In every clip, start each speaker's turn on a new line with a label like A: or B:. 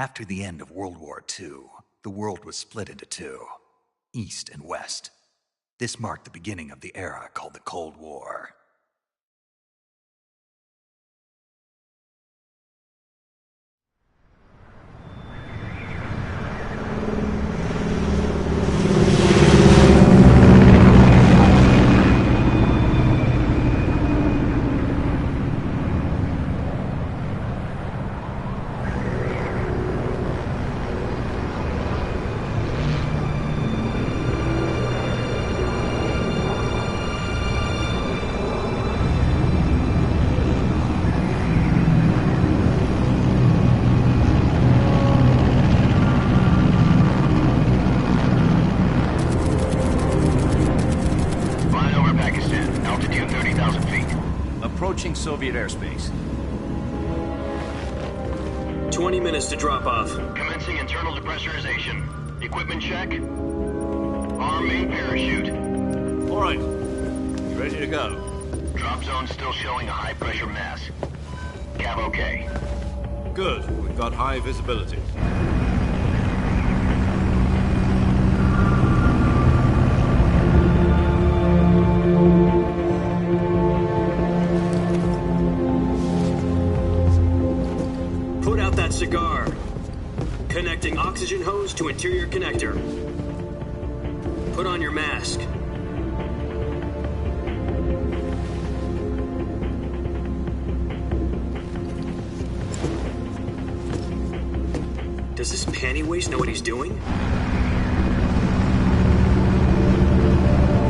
A: After the end of World War II, the world was split into two, East and West. This marked the beginning of the era called the Cold War.
B: Approaching Soviet airspace.
C: 20 minutes to drop off.
D: Commencing internal depressurization. Equipment check. Arm main parachute.
B: All right. You ready to go?
D: Drop zone still showing a high pressure mass. Cav okay.
B: Good. We've got high visibility.
C: Cigar. Connecting oxygen hose to interior connector. Put on your mask. Does this panty waste know what he's doing?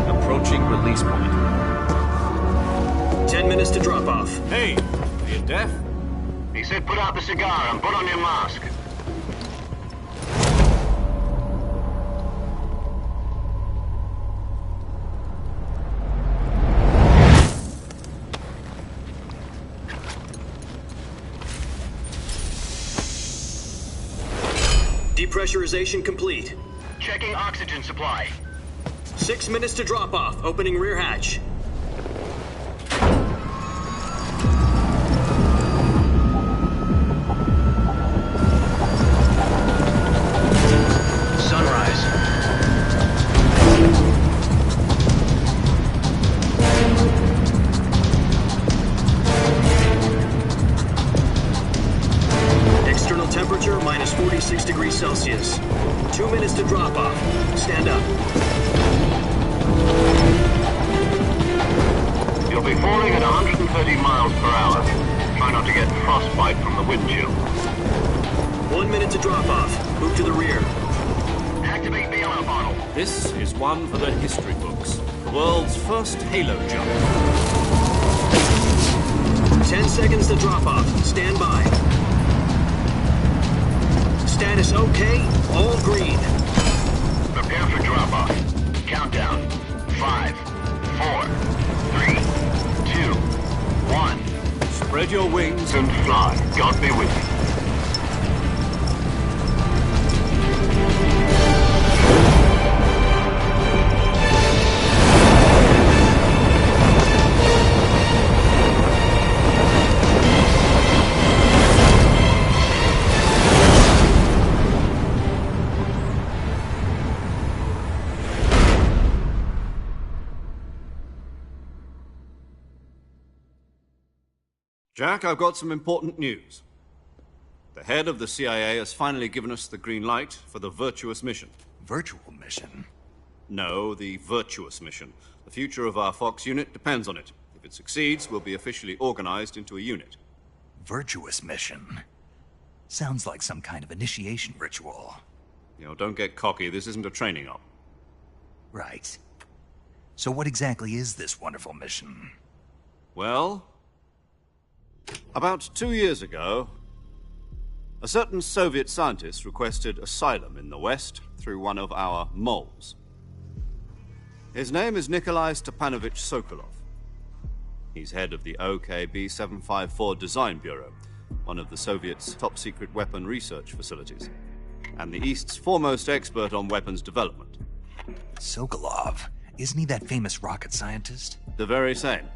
B: Approaching release point.
C: 10 minutes to drop off.
B: Hey, are you deaf?
D: He said put out the cigar and put on your mask.
C: Depressurization complete.
D: Checking oxygen supply.
C: 6 minutes to drop off. Opening rear hatch. Temperature minus 46 degrees Celsius. 2 minutes to drop off. Stand up.
D: You'll be falling at 130 miles per hour. Try not to get frostbite from the wind chill.
C: 1 minute to drop off. Move to the rear.
D: Activate the yellow bottle.
B: This is one for the history books. The world's first halo jump.
C: 10 seconds to drop off. Stand by. Status okay, all green.
D: Prepare for drop-off. Countdown. 5, 4, 3, 2, 1.
B: Spread your wings
D: And fly. God be with you.
B: Jack, I've got some important news. The head of the CIA has finally given us the green light for the Virtuous mission.
A: Virtual mission?
B: No, the Virtuous mission. The future of our Fox unit depends on it. If it succeeds, we'll be officially organized into a unit.
A: Virtuous mission? Sounds like some kind of initiation ritual.
B: You know, don't get cocky. This isn't a training op.
A: Right. So what exactly is this wonderful mission?
B: Well, about 2 years ago, a certain Soviet scientist requested asylum in the West through one of our moles. His name is Nikolai Stepanovich Sokolov. He's head of the OKB-754 Design Bureau, one of the Soviets' top-secret weapon research facilities, and the East's foremost expert on weapons development.
A: Sokolov? Isn't he that famous rocket scientist?
B: The very same.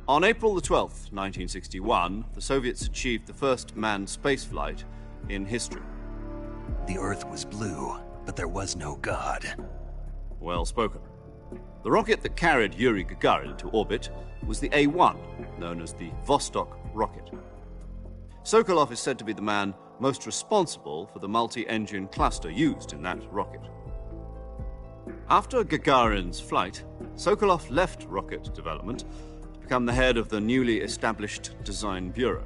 B: On April the 12th, 1961, the Soviets achieved the first manned spaceflight in history.
A: The Earth was blue, but there was no God.
B: Well spoken. The rocket that carried Yuri Gagarin to orbit was the A-1, known as the Vostok rocket. Sokolov is said to be the man most responsible for the multi-engine cluster used in that rocket. After Gagarin's flight, Sokolov left rocket development to become the head of the newly established Design Bureau.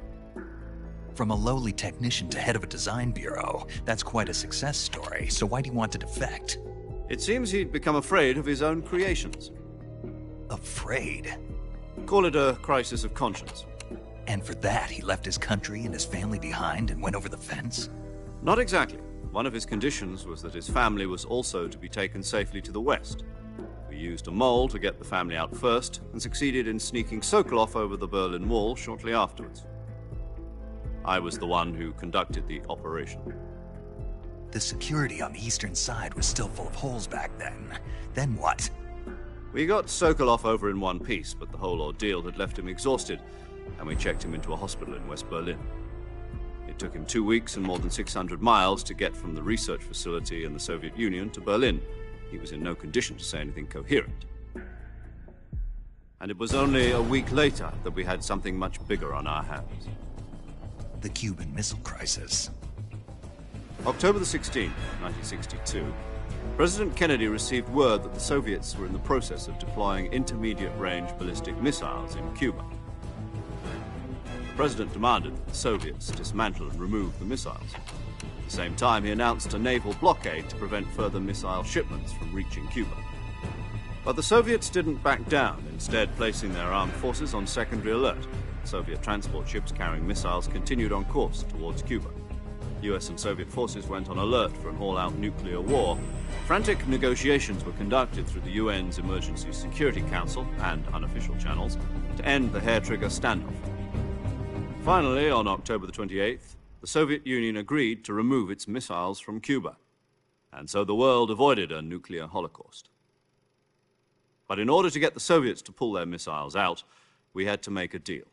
A: From a lowly technician to head of a design bureau, that's quite a success story, so why do you want to defect?
B: It seems he'd become afraid of his own creations.
A: Afraid?
B: Call it a crisis of conscience.
A: And for that, he left his country and his family behind and went over the fence?
B: Not exactly. One of his conditions was that his family was also to be taken safely to the west. We used a mole to get the family out first and succeeded in sneaking Sokolov over the Berlin Wall shortly afterwards. I was the one who conducted the operation.
A: The security on the eastern side was still full of holes back then. Then what?
B: We got Sokolov over in one piece, but the whole ordeal had left him exhausted, and we checked him into a hospital in West Berlin. It took him 2 weeks and more than 600 miles to get from the research facility in the Soviet Union to Berlin. He was in no condition to say anything coherent. And it was only a week later that we had something much bigger on our hands.
A: The Cuban Missile Crisis.
B: October the 16th, 1962, President Kennedy received word that the Soviets were in the process of deploying intermediate-range ballistic missiles in Cuba. The President demanded that the Soviets dismantle and remove the missiles. At the same time, he announced a naval blockade to prevent further missile shipments from reaching Cuba. But the Soviets didn't back down, instead placing their armed forces on secondary alert. Soviet transport ships carrying missiles continued on course towards Cuba. US and Soviet forces went on alert for an all-out nuclear war. Frantic negotiations were conducted through the UN's Emergency Security Council and unofficial channels to end the hair-trigger standoff. Finally, on October the 28th, the Soviet Union agreed to remove its missiles from Cuba, and so the world avoided a nuclear holocaust. But in order to get the Soviets to pull their missiles out, we had to make a deal.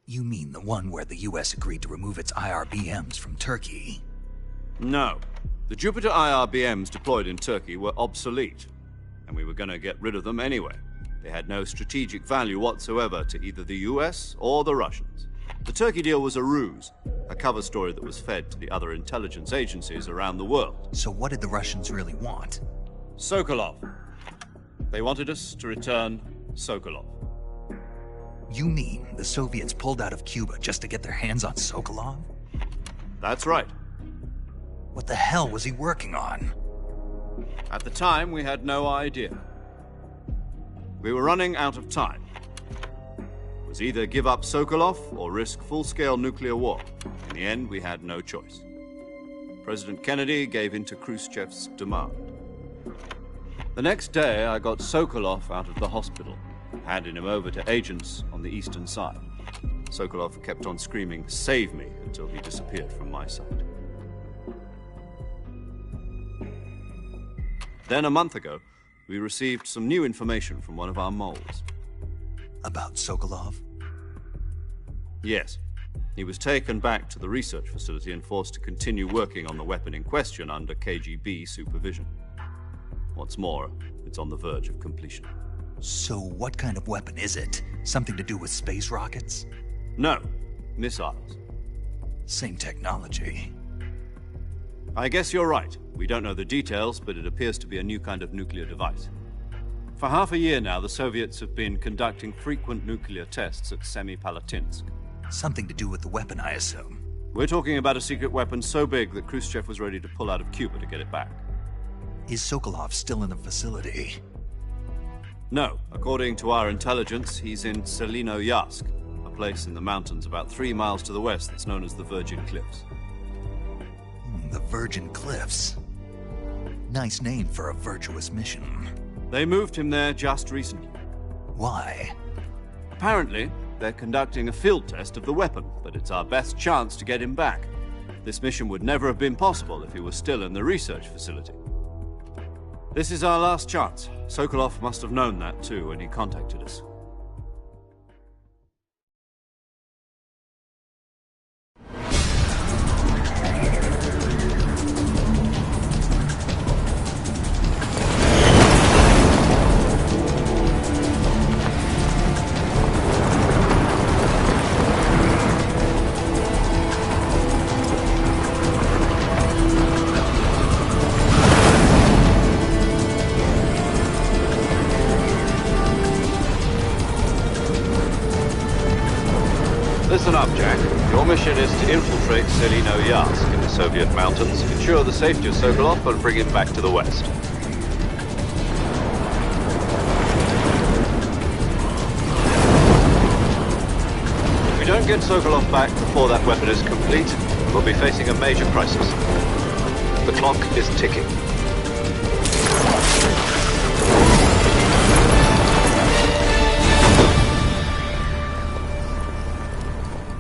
A: You mean the one where the US agreed to remove its IRBMs from Turkey?
B: No. The Jupiter IRBMs deployed in Turkey were obsolete, and we were going to get rid of them anyway. They had no strategic value whatsoever to either the US or the Russians. The Turkey deal was a ruse, a cover story that was fed to the other intelligence agencies around the world.
A: So what did the Russians really want?
B: Sokolov. They wanted us to return Sokolov.
A: You mean the Soviets pulled out of Cuba just to get their hands on Sokolov?
B: That's right.
A: What the hell was he working on?
B: At the time, we had no idea. We were running out of time. It was either give up Sokolov or risk full-scale nuclear war. In the end, we had no choice. President Kennedy gave in to Khrushchev's demand. The next day, I got Sokolov out of the hospital, handing him over to agents on the eastern side. Sokolov kept on screaming, "Save me," until he disappeared from my sight. Then, a month ago, we received some new information from one of our moles.
A: About Sokolov?
B: Yes. He was taken back to the research facility and forced to continue working on the weapon in question under KGB supervision. What's more, it's on the verge of completion.
A: So what kind of weapon is it? Something to do with space rockets?
B: No, missiles.
A: Same technology.
B: I guess you're right. We don't know the details, but it appears to be a new kind of nuclear device. For half a year now, the Soviets have been conducting frequent nuclear tests at Semipalatinsk.
A: Something to do with the weapon, I assume.
B: We're talking about a secret weapon so big that Khrushchev was ready to pull out of Cuba to get it back.
A: Is Sokolov still in the facility?
B: No. According to our intelligence, he's in Selinoyarsk, a place in the mountains about 3 miles to the west that's known as the Virgin Cliffs.
A: The Virgin Cliffs. Nice name for a virtuous mission.
B: They moved him there just recently.
A: Why?
B: Apparently, they're conducting a field test of the weapon, but it's our best chance to get him back. This mission would never have been possible if he was still in the research facility. This is our last chance. Sokolov must have known that too when he contacted us. Listen up, Jack. Your mission is to infiltrate Selino-Yarsk in the Soviet mountains, ensure the safety of Sokolov, and bring him back to the west. If we don't get Sokolov back before that weapon is complete, we'll be facing a major crisis. The clock is ticking.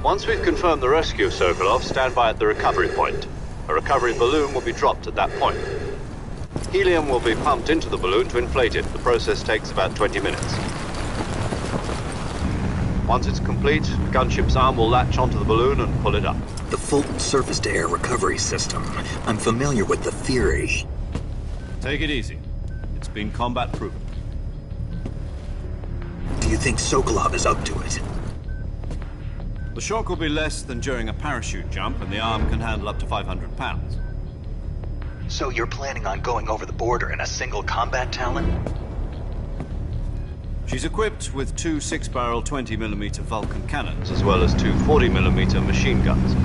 B: Once we've confirmed the rescue of Sokolov, stand by at the recovery point. A recovery balloon will be dropped at that point. Helium will be pumped into the balloon to inflate it. The process takes about 20 minutes. Once it's complete, the gunship's arm will latch onto the balloon and pull it up.
A: The Fulton surface-to-air recovery system. I'm familiar with the theory.
B: Take it easy. It's been combat-proven.
A: Do you think Sokolov is up to it?
B: The shock will be less than during a parachute jump, and the arm can handle up to 500 pounds.
A: So you're planning on going over the border in a single combat Talon?
B: She's equipped with two 6-barrel 20mm Vulcan cannons, as well as two 40mm machine guns.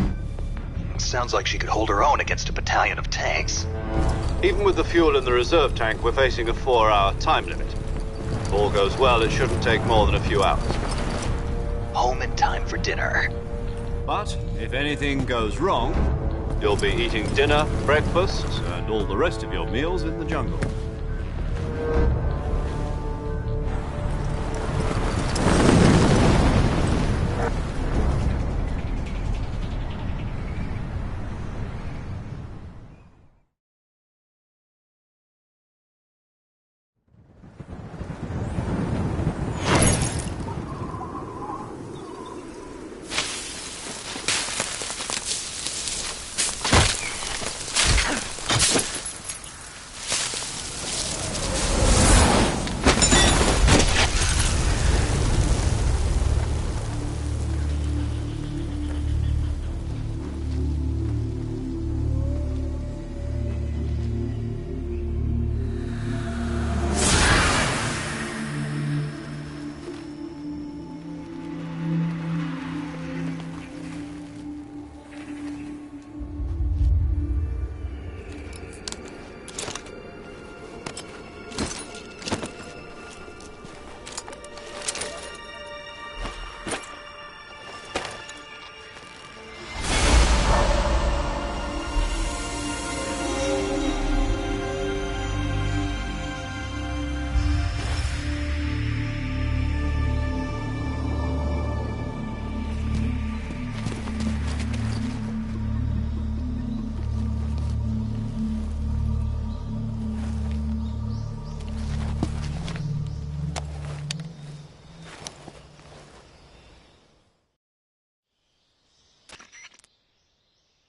A: Sounds like she could hold her own against a battalion of tanks.
B: Even with the fuel in the reserve tank, we're facing a 4-hour time limit. If all goes well, it shouldn't take more than a few hours.
A: Home in time for dinner.
B: But if anything goes wrong, you'll be eating dinner, breakfast, and all the rest of your meals in the jungle.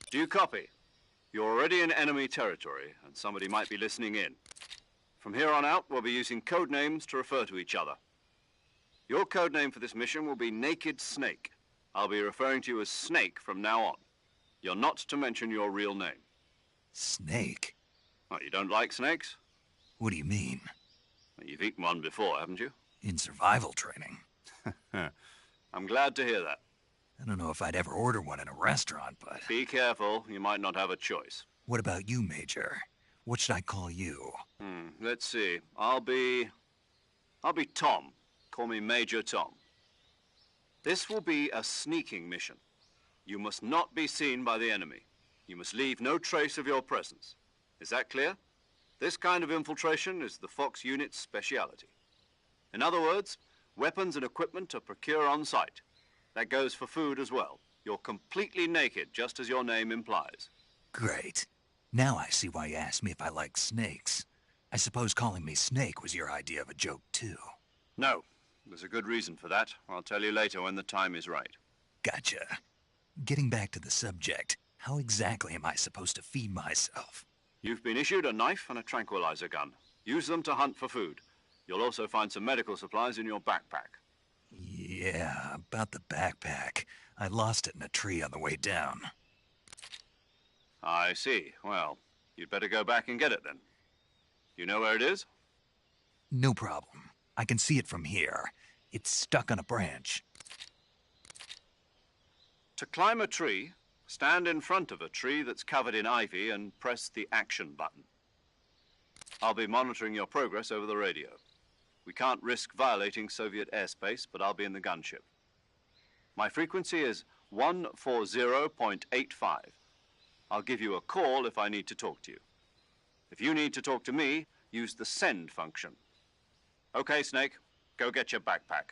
B: Do you copy? You're already in enemy territory, and somebody might be listening in. From here on out, we'll be using code names to refer to each other. Your code name for this mission will be Naked Snake. I'll be referring to you as Snake from now on. You're not to mention your real name.
A: Snake?
B: Oh, you don't like snakes?
A: What do you mean?
B: Well, you've eaten one before, haven't you?
A: In survival training.
B: I'm glad to hear that.
A: I don't know if I'd ever order one in a restaurant, but...
B: Be careful, you might not have a choice.
A: What about you, Major? What should I call you?
B: Let's see. I'll be Tom. Call me Major Tom. This will be a sneaking mission. You must not be seen by the enemy. You must leave no trace of your presence. Is that clear? This kind of infiltration is the Fox unit's speciality. In other words, weapons and equipment are procured on site. That goes for food as well. You're completely naked, just as your name implies.
A: Great. Now I see why you asked me if I like snakes. I suppose calling me Snake was your idea of a joke, too.
B: No. There's a good reason for that. I'll tell you later when the time is right.
A: Gotcha. Getting back to the subject, how exactly am I supposed to feed myself?
B: You've been issued a knife and a tranquilizer gun. Use them to hunt for food. You'll also find some medical supplies in your backpack.
A: Yeah, about the backpack. I lost it in a tree on the way down.
B: I see. Well, you'd better go back and get it then. You know where it is?
A: No problem. I can see it from here. It's stuck on a branch.
B: To climb a tree, stand in front of a tree that's covered in ivy and press the action button. I'll be monitoring your progress over the radio. We can't risk violating Soviet airspace, but I'll be in the gunship. My frequency is 140.85. I'll give you a call if I need to talk to you. If you need to talk to me, use the send function. Okay, Snake, go get your backpack.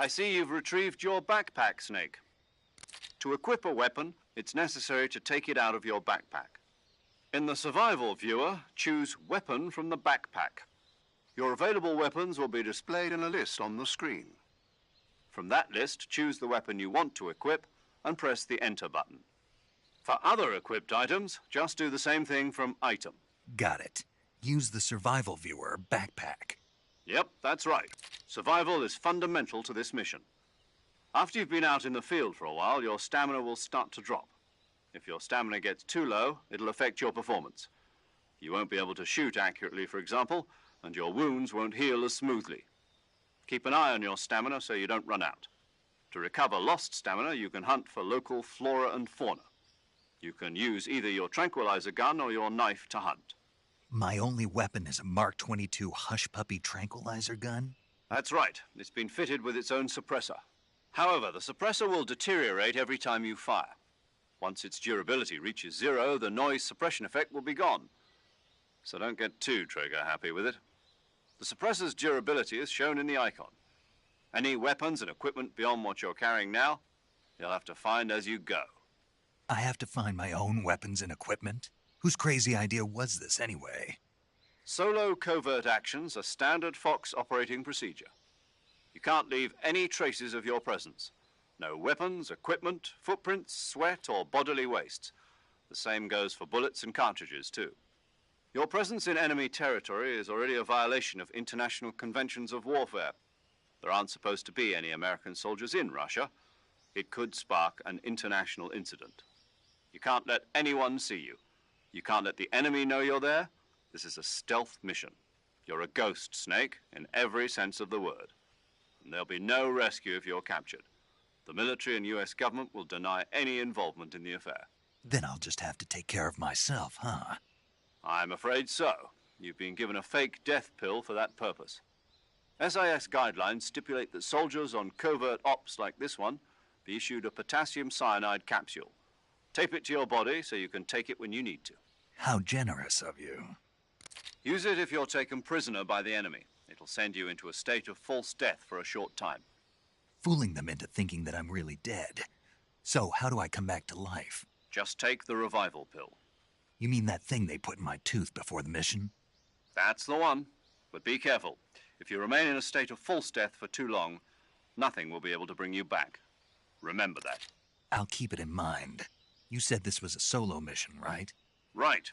B: I see you've retrieved your backpack, Snake. To equip a weapon, it's necessary to take it out of your backpack. In the survival viewer, choose Weapon from the backpack. Your available weapons will be displayed in a list on the screen. From that list, choose the weapon you want to equip and press the Enter button. For other equipped items, just do the same thing from Item.
A: Got it. Use the survival viewer backpack.
B: Yep, that's right. Survival is fundamental to this mission. After you've been out in the field for a while, your stamina will start to drop. If your stamina gets too low, it'll affect your performance. You won't be able to shoot accurately, for example, and your wounds won't heal as smoothly. Keep an eye on your stamina so you don't run out. To recover lost stamina, you can hunt for local flora and fauna. You can use either your tranquilizer gun or your knife to hunt.
A: My only weapon is a Mark 22 Hush Puppy tranquilizer gun?
B: That's right. It's been fitted with its own suppressor. However, the suppressor will deteriorate every time you fire. Once its durability reaches 0, the noise suppression effect will be gone. So don't get too trigger-happy with it. The suppressor's durability is shown in the icon. Any weapons and equipment beyond what you're carrying now, you'll have to find as you go.
A: I have to find my own weapons and equipment? Whose crazy idea was this, anyway?
B: Solo covert actions are standard Fox operating procedure. You can't leave any traces of your presence. No weapons, equipment, footprints, sweat, or bodily waste. The same goes for bullets and cartridges, too. Your presence in enemy territory is already a violation of international conventions of warfare. There aren't supposed to be any American soldiers in Russia. It could spark an international incident. You can't let anyone see you. You can't let the enemy know you're there. This is a stealth mission. You're a ghost, Snake, in every sense of the word. And there'll be no rescue if you're captured. The military and U.S. government will deny any involvement in the affair.
A: Then I'll just have to take care of myself, huh?
B: I'm afraid so. You've been given a fake death pill for that purpose. SIS guidelines stipulate that soldiers on covert ops like this one be issued a potassium cyanide capsule. Tape it to your body so you can take it when you need to.
A: How generous of you.
B: Use it if you're taken prisoner by the enemy. It'll send you into a state of false death for a short time.
A: Fooling them into thinking that I'm really dead. So how do I come back to life?
B: Just take the revival pill.
A: You mean that thing they put in my tooth before the mission?
B: That's the one. But be careful. If you remain in a state of false death for too long, nothing will be able to bring you back. Remember that.
A: I'll keep it in mind. You said this was a solo mission, right?
B: Right.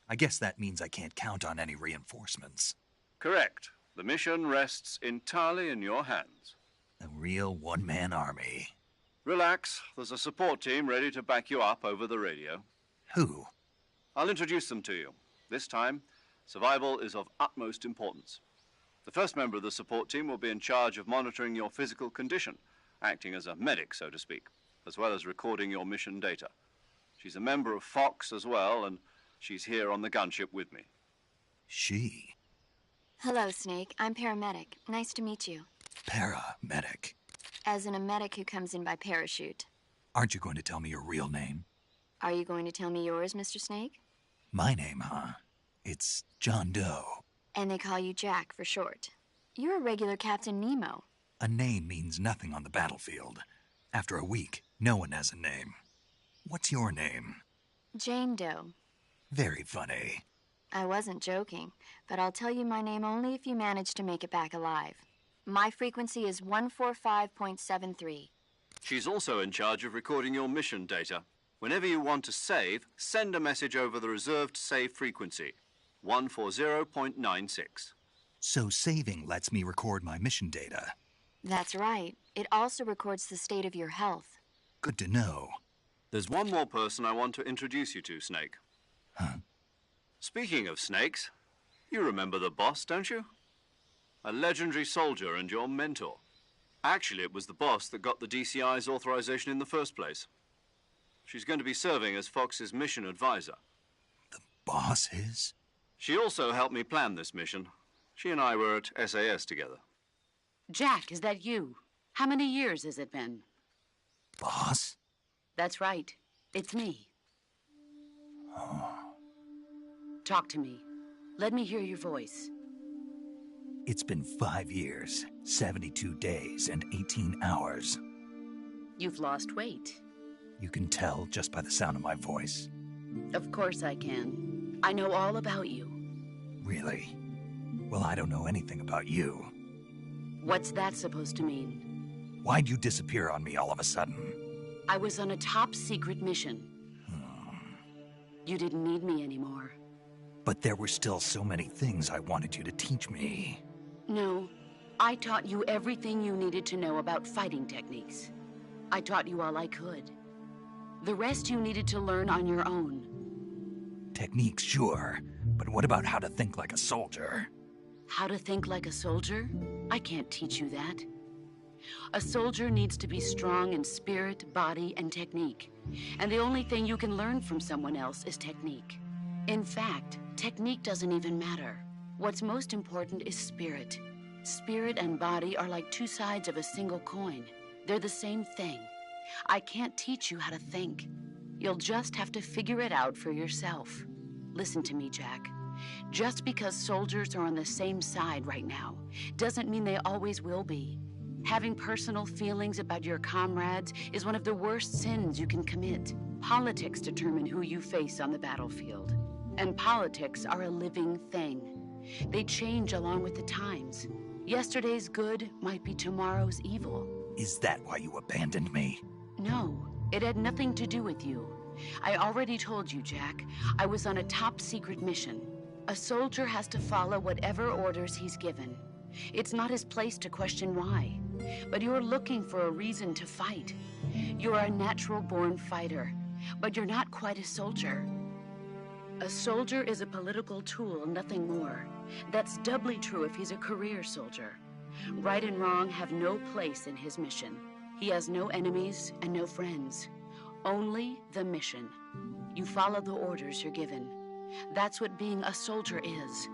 A: I guess that means I can't count on any reinforcements.
B: Correct. The mission rests entirely in your hands.
A: A real one-man army.
B: Relax. There's a support team ready to back you up over the radio.
A: Who?
B: I'll introduce them to you. This time, survival is of utmost importance. The first member of the support team will be in charge of monitoring your physical condition, acting as a medic, so to speak, as well as recording your mission data. She's a member of Fox as well, and she's here on the gunship with me.
A: She?
E: Hello, Snake. I'm paramedic. Nice to meet you.
A: Paramedic.
E: As in a medic who comes in by parachute.
A: Aren't you going to tell me your real name?
E: Are you going to tell me yours, Mr. Snake?
A: My name, huh? It's John Doe.
E: And they call you Jack for short. You're a regular Captain Nemo.
A: A name means nothing on the battlefield. After a week, no one has a name. What's your name?
E: Jane Doe.
A: Very funny.
E: I wasn't joking, but I'll tell you my name only if you manage to make it back alive. My frequency is 145.73.
B: She's also in charge of recording your mission data. Whenever you want to save, send a message over the reserved save frequency, 140.96.
A: So saving lets me record my mission data.
E: That's right. It also records the state of your health.
A: Good to know.
B: There's one more person I want to introduce you to, Snake.
A: Huh?
B: Speaking of snakes, you remember the boss, don't you? A legendary soldier and your mentor. Actually, it was the boss that got the DCI's authorization in the first place. She's going to be serving as Fox's mission advisor.
A: The boss is?
B: She also helped me plan this mission. She and I were at SAS together.
F: Jack, is that you? How many years has it been?
A: Boss?
F: That's right. It's me.
A: Oh.
F: Talk to me. Let me hear your voice.
A: It's been 5 years, 72 days, and 18 hours.
F: You've lost weight.
A: You can tell just by the sound of my voice.
F: Of course I can. I know all about you.
A: Really? Well, I don't know anything about you.
F: What's that supposed to mean?
A: Why'd you disappear on me all of a sudden?
F: I was on a top-secret mission. You didn't need me anymore.
A: But there were still so many things I wanted you to teach me.
F: No, I taught you everything you needed to know about fighting techniques. I taught you all I could. The rest you needed to learn on your own.
A: Techniques, sure. But what about how to think like a soldier?
F: How to think like a soldier? I can't teach you that. A soldier needs to be strong in spirit, body, and technique. And the only thing you can learn from someone else is technique. In fact, technique doesn't even matter. What's most important is spirit. Spirit and body are like two sides of a single coin. They're the same thing. I can't teach you how to think. You'll just have to figure it out for yourself. Listen to me, Jack. Just because soldiers are on the same side right now doesn't mean they always will be. Having personal feelings about your comrades is one of the worst sins you can commit. Politics determine who you face on the battlefield. And politics are a living thing. They change along with the times. Yesterday's good might be tomorrow's evil.
A: Is that why you abandoned me?
F: No, it had nothing to do with you. I already told you, Jack. I was on a top-secret mission. A soldier has to follow whatever orders he's given. It's not his place to question why. But you're looking for a reason to fight. You're a natural-born fighter, but you're not quite a soldier. A soldier is a political tool, nothing more. That's doubly true if he's a career soldier. Right and wrong have no place in his mission. He has no enemies and no friends. Only the mission. You follow the orders you're given. That's what being a soldier is.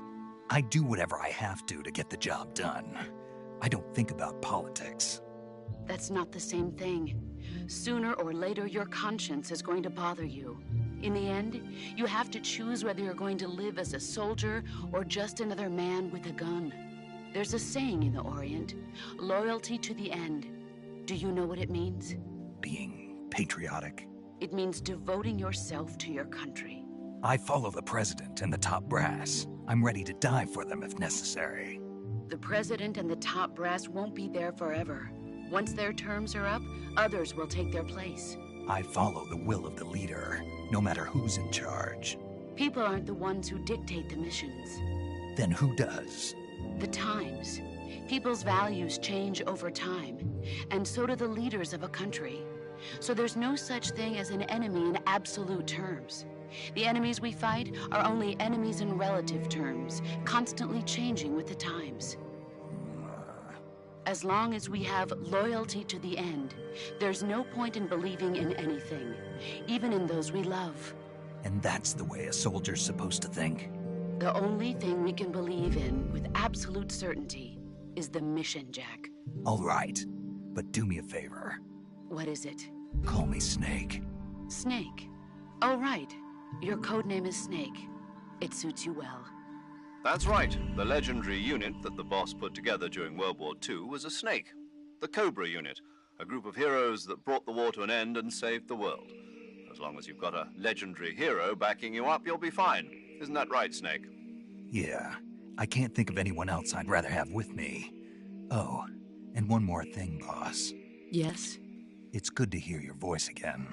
A: I do whatever I have to get the job done. I don't think about politics.
F: That's not the same thing. Sooner or later, your conscience is going to bother you. In the end, you have to choose whether you're going to live as a soldier or just another man with a gun. There's a saying in the Orient, loyalty to the end. Do you know what it means?
A: Being patriotic.
F: It means devoting yourself to your country.
A: I follow the president and the top brass. I'm ready to die for them if necessary.
F: The president and the top brass won't be there forever. Once their terms are up, others will take their place.
A: I follow the will of the leader, no matter who's in charge.
F: People aren't the ones who dictate the missions.
A: Then who does?
F: The times. People's values change over time, and so do the leaders of a country. So there's no such thing as an enemy in absolute terms. The enemies we fight are only enemies in relative terms, constantly changing with the times. As long as we have loyalty to the end, there's no point in believing in anything, even in those we love.
A: And that's the way a soldier's supposed to think?
F: The only thing we can believe in with absolute certainty is the mission, Jack.
A: All right, but do me a favor.
F: What is it?
A: Call me Snake.
F: Snake? Oh, right. Your codename is Snake. It suits you well.
B: That's right. The legendary unit that the boss put together during World War II was a snake. The Cobra unit, a group of heroes that brought the war to an end and saved the world. As long as you've got a legendary hero backing you up, you'll be fine. Isn't that right, Snake?
A: Yeah, I can't think of anyone else I'd rather have with me. Oh, and one more thing, boss.
F: Yes?
A: It's good to hear your voice again.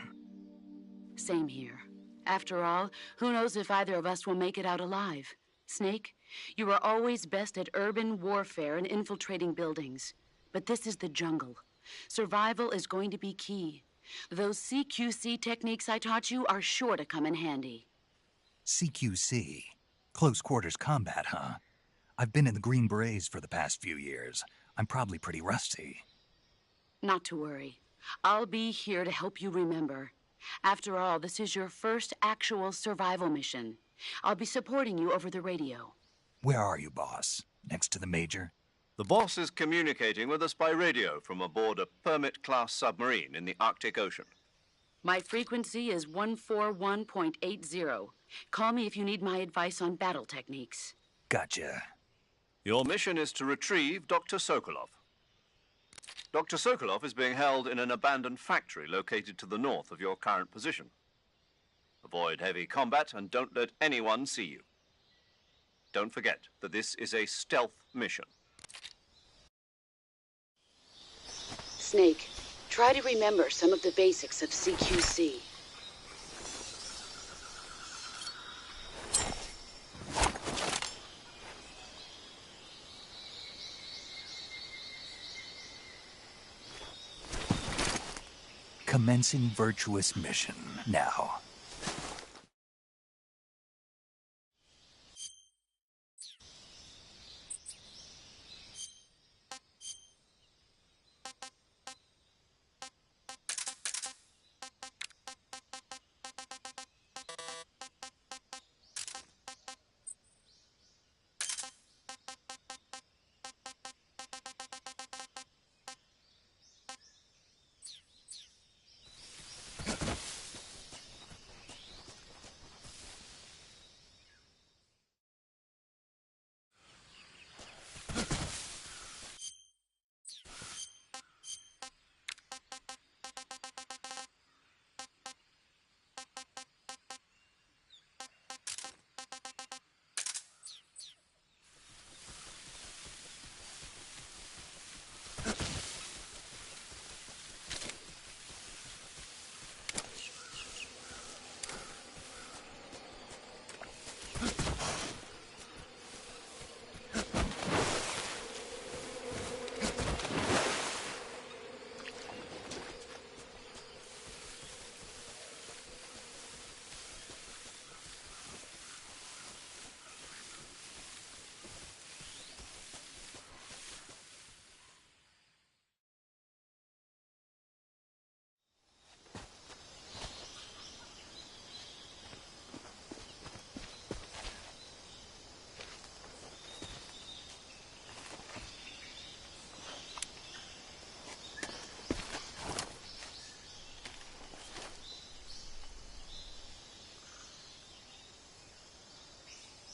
F: Same here. After all, who knows if either of us will make it out alive? Snake, you are always best at urban warfare and infiltrating buildings. But this is the jungle. Survival is going to be key. Those CQC techniques I taught you are sure to come in handy.
A: CQC? Close quarters combat, huh? I've been in the Green Berets for the past few years. I'm probably pretty rusty.
F: Not to worry. I'll be here to help you remember. After all, this is your first actual survival mission. I'll be supporting you over the radio.
A: Where are you, boss? Next to the Major?
B: The boss is communicating with us by radio from aboard a Permit-class submarine in the Arctic Ocean.
F: My frequency is 141.80. Call me if you need my advice on battle techniques.
A: Gotcha.
B: Your mission is to retrieve Dr. Sokolov. Dr. Sokolov is being held in an abandoned factory located to the north of your current position. Avoid heavy combat and don't let anyone see you. Don't forget that this is a stealth mission.
F: Snake, try to remember some of the basics of CQC.
A: Commencing virtuous mission now.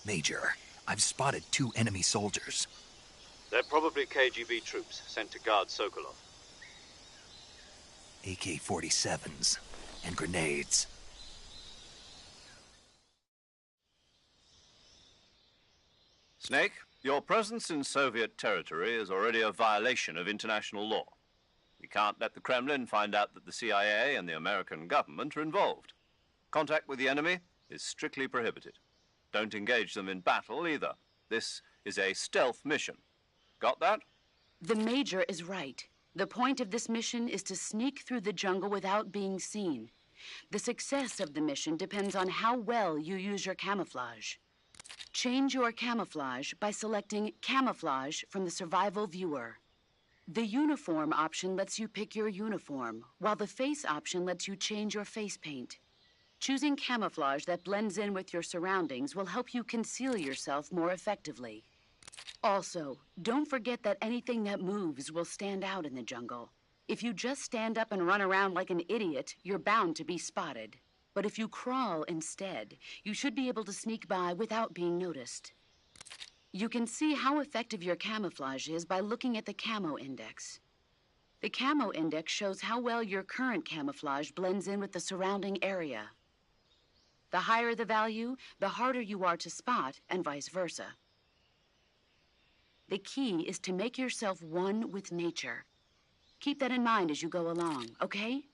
A: Major, I've spotted 2 enemy soldiers.
B: They're probably KGB troops sent to guard Sokolov.
A: AK-47s and grenades.
B: Snake, your presence in Soviet territory is already a violation of international law. We can't let the Kremlin find out that the CIA and the American government are involved. Contact with the enemy is strictly prohibited. Don't engage them in battle either. This is a stealth mission. Got that?
F: The Major is right. The point of this mission is to sneak through the jungle without being seen. The success of the mission depends on how well you use your camouflage. Change your camouflage by selecting Camouflage from the Survival Viewer. The Uniform option lets you pick your uniform, while the Face option lets you change your face paint. Choosing camouflage that blends in with your surroundings will help you conceal yourself more effectively. Also, don't forget that anything that moves will stand out in the jungle. If you just stand up and run around like an idiot, you're bound to be spotted. But if you crawl instead, you should be able to sneak by without being noticed. You can see how effective your camouflage is by looking at the Camo Index. The Camo Index shows how well your current camouflage blends in with the surrounding area. The higher the value, the harder you are to spot, and vice versa. The key is to make yourself one with nature. Keep that in mind as you go along, okay?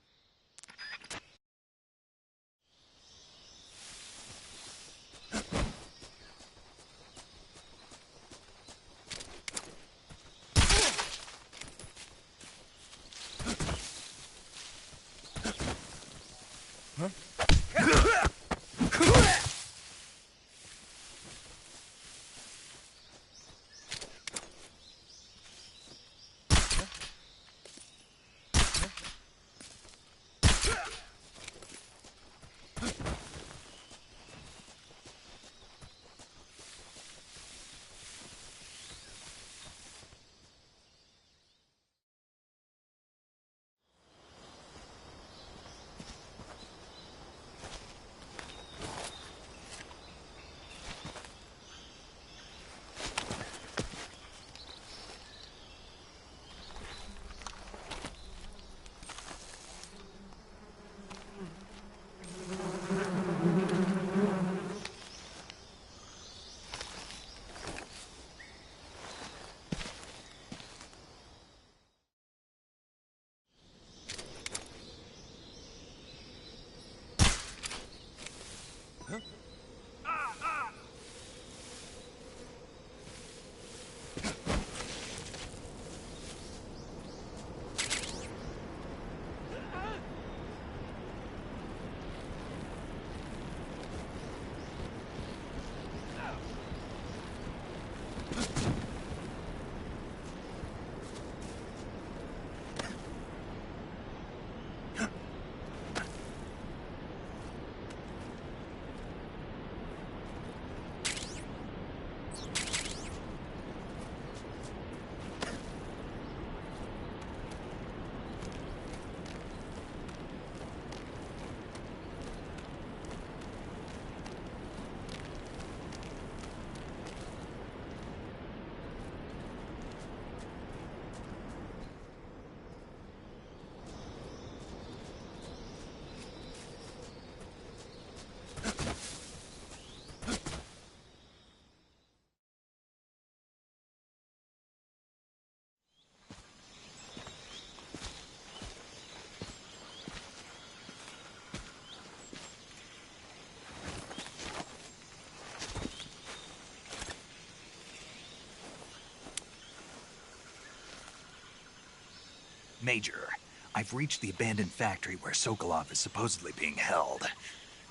A: Major, I've reached the abandoned factory where Sokolov is supposedly being held.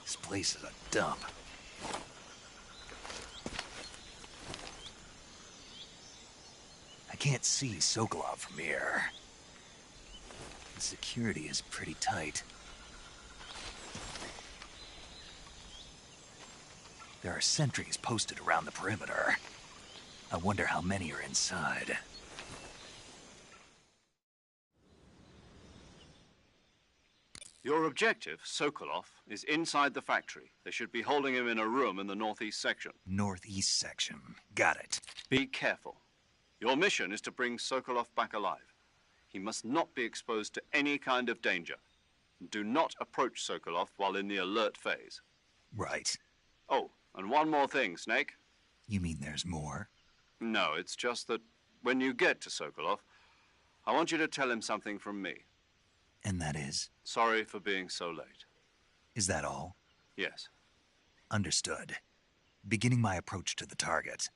A: This place is a dump. I can't see Sokolov from here. The security is pretty tight. There are sentries posted around the perimeter. I wonder how many are inside.
B: Your objective, Sokolov, is inside the factory. They should be holding him in a room in the northeast section.
A: Northeast section. Got it.
B: Be careful. Your mission is to bring Sokolov back alive. He must not be exposed to any kind of danger. Do not approach Sokolov while in the alert phase.
A: Right.
B: Oh, and one more thing, Snake.
A: You mean there's more?
B: No, it's just that when you get to Sokolov, I want you to tell him something from me.
A: And that is?
B: Sorry for being so late.
A: Is that all?
B: Yes.
A: Understood. Beginning my approach to the target.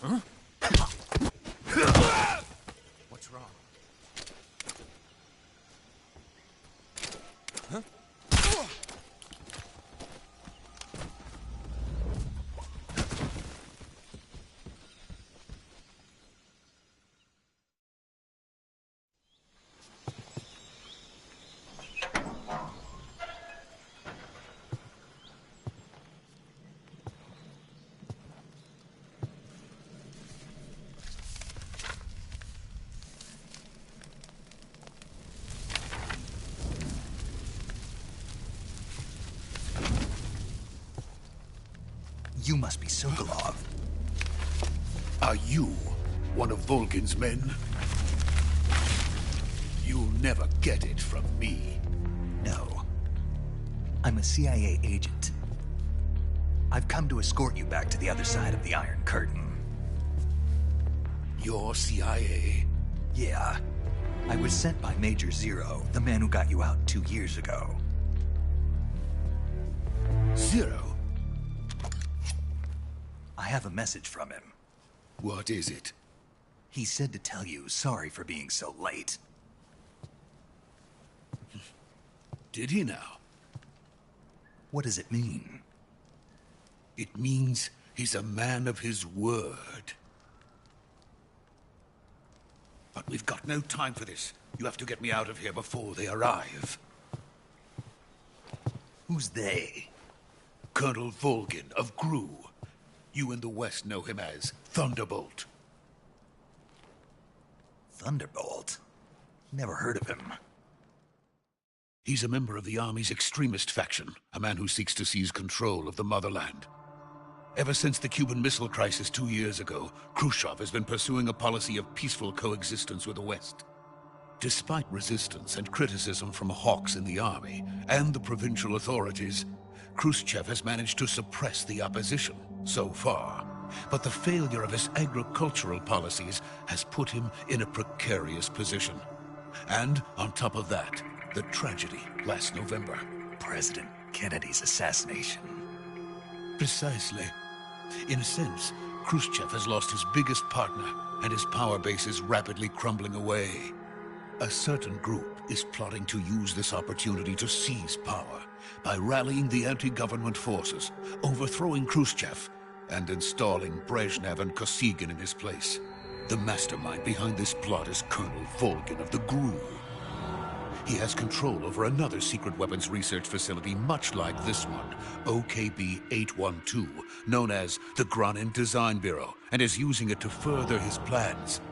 A: Huh? You must be Sokolov.
G: Are you one of Volgin's men? You'll never get it from me.
A: No. I'm a CIA agent. I've come to escort you back to the other side of the Iron Curtain.
G: You're CIA?
A: Yeah. I was sent by Major Zero, the man who got you out 2 years ago.
G: Zero?
A: I have a message from him.
G: What is it?
A: He said to tell you sorry for being so late.
G: Did he now?
A: What does it mean?
G: It means he's a man of his word. But we've got no time for this. You have to get me out of here before they arrive.
A: Who's they?
G: Colonel Volgin of GRU. You in the West know him as Thunderbolt.
A: Thunderbolt? Never heard of him.
G: He's a member of the Army's extremist faction, a man who seeks to seize control of the motherland. Ever since the Cuban Missile Crisis 2 years ago, Khrushchev has been pursuing a policy of peaceful coexistence with the West. Despite resistance and criticism from hawks in the army and the provincial authorities, Khrushchev has managed to suppress the opposition so far. But the failure of his agricultural policies has put him in a precarious position. And on top of that, the tragedy last November.
A: President Kennedy's assassination.
G: Precisely. In a sense, Khrushchev has lost his biggest partner, and his power base is rapidly crumbling away. A certain group is plotting to use this opportunity to seize power by rallying the anti-government forces, overthrowing Khrushchev, and installing Brezhnev and Kosygin in his place. The mastermind behind this plot is Colonel Volgin of the GRU. He has control over another secret weapons research facility much like this one, OKB-812, known as the Granin Design Bureau, and is using it to further his plans.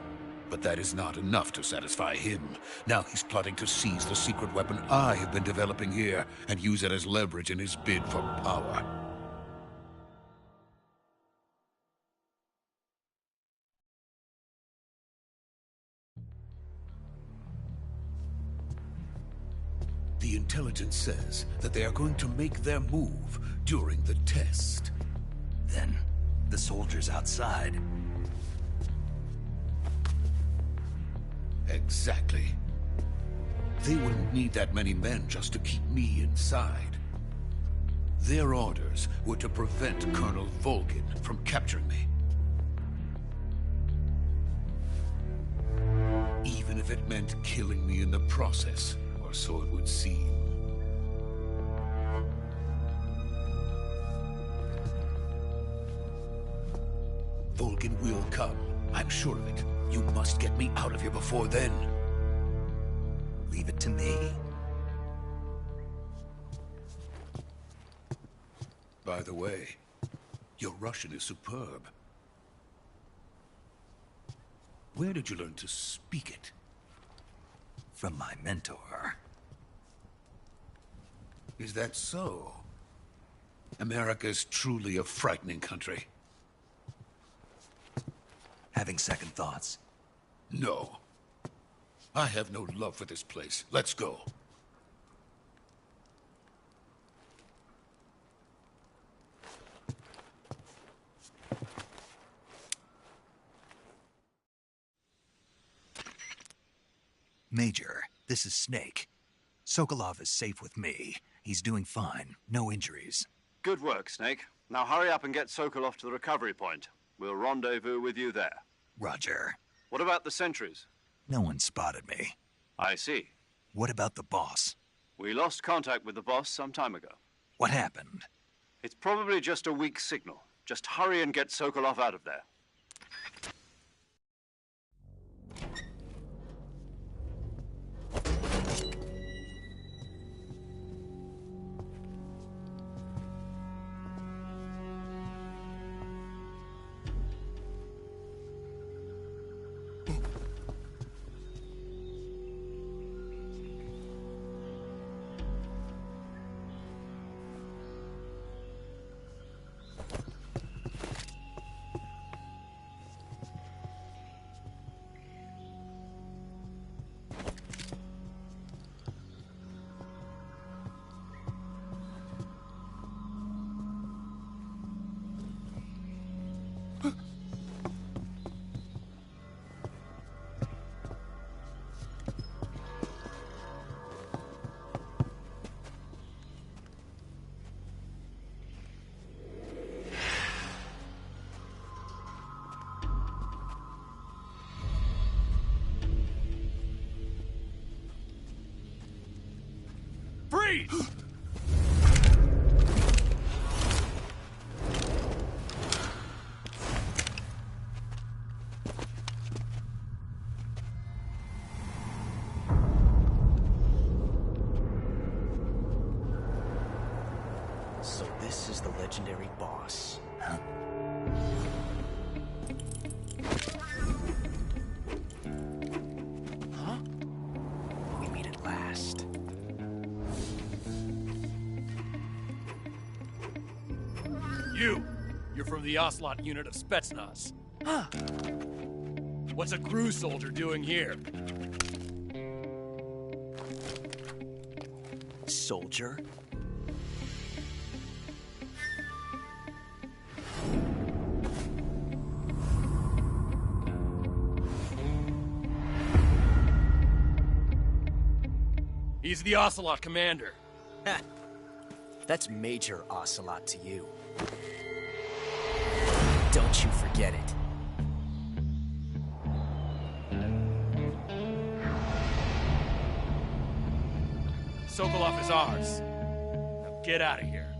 G: But that is not enough to satisfy him. Now he's plotting to seize the secret weapon I have been developing here and use it as leverage in his bid for power. The intelligence says that they are going to make their move during the test.
A: Then, the soldiers outside.
G: Exactly. They wouldn't need that many men just to keep me inside. Their orders were to prevent Colonel Volgin from capturing me. Even if it meant killing me in the process, or so it would seem. Volgin will come. I'm sure of it. You must get me out of here before then.
A: Leave it to me.
G: By the way, your Russian is superb. Where did you learn to speak it?
A: From my mentor.
G: Is that so? America's truly a frightening country.
A: Having second thoughts?
G: No. I have no love for this place. Let's go.
A: Major, this is Snake. Sokolov is safe with me. He's doing fine. No injuries.
B: Good work, Snake. Now hurry up and get Sokolov to the recovery point. We'll rendezvous with you there.
A: Roger.
B: What about the sentries?
A: No one spotted me.
B: I see.
A: What about the boss?
B: We lost contact with the boss some time ago.
A: What happened?
B: It's probably just a weak signal. Just hurry and get Sokolov out of there.
H: Freeze!
I: So this is the legendary boss.
A: Huh?
I: Huh? We meet at last.
H: You're from the Ocelot unit of Spetsnaz. Huh. What's a crew soldier doing here?
I: Soldier?
H: He's the Ocelot commander.
I: Ha! That's Major Ocelot to you. Don't you forget it.
H: Sokolov is ours. Now get out of here.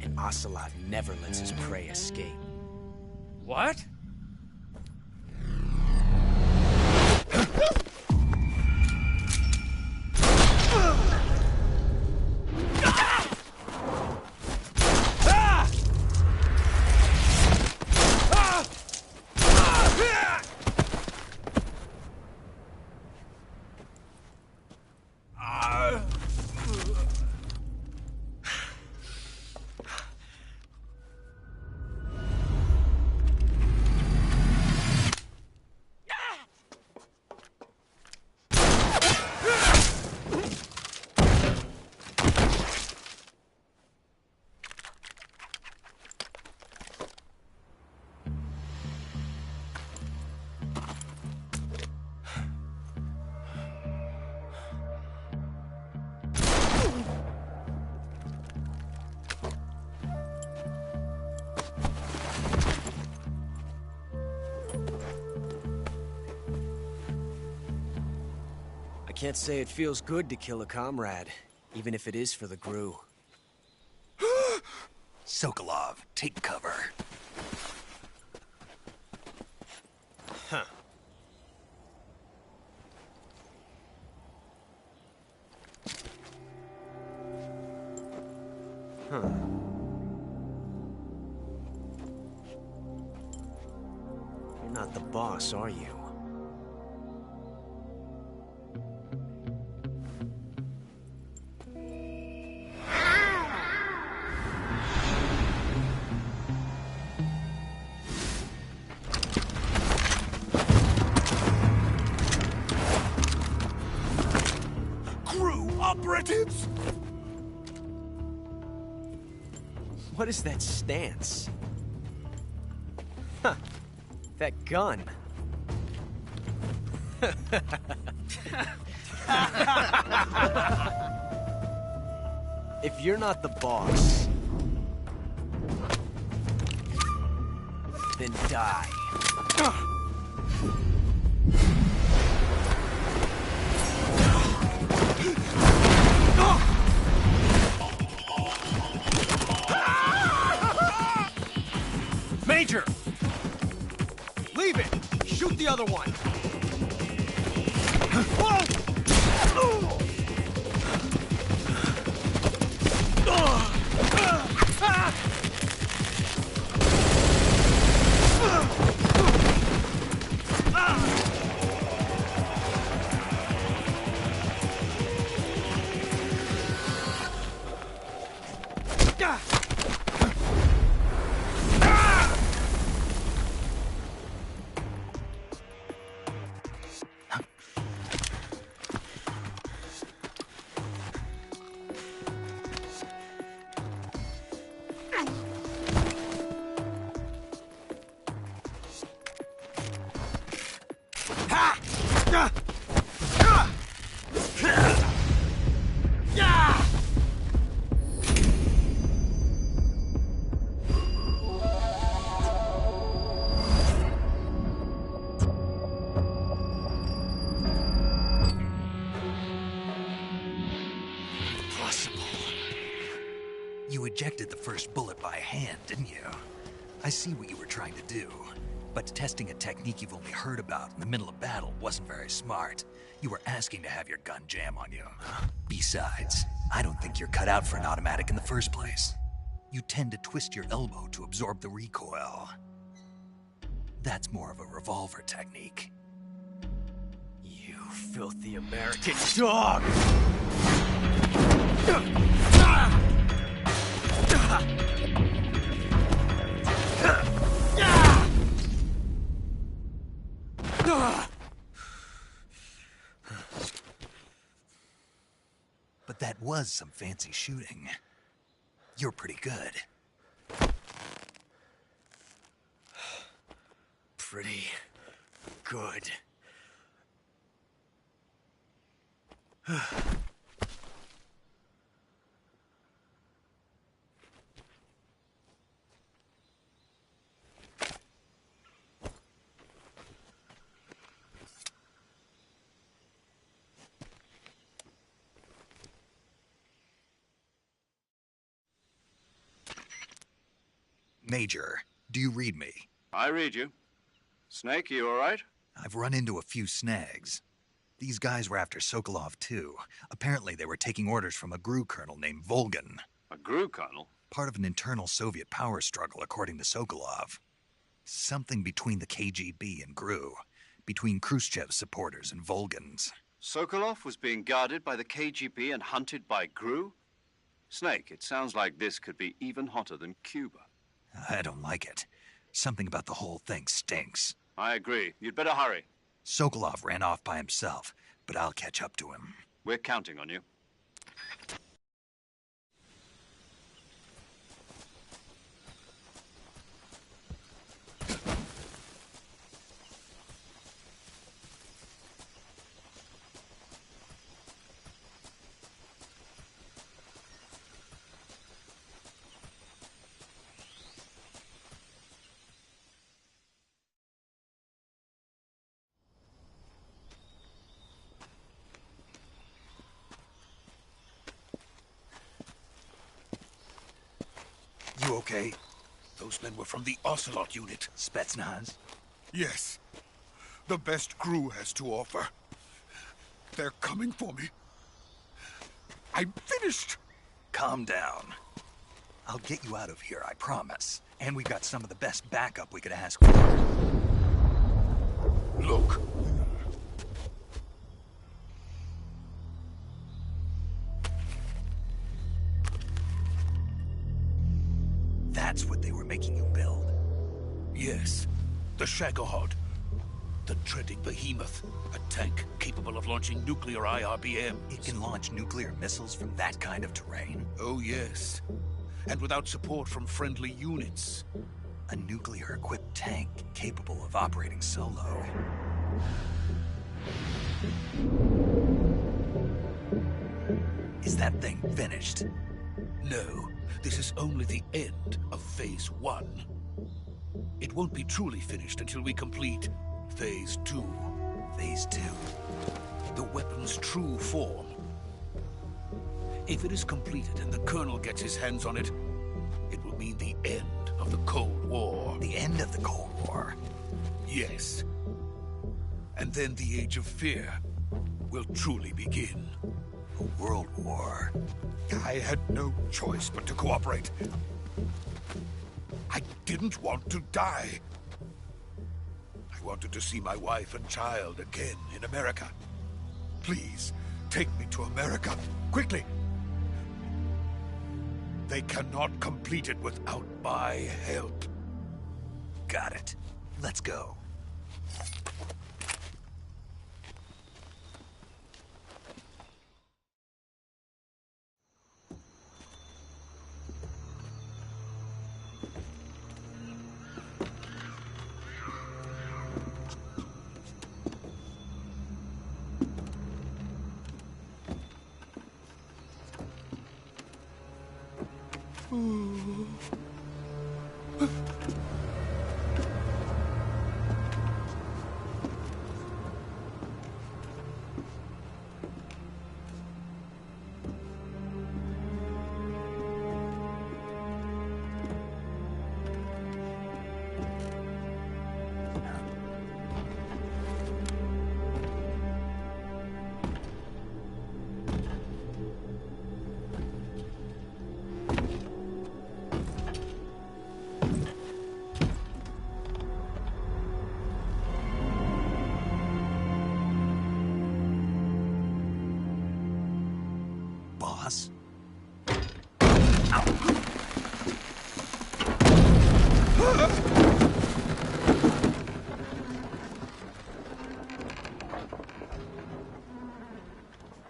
I: And Ocelot never lets his prey escape.
H: What?
I: I can't say it feels good to kill a comrade, even if it is for the GRU.
A: Sokolov, take cover.
I: Huh. Huh. You're not the boss, are you?
A: Operatives!
I: What is that stance? Huh. That gun. If you're not the boss, then die.
H: Major!
I: Leave it! Shoot the other one!
A: You ejected the first bullet by hand, didn't you? I see what you were trying to do. But testing a technique you've only heard about in the middle of battle wasn't very smart. You were asking to have your gun jam on you. Besides, I don't think you're cut out for an automatic in the first place. You tend to twist your elbow to absorb the recoil. That's more of a revolver technique.
I: You filthy American dog!
A: But that was some fancy shooting. You're pretty good.
I: Pretty good.
A: Major, do you read me?
B: I read you. Snake, you all right?
A: I've run into a few snags. These guys were after Sokolov, too. Apparently they were taking orders from a GRU colonel named Volgin.
B: A GRU colonel?
A: Part of an internal Soviet power struggle, according to Sokolov. Something between the KGB and GRU. Between Khrushchev's supporters and Volgin's.
B: Sokolov was being guarded by the KGB and hunted by GRU? Snake, it sounds like this could be even hotter than Cuba.
A: I don't like it. Something about the whole thing stinks.
B: I agree. You'd better hurry.
A: Sokolov ran off by himself, but I'll catch up to him.
B: We're counting on you.
A: You okay?
G: Those men were from the Ocelot unit.
A: Spetsnaz?
G: Yes. The best GRU has to offer. They're coming for me. I'm finished.
A: Calm down. I'll get you out of here, I promise. And we've got some of the best backup we could ask for.
G: Look.
A: That's what they were making you build?
G: Yes. The Shagohod. The dreaded behemoth. A tank capable of launching nuclear IRBMs.
A: It can launch nuclear missiles from that kind of terrain?
G: Oh, yes. And without support from friendly units.
A: A nuclear-equipped tank capable of operating solo. Is that thing finished?
G: No. This is only the end of Phase 1. It won't be truly finished until we complete Phase 2.
A: Phase 2?
G: The weapon's true form. If it is completed and the Colonel gets his hands on it, it will mean the end of the Cold War.
A: The end of the Cold War?
G: Yes. And then the Age of Fear will truly begin.
A: A world war?
G: I had no choice but to cooperate. I didn't want to die. I wanted to see my wife and child again in America. Please, take me to America, quickly. They cannot complete it without my help.
A: Got it. Let's go.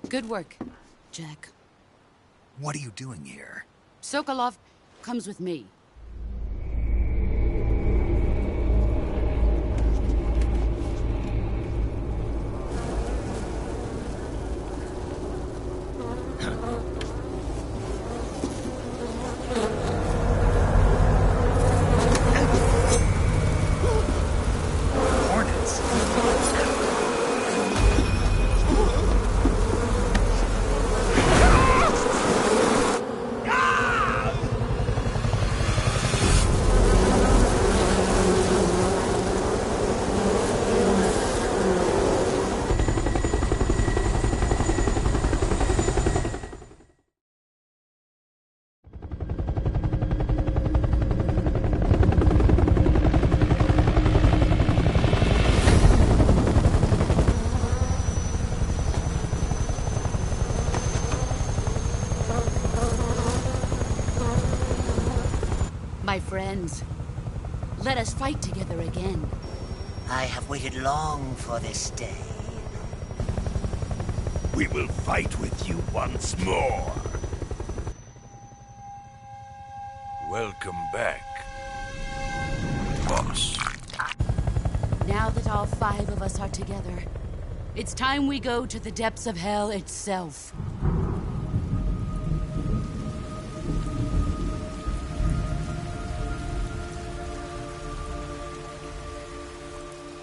F: Good work, Jack.
A: What are you doing here?
F: Sokolov comes with me. My friends, let us fight together again.
J: I have waited long for this day.
K: We will fight with you once more. Welcome back, boss.
F: Now that all 5 of us are together, it's time we go to the depths of hell itself.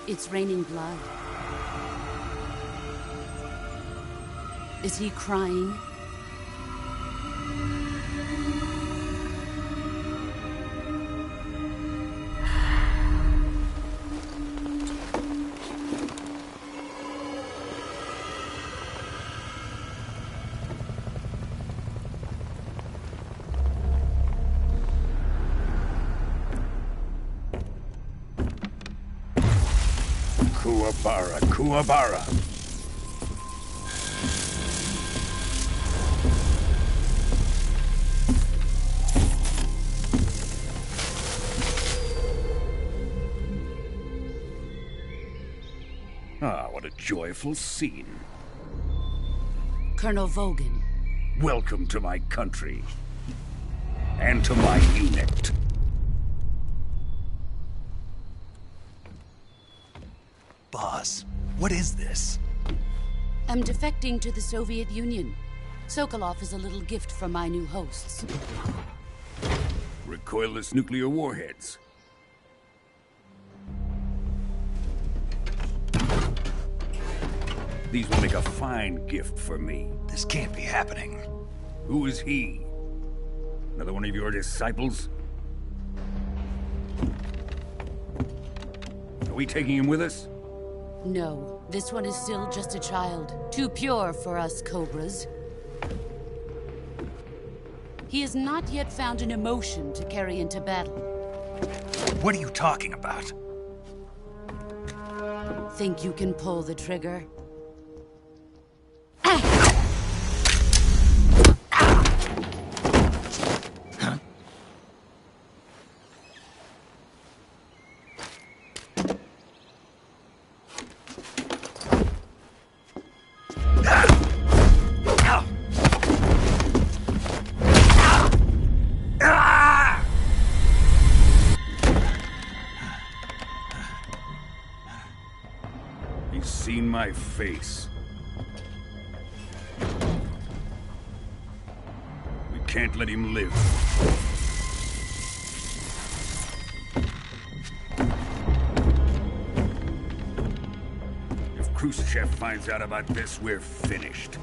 F: It's raining blood. Is he crying?
K: Kuwabara, Kuwabara. Ah, what a joyful scene.
F: Colonel Vogan.
K: Welcome to my country. And to my unit.
A: Boss, what is this?
F: I'm defecting to the Soviet Union. Sokolov is a little gift from my new hosts.
K: Recoilless nuclear warheads. These will make a fine gift for me.
A: This can't be happening.
K: Who is he? Another one of your disciples? Are we taking him with us?
F: No, this one is still just a child. Too pure for us Cobras. He has not yet found an emotion to carry into battle.
A: What are you talking about?
F: Think you can pull the trigger?
K: He's seen my face. We can't let him live. If Khrushchev finds out about this, we're finished.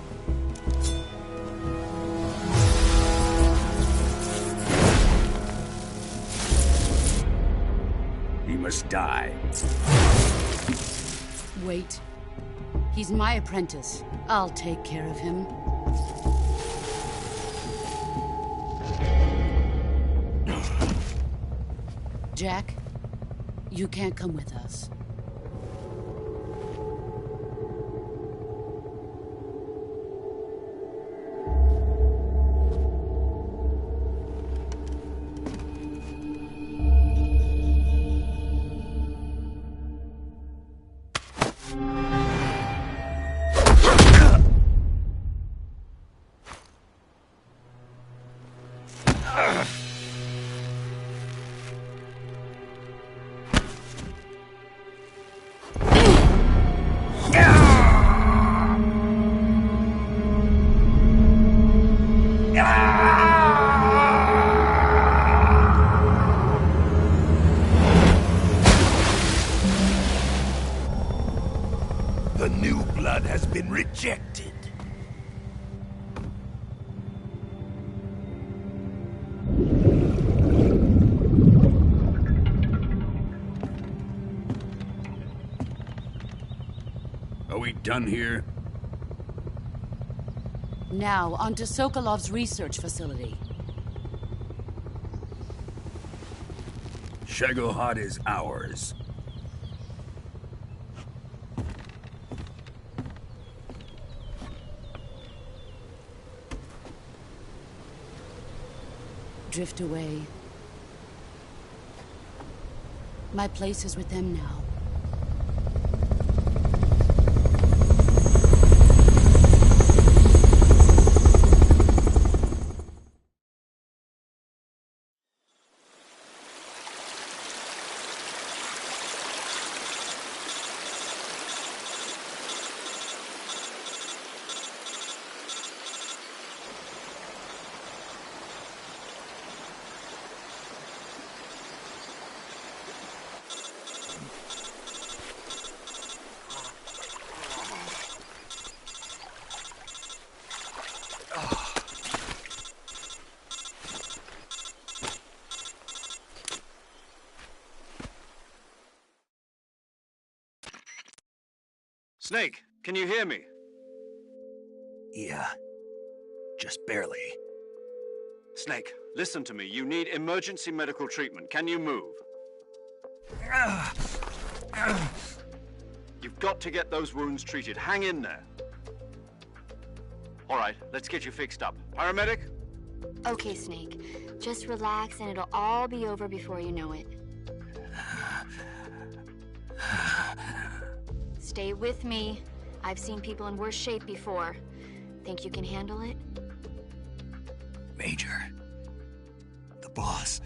K: He must die.
F: Wait. He's my apprentice. I'll take care of him. Jack, you can't come with us.
A: rejected.
K: Are we done here?
F: Now, on to Sokolov's research facility.
K: Shagohod is ours.
F: Drift away. My place is with them now.
B: Snake, can you hear me?
A: Yeah. Just barely.
B: Snake, listen to me. You need emergency medical treatment. Can you move? You've got to get those wounds treated. Hang in there. All right, let's get you fixed up. Paramedic?
E: Okay, Snake. Just relax and it'll all be over before you know it. Stay with me. I've seen people in worse shape before. Think you can handle it?
A: Major. The boss.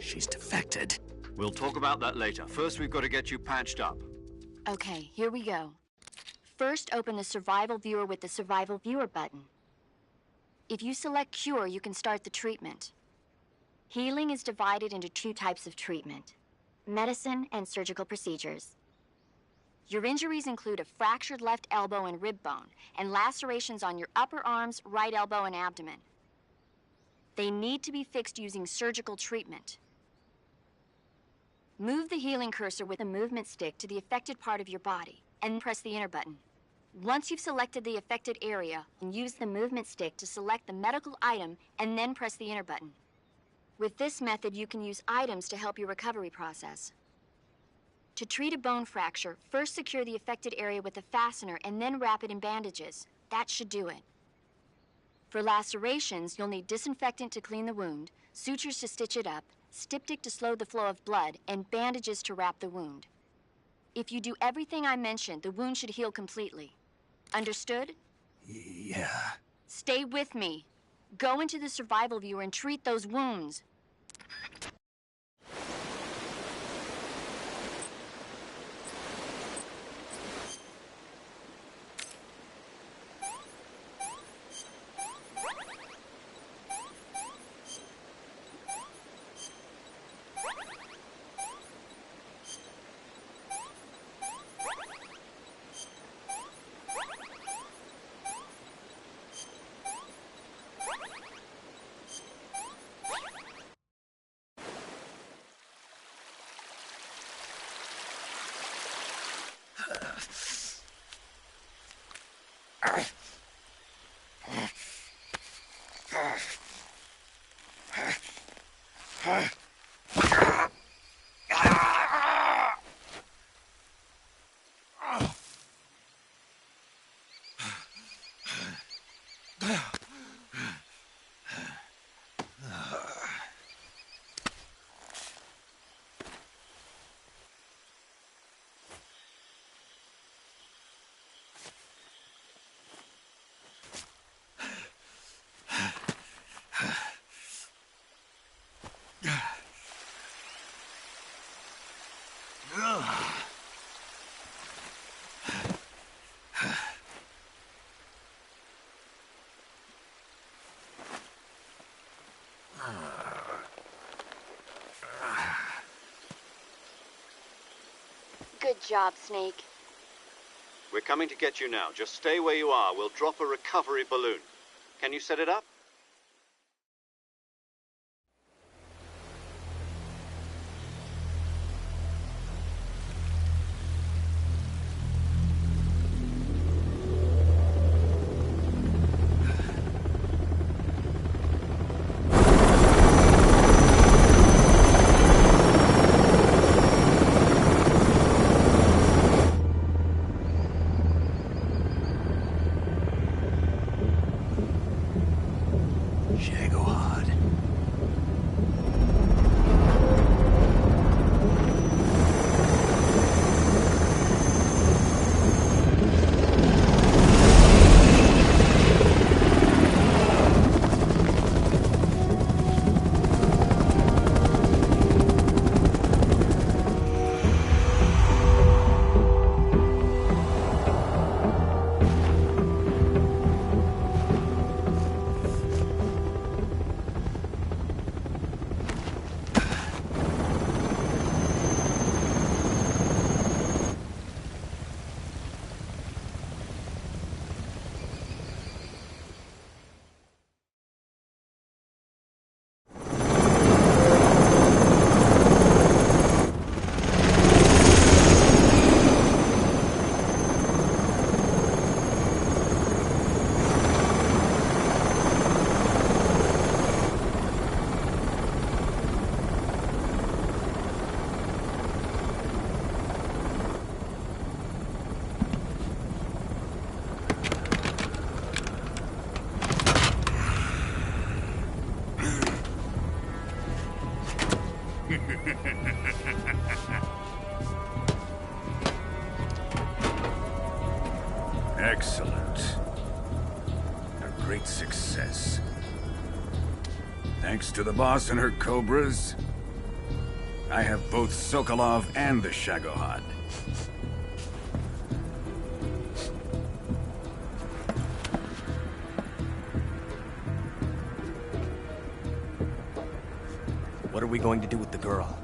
A: She's defected.
B: We'll talk about that later. First, we've got to get you patched up.
E: Okay, here we go. First, open the Survival Viewer with the Survival Viewer button. If you select Cure, you can start the treatment. Healing is divided into two types of treatment: medicine and surgical procedures. Your injuries include a fractured left elbow and rib bone, and lacerations on your upper arms, right elbow, and abdomen. They need to be fixed using surgical treatment. Move the healing cursor with a movement stick to the affected part of your body, and press the enter button. Once you've selected the affected area, use the movement stick to select the medical item, and then press the enter button. With this method, you can use items to help your recovery process. To treat a bone fracture, first secure the affected area with a fastener and then wrap it in bandages. That should do it. For lacerations, you'll need disinfectant to clean the wound, sutures to stitch it up, styptic to slow the flow of blood, and bandages to wrap the wound. If you do everything I mentioned, the wound should heal completely. Understood?
A: Yeah.
E: Stay with me. Go into the Survival Viewer and treat those wounds. Good job, Snake.
B: We're coming to get you now. Just stay where you are. We'll drop a recovery balloon. Can you set it up?
K: Excellent. A great success. Thanks to the boss and her cobras, I have both Sokolov and the Shagohod.
I: What are we going to do with the girl?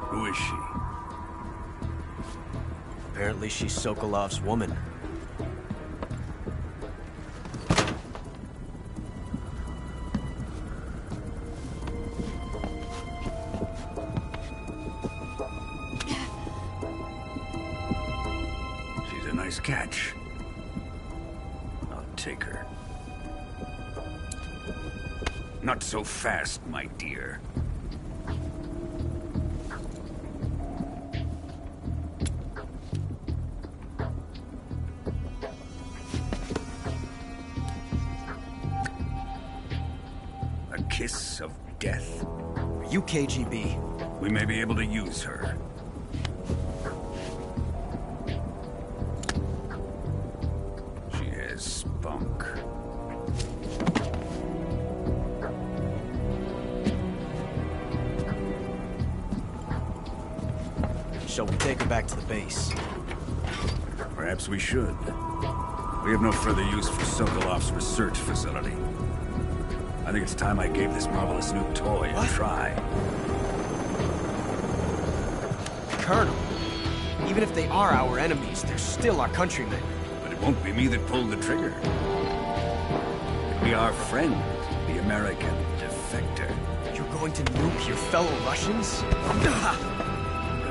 K: Who is she?
I: Apparently she's Sokolov's woman.
K: She's a nice catch. I'll take her. Not so fast, my dear. A kiss of death.
I: Are you KGB?
K: We may be able to use her. She has spunk.
I: Shall we take her back to the base?
K: Perhaps we should. We have no further use for Sokolov's research facility. I think it's time I gave this marvelous new toy a try.
I: Colonel, even if they are our enemies, they're still our countrymen.
K: But it won't be me that pulled the trigger. It'll be our friend, the American defector.
I: You're going to nuke your fellow Russians?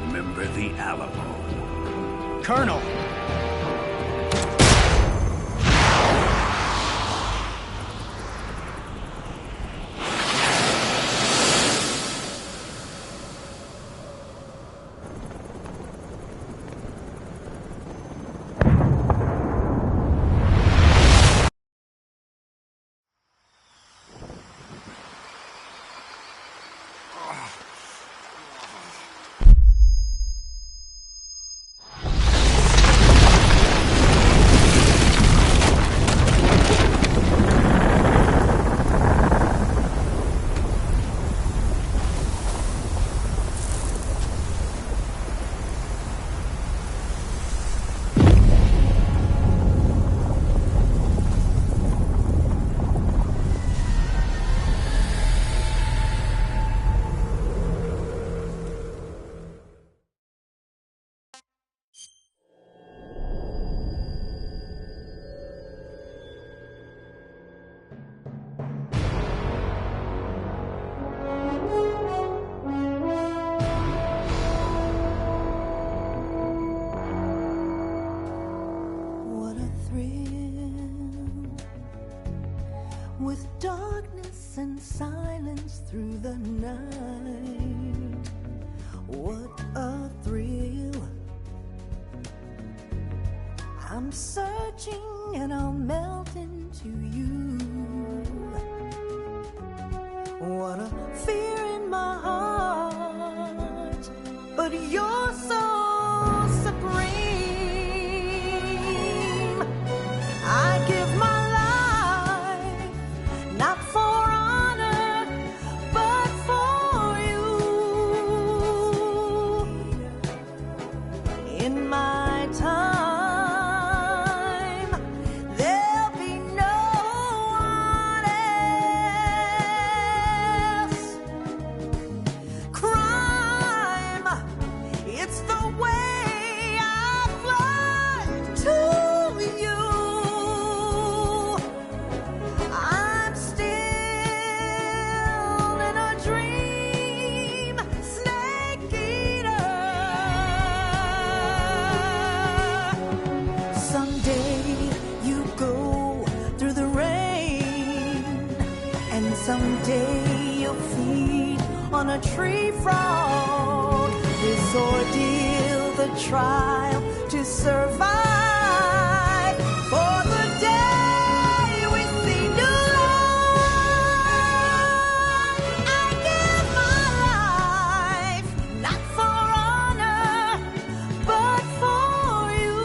K: Remember the Alamo.
I: Colonel!
L: with darkness and silence through the night. What a thrill. I'm searching and I'll melt into you. What a fear in my heart, but you're so supreme. I give my life, not for honor, but for you. In my time, there'll be no one else. Crime, it's the way I fly to you. I'm still in a dream, snake eater. Someday you go through the rain, and someday you'll feed on a tree frog. This ordeal, the trial to survive, for the day we see new life. I give my life, not for honor, but for you.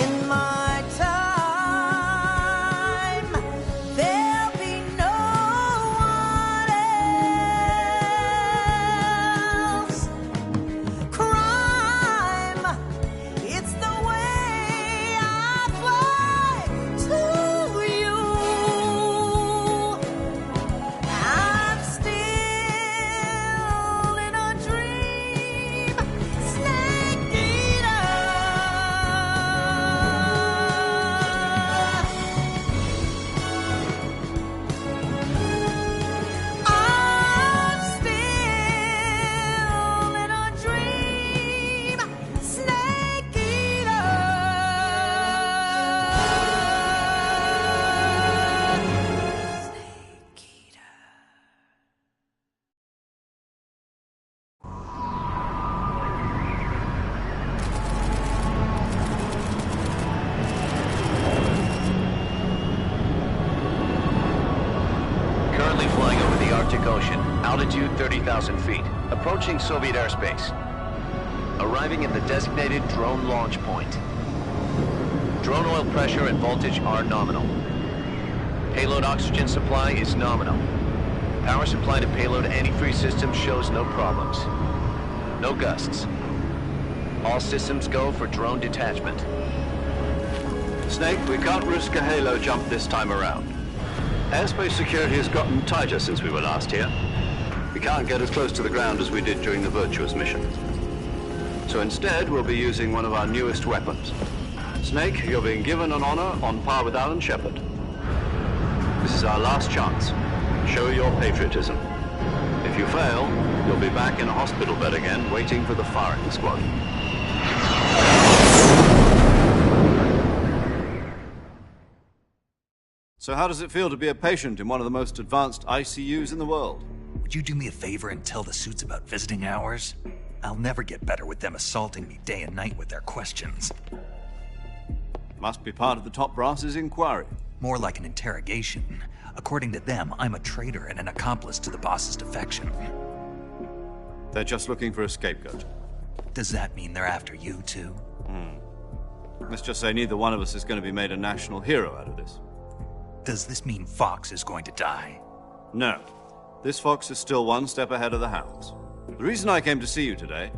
L: In my time, there'll be no one else. Crime, it's the way I fly to you. I'm still in a dream, snake eater. I'm still in a dream, snake eater. Snake eater.
M: Currently flying over the Arctic Ocean, altitude 30,000 feet, approaching Soviet airspace. Arriving at the designated drone launch point. Drone oil pressure and voltage are nominal. Payload oxygen supply is nominal. Power supply to payload antifreeze system shows no problems. No gusts. All systems go for drone detachment.
B: Snake, we can't risk a halo jump this time around. Airspace security has gotten tighter since we were last here. We can't get as close to the ground as we did during the Virtuous mission. So instead, we'll be using one of our newest weapons. Snake, you're being given an honor on par with Alan Shepard. This is our last chance. Show your patriotism. If you fail, you'll be back in a hospital bed again, waiting for the firing squad. So how does it feel to be a patient in one of the most advanced ICUs in the world?
A: Would you do me a favor and tell the suits about visiting hours? I'll never get better with them assaulting me day and night with their questions.
B: Must be part of the top brass's inquiry.
A: More like an interrogation. According to them, I'm a traitor and an accomplice to the boss's defection.
B: They're just looking for a scapegoat.
A: Does that mean they're after you, too?
B: Let's just say neither one of us is going to be made a national hero out of this.
A: Does this mean Fox is going to die?
B: No. This fox is still one step ahead of the hounds. The reason I came to see you today,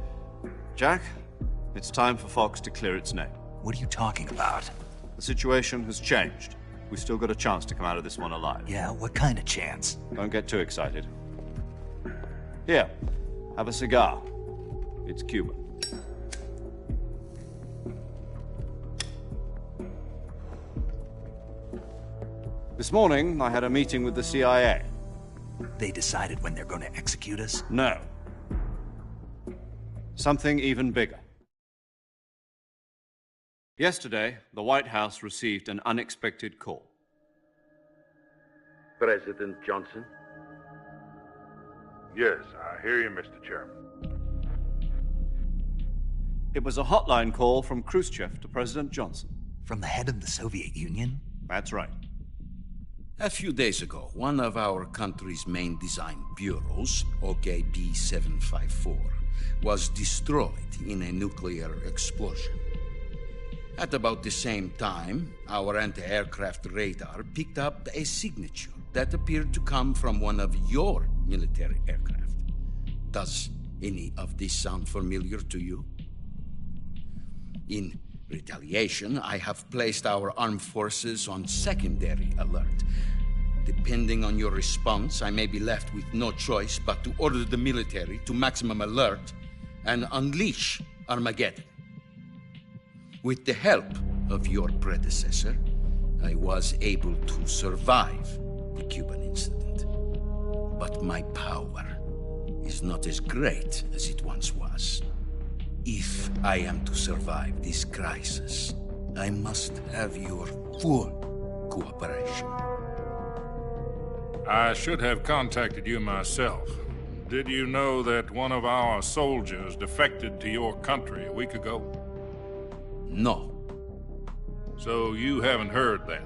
B: Jack, it's time for Fox to clear its name.
A: What are you talking about?
B: The situation has changed. We've still got a chance to come out of this one alive.
A: Yeah, what kind of chance?
B: Don't get too excited. Here, have a cigar. It's Cuban. This morning, I had a meeting with the CIA.
A: They decided when they're going to execute us?
B: No. Something even bigger. Yesterday, the White House received an unexpected call.
N: President Johnson?
O: Yes, I hear you, Mr. Chairman.
B: It was a hotline call from Khrushchev to President Johnson.
A: From the head of the Soviet Union?
B: That's right.
G: A few days ago, one of our country's main design bureaus, OKB 754, was destroyed in a nuclear explosion. At about the same time, our anti-aircraft radar picked up a signature that appeared to come from one of your military aircraft. Does any of this sound familiar to you? In retaliation, I have placed our armed forces on secondary alert. Depending on your response, I may be left with no choice but to order the military to maximum alert and unleash Armageddon. With the help of your predecessor, I was able to survive the Cuban incident. But my power is not as great as it once was. If I am to survive this crisis, I must have your full cooperation.
O: I should have contacted you myself. Did you know that one of our soldiers defected to your country a week ago?
G: No.
O: So you haven't heard then?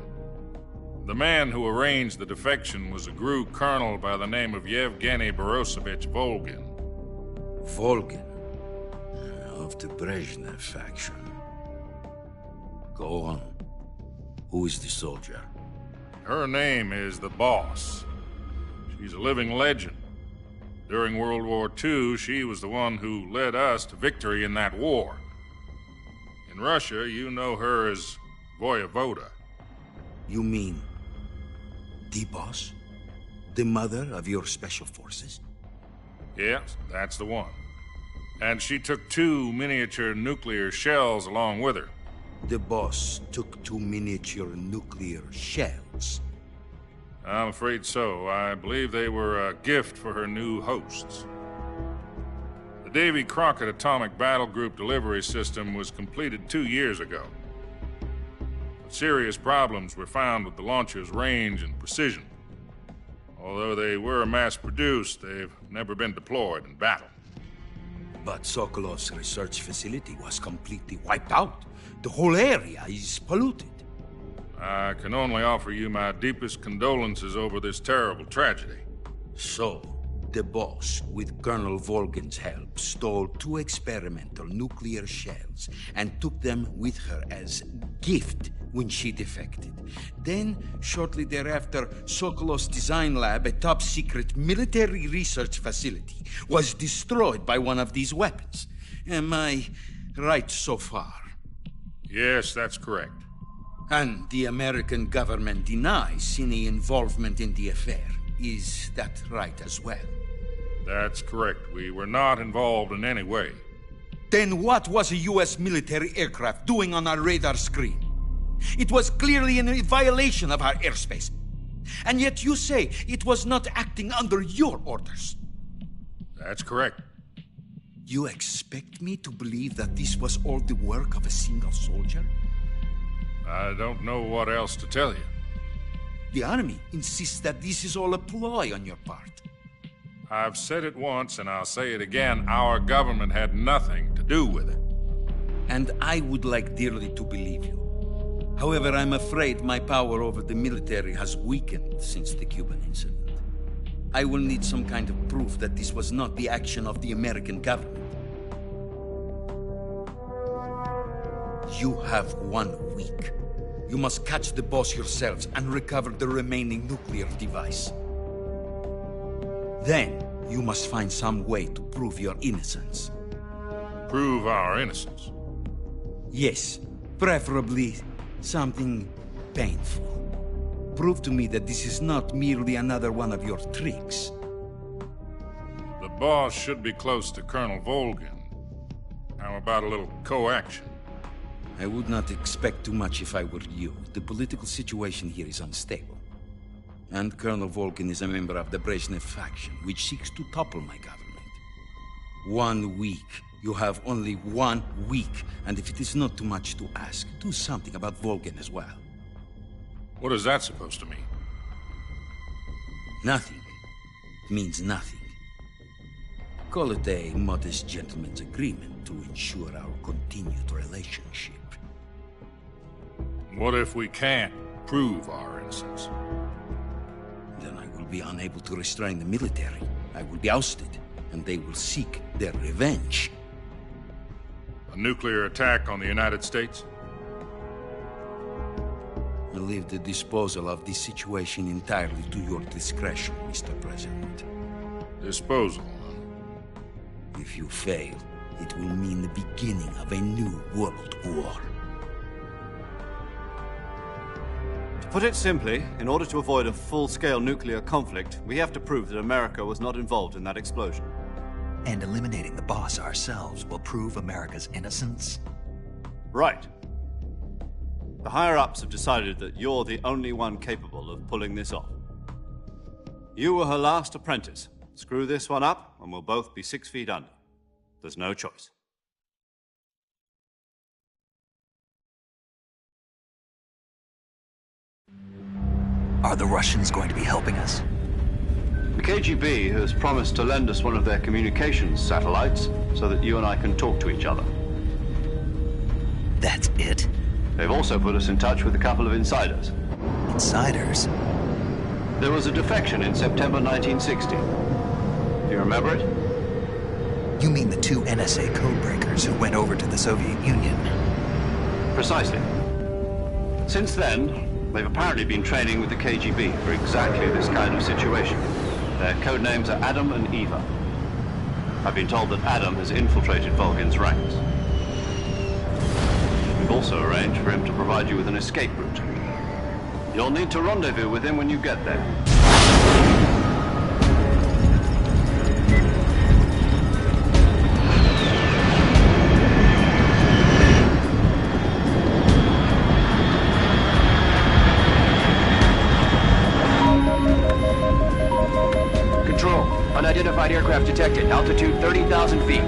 O: The man who arranged the defection was a GRU colonel by the name of Yevgeny Borisovich Volgin.
G: Volgin? Of the Brezhnev faction. Go on. Who is the soldier?
O: Her name is the Boss. She's a living legend. During World War II, she was the one who led us to victory in that war. In Russia, you know her as Voyevoda.
G: You mean the Boss? The mother of your special forces?
O: Yes, that's the one. And she took 2 miniature nuclear shells along with her.
G: The Boss took 2 miniature nuclear shells?
O: I'm afraid so. I believe they were a gift for her new hosts. The Davy Crockett Atomic Battle Group delivery system was completed 2 years ago. But serious problems were found with the launcher's range and precision. Although they were mass-produced, they've never been deployed in battle.
G: But Sokolov's research facility was completely wiped out. The whole area is polluted.
O: I can only offer you my deepest condolences over this terrible tragedy.
G: So, the Boss, with Colonel Volgin's help, stole 2 experimental nuclear shells and took them with her as gift when she defected. Then, shortly thereafter, Sokolov's design lab, a top-secret military research facility, was destroyed by one of these weapons. Am I right so far?
O: Yes, that's correct.
G: And the American government denies any involvement in the affair. Is that right as well?
O: That's correct. We were not involved in any way.
G: Then what was a U.S. military aircraft doing on our radar screen? It was clearly in violation of our airspace. And yet you say it was not acting under your orders.
O: That's correct.
G: You expect me to believe that this was all the work of a single soldier?
O: I don't know what else to tell you.
G: The Army insists that this is all a ploy on your part.
O: I've said it once, and I'll say it again. Our government had nothing to do with it.
G: And I would like dearly to believe you. However, I'm afraid my power over the military has weakened since the Cuban incident. I will need some kind of proof that this was not the action of the American government. You have 1 week. You must catch the Boss yourselves and recover the remaining nuclear device. Then, you must find some way to prove your innocence.
O: Prove our innocence?
G: Yes, preferably something painful. Prove to me that this is not merely another one of your tricks.
O: The Boss should be close to Colonel Volgin. How about a little co-action?
G: I would not expect too much if I were you. The political situation here is unstable. And Colonel Volgin is a member of the Brezhnev faction, which seeks to topple my government. 1 week You have only 1 week, and if it is not too much to ask, do something about Volgin as well.
O: What is that supposed to mean?
G: Nothing. It means nothing. Call it a modest gentleman's agreement to ensure our continued relationship.
O: What if we can't prove our innocence?
G: Then I will be unable to restrain the military. I will be ousted, and they will seek their revenge.
O: A nuclear attack on the United States?
G: I leave the disposal of this situation entirely to your discretion, Mr. President.
O: Disposal?
G: If you fail, it will mean the beginning of a new world war.
B: To put it simply, in order to avoid a full-scale nuclear conflict, we have to prove that America was not involved in that explosion.
A: And eliminating the boss ourselves will prove America's innocence?
B: Right. The higher-ups have decided that you're the only one capable of pulling this off. You were her last apprentice. Screw this one up, and we'll both be 6 feet under. There's no choice.
A: Are the Russians going to be helping us?
B: The KGB has promised to lend us one of their communications satellites so that you and I can talk to each other.
A: That's it?
B: They've also put us in touch with a couple of insiders.
A: Insiders?
B: There was a defection in September 1960. Do you remember it?
A: You mean the 2 NSA codebreakers who went over to the Soviet Union?
B: Precisely. Since then, they've apparently been training with the KGB for exactly this kind of situation. Their code names are Adam and Eva. I've been told that Adam has infiltrated Volgin's ranks. We've also arranged for him to provide you with an escape route. You'll need to rendezvous with him when you get there.
M: Control, unidentified aircraft detected. Altitude 30,000 feet.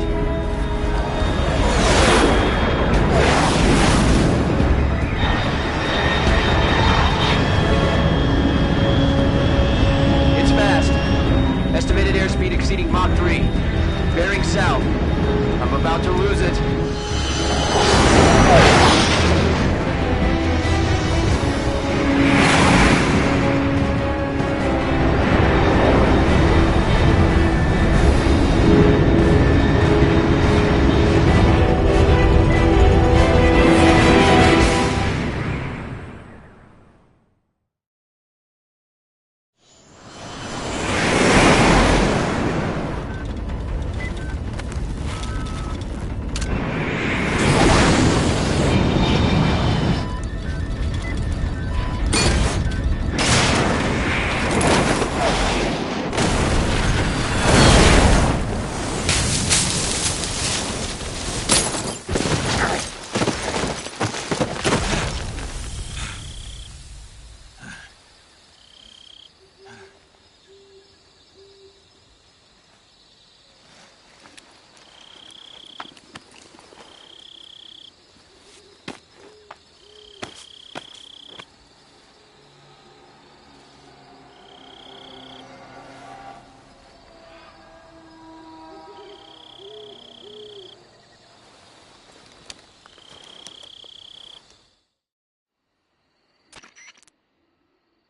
M: It's fast. Estimated airspeed exceeding Mach 3. Bearing south. I'm about to lose it.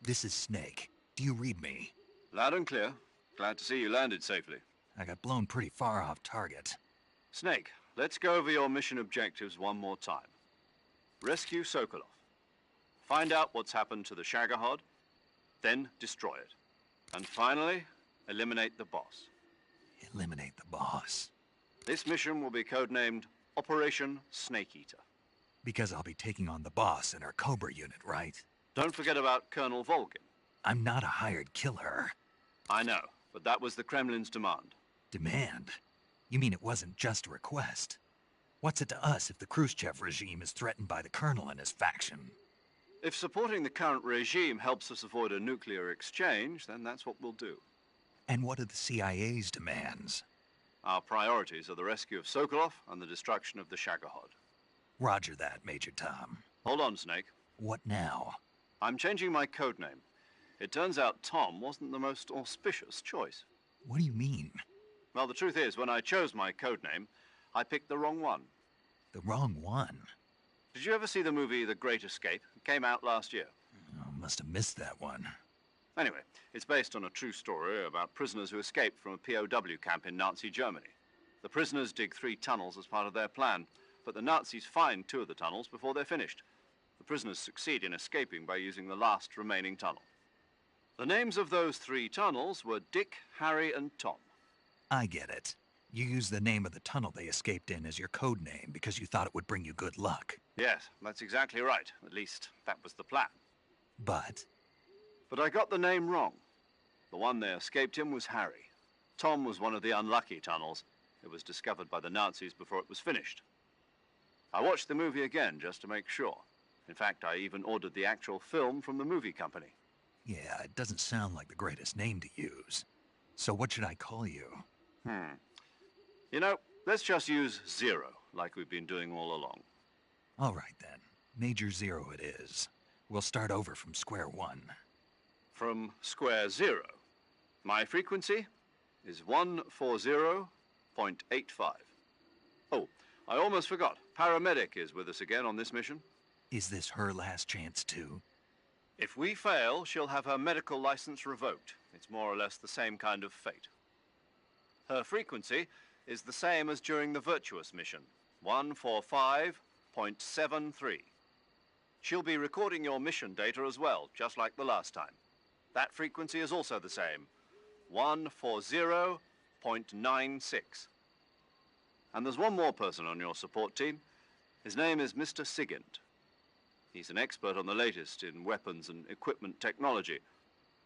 A: This is Snake. Do you read me?
B: Loud and clear. Glad to see you landed safely.
A: I got blown pretty far off target.
B: Snake, let's go over your mission objectives one more time. Rescue Sokolov. Find out what's happened to the Shagohod, then destroy it. And finally, eliminate the boss.
A: Eliminate the boss?
B: This mission will be codenamed Operation Snake Eater.
A: Because I'll be taking on the boss in our Cobra unit, right?
B: Don't forget about Colonel Volgin.
A: I'm not a hired killer.
B: I know, but that was the Kremlin's demand.
A: Demand? You mean it wasn't just a request? What's it to us if the Khrushchev regime is threatened by the Colonel and his faction?
B: If supporting the current regime helps us avoid a nuclear exchange, then that's what we'll do.
A: And what are the CIA's demands?
B: Our priorities are the rescue of Sokolov and the destruction of the Shagohod.
A: Roger that, Major Tom.
B: Hold on, Snake.
A: What now?
B: I'm changing my code name. It turns out Tom wasn't the most auspicious choice.
A: What do you mean?
B: Well, the truth is, when I chose my code name, I picked the wrong one.
A: The wrong one?
B: Did you ever see the movie The Great Escape? It came out last year.
A: Oh, must have missed that one.
B: Anyway, it's based on a true story about prisoners who escaped from a POW camp in Nazi Germany. The prisoners dig 3 tunnels as part of their plan, but the Nazis find 2 of the tunnels before they're finished. The prisoners succeed in escaping by using the last remaining tunnel. The names of those 3 tunnels were Dick, Harry, and Tom.
A: I get it. You used the name of the tunnel they escaped in as your code name because you thought it would bring you good luck.
B: Yes, that's exactly right. At least, that was the plan.
A: But
B: I got the name wrong. The one they escaped in was Harry. Tom was one of the unlucky tunnels. It was discovered by the Nazis before it was finished. I watched the movie again just to make sure. In fact, I even ordered the actual film from the movie company.
A: yeah, it doesn't sound like the greatest name to use. So what should I call you?
B: You know, let's just use Zero, like we've been doing all along.
A: All right, then. Major Zero it is. We'll start over from square one.
B: From square 0. My frequency is 140.85. Oh, I almost forgot. Paramedic is with us again on this mission.
A: Is this her last chance, too?
B: If we fail, she'll have her medical license revoked. It's more or less the same kind of fate. Her frequency is the same as during the Virtuous mission, 145.73. She'll be recording your mission data as well, just like the last time. That frequency is also the same, 140.96. And there's one more person on your support team. His name is Mr. Sigint. He's an expert on the latest in weapons and equipment technology.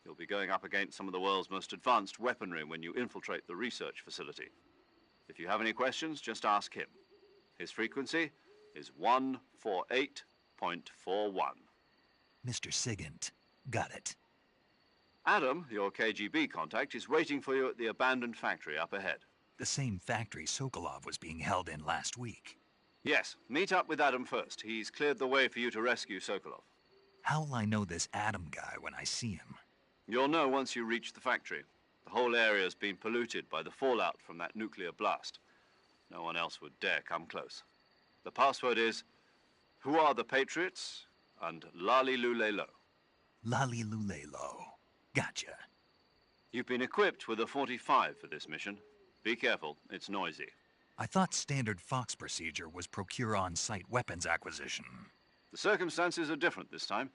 B: You'll be going up against some of the world's most advanced weaponry when you infiltrate the research facility. If you have any questions, just ask him. His frequency is 148.41.
A: Mr. Sigint. Got it.
B: Adam, your KGB contact, is waiting for you at the abandoned factory up ahead.
A: The same factory Sokolov was being held in last week.
B: Yes, meet up with Adam first. He's cleared the way for you to rescue Sokolov.
A: How'll I know this Adam guy when I see him?
B: You'll know once you reach the factory. The whole area's been polluted by the fallout from that nuclear blast. No one else would dare come close. The password is, "Who are the Patriots?" and Lali Lulelo.
A: Lali Lulelo. Gotcha.
B: You've been equipped with a 45 for this mission. Be careful, it's noisy.
A: I thought standard Fox procedure was procure on-site weapons acquisition.
B: The circumstances are different this time.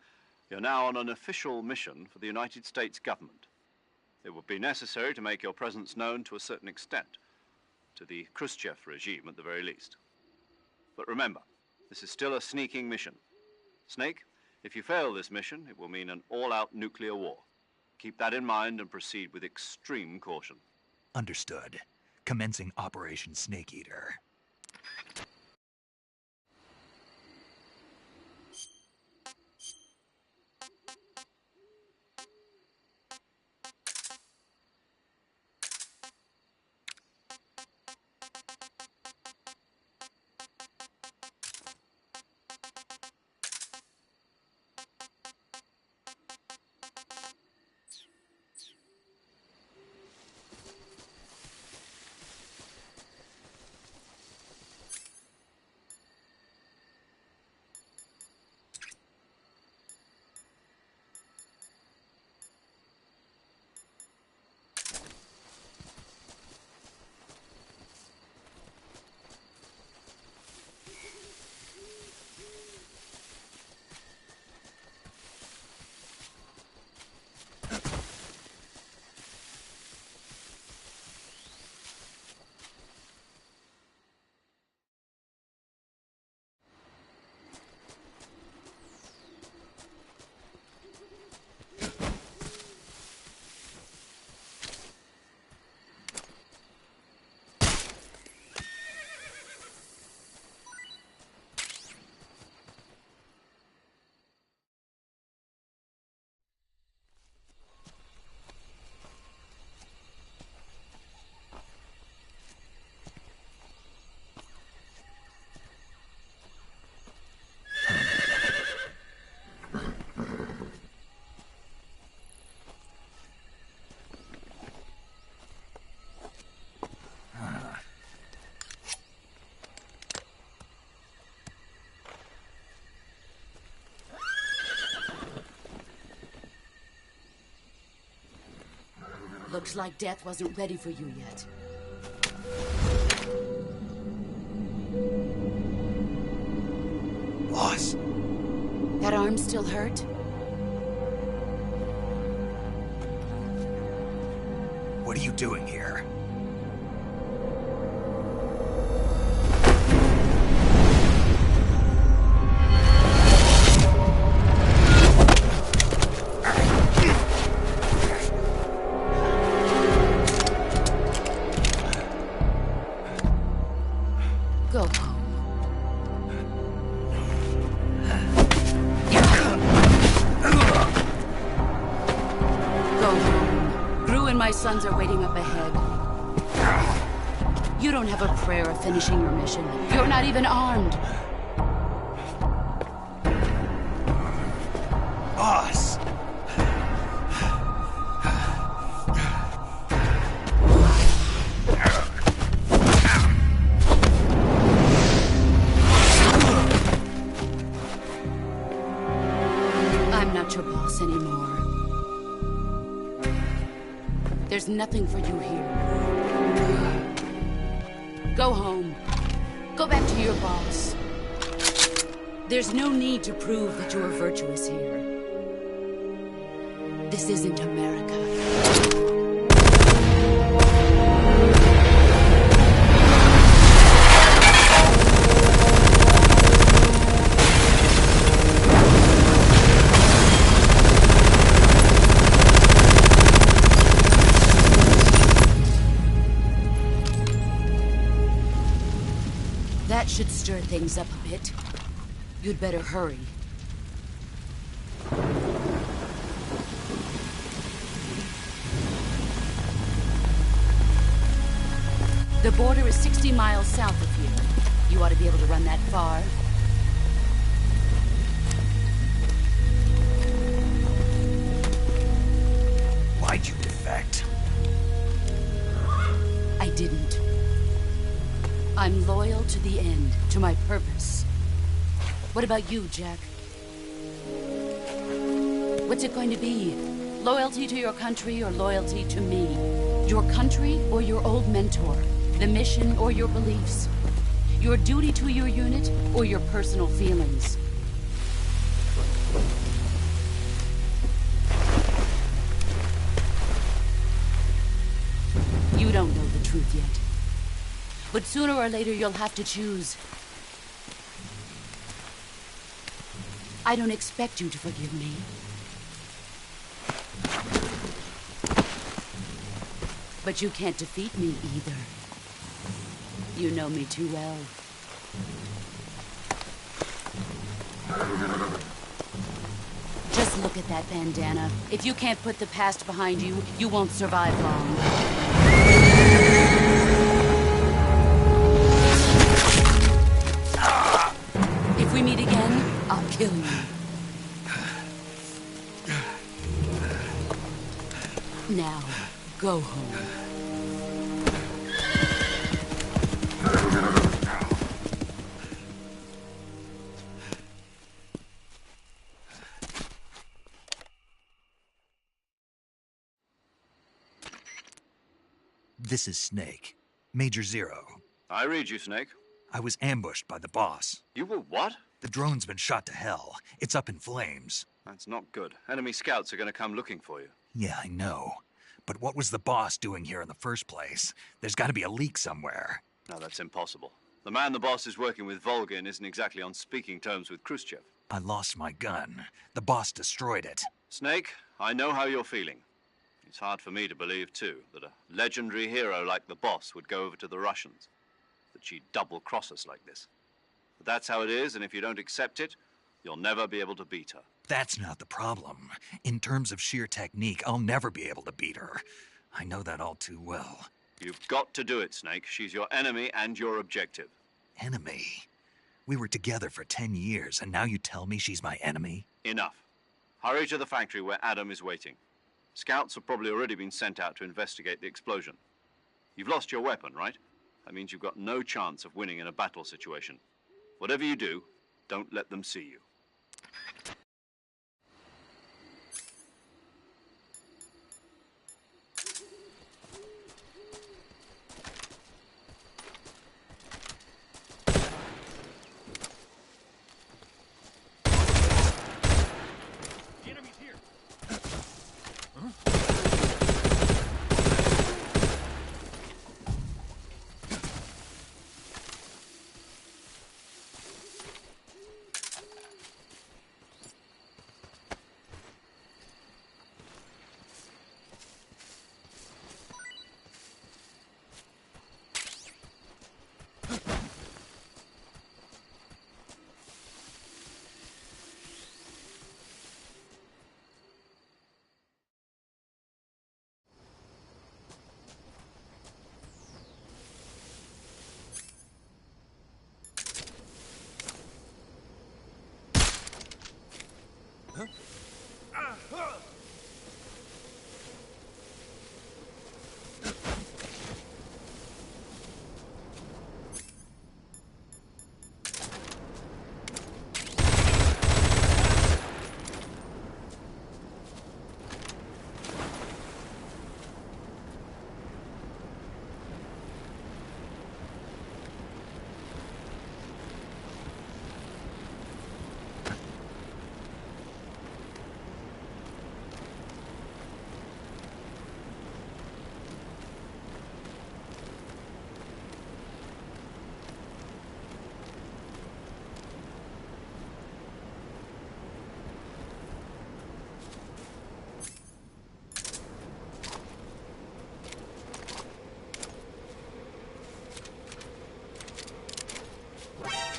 B: You're now on an official mission for the United States government. It would be necessary to make your presence known to a certain extent, to the Khrushchev regime at the very least. But remember, this is still a sneaking mission. Snake, if you fail this mission, it will mean an all-out nuclear war. Keep that in mind and proceed with extreme caution.
A: Understood. Commencing Operation Snake Eater.
F: Looks like death wasn't ready for you yet.
A: Boss.
F: That arm still hurt?
A: What are you doing here?
F: Go home. Go home. Gru and my sons are waiting up ahead. You don't have a prayer of finishing your mission. You're not even armed.
A: Boss!
F: I'm not your boss anymore. There's nothing for you here. Go home. Go back to your boss. There's no need to prove that you are virtuous here. This isn't America. That should stir things up a bit. You'd better hurry. The border is 60 miles south of here. You ought to be able to run that far.
A: Why'd you defect?
F: I didn't. I'm loyal to the end, to my purpose. What about you, Jack? What's it going to be? Loyalty to your country or loyalty to me? Your country or your old mentor? The mission or your beliefs? Your duty to your unit or your personal feelings? You don't know the truth yet. But sooner or later, you'll have to choose. I don't expect you to forgive me. But you can't defeat me either. You know me too well. Just look at that bandana. If you can't put the past behind you, you won't survive long. If we meet again, I'll kill you. Now, go home.
A: This is Snake. Major Zero.
B: I read you, Snake.
A: I was ambushed by the boss.
B: You were what?
A: The drone's been shot to hell. It's up in flames.
B: That's not good. Enemy scouts are going to come looking for you.
A: Yeah, I know. But what was the boss doing here in the first place? There's got to be a leak somewhere.
B: No, that's impossible. The man the boss is working with, Volgin, isn't exactly on speaking terms with Khrushchev.
A: I lost my gun. The boss destroyed it.
B: Snake, I know how you're feeling. It's hard for me to believe, too, that a legendary hero like the boss would go over to the Russians. That she'd double-cross us like this. But that's how it is, and if you don't accept it, you'll never be able to beat her.
A: That's not the problem. In terms of sheer technique, I'll never be able to beat her. I know that all too well.
B: You've got to do it, Snake. She's your enemy and your objective.
A: Enemy? We were together for 10 years, and now you tell me she's my enemy?
B: Enough. Hurry to the factory where Adam is waiting. Scouts have probably already been sent out to investigate the explosion. You've lost your weapon, right? That means you've got no chance of winning in a battle situation. Whatever you do, don't let them see you.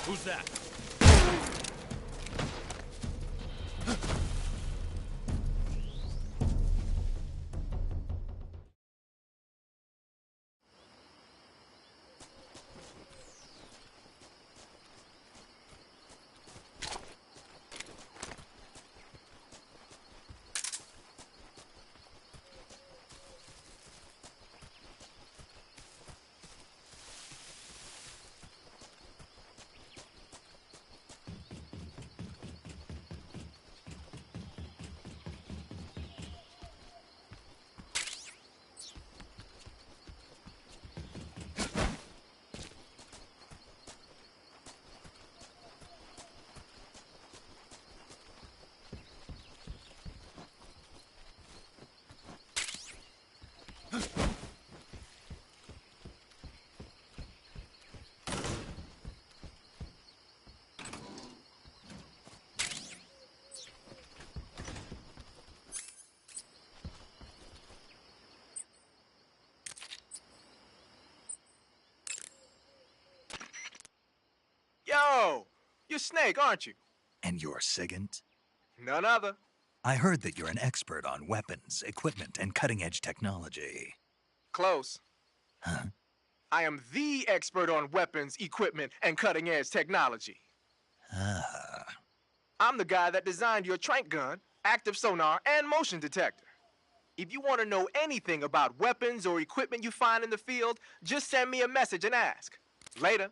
H: Who's that?
N: Yo! You're Snake, aren't you?
A: And you're Sigint?
N: None other.
A: I heard that you're an expert on weapons, equipment, and cutting-edge technology.
N: Close.
A: Huh?
N: I am the expert on weapons, equipment, and cutting-edge technology.
A: Ah.
N: I'm the guy that designed your trank gun, active sonar, and motion detector. If you want to know anything about weapons or equipment you find in the field, just send me a message and ask. Later.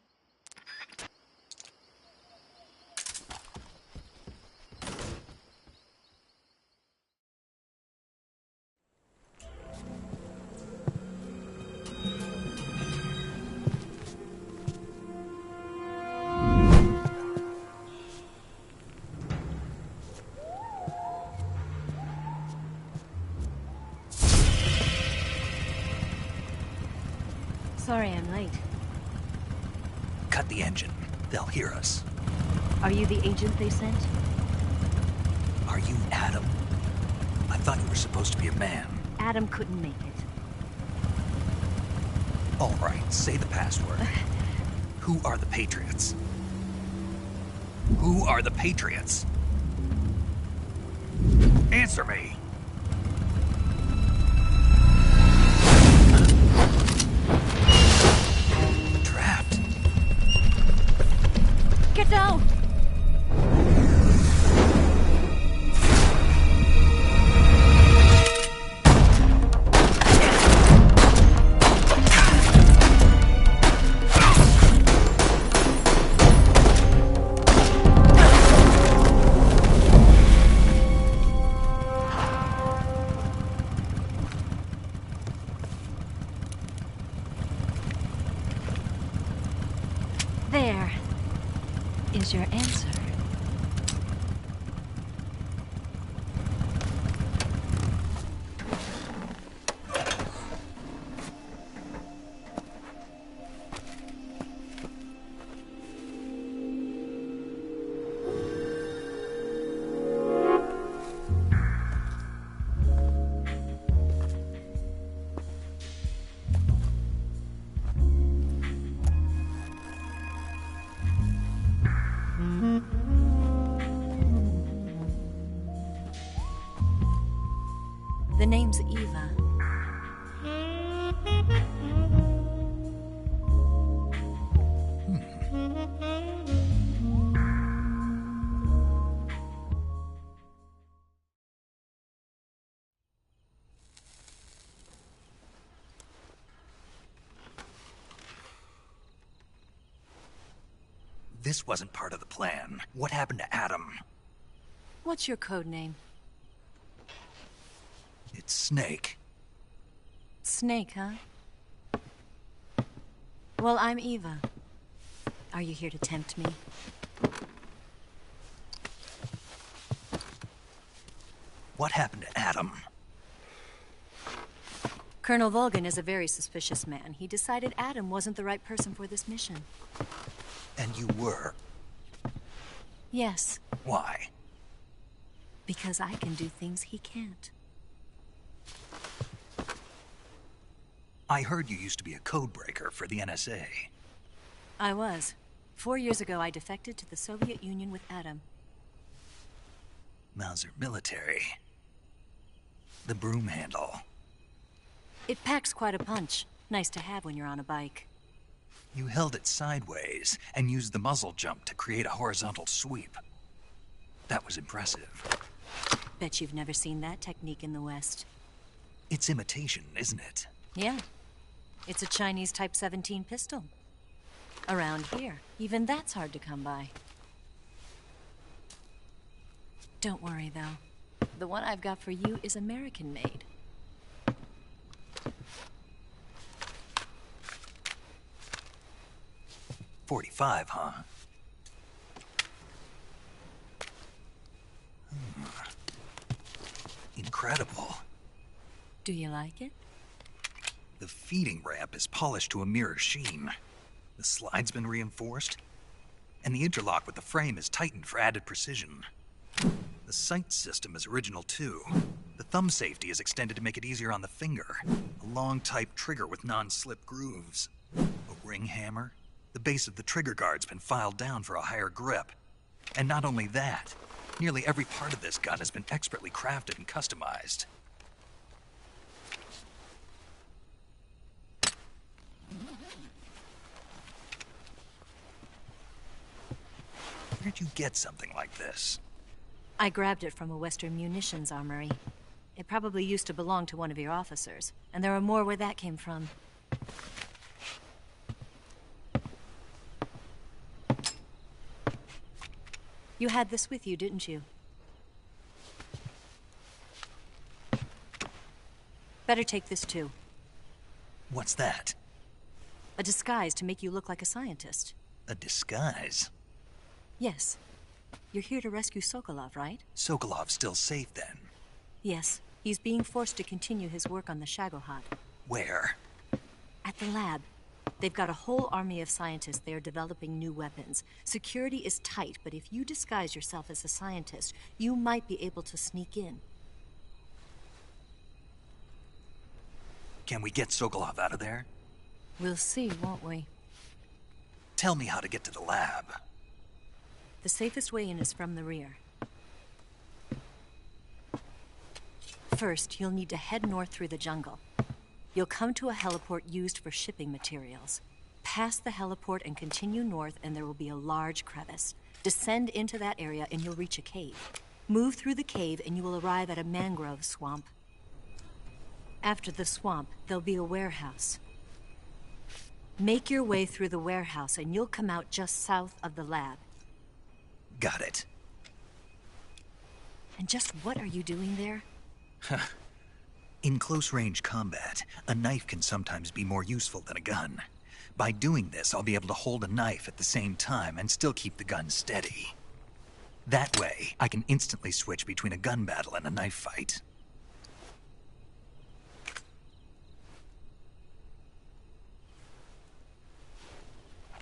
P: Sorry I'm late.
A: Cut the engine. They'll hear us.
P: Are you the agent they sent?
A: Are you Adam? I thought you were supposed to be a man.
P: Adam couldn't make it.
A: All right, say the password. Who are the Patriots? Who are the Patriots? Answer me! Trapped.
P: Get down! There is your answer. The name's Eva.
A: this wasn't part of the plan. What happened to Adam?
P: What's your code name?
A: It's Snake.
P: Snake, huh? Well, I'm Eva. Are you here to tempt me?
A: What happened to Adam?
P: Colonel Volgin is a very suspicious man. He decided Adam wasn't the right person for this mission.
A: And you were?
P: Yes.
A: Why?
P: Because I can do things he can't.
A: I heard you used to be a codebreaker for the NSA.
P: I was. 4 years ago, I defected to the Soviet Union with Adam.
A: Mauser military. The broom handle.
P: It packs quite a punch. Nice to have when you're on a bike.
A: You held it sideways and used the muzzle jump to create a horizontal sweep. That was impressive.
P: Bet you've never seen that technique in the West.
A: It's imitation, isn't it?
P: Yeah. It's a Chinese Type 17 pistol. Around here, even that's hard to come by. Don't worry, though. The one I've got for you is American-made.
A: .45, huh? Incredible.
P: Do you like it?
A: The feeding ramp is polished to a mirror sheen. The slide's been reinforced, and the interlock with the frame is tightened for added precision. The sight system is original too. The thumb safety is extended to make it easier on the finger. A long type trigger with non-slip grooves. A ring hammer. The base of the trigger guard's been filed down for a higher grip. And not only that, nearly every part of this gun has been expertly crafted and customized. Where'd you get something like this?
P: I grabbed it from a Western munitions armory. It probably used to belong to one of your officers, and there are more where that came from. You had this with you, didn't you? Better take this too.
A: What's that?
P: A disguise to make you look like a scientist.
A: A disguise?
P: Yes. You're here to rescue Sokolov, right?
A: Sokolov's still safe then?
P: Yes. He's being forced to continue his work on the Shagohod.
A: Where?
P: At the lab. They've got a whole army of scientists there developing new weapons. Security is tight, but if you disguise yourself as a scientist, you might be able to sneak in.
A: Can we get Sokolov out of there?
P: We'll see, won't we?
A: Tell me how to get to the lab.
P: The safest way in is from the rear. First, you'll need to head north through the jungle. You'll come to a heliport used for shipping materials. Pass the heliport and continue north, and there will be a large crevice. Descend into that area and you'll reach a cave. Move through the cave and you will arrive at a mangrove swamp. After the swamp, there'll be a warehouse. Make your way through the warehouse and you'll come out just south of the lab.
A: Got it.
P: And just what are you doing there?
A: In close-range combat, a knife can sometimes be more useful than a gun. By doing this, I'll be able to hold a knife at the same time and still keep the gun steady. That way, I can instantly switch between a gun battle and a knife fight.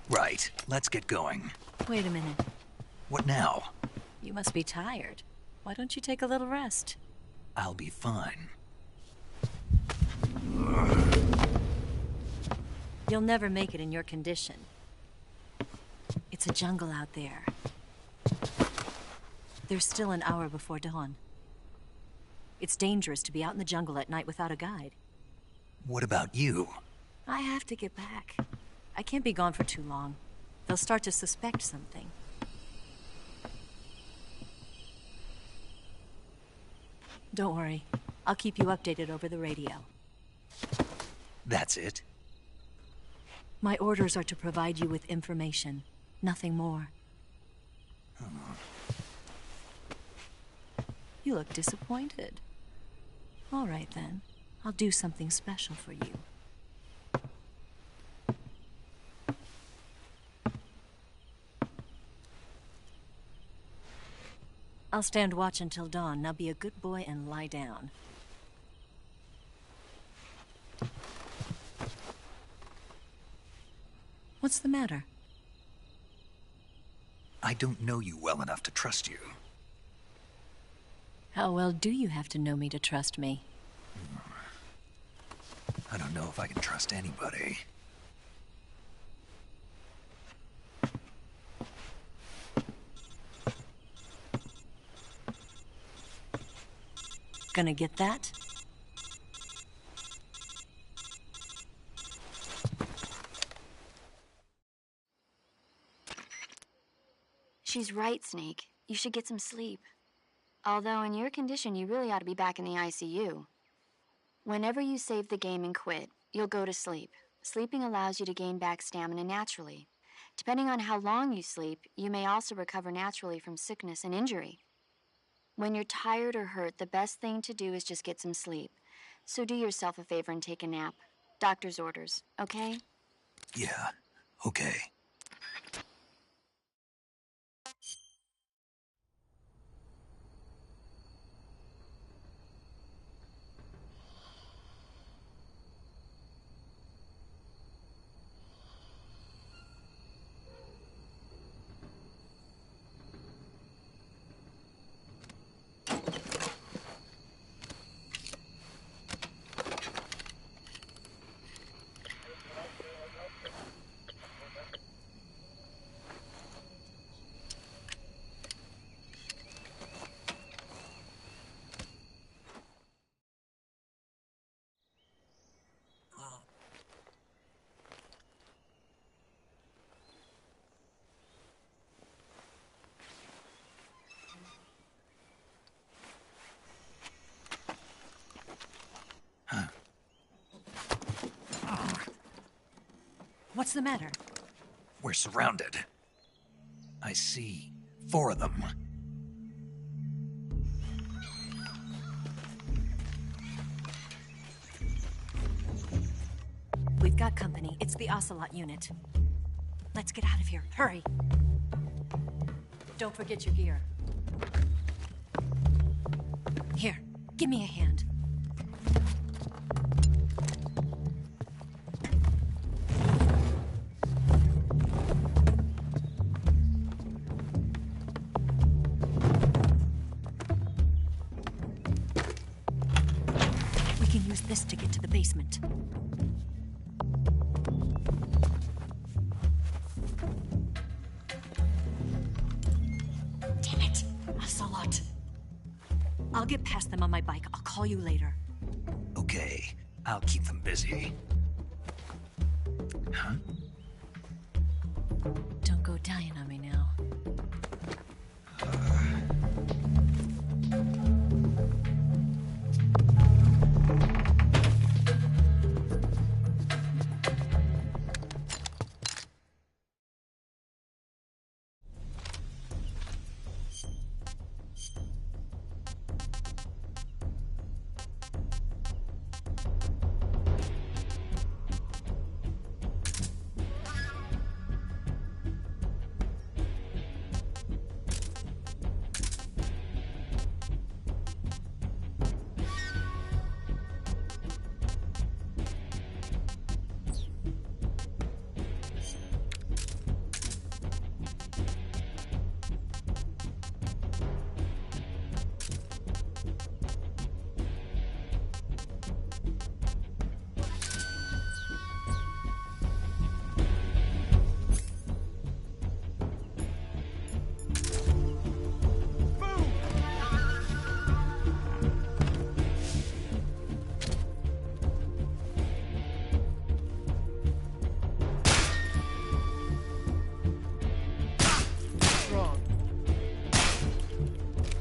A: Right, let's get going.
P: Wait a minute.
A: What now?
P: You must be tired. Why don't you take a little rest?
A: I'll be fine.
P: You'll never make it in your condition. It's a jungle out there. There's still an hour before dawn. It's dangerous to be out in the jungle at night without a guide.
A: What about you?
P: I have to get back. I can't be gone for too long. They'll start to suspect something. Don't worry. I'll keep you updated over the radio.
A: That's it?
P: My orders are to provide you with information, nothing more. You look disappointed. All right, then. I'll do something special for you. I'll stand watch until dawn. Now be a good boy and lie down. What's the matter?
A: I don't know you well enough to trust you.
P: How well do you have to know me to trust me?
A: I don't know if I can trust anybody.
P: Gonna get that?
E: She's right, Snake. You should get some sleep. Although in your condition, you really ought to be back in the ICU. Whenever you save the game and quit, you'll go to sleep. Sleeping allows you to gain back stamina naturally. Depending on how long you sleep, you may also recover naturally from sickness and injury. When you're tired or hurt, the best thing to do is just get some sleep. So do yourself a favor and take a nap. Doctor's orders, okay?
A: Yeah, okay.
P: What's the matter?
A: We're surrounded. I see 4 of them.
P: We've got company. It's the Ocelot unit. Let's get out of here. Hurry. Don't forget your gear. Here, give me a hand. We can use this to get to the basement. Damn it, Ocelot. I'll get past them on my bike. I'll call you later.
A: Okay, I'll keep them busy. Huh?
P: Don't go dying on me now.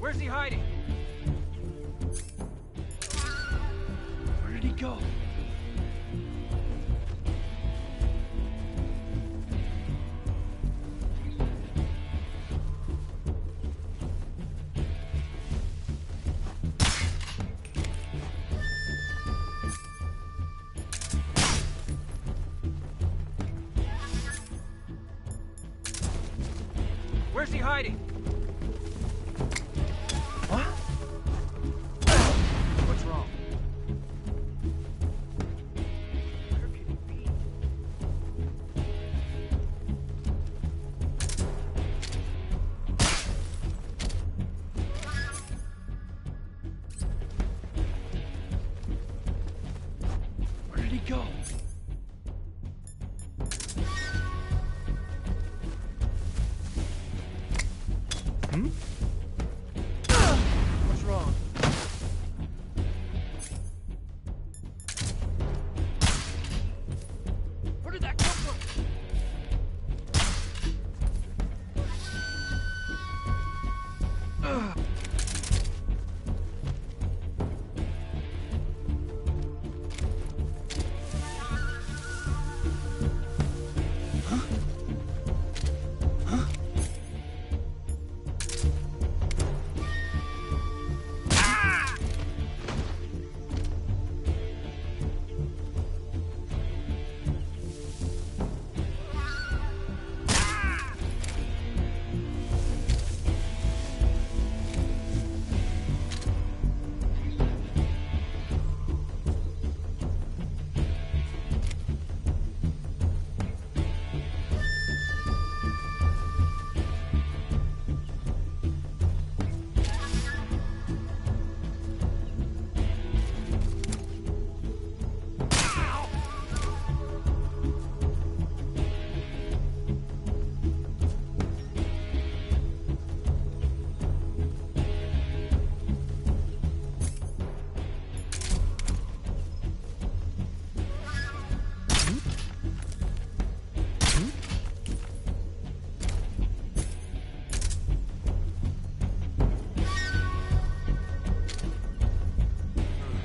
N: Where's he hiding? Where did he go? Where's he hiding? What? What's wrong?
H: Where did he go?
N: What's wrong?
H: Where did that come from?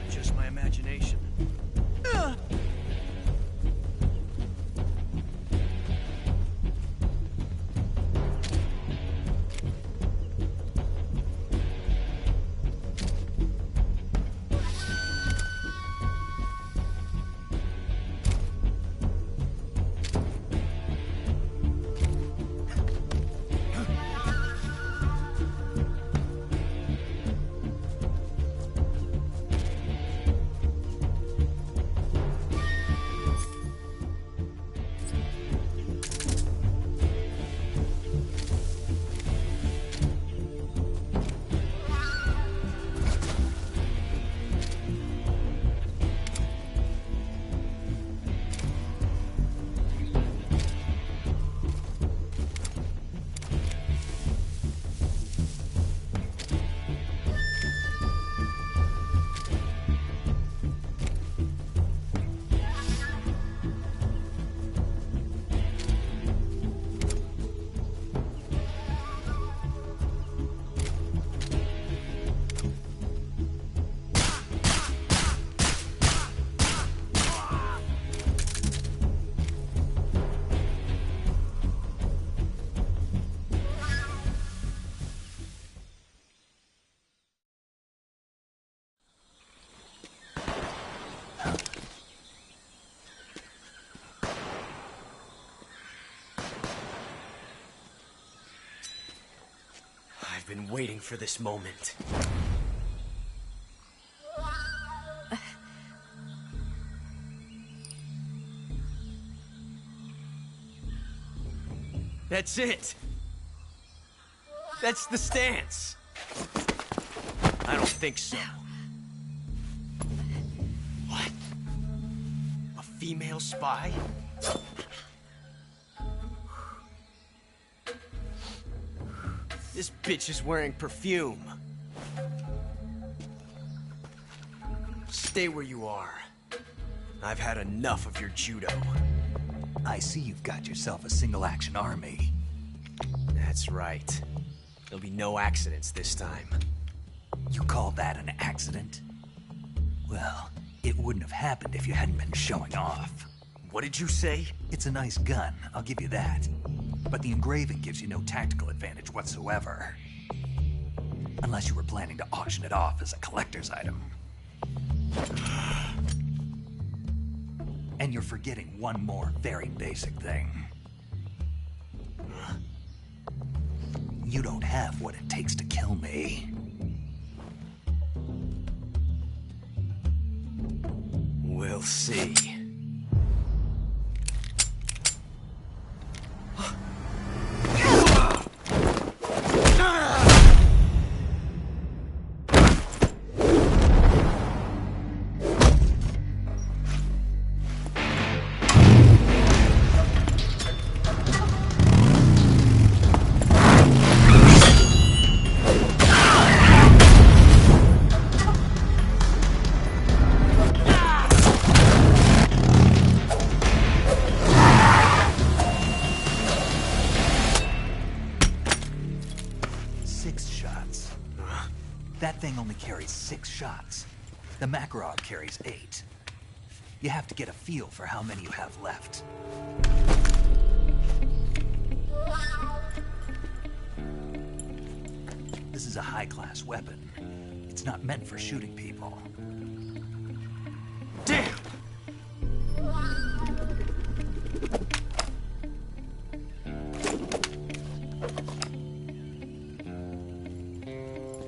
N: Just my imagination.
I: I've been waiting for this moment. That's it! That's the stance! I don't think so. What? A female spy? This bitch is wearing perfume. Stay where you are. I've had enough of your judo.
A: I see you've got yourself a single-action army.
I: That's right. There'll be no accidents this time.
A: You call that an accident? Well, it wouldn't have happened if you hadn't been showing off.
I: What did you say?
A: It's a nice gun, I'll give you that. But the engraving gives you no tactical advantage whatsoever. Unless you were planning to auction it off as a collector's item. And you're forgetting one more very basic thing. You don't have what it takes to kill me.
I: We'll see.
A: That thing only carries 6 shots. The Makarov carries 8. You have to get a feel for how many you have left. This is a high-class weapon. It's not meant for shooting people.
N: Damn!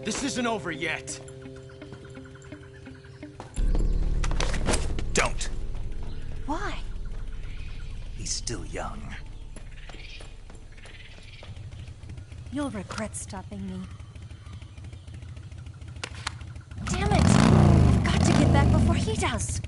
N: This isn't over yet.
A: Don't.
P: Why?
A: He's still young.
P: You'll regret stopping me. Damn it! I've got to get back before he does.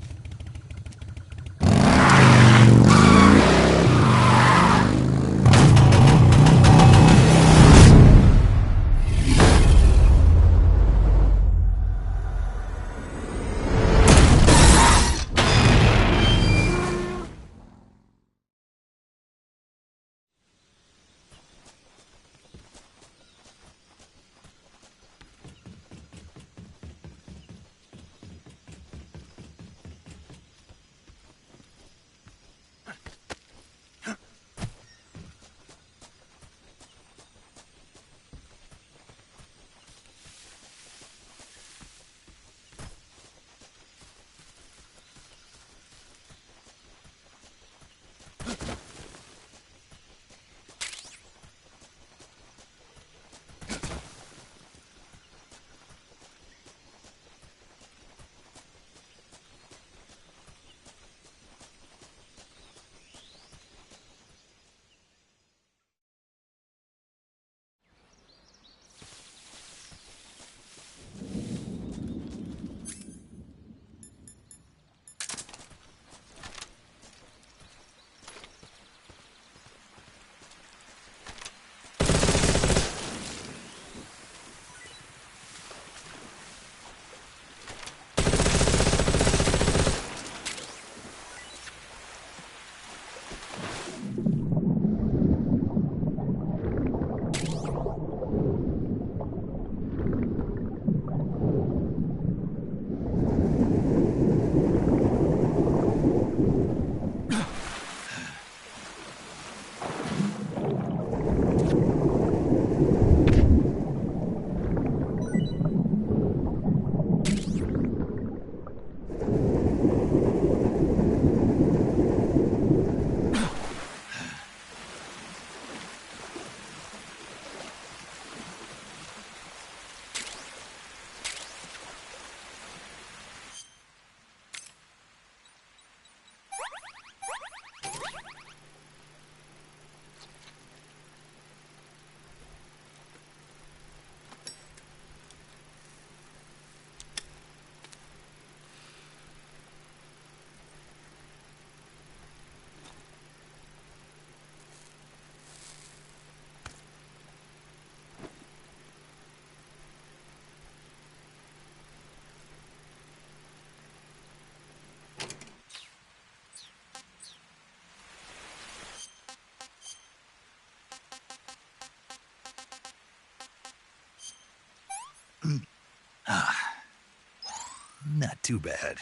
A: Not too bad.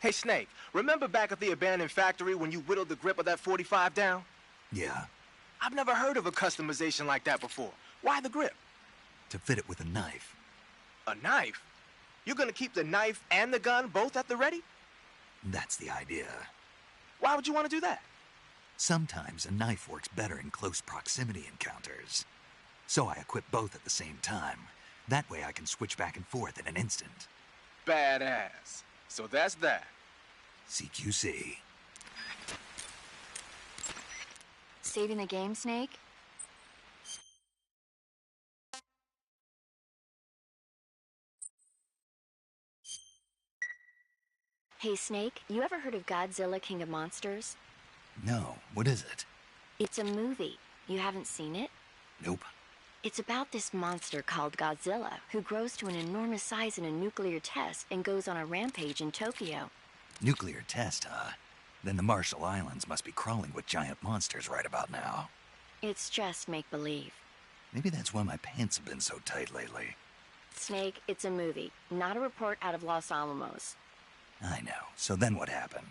N: Hey, Snake, remember back at the abandoned factory when you whittled the grip of that 45 down?
A: Yeah,
N: I've never heard of a customization like that before. Why the grip?
A: to fit it with a knife.
N: A knife? You're gonna keep the knife and the gun both at the ready?
A: That's the idea.
N: Why would you want to do that?
A: Sometimes a knife works better in close proximity encounters. So I equip both at the same time. That way I can switch back and forth in an instant.
N: Badass. So that's that.
A: CQC.
E: Saving the game, Snake? Hey, Snake, you ever heard of Godzilla King of Monsters?
A: No, what is it?
E: It's a movie. You haven't seen it?
A: Nope.
E: It's about this monster called Godzilla, who grows to an enormous size in a nuclear test and goes on a rampage in Tokyo.
A: Nuclear test, huh? Then the Marshall Islands must be crawling with giant monsters right about now.
E: It's just make-believe.
A: Maybe that's why my pants have been so tight lately.
E: Snake, it's a movie, not a report out of Los Alamos.
A: I know. So then what happened?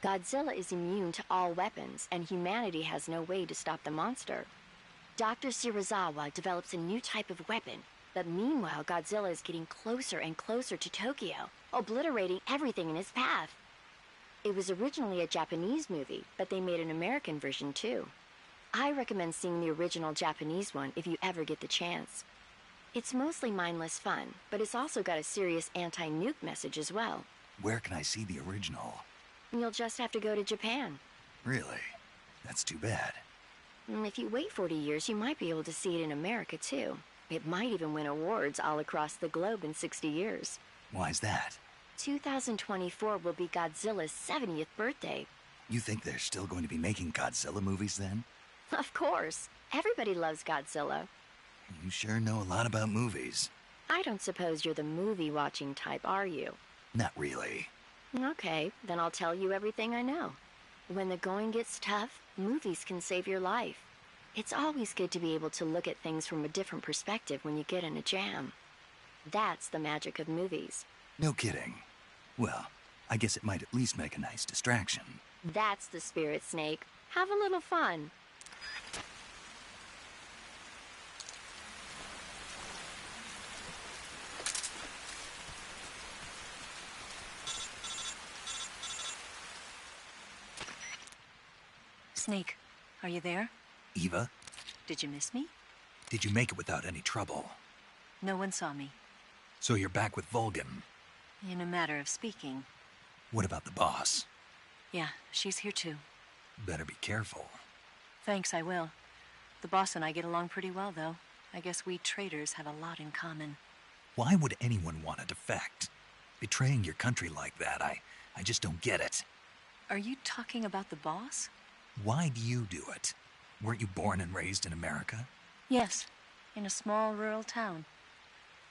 E: Godzilla is immune to all weapons, and humanity has no way to stop the monster. Dr. Shirazawa develops a new type of weapon, but meanwhile Godzilla is getting closer and closer to Tokyo, obliterating everything in his path. It was originally a Japanese movie, but they made an American version too. I recommend seeing the original Japanese one if you ever get the chance. It's mostly mindless fun, but it's also got a serious anti-nuke message as well.
A: Where can I see the original?
E: You'll just have to go to Japan.
A: Really? That's too bad.
E: If you wait 40 years, you might be able to see it in America too. It might even win awards all across the globe in 60 years.
A: Why's that?
E: 2024 will be Godzilla's 70th birthday.
A: You think they're still going to be making Godzilla movies then?
E: Of course. Everybody loves Godzilla.
A: You sure know a lot about movies.
E: I don't suppose you're the movie-watching type, are you?
A: Not really.
E: Okay, then I'll tell you everything I know. When the going gets tough, movies can save your life. It's always good to be able to look at things from a different perspective when you get in a jam. That's the magic of movies.
A: No kidding. Well, I guess it might at least make a nice distraction.
E: That's the spirit, Snake. Have a little fun.
P: Snake, are you there?
A: Eva?
P: Did you miss me?
A: Did you make it without any trouble?
P: No one saw me.
A: So you're back with Vulcan?
P: In a matter of speaking.
A: What about the boss?
P: Yeah, she's here too.
A: Better be careful.
P: Thanks, I will. The boss and I get along pretty well, though. I guess we traitors have a lot in common.
A: Why would anyone want to defect? Betraying your country like that, I just don't get it.
P: Are you talking about the boss?
A: Why do you do it? Weren't you born and raised in America?
P: Yes, in a small rural town.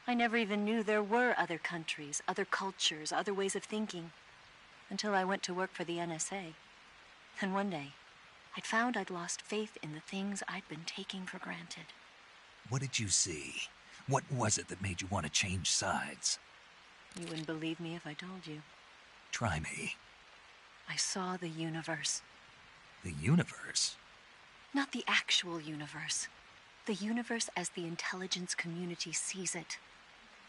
P: I never even knew there were other countries, other cultures, other ways of thinking, until I went to work for the NSA. And one day, I'd found I'd lost faith in the things I'd been taking for granted.
A: What did you see? What was it that made you want to change sides?
P: You wouldn't believe me if I told you.
A: Try me.
P: I saw the universe.
A: The universe?
P: Not the actual universe. The universe as the intelligence community sees it.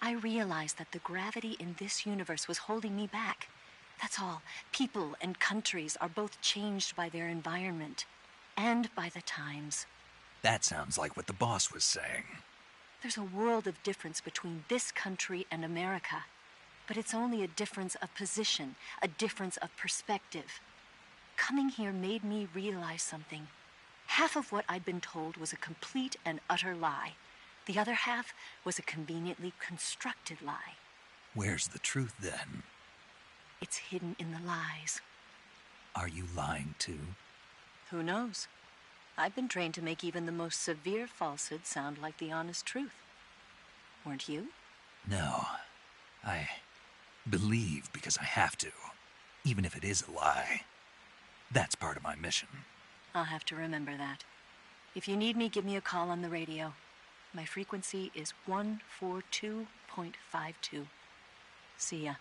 P: I realized that the gravity in this universe was holding me back. That's all. People and countries are both changed by their environment and by the times.
A: That sounds like what the boss was saying.
P: There's a world of difference between this country and America. But it's only a difference of position, a difference of perspective. Coming here made me realize something. Half of what I'd been told was a complete and utter lie. The other half was a conveniently constructed lie.
A: Where's the truth, then?
P: It's hidden in the lies.
A: Are you lying, too?
P: Who knows? I've been trained to make even the most severe falsehood sound like the honest truth. Weren't you?
A: No. I believe because I have to, even if it is a lie. That's part of my mission.
P: I'll have to remember that. If you need me, give me a call on the radio. My frequency is 142.52. See ya.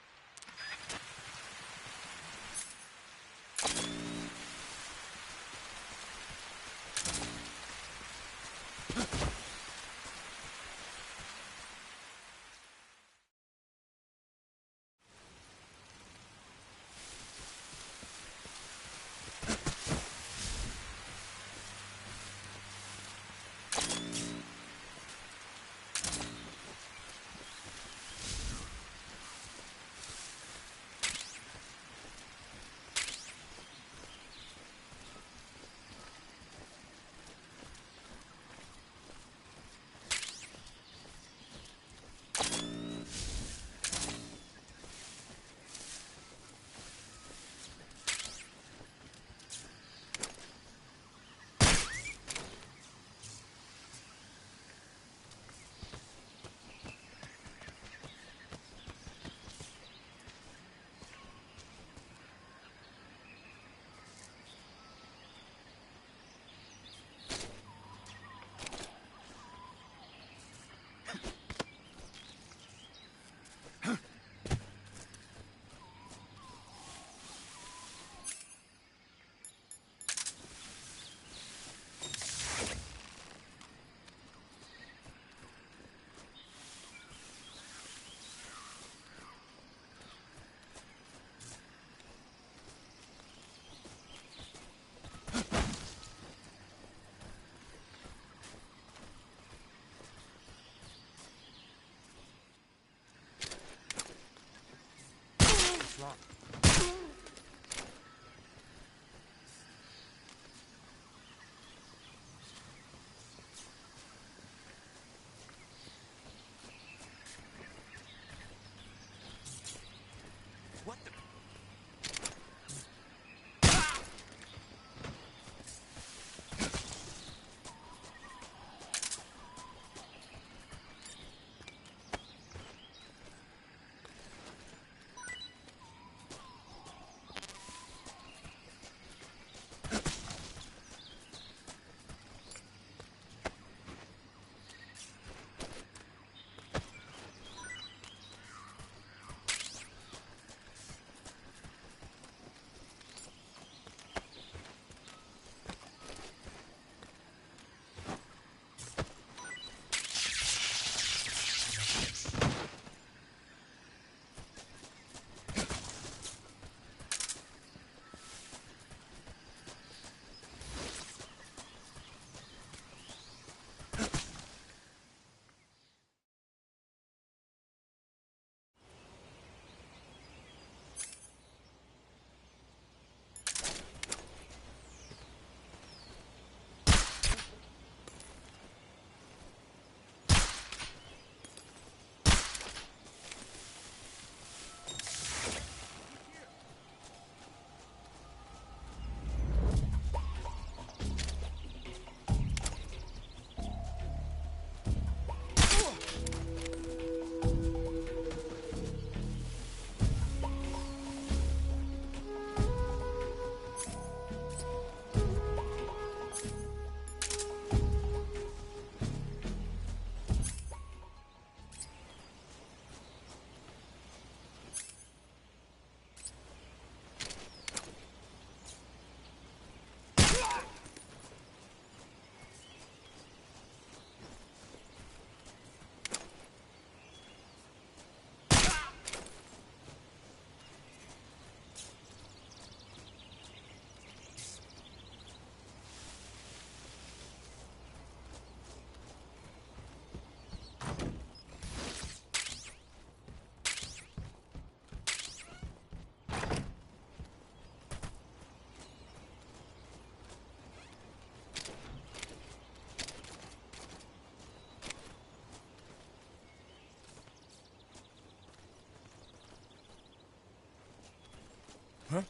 Q: Huh?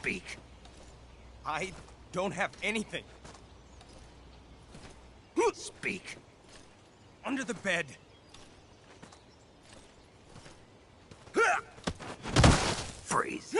A: Speak.
Q: I don't have anything.
A: Speak.
Q: Under the bed.
A: Freeze.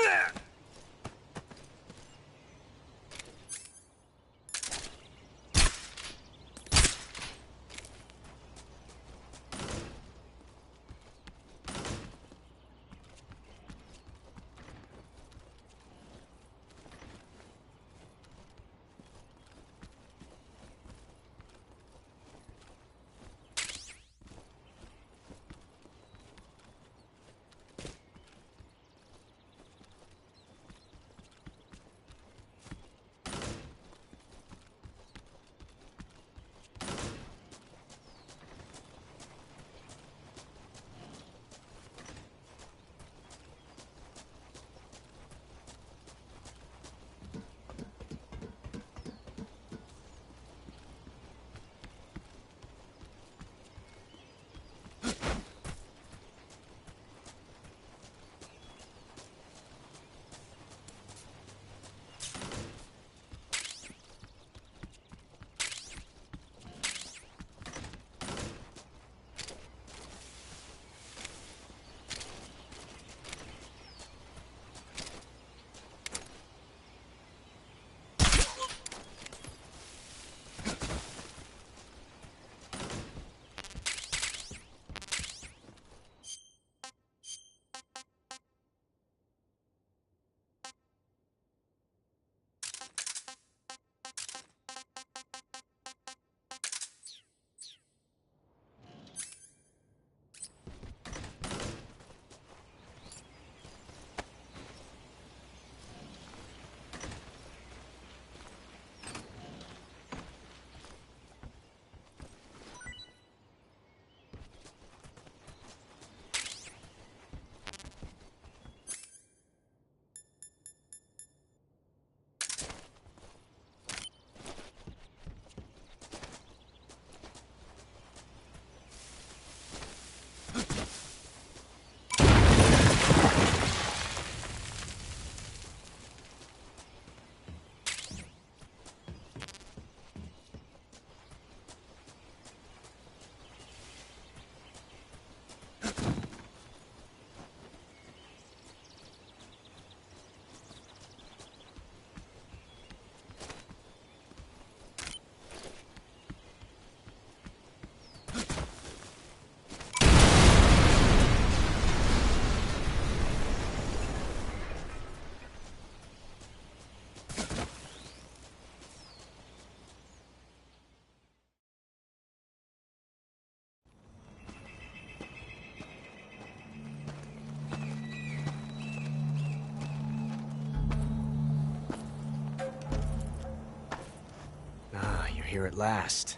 I: here at last.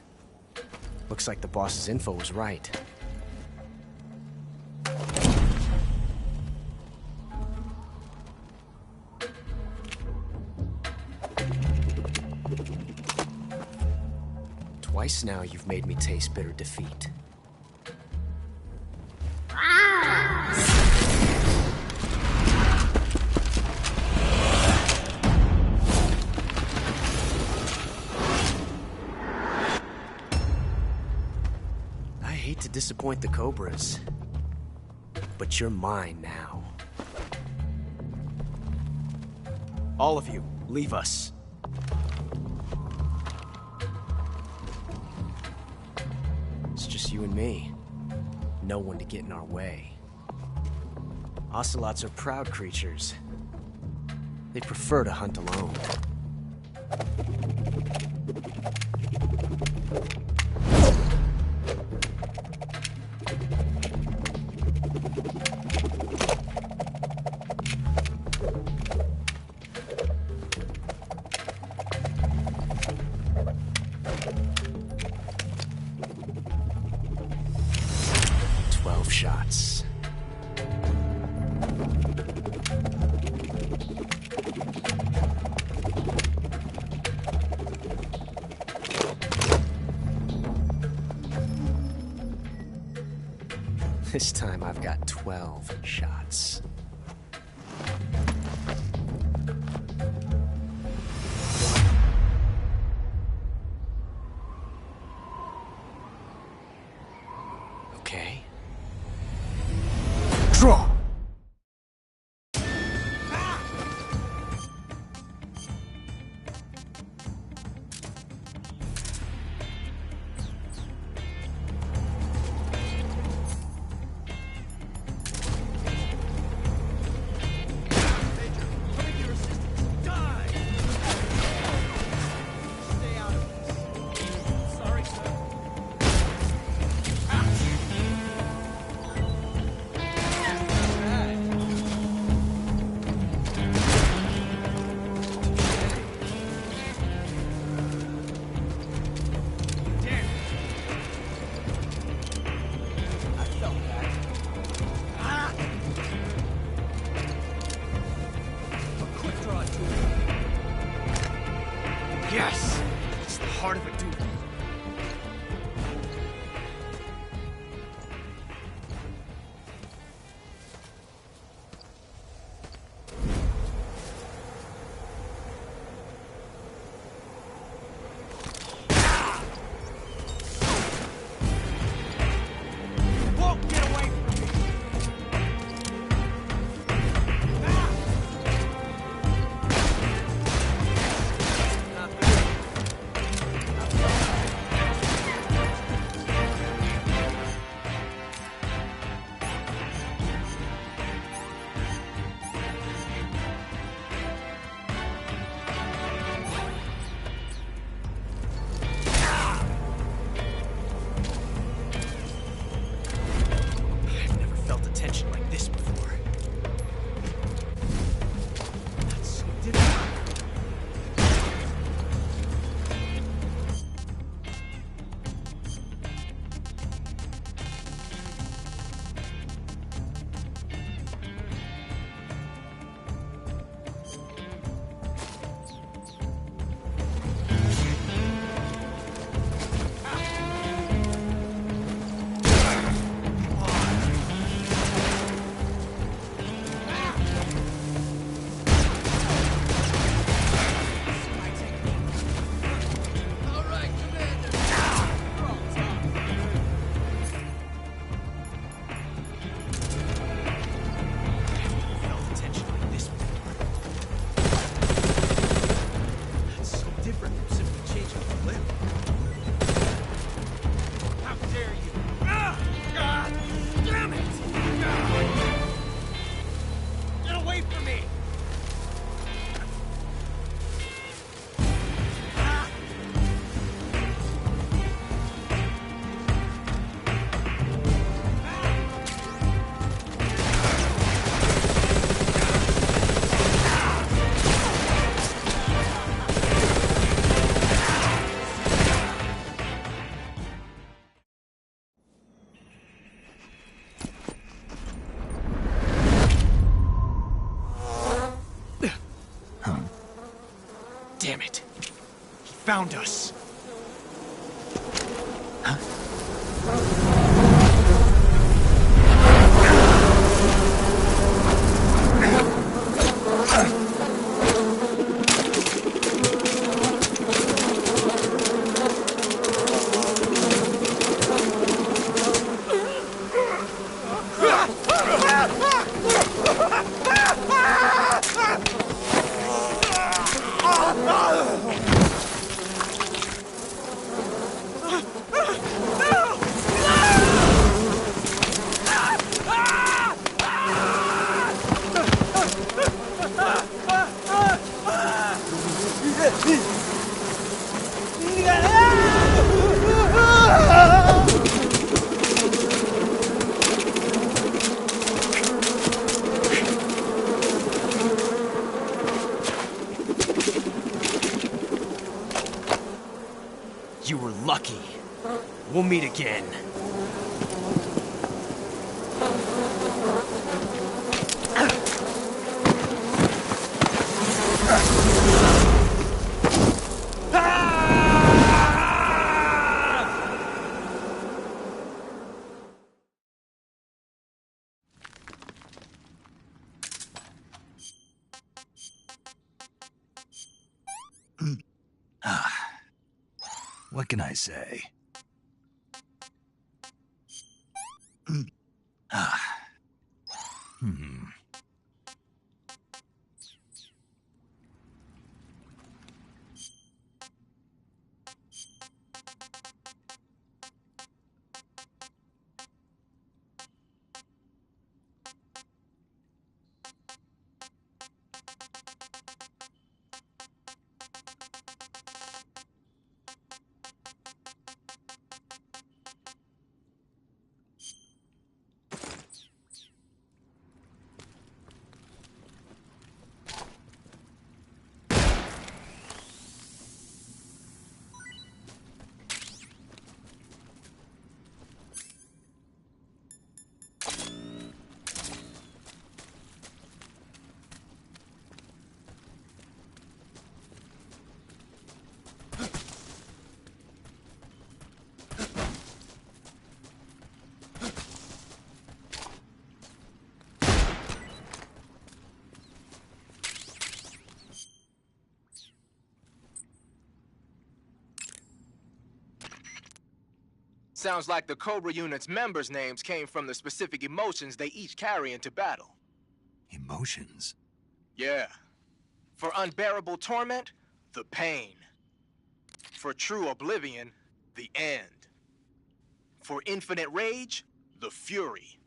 I: Looks like the boss's info was right. Twice now you've made me taste bitter defeat. I hate to disappoint the Cobras, but you're mine now. All of you, leave us. It's just you and me. No one to get in our way. Ocelots are proud creatures. They prefer to hunt alone. Shots. This time I've got 12 shots. Okay. Draw! Yes! It's the heart of a dude. Won't get away from me! Not
N: Damn it. He found us.
I: You were lucky. We'll meet again.
A: What can I say?
N: Sounds like the Cobra unit's members' names came from the specific emotions they each carry into battle.
A: Emotions?
N: Yeah. For unbearable torment, the pain. For true oblivion, the end. For infinite rage, the fury.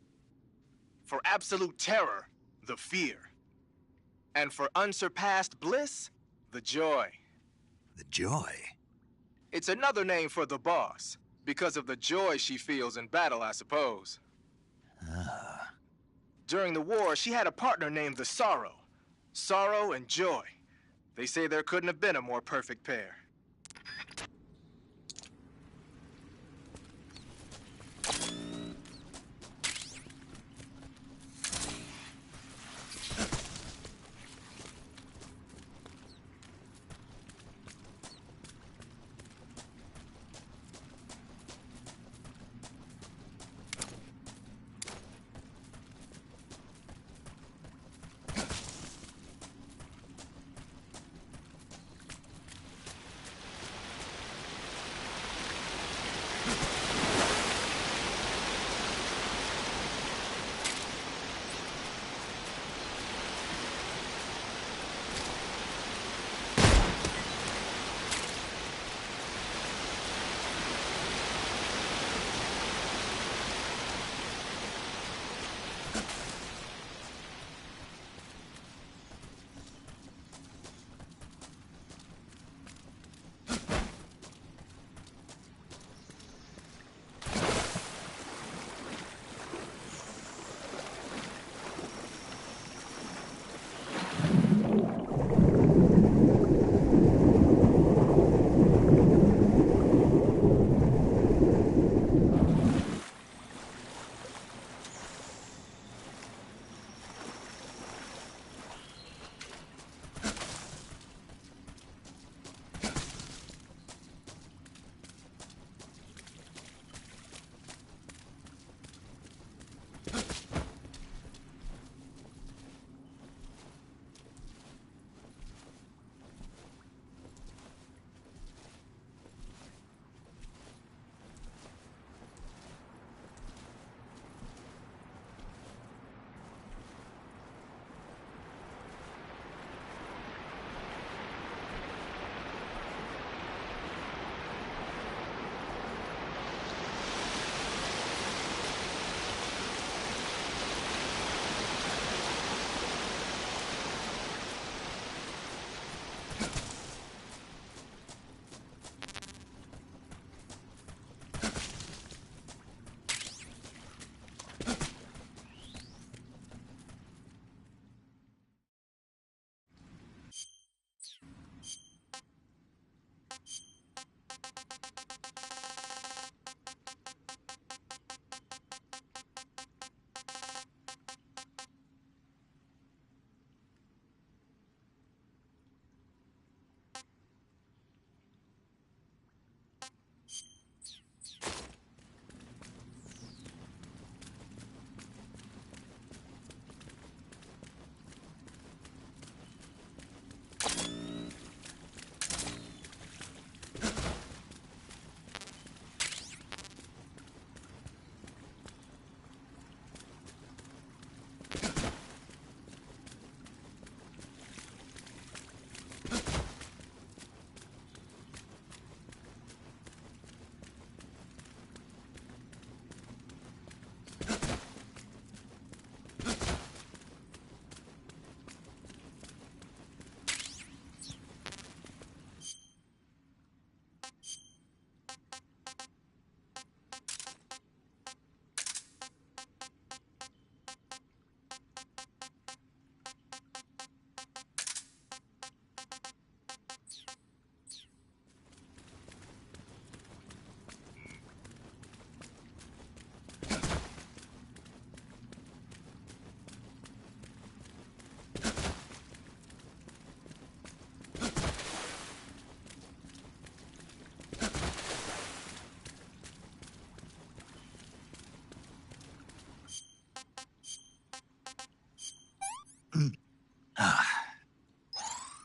N: For absolute terror, the fear. And for unsurpassed bliss, the joy.
A: The joy?
N: It's another name for the boss, because of the joy she feels in battle, I suppose. During the war, she had a partner named the Sorrow. Sorrow and joy. They say there couldn't have been a more perfect pair.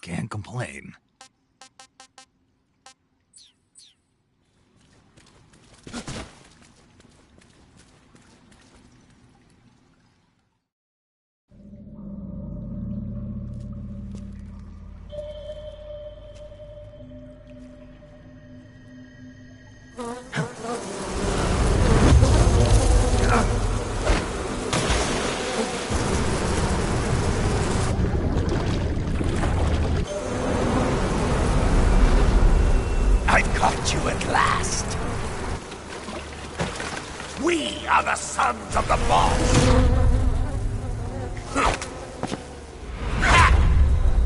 A: Can't complain.
R: I caught you at last. We are the sons of the boss.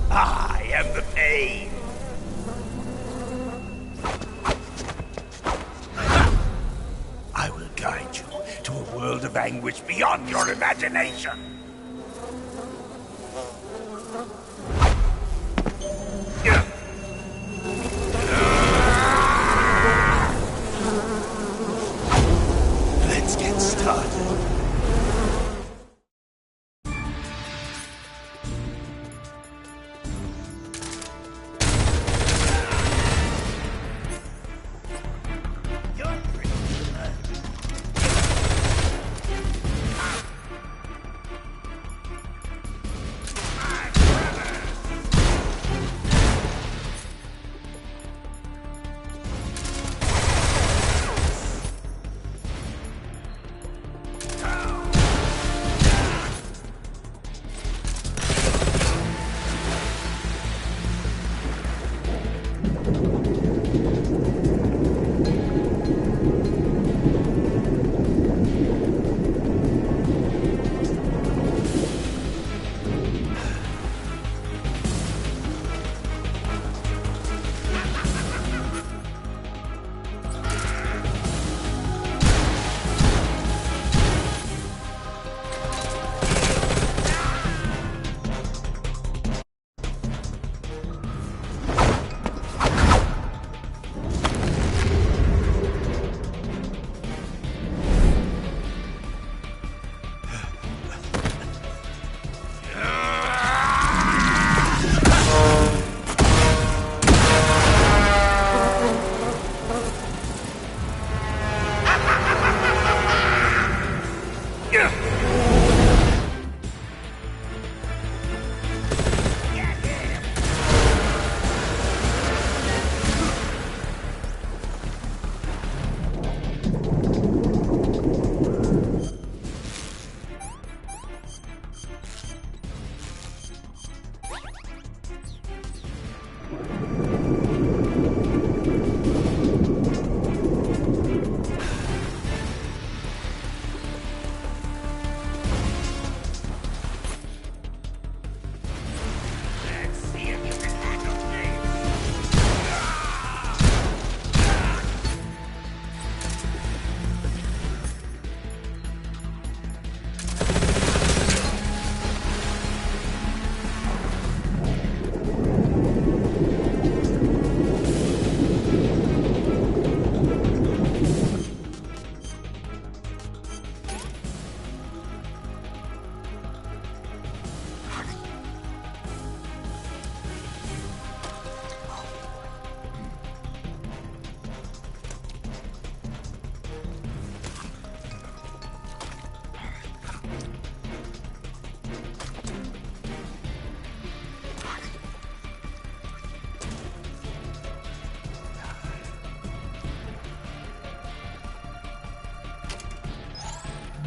R: I am the pain. I will guide you to a world of anguish beyond your imagination. Let's get started.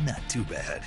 A: Not too bad.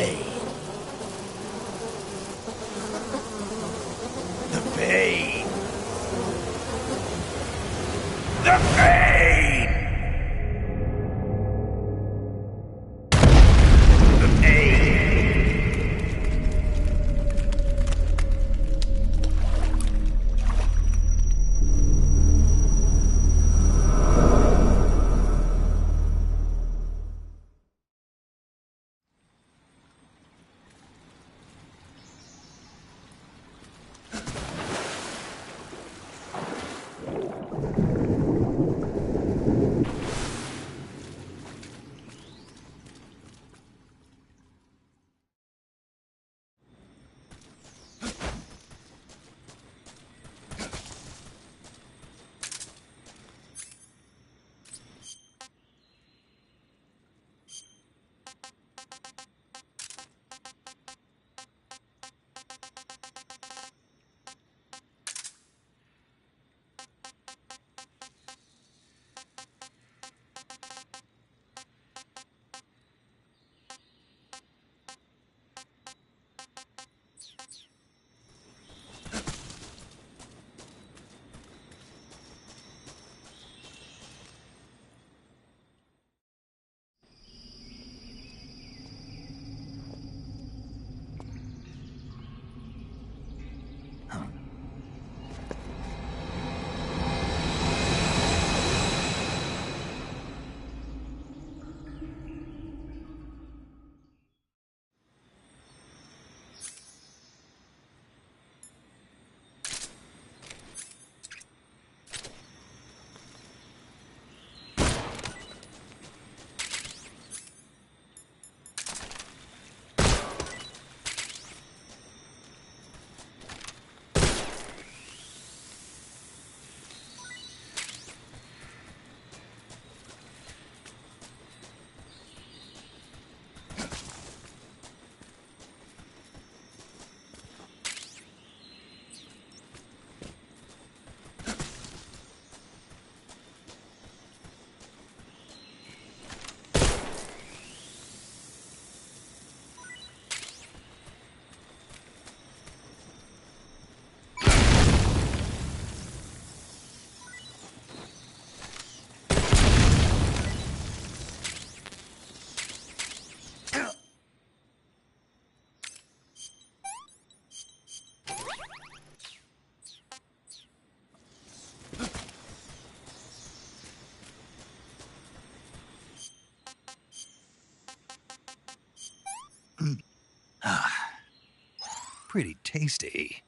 R: pain. The pain. The pain! The pain!
A: Pretty tasty.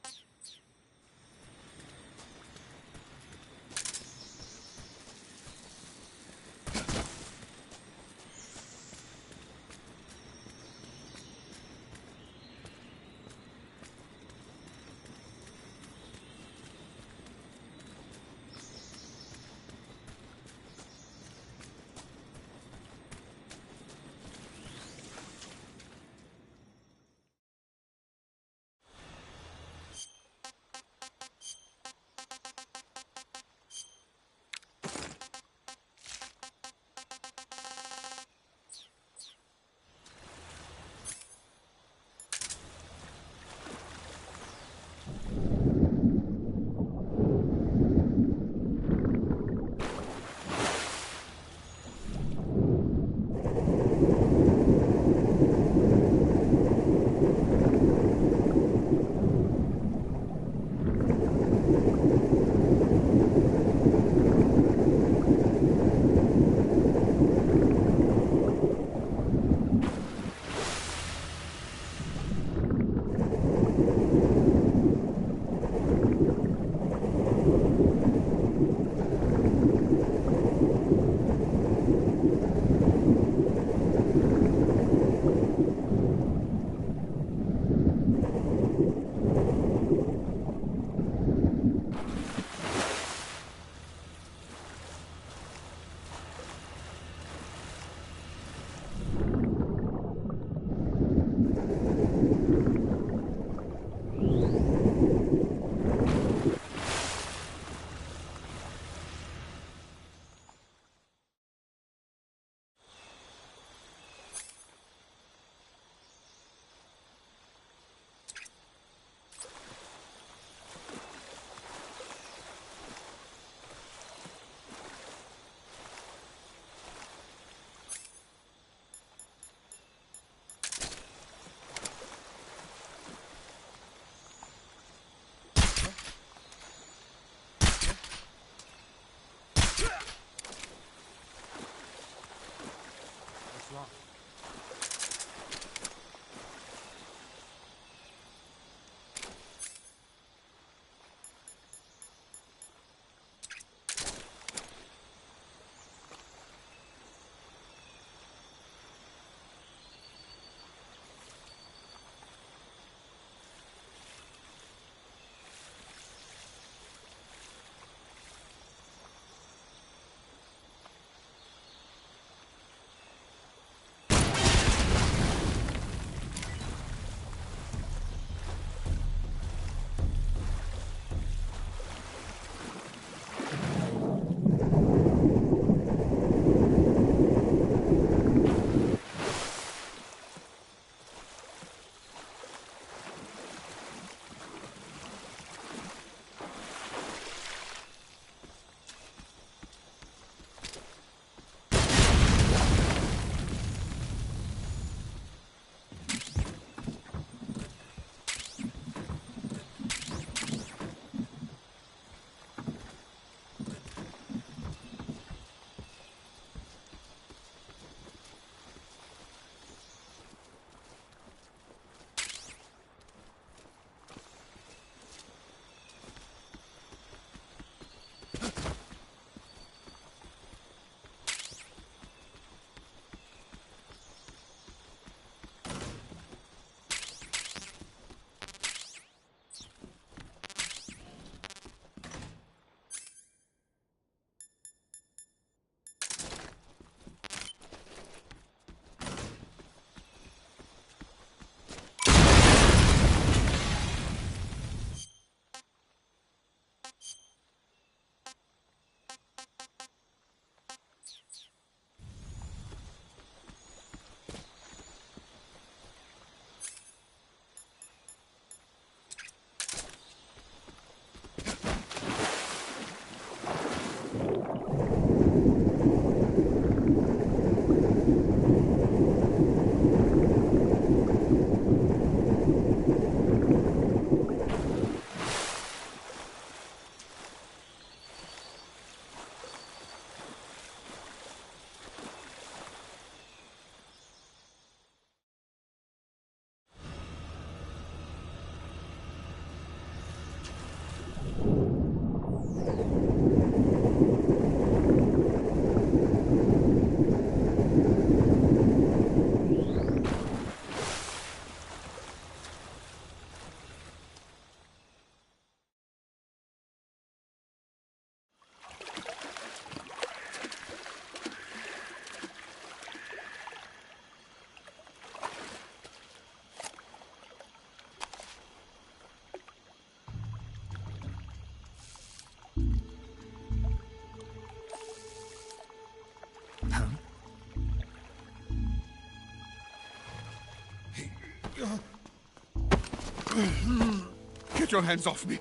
G: Get your hands off me.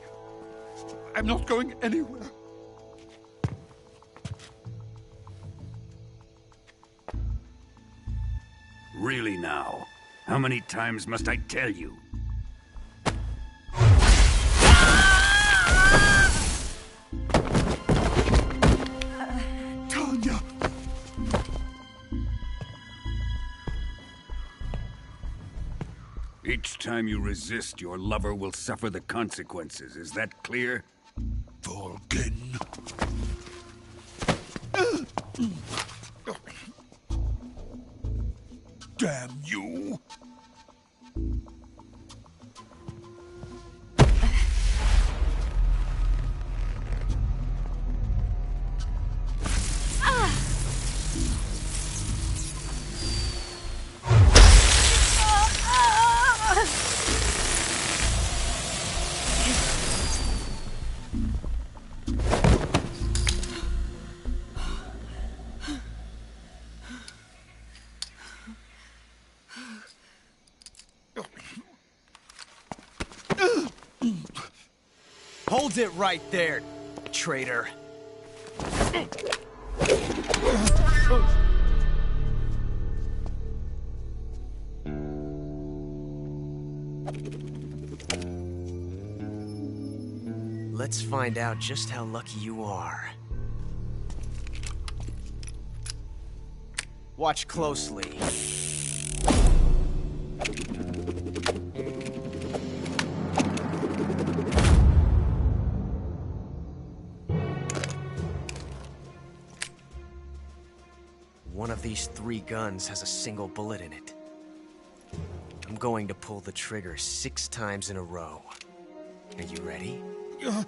G: I'm not going anywhere.
K: Really now? How many times must I tell you?
G: Tanya!
K: Each time you resist, your lover will suffer the consequences. Is that clear?
G: Volgin. Damn you!
I: Hold it right there, traitor. Let's find out just how lucky you are. Watch closely. One of these 3 guns has a single bullet in it. I'm going to pull the trigger 6 times in a row. Are you ready? Huh.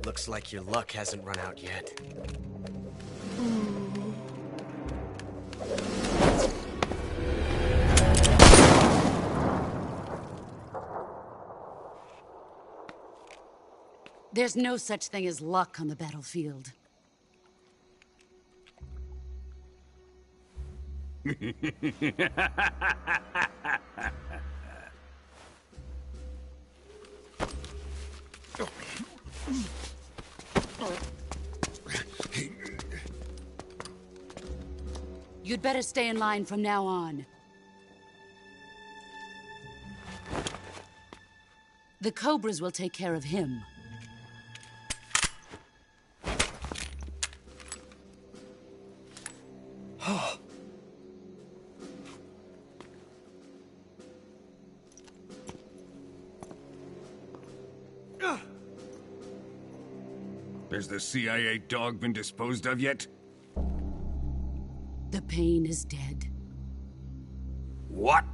I: Looks like your luck hasn't run out yet.
F: There's no such thing as luck on the battlefield. You'd better stay in line from now on. The Cobras will take care of him.
K: Has the CIA dog been disposed of yet?
F: The pain is dead.
K: What?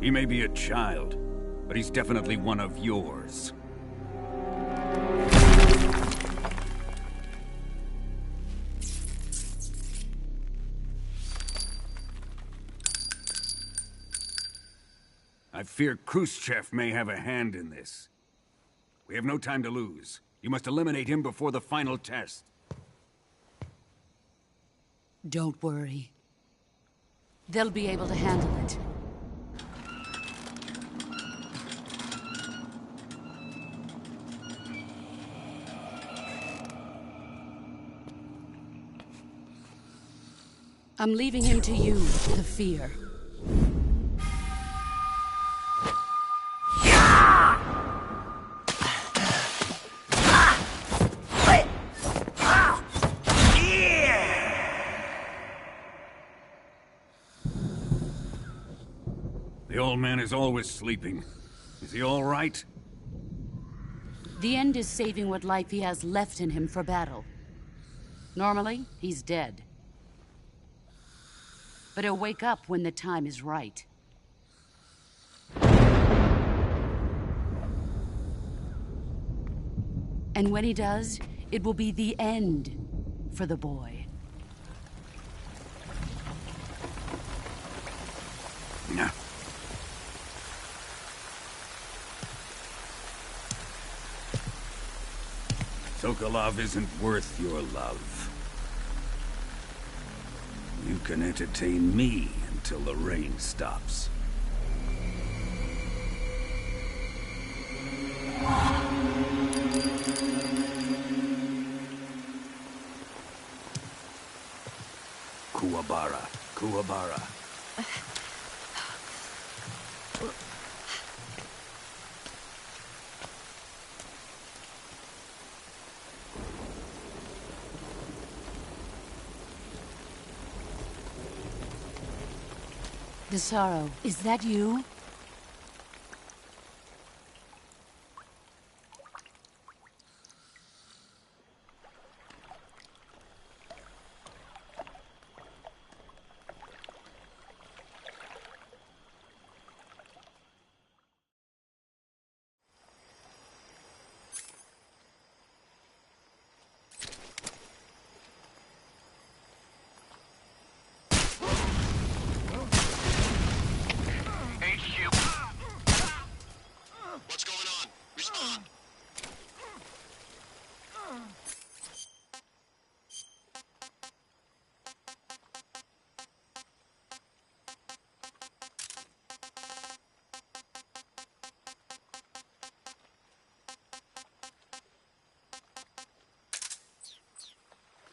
K: He may be a child, but he's definitely one of yours. I fear Khrushchev may have a hand in this. We have no time to lose. You must eliminate him before the final test.
F: Don't worry. They'll be able to handle it. I'm leaving him to you, the fear.
K: The old man is always sleeping. Is he all right?
F: The end is saving what life he has left in him for battle. Normally, he's dead. But he'll wake up when the time is right. And when he does, it will be the end for the boy.
K: No. Sokolov isn't worth your love. You can entertain me until the rain stops. Kuwabara, Kuwabara.
F: Desaro, is that you?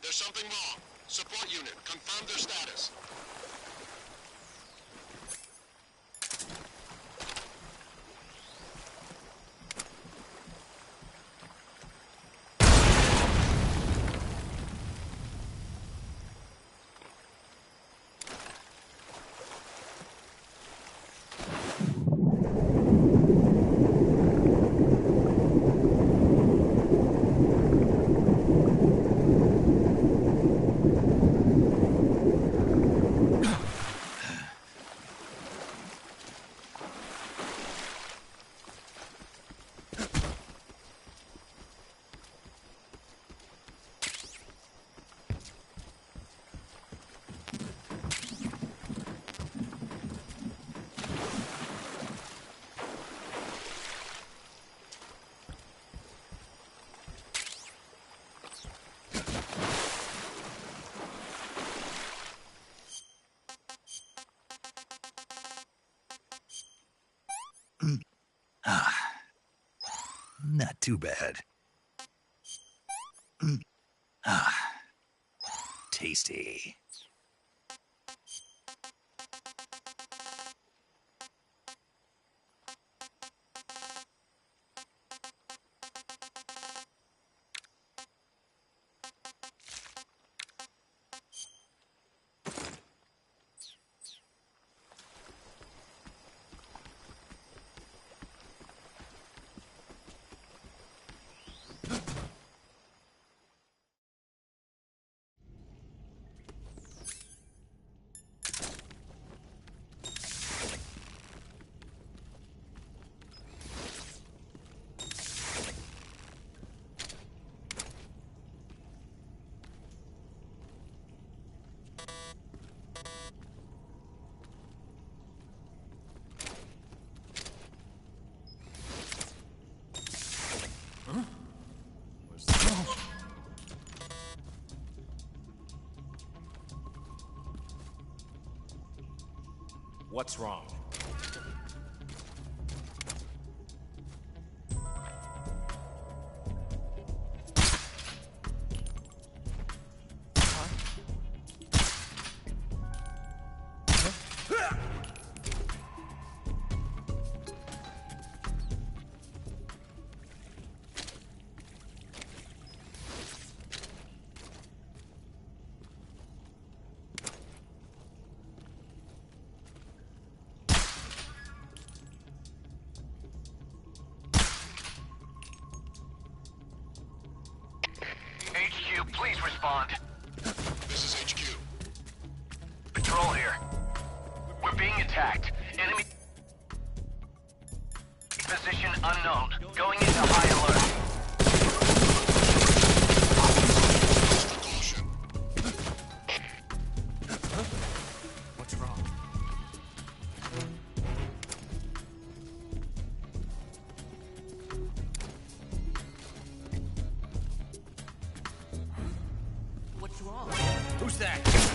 D: There's something wrong. Support unit, confirm their status.
A: Not too bad. Tasty.
Q: What's wrong?
D: HQ, please respond.
M: attacked. Enemy position unknown. Going into high alert.
I: What's wrong? What's wrong?
H: Who's that?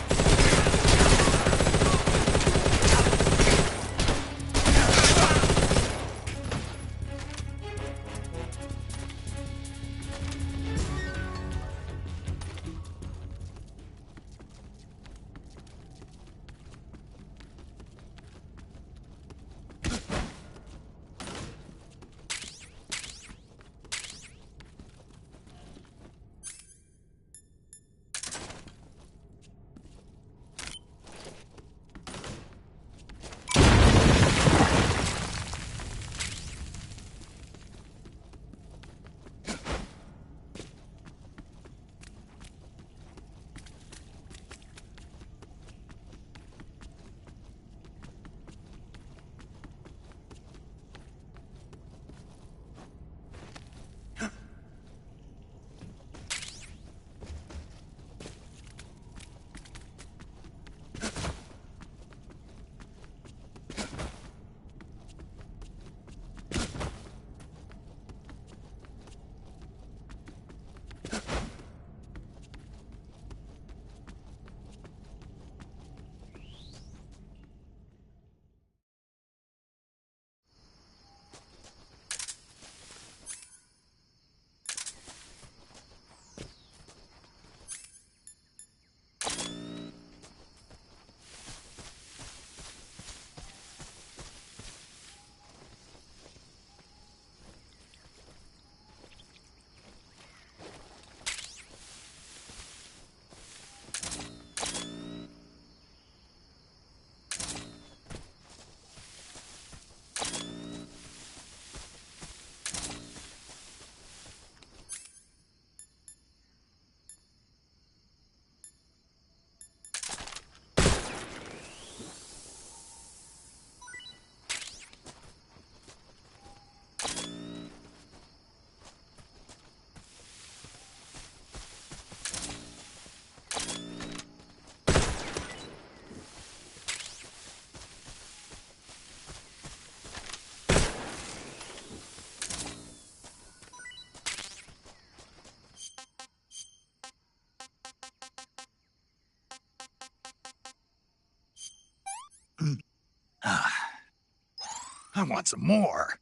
A: I want some more.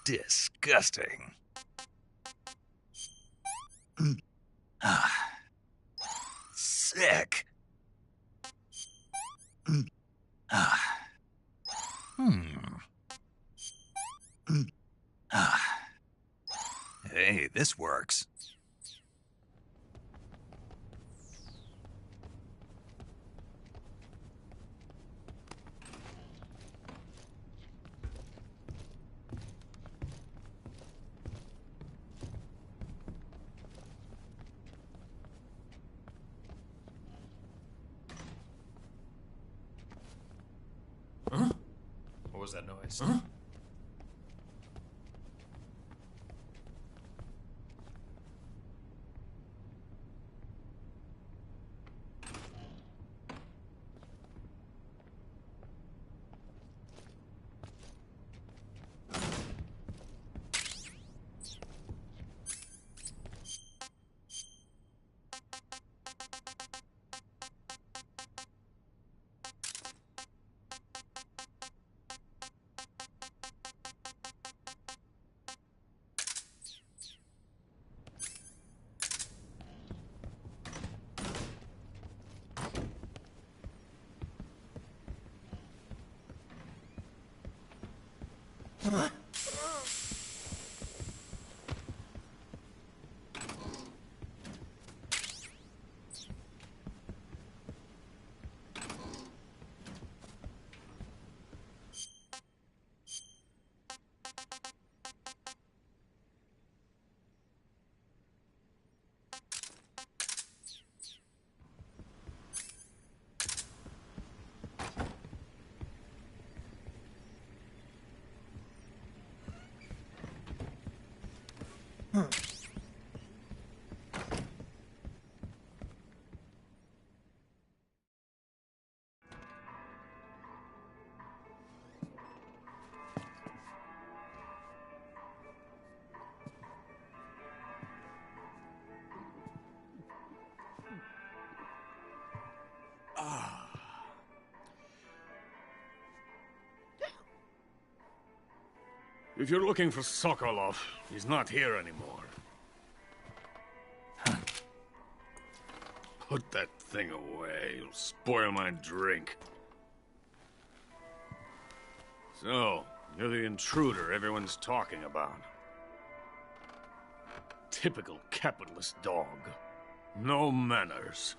A: Disgusting. Sick. Hey, this works.
Q: Huh? What was that noise?
H: Huh?
K: If you're looking for Sokolov, he's not here anymore. Put that thing away. You'll spoil my drink. So, you're the intruder everyone's talking about. Typical capitalist dog. No manners.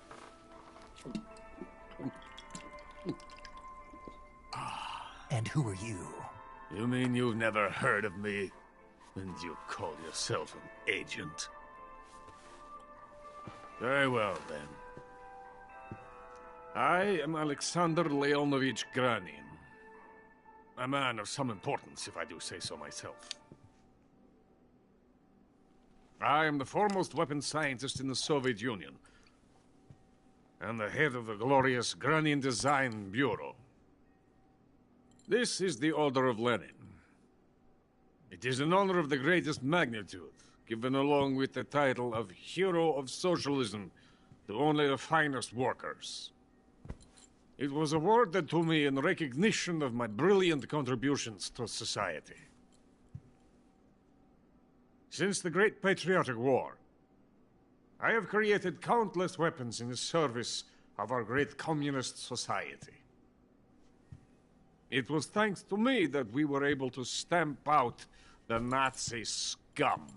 A: And who are you?
K: You mean you've never heard of me? And you call yourself an agent? Very well, then. I am Alexander Leonovich Granin. A man of some importance, if I do say so myself. I am the foremost weapons scientist in the Soviet Union, and the head of the glorious Granin Design Bureau. This is the Order of Lenin. It is an honor of the greatest magnitude, given along with the title of Hero of Socialism to only the finest workers. It was awarded to me in recognition of my brilliant contributions to society. Since the Great Patriotic War, I have created countless weapons in the service of our great communist society. It was thanks to me that we were able to stamp out the Nazi scum.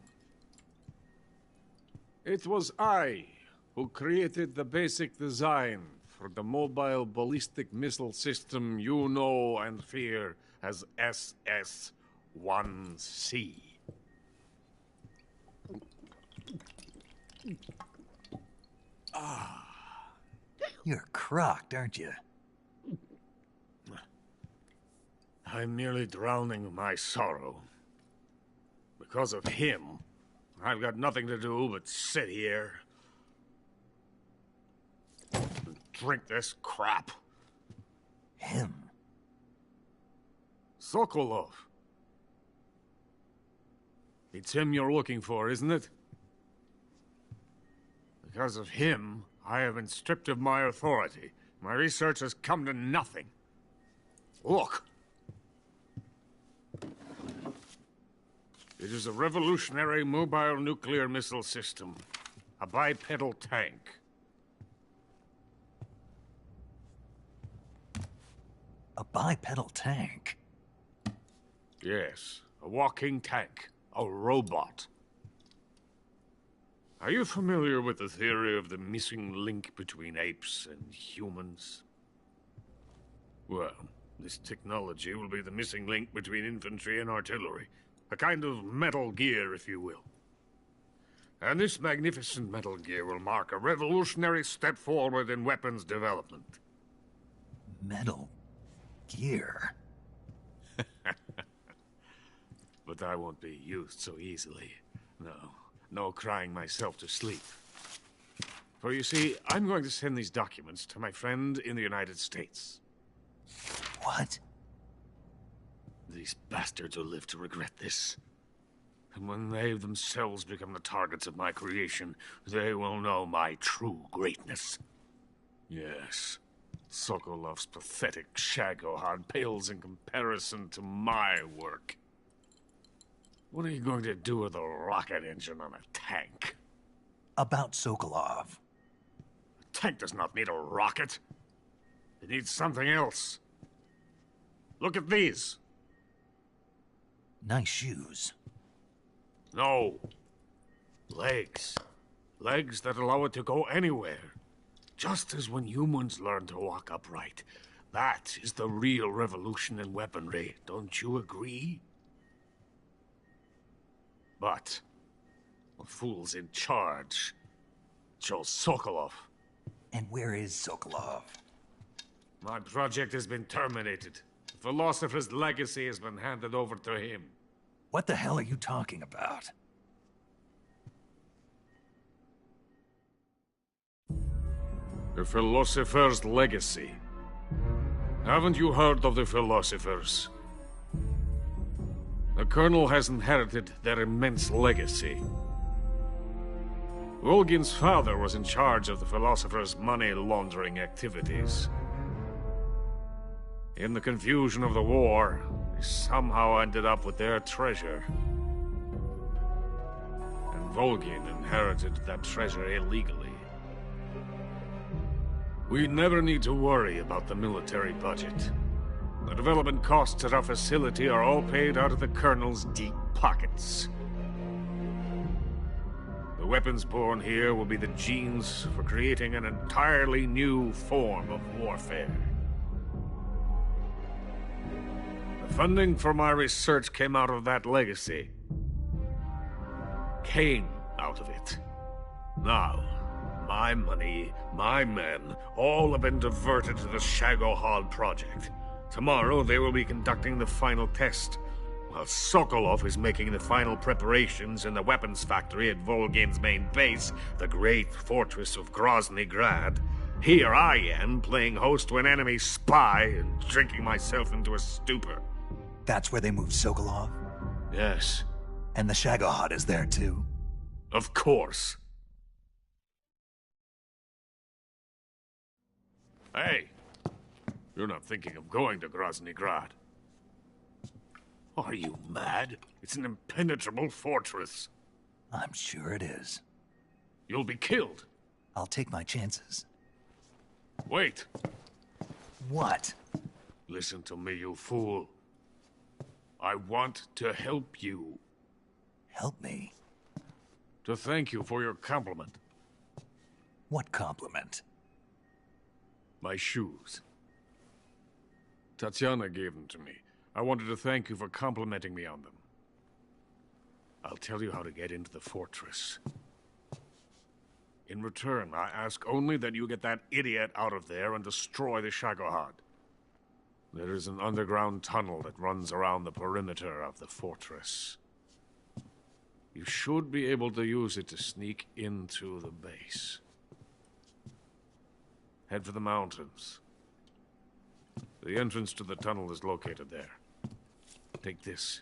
K: It was I who created the basic design for the mobile ballistic missile system you know and fear as SS-1C.
A: You're crocked, aren't you?
K: I'm merely drowning my sorrow. Because of him, I've got nothing to do but sit here and drink this crap.
A: Him?
K: Sokolov. It's him you're looking for, isn't it? Because of him, I have been stripped of my authority. My research has come to nothing. Look. It is a revolutionary mobile nuclear missile system. A bipedal tank.
A: A bipedal tank?
K: Yes, a walking tank. A robot. Are you familiar with the theory of the missing link between apes and humans? Well, this technology will be the missing link between infantry and artillery. A kind of Metal Gear, if you will. And this magnificent Metal Gear will mark a revolutionary step forward in weapons development.
A: Metal Gear?
K: But I won't be used so easily. No crying myself to sleep. For you see, I'm going to send these documents to my friend in the United States.
A: What?
K: These bastards will live to regret this. And when they themselves become the targets of my creation, they will know my true greatness. Yes, Sokolov's pathetic Shagohod pales in comparison to my work. What are you going to do with a rocket engine on a tank?
A: About Sokolov.
K: A tank does not need a rocket. It needs something else. Look at these.
A: Nice shoes.
K: No. Legs. Legs that allow it to go anywhere. Just as when humans learn to walk upright. That is the real revolution in weaponry, don't you agree? But the fool's in charge. Joe Sokolov.
A: And where is Sokolov?
K: My project has been terminated. The Philosopher's legacy has been handed over to him.
A: What the hell are you talking about?
K: The Philosopher's legacy. Haven't you heard of the Philosophers? The Colonel has inherited their immense legacy. Volgin's father was in charge of the Philosophers' money laundering activities. In the confusion of the war, he somehow ended up with their treasure. And Volgin inherited that treasure illegally. We never need to worry about the military budget. The development costs at our facility are all paid out of the Colonel's deep pockets. The weapons born here will be the genes for creating an entirely new form of warfare. The funding for my research came out of that legacy. Came out of it. Now, my money, my men, all have been diverted to the Shagohod project. Tomorrow they will be conducting the final test, while Sokolov is making the final preparations in the weapons factory at Volgin's main base, the great fortress of Grozny Grad. Here I am, playing host to an enemy spy and drinking myself into a stupor.
A: That's where they moved Sokolov?
K: Yes.
A: And the Shagohod is there too?
K: Of course. Hey, you're not thinking of going to Grozny Grad. Are you mad? It's an impenetrable fortress.
A: I'm sure it is.
K: You'll be killed.
A: I'll take my chances.
K: Wait.
A: What?
K: Listen to me, you fool. I want to help you.
A: Help me?
K: To thank you for your compliment.
A: What compliment?
K: My shoes. Tatiana gave them to me. I wanted to thank you for complimenting me on them. I'll tell you how to get into the fortress. In return, I ask only that you get that idiot out of there and destroy the Shagohod. There is an underground tunnel that runs around the perimeter of the fortress. You should be able to use it to sneak into the base. Head for the mountains. The entrance to the tunnel is located there. Take this.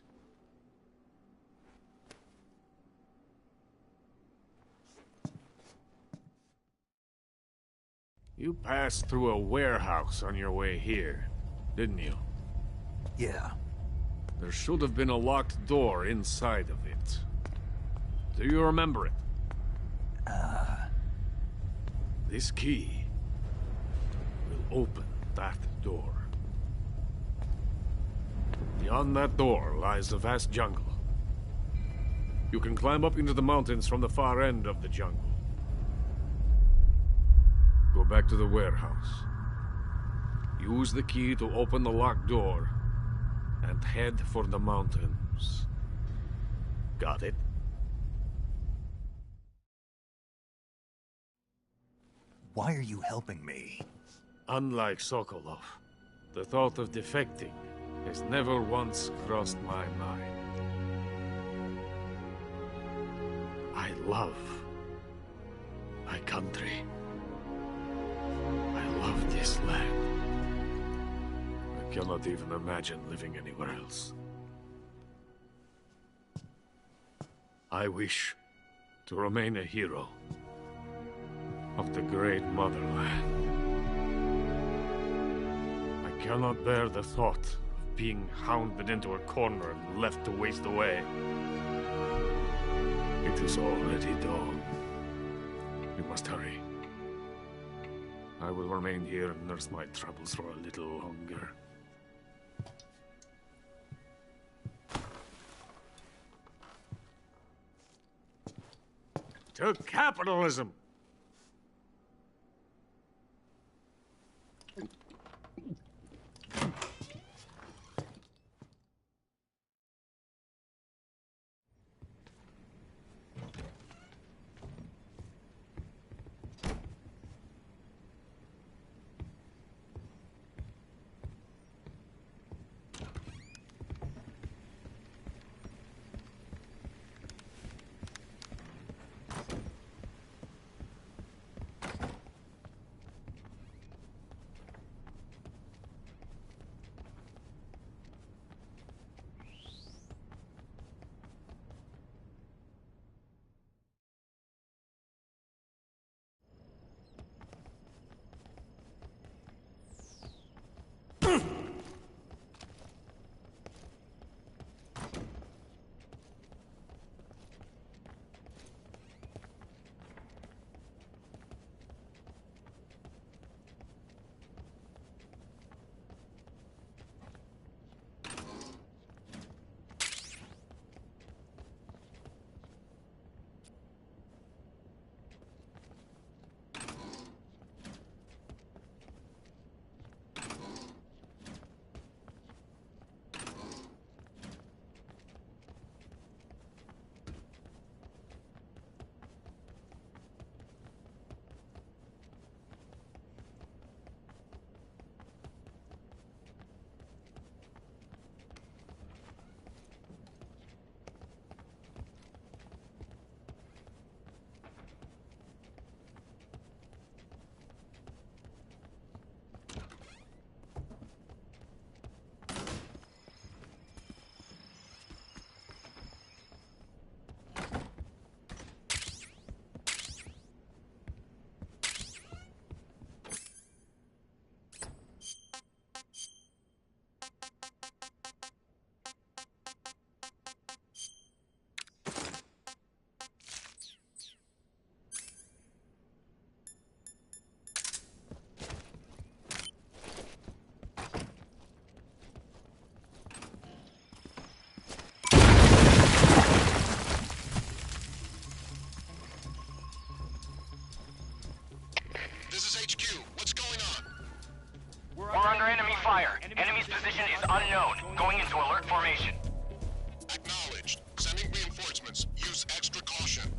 K: You passed through a warehouse on your way here, didn't you?
A: Yeah.
K: There should have been a locked door inside of it. Do you remember it? This key will open that door. Beyond that door lies a vast jungle. You can climb up into the mountains from the far end of the jungle. Go back to the warehouse. Use the key to open the locked door and head for the mountains. Got it?
A: Why are you helping me?
K: Unlike Sokolov, the thought of defecting has never once crossed my mind. I love my country. I love this land. I cannot even imagine living anywhere else. I wish to remain a hero of the great motherland. I cannot bear the thought of being hounded into a corner and left to waste away. It is already dawn. We must hurry. I will remain here and nurse my troubles for a little longer. to capitalism.
S: fire. Enemy's position is unknown. Going into alert formation.
D: Acknowledged. Sending reinforcements. Use extra caution.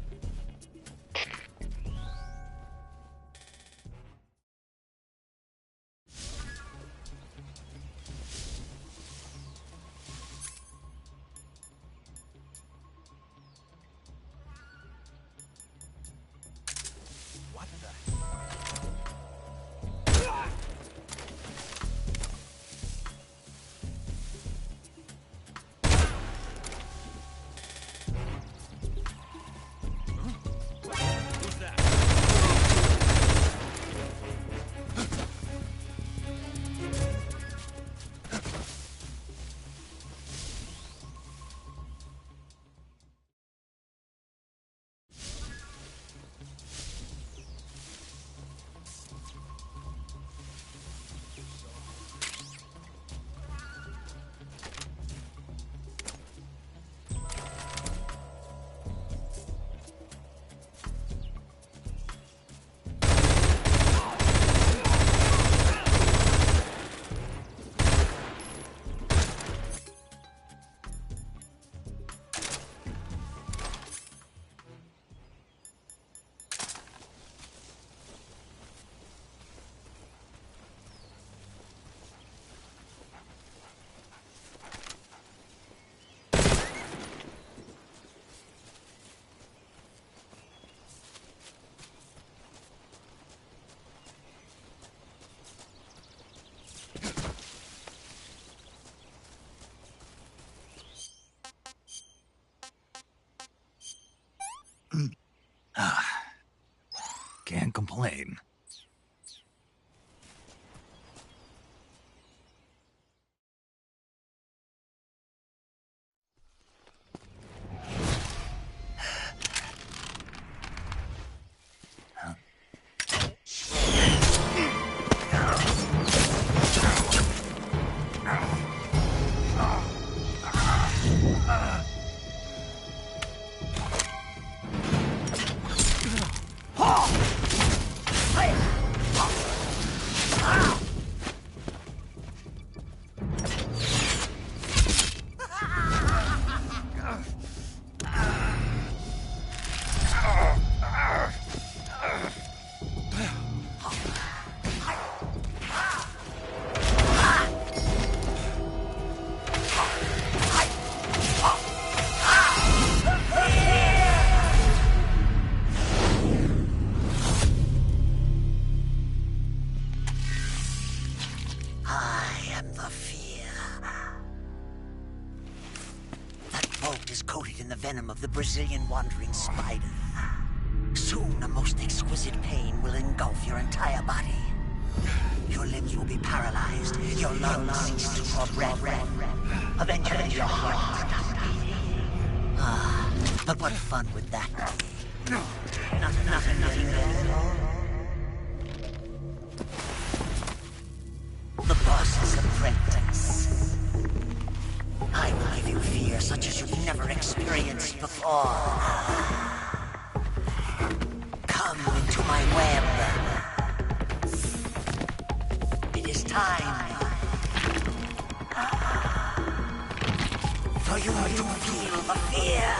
A: Can't complain.
J: is coated in the venom of the Brazilian wandering spider. Soon, a most exquisite pain will engulf your entire body. Your limbs will be paralyzed, your lungs cease to draw breath. Eventually, your heart will stop beating. But what fun would that be? Nothing at all. The boss's apprentice. I will give you fear such as you've never experienced before. Come into my web. It is time for you to feel the fear.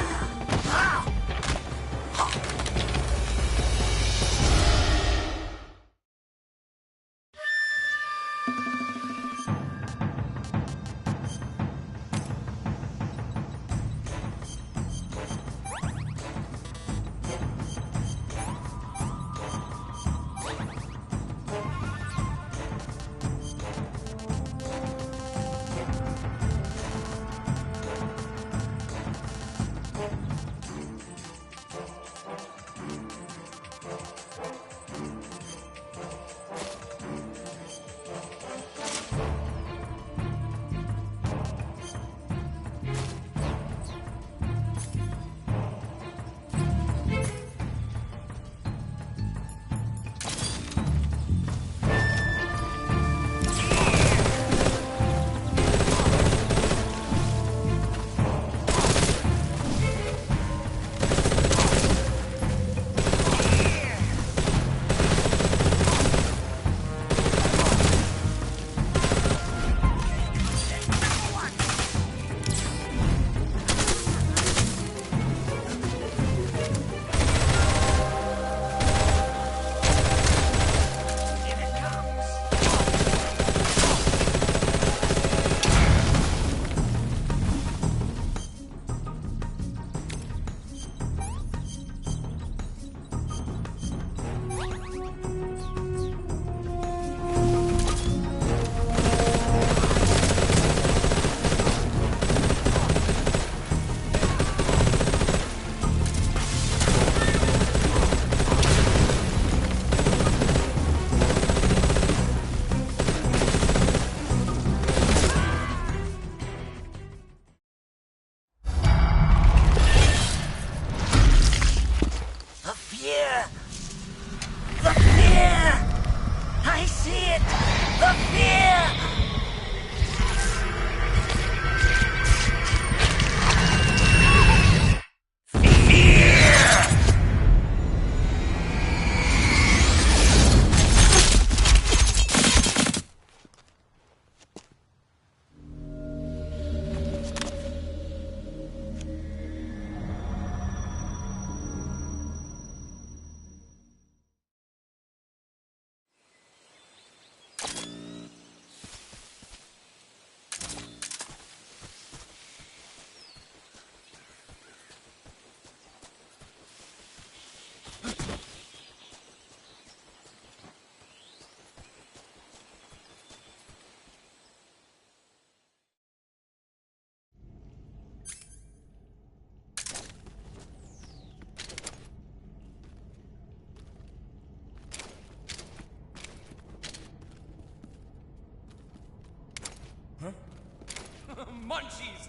H: Munchies!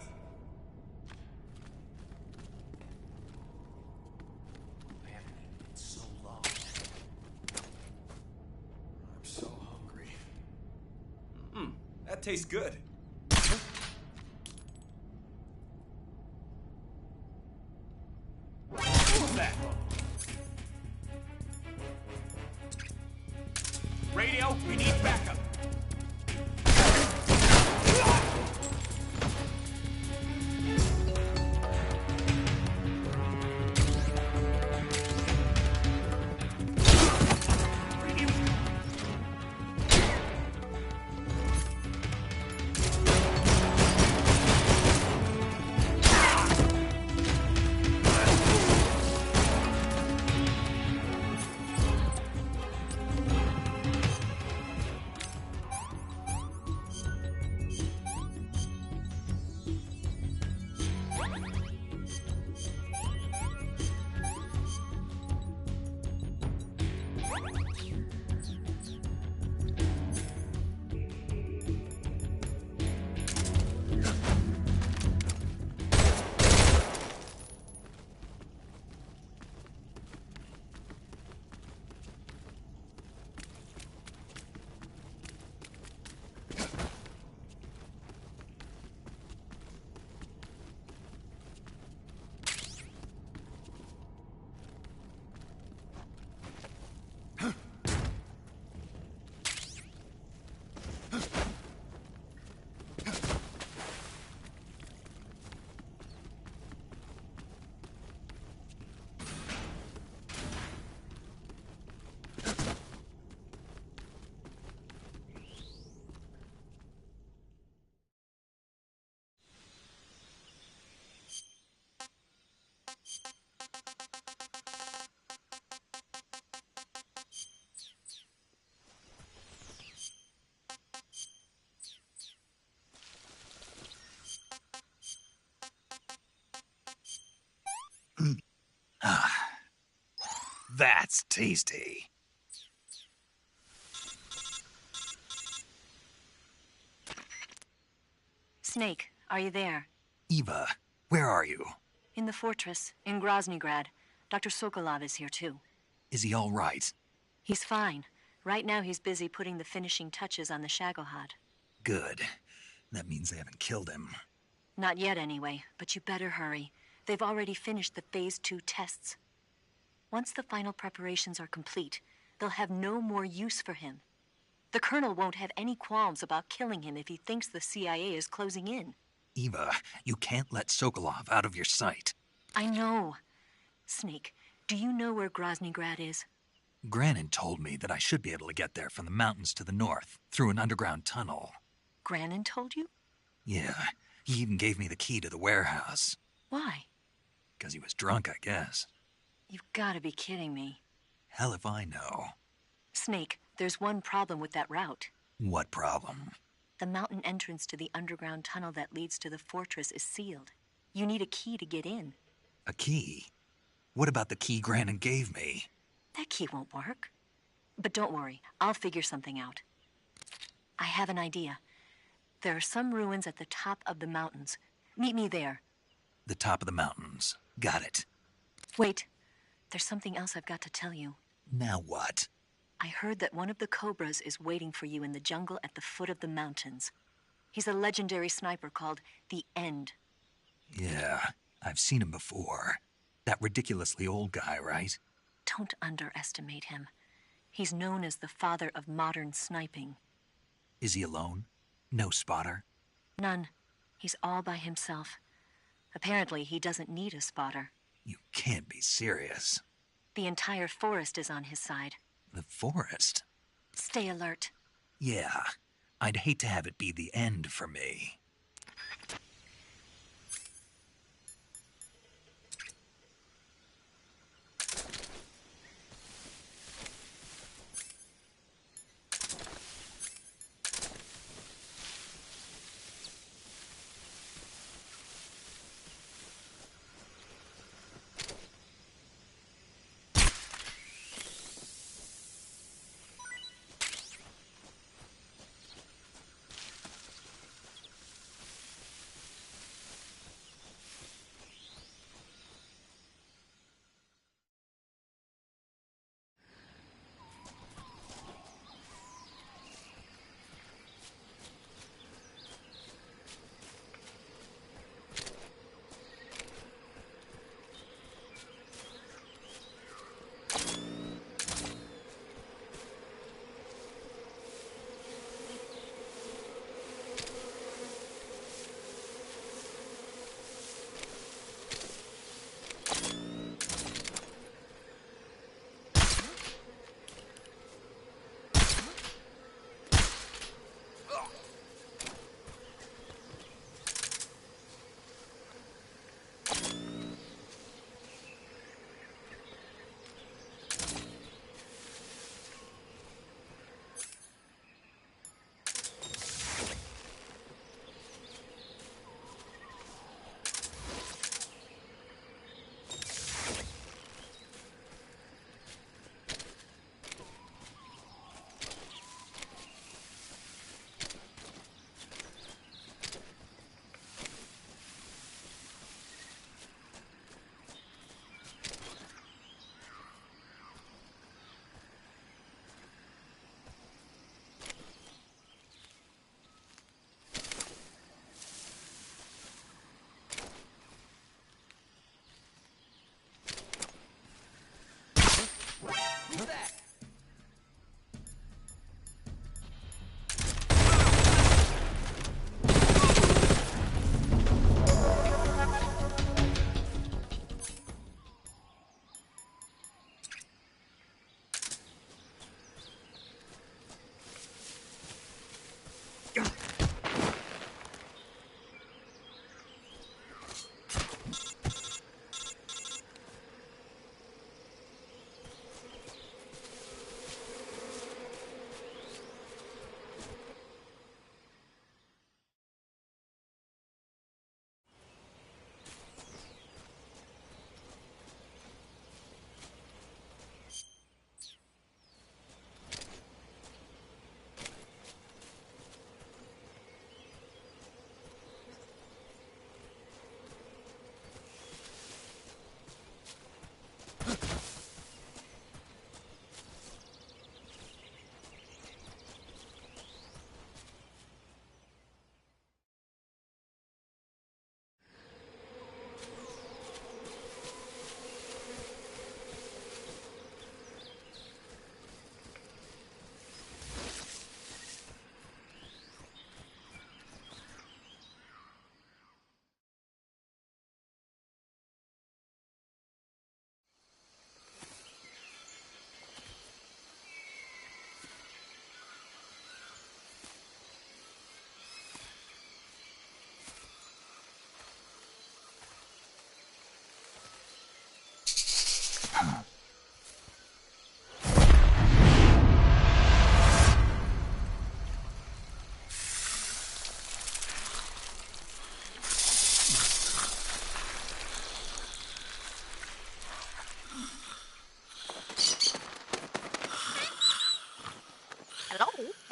H: I haven't eaten in so long. I'm so hungry. That tastes good. What was that? Radio, we need backup.
A: that's tasty.
P: Snake, are you there?
A: Eva, where are you?
P: In the fortress, in Groznygrad. Dr. Sokolov is here too.
A: Is he all right?
P: He's fine. Right now he's busy putting the finishing touches on the Shagohod.
A: Good. That means they haven't killed him.
P: Not yet anyway, but you better hurry. They've already finished the Phase 2 tests. Once the final preparations are complete, they'll have no more use for him. The Colonel won't have any qualms about killing him if he thinks the CIA is closing in.
A: Eva, you can't let Sokolov out of your sight.
P: I know. Snake, do you know where Groznygrad is?
A: Granin told me that I should be able to get there from the mountains to the north, through an underground tunnel.
P: Granin told you?
A: Yeah, he even gave me the key to the warehouse.
P: Why?
A: Because he was drunk, I guess.
P: You've got to be kidding me.
A: Hell if I know.
P: Snake, there's one problem with that route.
A: What problem?
P: The mountain entrance to the underground tunnel that leads to the fortress is sealed. You need a key to get in.
A: A key? What about the key Granin gave me?
P: That key won't work. But don't worry, I'll figure something out. I have an idea. There are some ruins at the top of the mountains. Meet me there.
A: The top of the mountains. Got it.
P: Wait. There's something else I've got to tell you.
A: Now what?
P: I heard that one of the Cobras is waiting for you in the jungle at the foot of the mountains. He's a legendary sniper called the End.
A: Yeah, I've seen him before. That ridiculously old guy, right?
P: Don't underestimate him. He's known as the father of modern sniping.
A: Is he alone? No spotter?
P: None. He's all by himself. Apparently, he doesn't need a spotter.
A: You can't be serious.
P: The entire forest is on his side.
A: The forest?
P: Stay alert.
A: Yeah. I'd hate to have it be the end for me.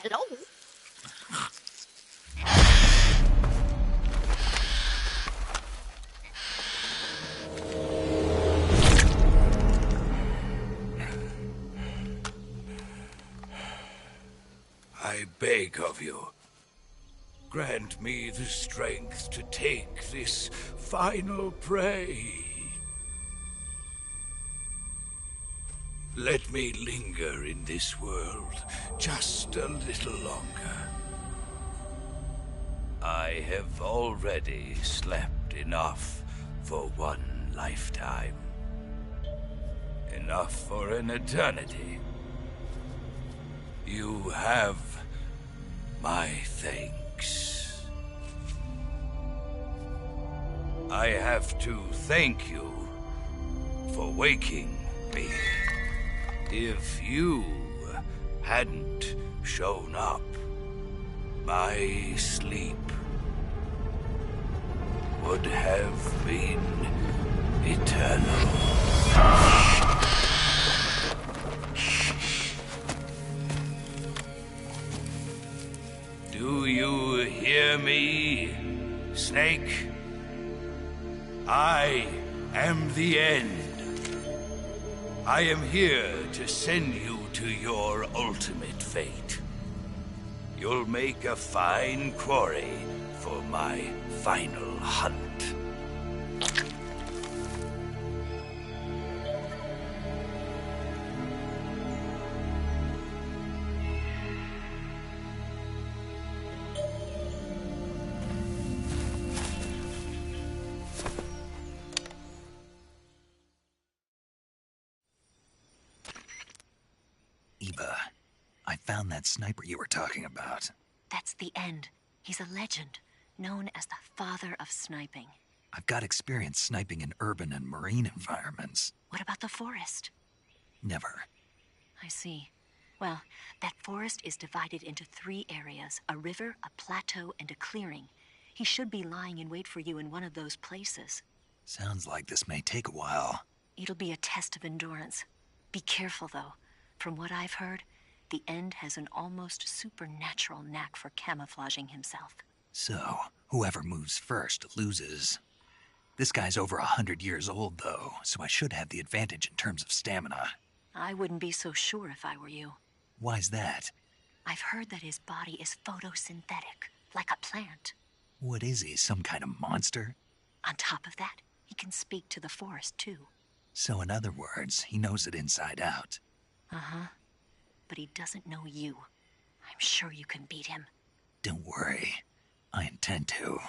E: Hello?
R: I beg of you, grant me the strength to take this final prey. Let me linger in this world just a little longer. I have already slept enough for one lifetime. Enough for an eternity. You have my thanks. I have to thank you for waking me. If you hadn't shown up, my sleep would have been eternal. Do you hear me, Snake? I am the end. I am here to send you to your ultimate fate. You'll make a fine quarry for my final hunt.
A: Eva, I found that sniper you were talking about.
P: That's the end. He's a legend, known as the father of sniping.
A: I've got experience sniping in urban and marine environments.
P: What about the forest?
A: Never.
P: I see. Well, that forest is divided into 3 areas, a river, a plateau, and a clearing. He should be lying in wait for you in one of those places.
A: Sounds like this may take a while.
P: It'll be a test of endurance. Be careful, though. From what I've heard, the End has an almost supernatural knack for camouflaging himself.
A: So, whoever moves first loses. This guy's over 100 years old, though, so I should have the advantage in terms of stamina.
P: I wouldn't be so sure if I were you.
A: Why's that?
P: I've heard that his body is photosynthetic, like a plant.
A: What is he, some kind of monster?
P: On top of that, he can speak to the forest, too.
A: So in other words, he knows it inside out.
P: Uh-huh. But he doesn't know you. I'm sure you can beat him.
A: Don't worry. I intend to.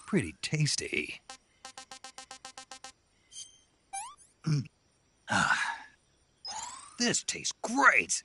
A: Pretty tasty. This tastes great.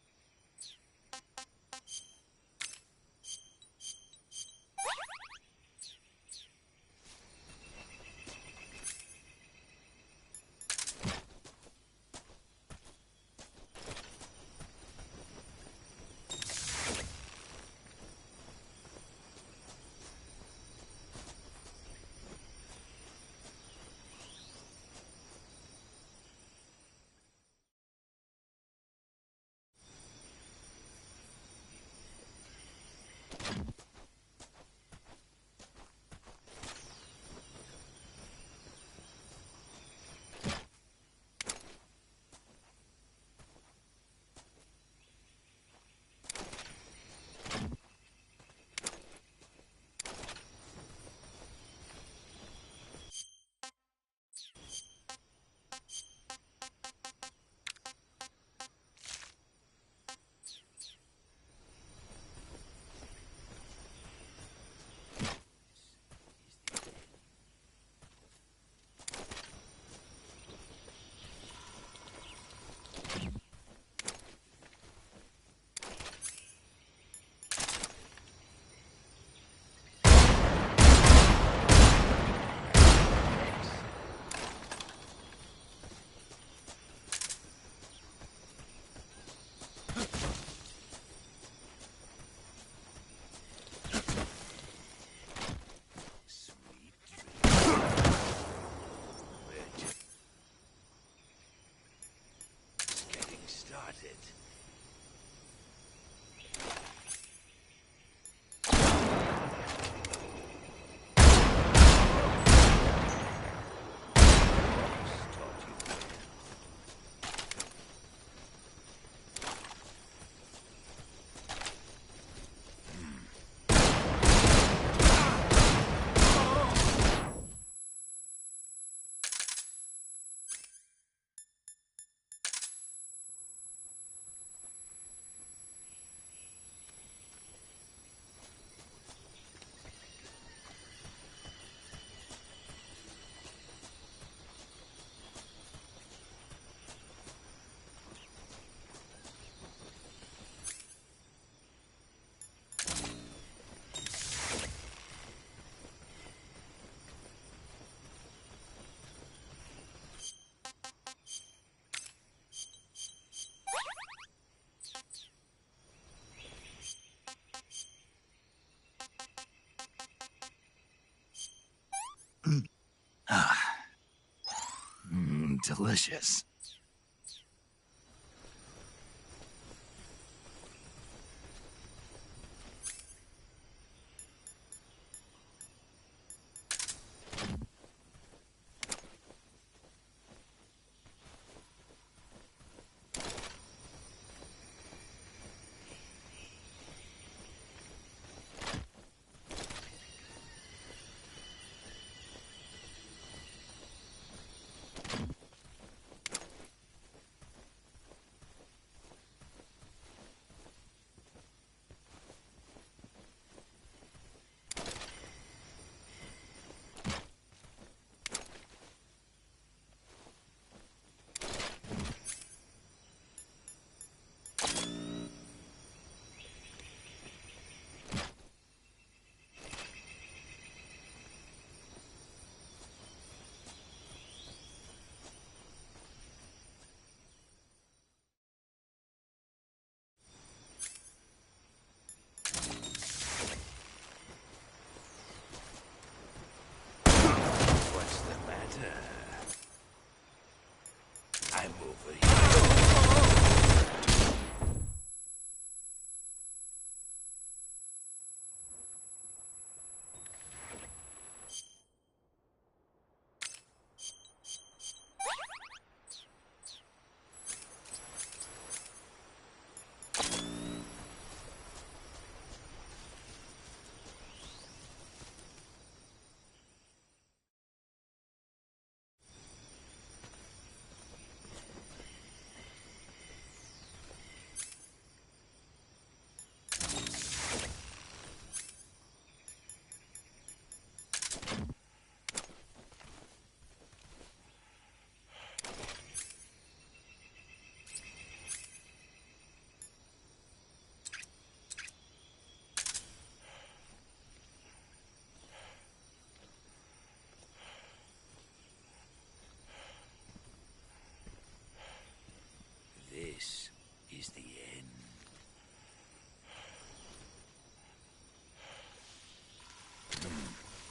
A: Delicious.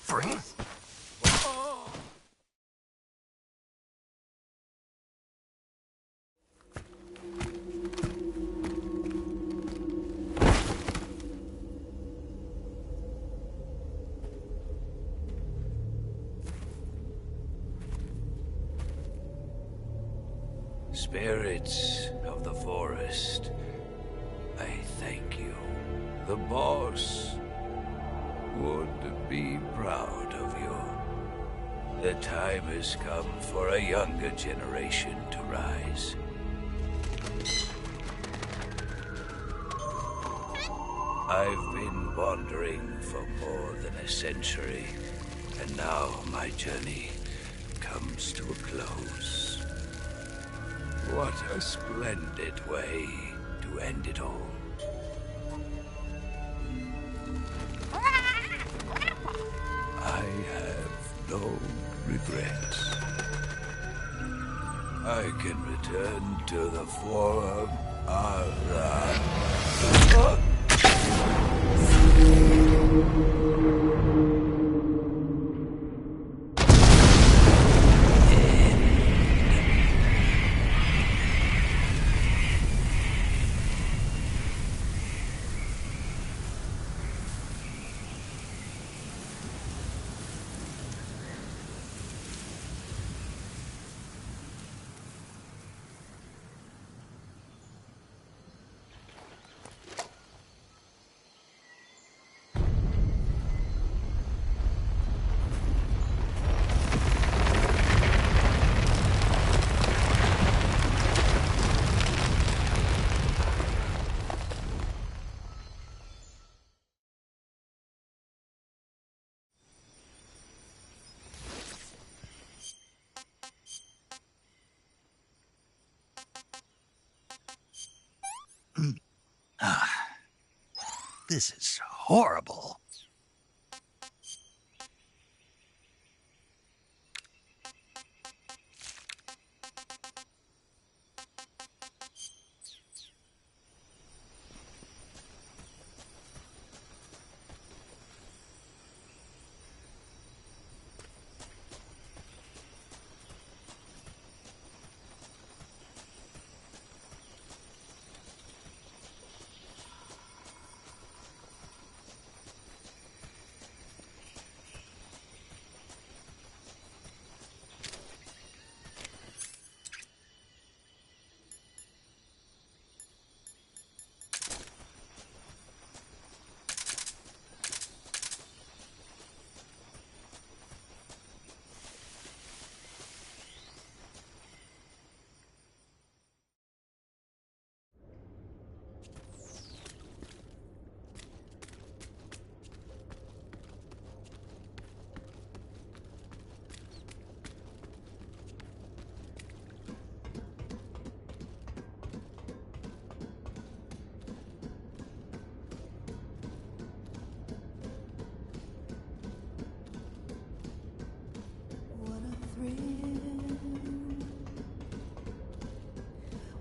A: Freeze!
R: Spirits of the forest, I thank you. The boss would be proud of you. The time has come for a younger generation to rise. I've been wandering for more than a century, and now my journey comes to a close. What a splendid way to end it all. I have no regrets. I can return to the form of the...
A: This is horrible.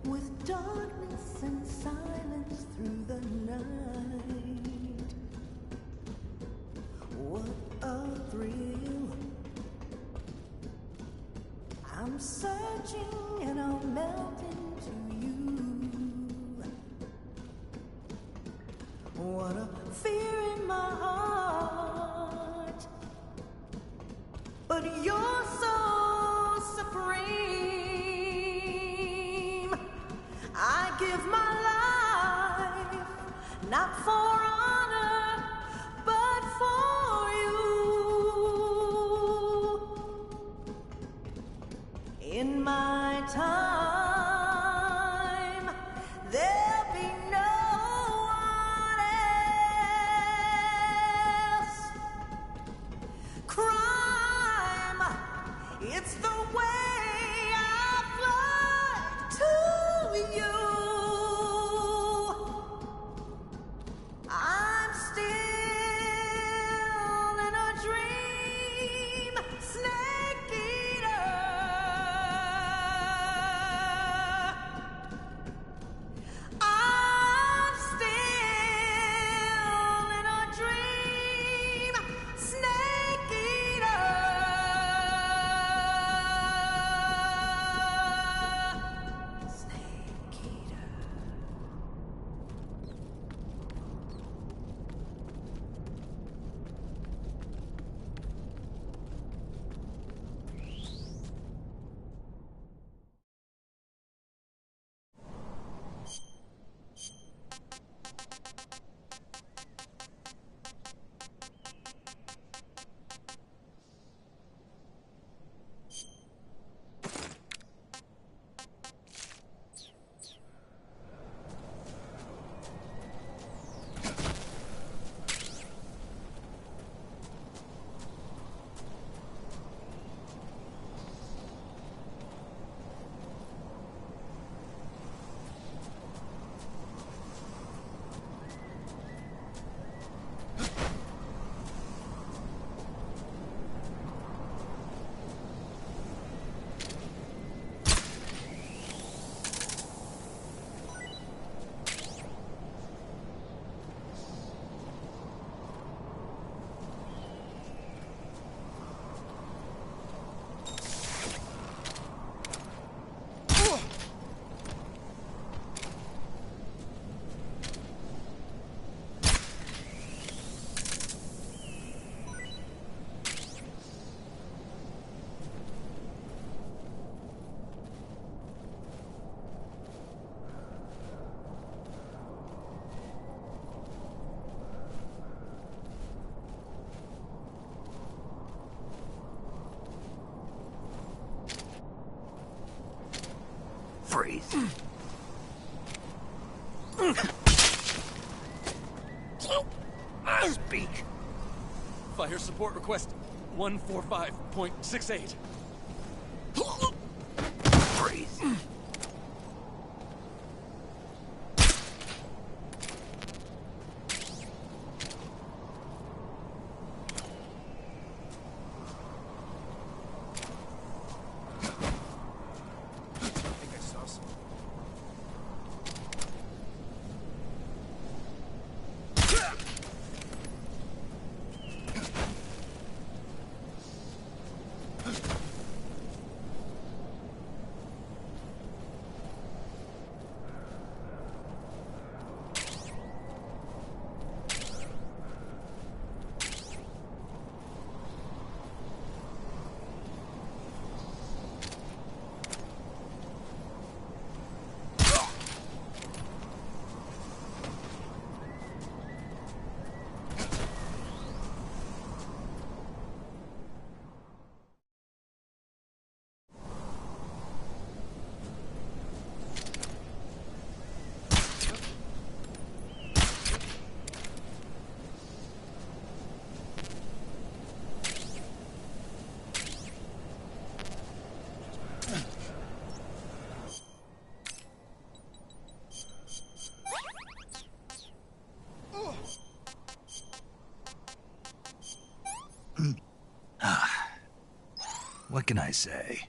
L: With darkness and silence through the night, what a thrill. I'm searching and I'll melt into you. What a fear in my heart, but you're so supreme. I give my life, not for honor, but for you. In my time
I: Speak.
H: Fire support request 145.68.
I: Breathe.
A: What can I say?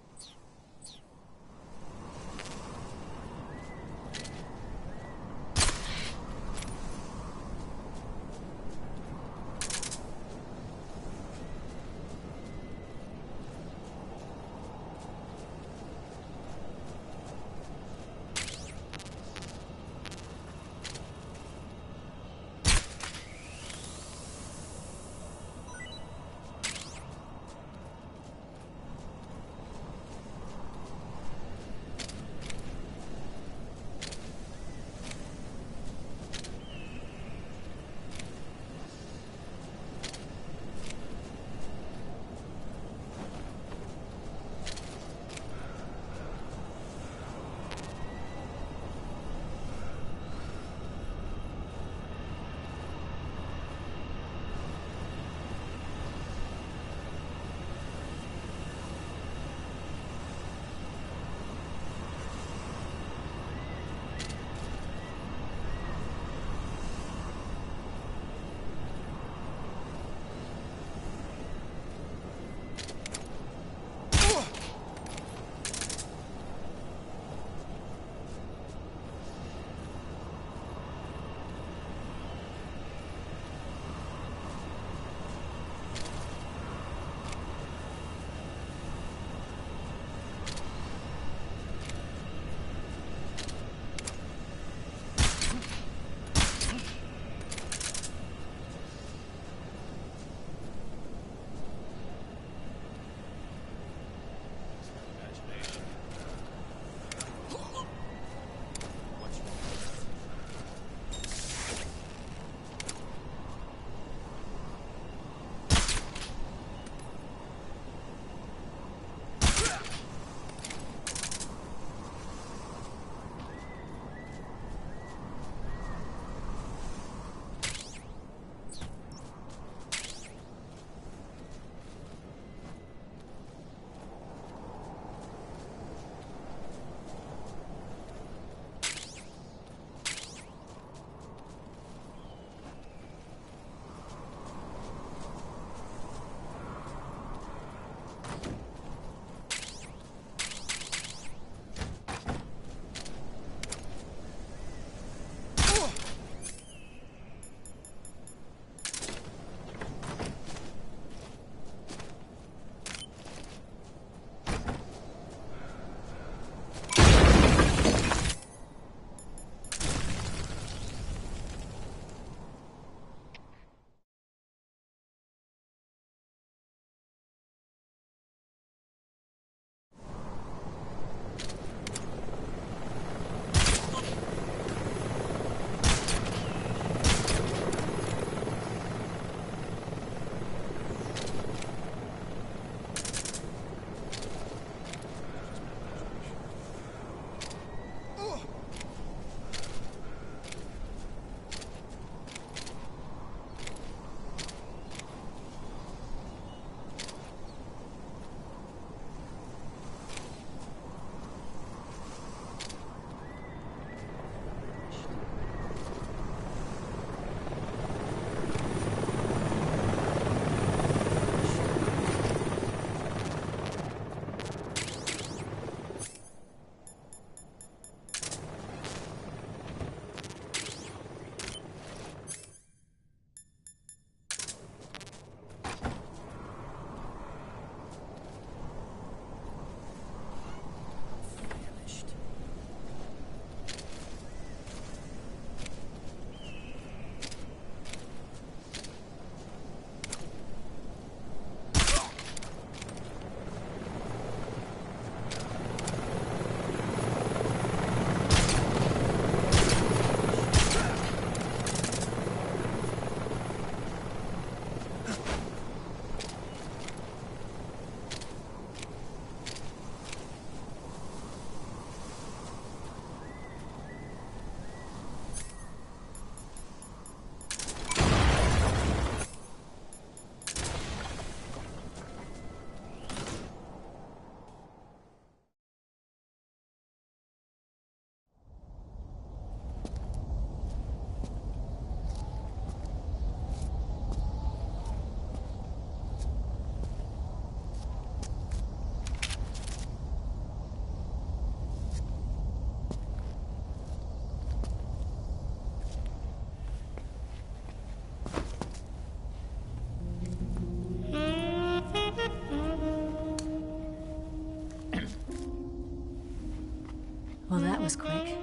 P: was quick.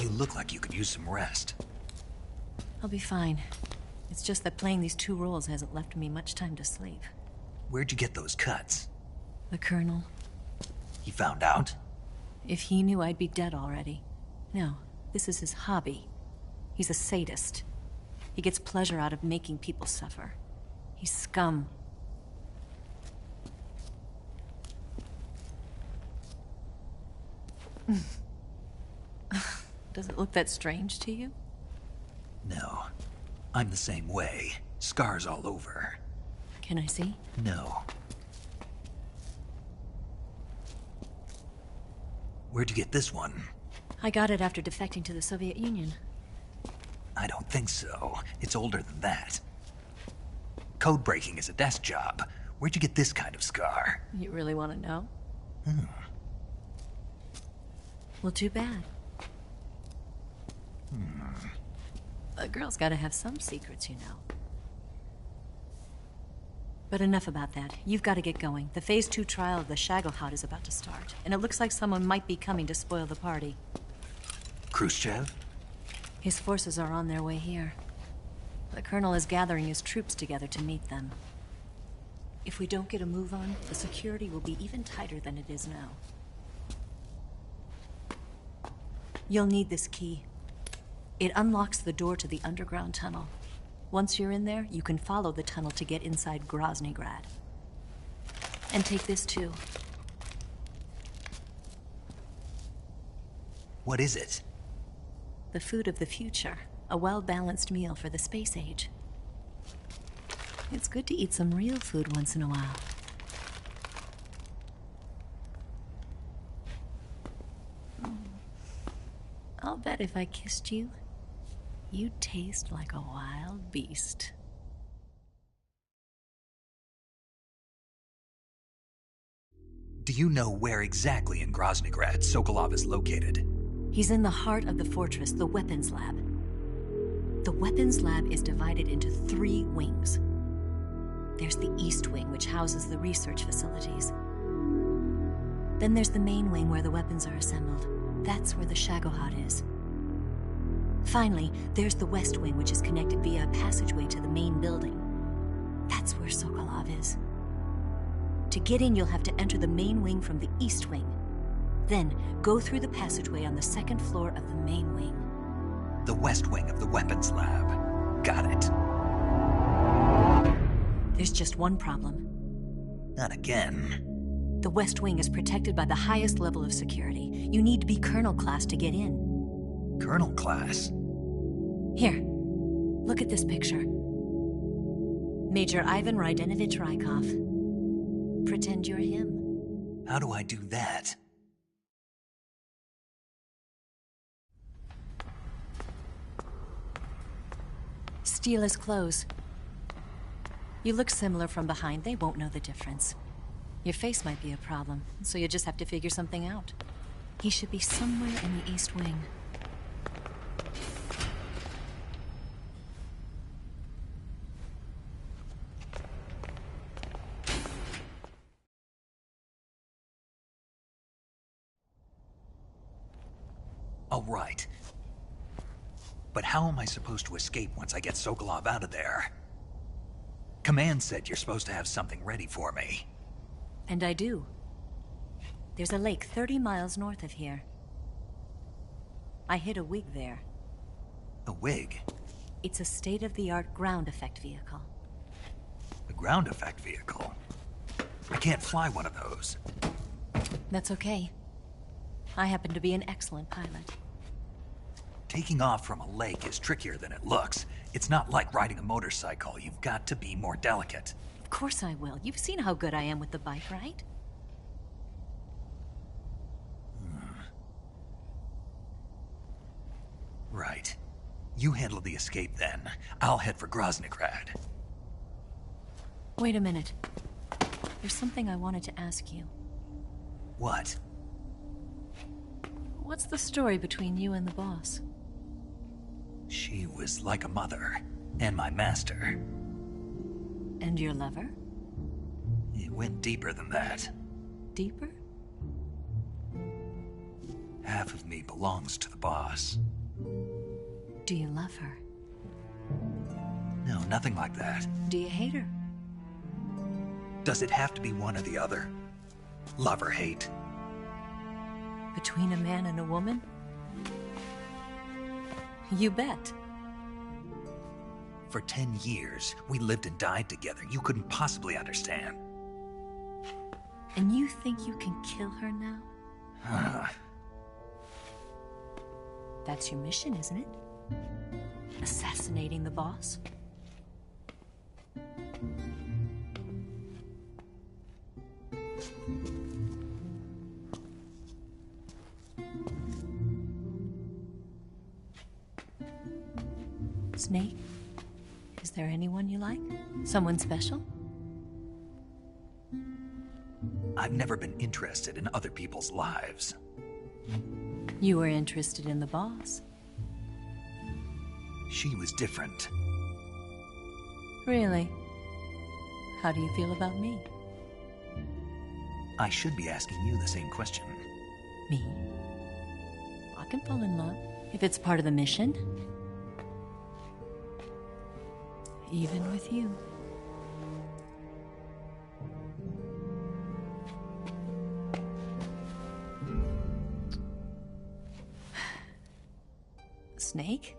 A: You look like you could use some rest.
P: I'll be fine. It's just that playing these 2 roles hasn't left me much time to sleep.
A: Where'd you get those cuts?
P: The Colonel.
A: He found out?
P: If he knew, I'd be dead already. No, this is his hobby. He's a sadist. He gets pleasure out of making people suffer. He's scum. Does it look that strange to you?
A: No. I'm the same way. Scars all over.
P: Can I see?
A: No. Where'd you get this one?
P: I got it after defecting to the Soviet Union.
A: I don't think so. It's older than that. Code breaking is a desk job. Where'd you get this kind of scar?
P: You really want to know?
A: Hmm.
P: Well, too bad. A girl's gotta have some secrets, you know. But enough about that. You've got to get going. The Phase 2 trial of the Shagohod is about to start, and it looks like someone might be coming to spoil the party.
A: Khrushchev?
P: His forces are on their way here. The Colonel is gathering his troops together to meet them. If we don't get a move on, the security will be even tighter than it is now. You'll need this key. It unlocks the door to the underground tunnel. Once you're in there, you can follow the tunnel to get inside Groznygrad. And take this too.
A: What is it?
P: The food of the future. A well-balanced meal for the space age. It's good to eat some real food once in a while. I'll bet if I kissed you, you'd taste like a wild beast.
A: Do you know where exactly in Groznygrad Sokolov is located?
P: He's in the heart of the fortress, the weapons lab. The weapons lab is divided into 3 wings. There's the East Wing, which houses the research facilities. Then there's the main wing where the weapons are assembled. That's where the Shagohod is. Finally, there's the West Wing, which is connected via a passageway to the main building. That's where Sokolov is. To get in, you'll have to enter the main wing from the East Wing. Then, go through the passageway on the 2nd floor of the main wing.
A: The West Wing of the weapons lab. Got it.
P: There's just one problem.
A: Not again.
P: The West Wing is protected by the highest level of security. You need to be Colonel class to get in.
A: Colonel class?
P: Here, look at this picture. Major Ivan Rydenovich Rykov. Pretend you're him.
A: How do I do that?
P: Steal his clothes. You look similar from behind. They won't know the difference. Your face might be a problem, so you just have to figure something out. He should be somewhere in the East Wing.
A: All right. But how am I supposed to escape once I get Sokolov out of there? Command said you're supposed to have something ready for me.
P: And I do. There's a lake 30 miles north of here. I hid a wig there.
A: A wig?
P: It's a state-of-the-art ground effect vehicle.
A: A ground effect vehicle? I can't fly one of those.
P: That's okay. I happen to be an excellent pilot.
A: Taking off from a lake is trickier than it looks. It's not like riding a motorcycle. You've got to be more delicate.
P: Of course I will. You've seen how good I am with the bike, right?
A: Right. You handle the escape then. I'll head for Groznygrad.
P: Wait a minute. There's something I wanted to ask you.
A: What?
P: What's the story between you and the boss?
A: She was like a mother, and my master.
P: And your lover?
A: It went deeper than that.
P: Deeper?
A: Half of me belongs to the boss.
P: Do you love her?
A: No, nothing like that.
P: Do you hate her?
A: Does it have to be one or the other? Love or hate?
P: Between a man and a woman? You bet.
A: For 10 years, we lived and died together. You couldn't possibly understand.
P: And you think you can kill her now? That's your mission, isn't it? Assassinating the boss? Snake, is there anyone you like? Someone special?
A: I've never been interested in other people's lives.
P: You were interested in the boss.
A: She was different.
P: Really? How do you feel about me?
A: I should be asking you the same question.
P: Me? I can fall in love if it's part of the mission. Even with you. Snake?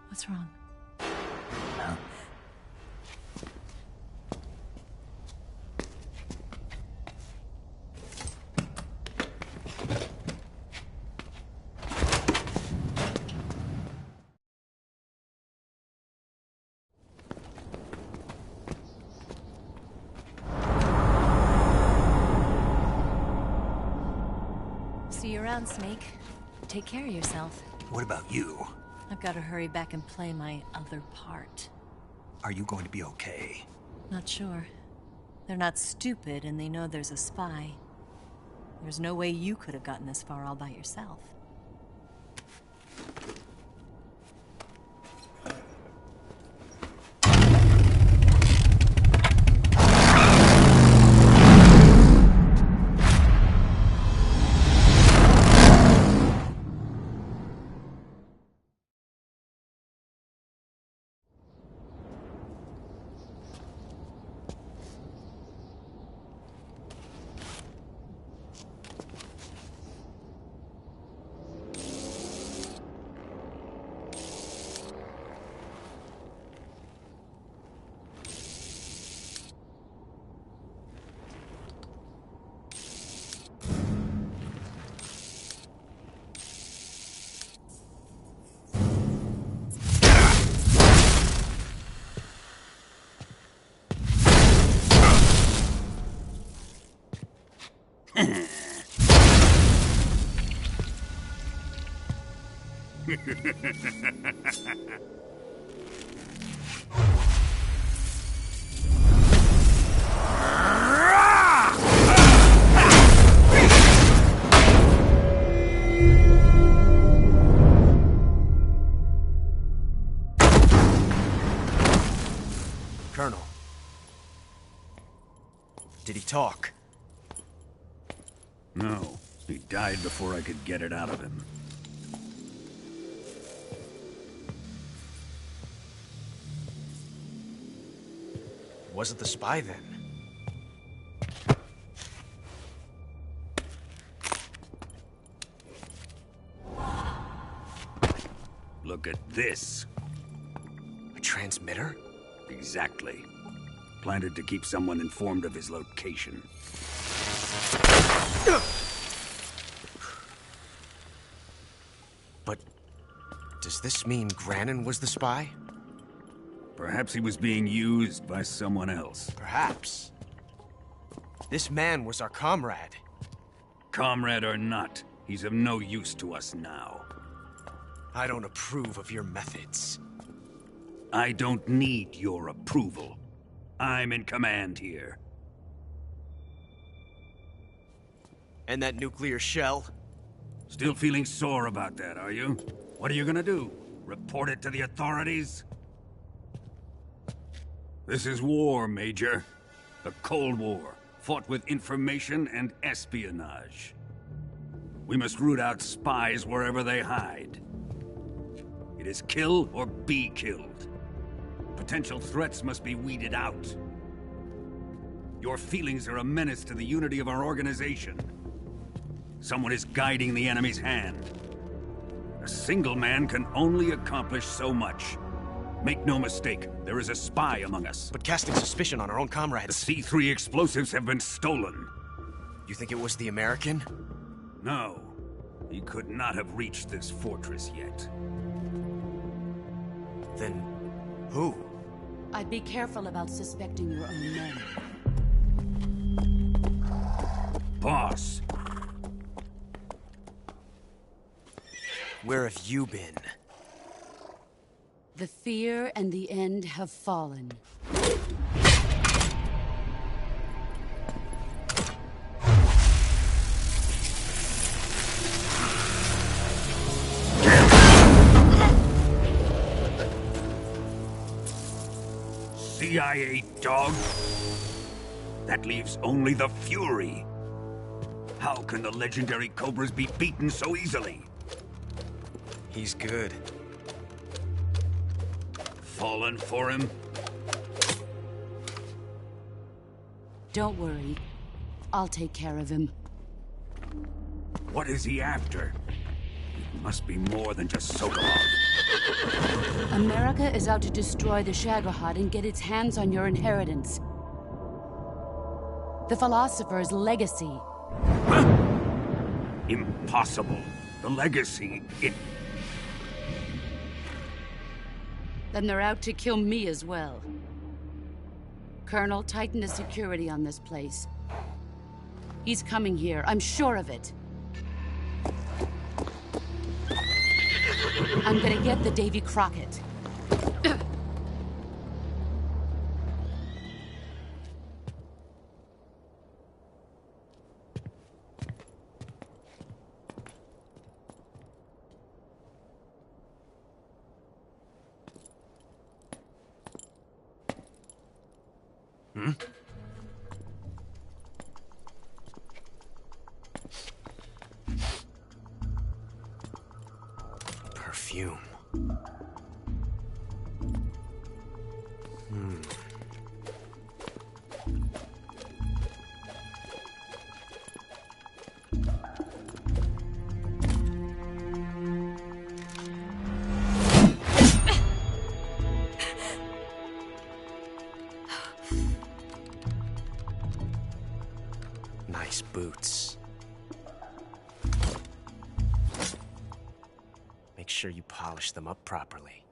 P: What's wrong?
A: No.
P: See you around, Snake. Take care of yourself.
A: What about you?
P: I've got to hurry back and play my other part.
A: Are you going to be okay?
P: Not sure. They're not stupid, and they know there's a spy. There's no way you could have gotten this far all by yourself.
I: Colonel. Did he talk?
T: No. He died before I could get it out of him.
I: Wasn't the spy then?
T: Look at this.
I: A transmitter?
T: Exactly. Planted to keep someone informed of his location.
I: But does this mean Granin was the spy?
T: Perhaps he was being used by someone else.
I: Perhaps. This man was our comrade.
T: Comrade or not, he's of no use to us now.
I: I don't approve of your methods.
T: I don't need your approval. I'm in command here.
I: And that nuclear shell?
T: Still feeling sore about that, are you? What are you gonna do? Report it to the authorities? This is war, Major. The Cold War, fought with information and espionage. We must root out spies wherever they hide. It is kill or be killed. Potential threats must be weeded out. Your feelings are a menace to the unity of our organization. Someone is guiding the enemy's hand. A single man can only accomplish so much. Make no mistake, there is a spy among us.
I: But casting suspicion on our own comrades...
T: The C3 explosives have been stolen.
I: You think it was the American?
T: No. He could not have reached this fortress yet.
I: Then... who?
F: I'd be careful about suspecting your own men.
T: Boss!
I: Where have you been?
F: The fear and the end have fallen.
T: CIA dog? That leaves only the Fury. How can the legendary Cobras be beaten so easily?
I: He's good.
T: Fallen for him?
F: Don't worry. I'll take care of him.
T: What is he after? It must be more than just Sokolov.
F: America is out to destroy the Shagohod and get its hands on your inheritance. The Philosopher's legacy.
T: Huh? Impossible. The legacy, it...
F: Then they're out to kill me as well. Colonel, tighten the security on this place. He's coming here, I'm sure of it. I'm gonna get the Davy Crockett.
I: Perfume. Nice boots. Make sure you polish them up properly.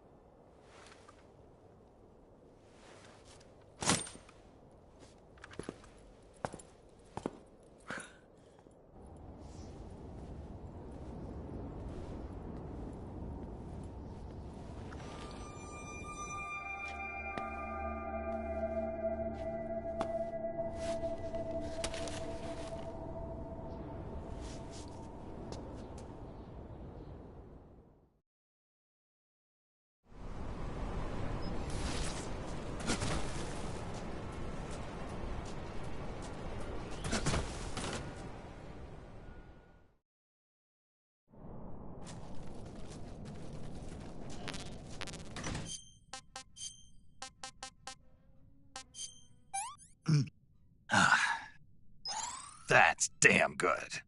A: That's damn good.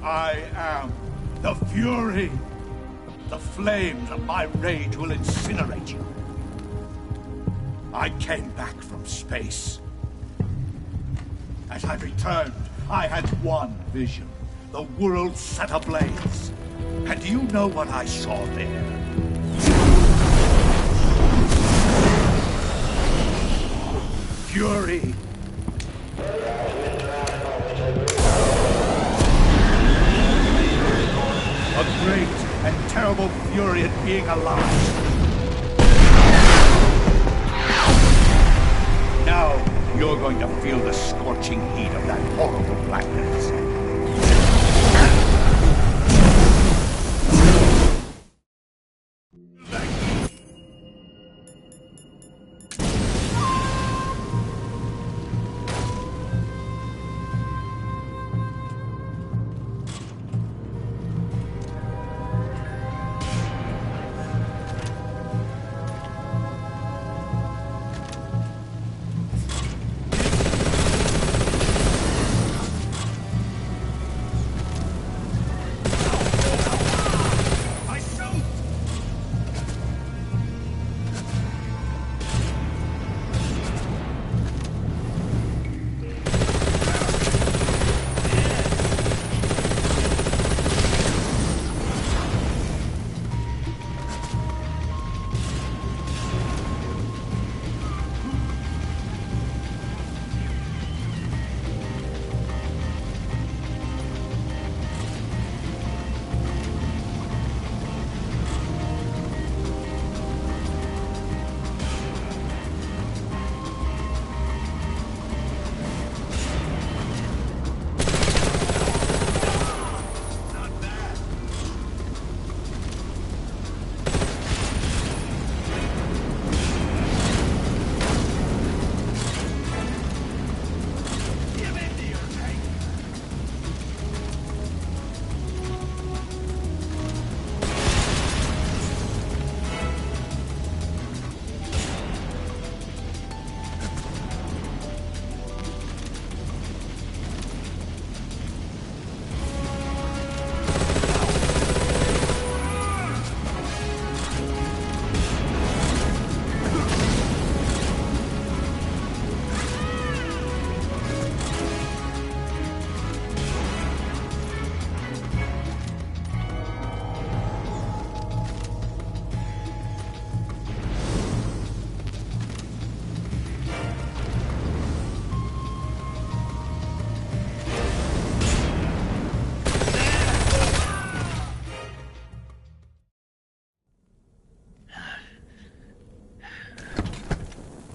R: I am the Fury. The flames of my rage will incinerate you. I came back from space. As I returned, I had one vision. The world set ablaze. And do you know what I saw there? Fury. A great and terrible fury at being alive. Now, you're going to feel the scorching heat of that horrible blackness.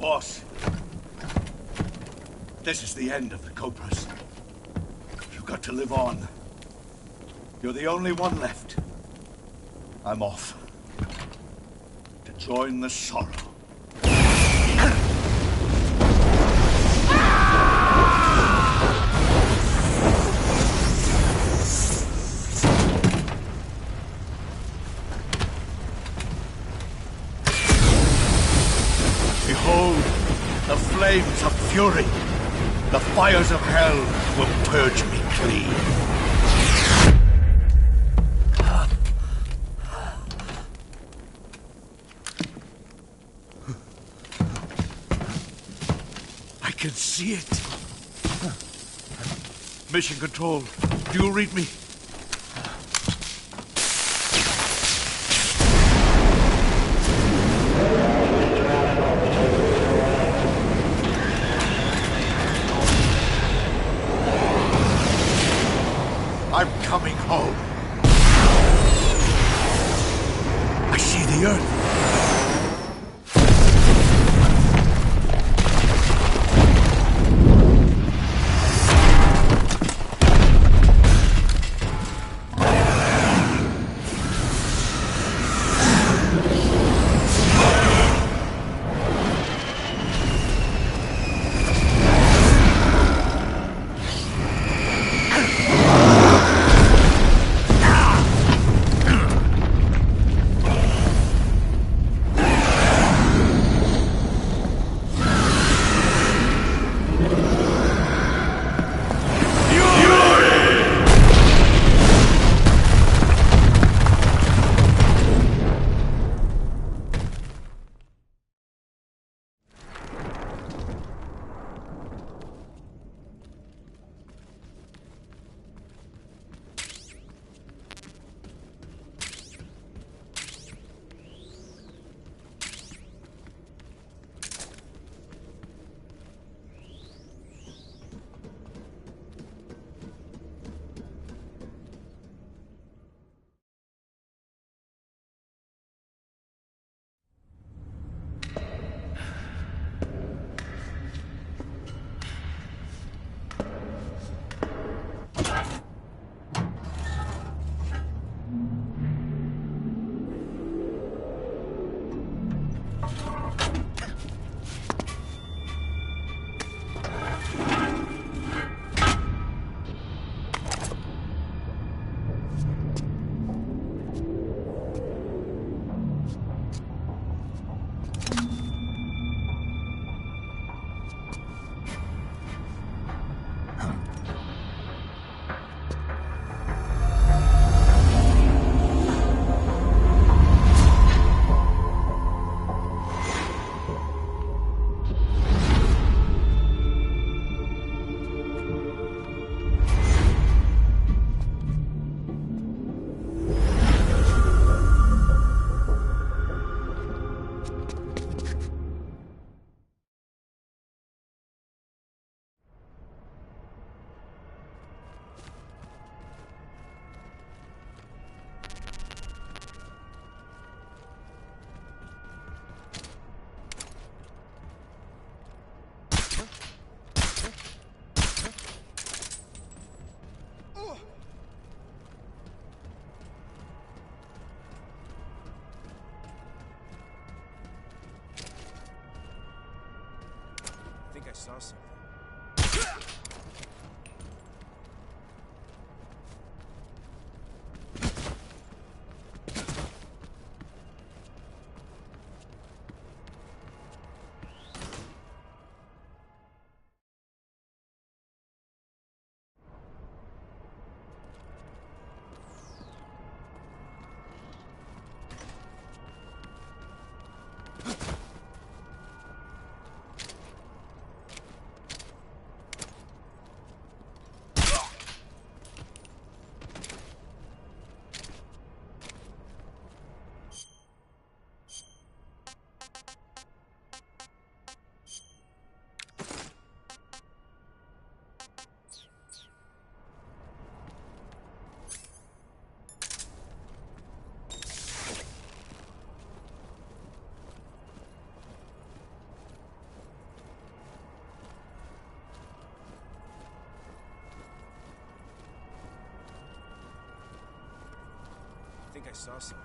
R: Boss, this is the end of the Cobras. You've got to live on. You're the only one left. I'm off. To join the sorrow. Behold, the flames of fury. The fires of hell will purge me clean. I can see it. Mission Control, do you read me? I'm coming home. I see the Earth.
N: I saw something. think I saw something.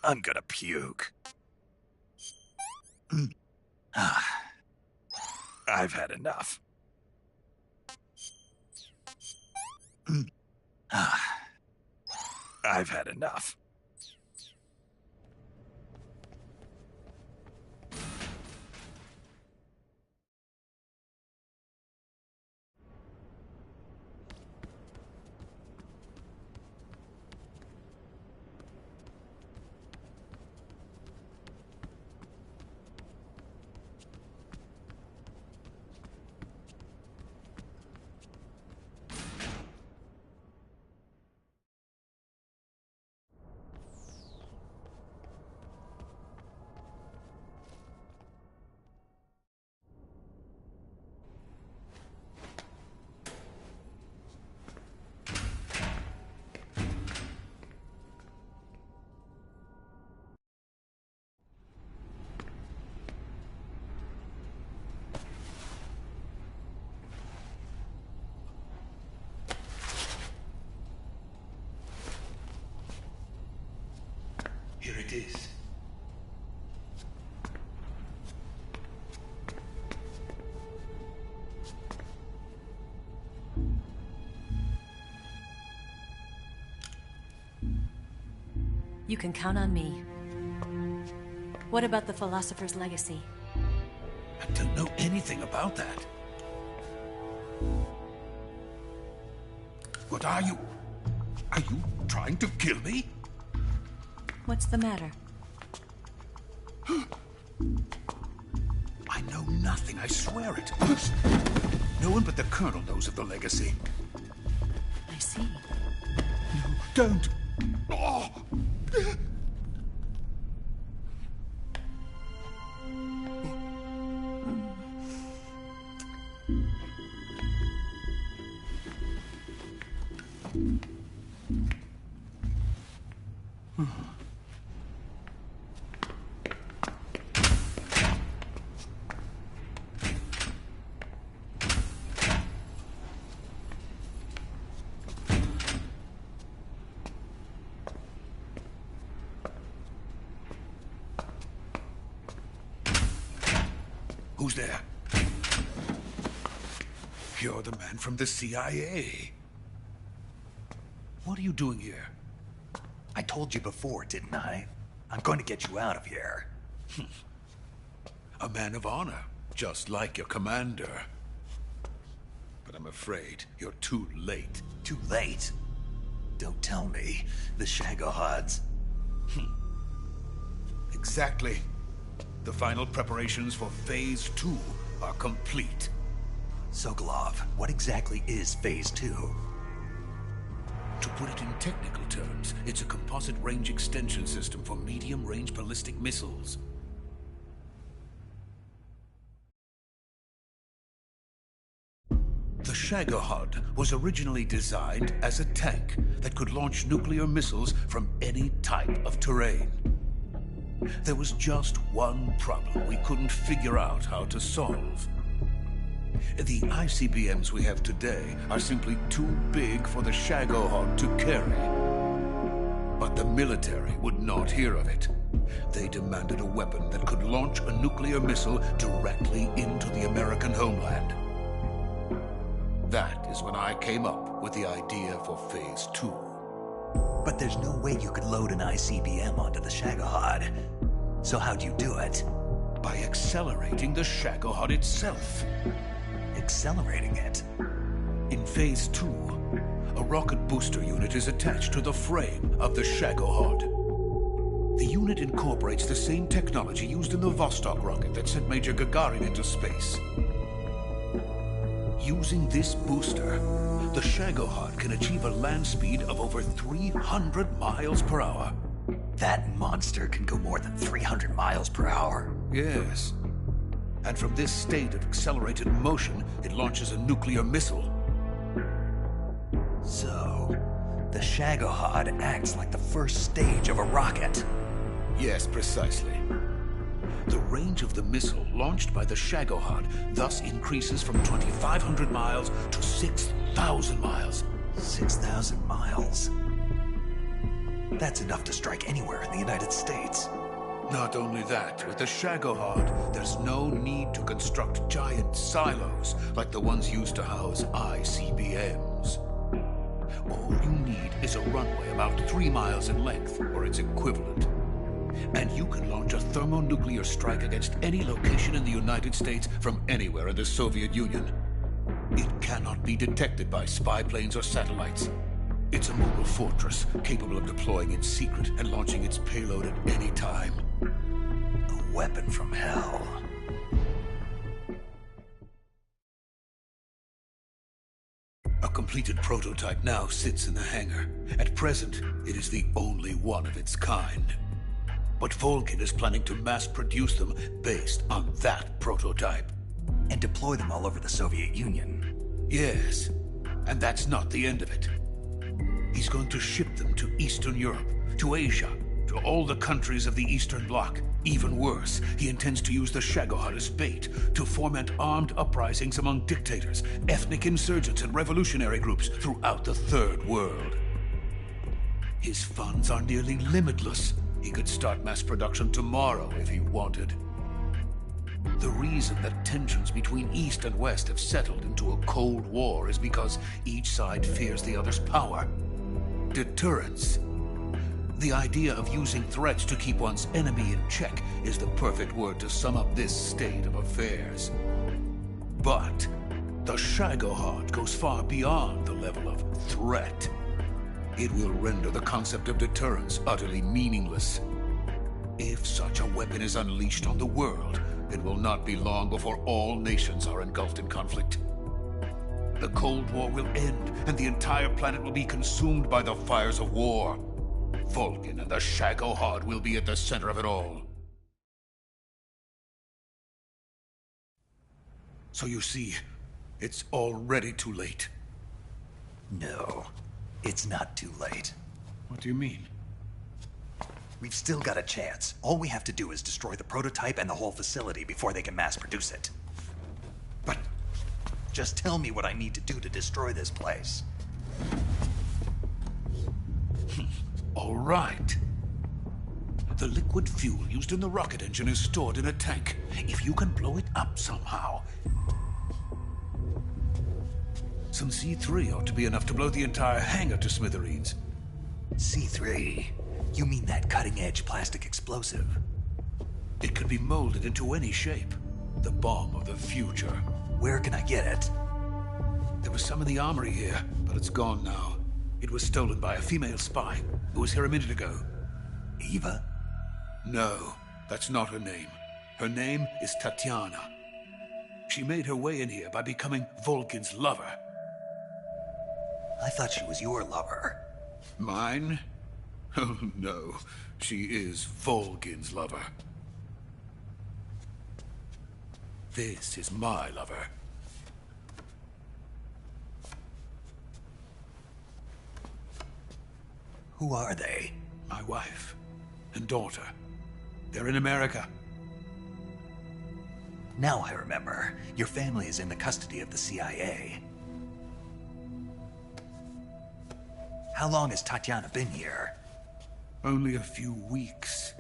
A: I'm gonna puke. I've had enough. I've had enough.
G: Here it is.
P: You can count on me. What about the Philosopher's Legacy?
G: I don't know anything about that. What are you? Are you trying to kill me?
P: What's the matter?
G: I know nothing, I swear it. No one but the Colonel knows of the Legacy.
P: I see.
G: No, don't. Oh. Who's there? You're the man from the CIA. What are you doing here?
A: I told you before, didn't I? I'm going to get you out of here.
G: A man of honor, just like your commander. But I'm afraid you're too late.
A: Too late? Don't tell me. The Shagohods.
G: Exactly. The final preparations for Phase 2 are complete.
A: Sokolov, what exactly is Phase 2?
G: To put it in technical terms, it's a composite range extension system for medium-range ballistic missiles. The Shagohod was originally designed as a tank that could launch nuclear missiles from any type of terrain. There was just one problem we couldn't figure out how to solve. The ICBMs we have today are simply too big for the Shagohod to carry. But the military would not hear of it. They demanded a weapon that could launch a nuclear missile directly into the American homeland. That is when I came up with the idea for Phase 2.
A: But there's no way you could load an ICBM onto the Shagohod. So how'd you do it?
G: By accelerating the Shagohod itself.
A: Accelerating it?
G: In Phase 2, a rocket booster unit is attached to the frame of the Shagohod. The unit incorporates the same technology used in the Vostok rocket that sent Major Gagarin into space. Using this booster, the Shagohod can achieve a land speed of over 300 miles per hour.
A: That monster can go more than 300 miles per hour?
G: Yes. And from this state of accelerated motion, it launches a nuclear missile.
A: So, the Shagohod acts like the first stage of a rocket?
G: Yes, precisely. The range of the missile launched by the Shagohod thus increases from 2,500 miles to 6,000 miles.
A: 6,000 miles? That's enough to strike anywhere in the United States.
G: Not only that, with the Shagohod, there's no need to construct giant silos like the ones used to house ICBMs. All you need is a runway about 3 miles in length, or its equivalent. And you can launch a thermonuclear strike against any location in the United States from anywhere in the Soviet Union. It cannot be detected by spy planes or satellites. It's a mobile fortress, capable of deploying in secret and launching its payload at any time.
A: A weapon from hell.
G: A completed prototype now sits in the hangar. At present, it is the only one of its kind. But Volgin is planning to mass-produce them based on that prototype.
A: And deploy them all over the Soviet Union.
G: Yes, and that's not the end of it. He's going to ship them to Eastern Europe, to Asia, to all the countries of the Eastern Bloc. Even worse, he intends to use the Shagohod as bait to foment armed uprisings among dictators, ethnic insurgents, and revolutionary groups throughout the Third World. His funds are nearly limitless. He could start mass production tomorrow if he wanted. The reason that tensions between East and West have settled into a Cold War is because each side fears the other's power. Deterrence. The idea of using threats to keep one's enemy in check is the perfect word to sum up this state of affairs. But the Shagohod goes far beyond the level of threat. It will render the concept of deterrence utterly meaningless. If such a weapon is unleashed on the world, it will not be long before all nations are engulfed in conflict. The Cold War will end, and the entire planet will be consumed by the fires of war. Volgin and the Shagohod will be at the center of it all. So you see, it's already too late.
A: No, it's not too late.
G: What do you mean?
A: We've still got a chance. All we have to do is destroy the prototype and the whole facility before they can mass produce it. But just tell me what I need to do to destroy this place.
G: All right. The liquid fuel used in the rocket engine is stored in a tank. If you can blow it up somehow. Some C3 ought to be enough to blow the entire hangar to smithereens.
A: C3? You mean that cutting-edge plastic explosive?
G: It could be molded into any shape. The bomb of the future.
A: Where can I get it?
G: There was some in the armory here, but it's gone now. It was stolen by a female spy who was here a minute ago.
A: Eva?
G: No, that's not her name. Her name is Tatiana. She made her way in here by becoming Volgin's lover.
A: I thought she was your lover.
G: Mine? Oh, no. She is Volgin's lover. This is my lover.
A: Who are they?
G: My wife and daughter. They're in America.
A: Now I remember. Your family is in the custody of the CIA. How long has Tatiana been here?
G: Only a few weeks.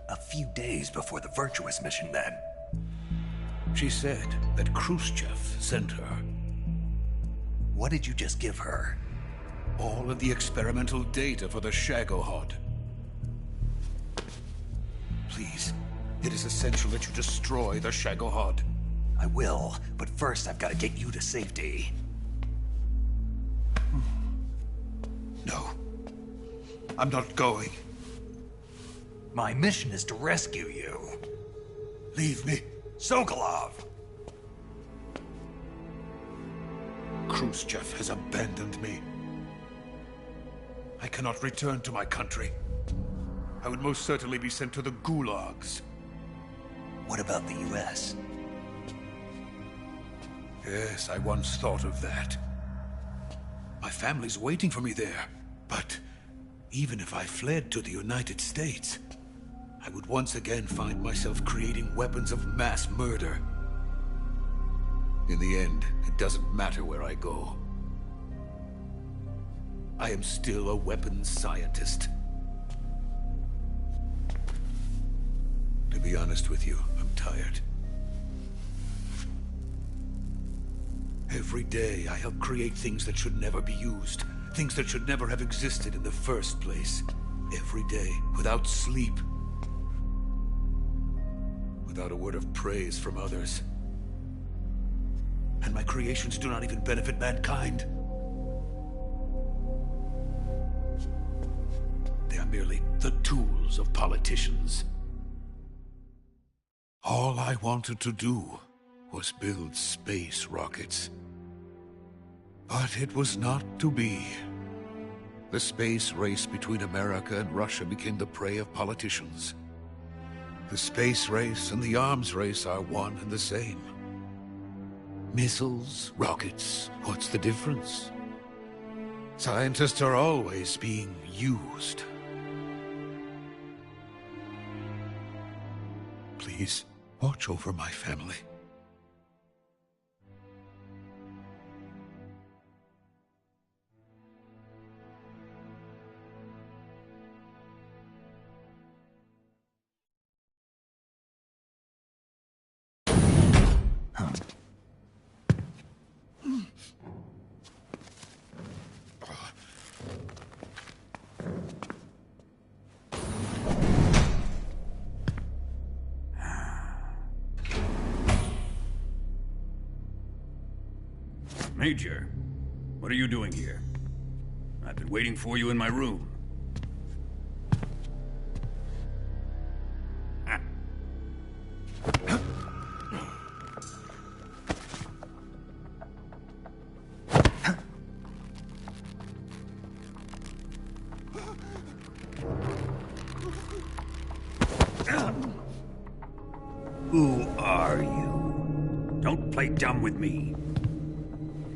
A: A few days before the Virtuous mission, then.
G: She said that Khrushchev sent her.
A: What did you just give her?
G: All of the experimental data for the Shagohod. Please, it is essential that you destroy the Shagohod.
A: I will, but first I've got to get you to safety.
G: No. I'm not going.
A: My mission is to rescue you.
G: Leave me.
A: Sokolov!
G: Khrushchev has abandoned me. I cannot return to my country. I would most certainly be sent to the gulags.
A: What about the US?
G: Yes, I once thought of that. My family's waiting for me there. But even if I fled to the United States, I would once again find myself creating weapons of mass murder. In the end, it doesn't matter where I go. I am still a weapons scientist. To be honest with you, I'm tired. Every day, I help create things that should never be used. Things that should never have existed in the first place. Every day, without sleep. Without a word of praise from others. And my creations do not even benefit mankind. They are merely the tools of politicians. All I wanted to do was build space rockets. But it was not to be. The space race between America and Russia became the prey of politicians. The space race and the arms race are one and the same. Missiles, rockets, what's the difference? Scientists are always being used. Please, watch over my family.
T: Major, what are you doing here? I've been waiting for you in my room. Who are you? Don't play dumb with me.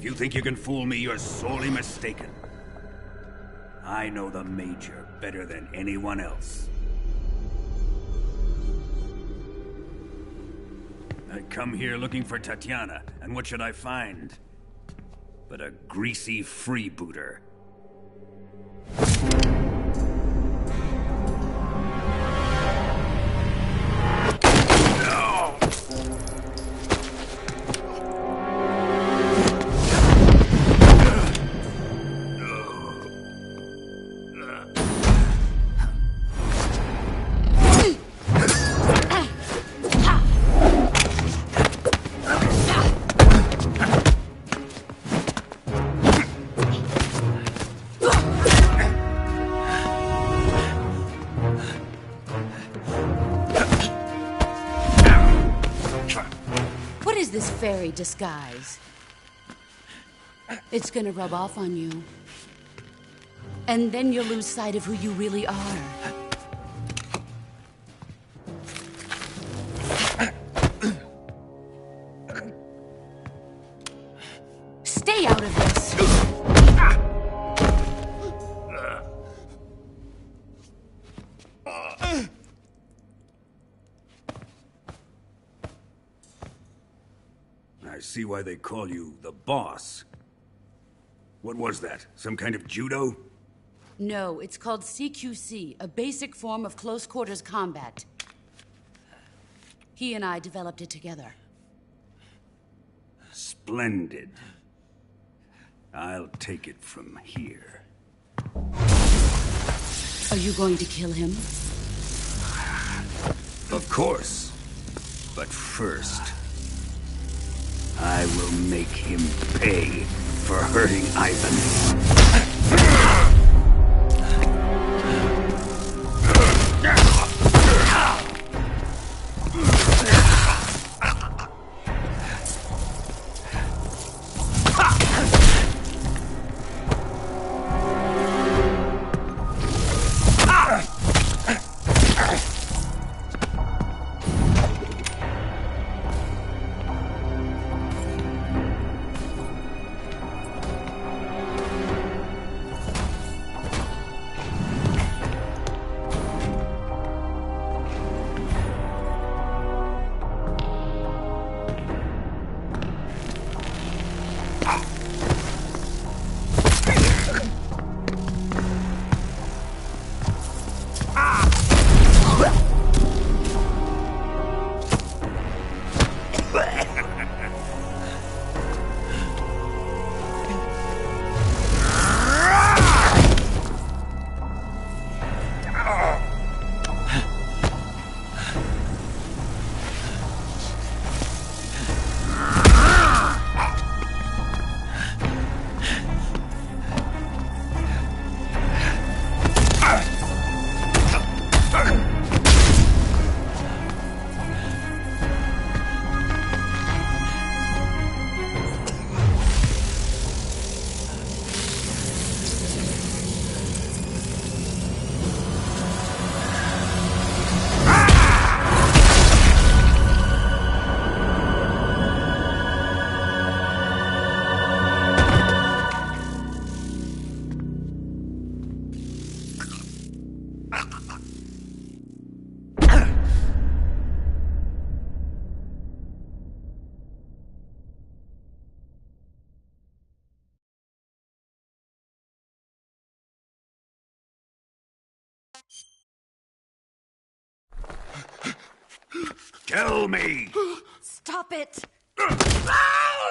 T: If you think you can fool me, you're sorely mistaken. I know the Major better than anyone else. I come here looking for Tatiana, and what should I find? But a greasy freebooter.
F: Fairy disguise. It's gonna rub off on you. And then you'll lose sight of who you really are. Stay out of this!
T: I see why they call you the boss. What was that? Some kind of judo?
F: No, it's called CQC, a basic form of close quarters combat. He and I developed it together.
T: Splendid. I'll take it from here.
F: Are you going to kill him?
T: Of course. But first, I will make him pay for hurting Ivan. Tell me!
P: Stop it!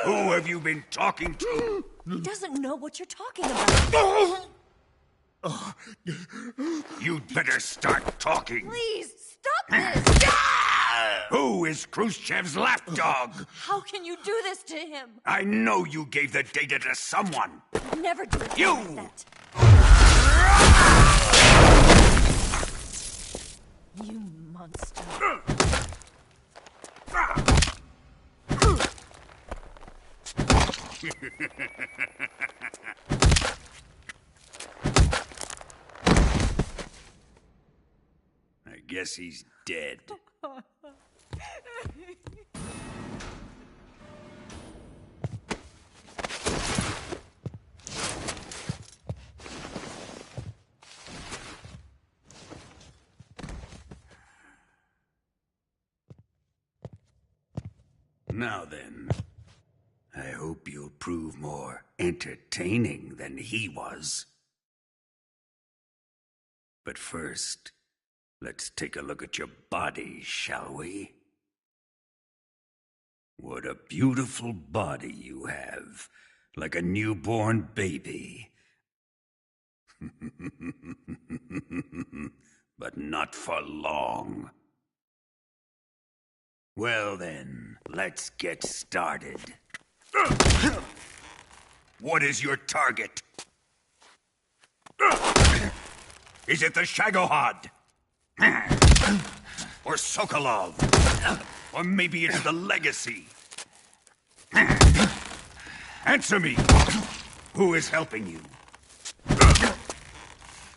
T: Who have you been talking to?
P: He doesn't know what you're talking about.
T: You'd better start talking.
P: Please, stop this!
T: Who is Khrushchev's lapdog?
P: How can you do this to him?
T: I know you gave the data to someone.
P: I'd never do it
T: You!
P: like that. You monster.
T: I guess he's dead. Now then, I hope you'll prove more entertaining than he was. But first, let's take a look at your body, shall we? What a beautiful body you have, like a newborn baby. But not for long. Well then, let's get started. What is your target? Is it the Shagohod? Or Sokolov? Or maybe it's the Legacy? Answer me! Who is helping you?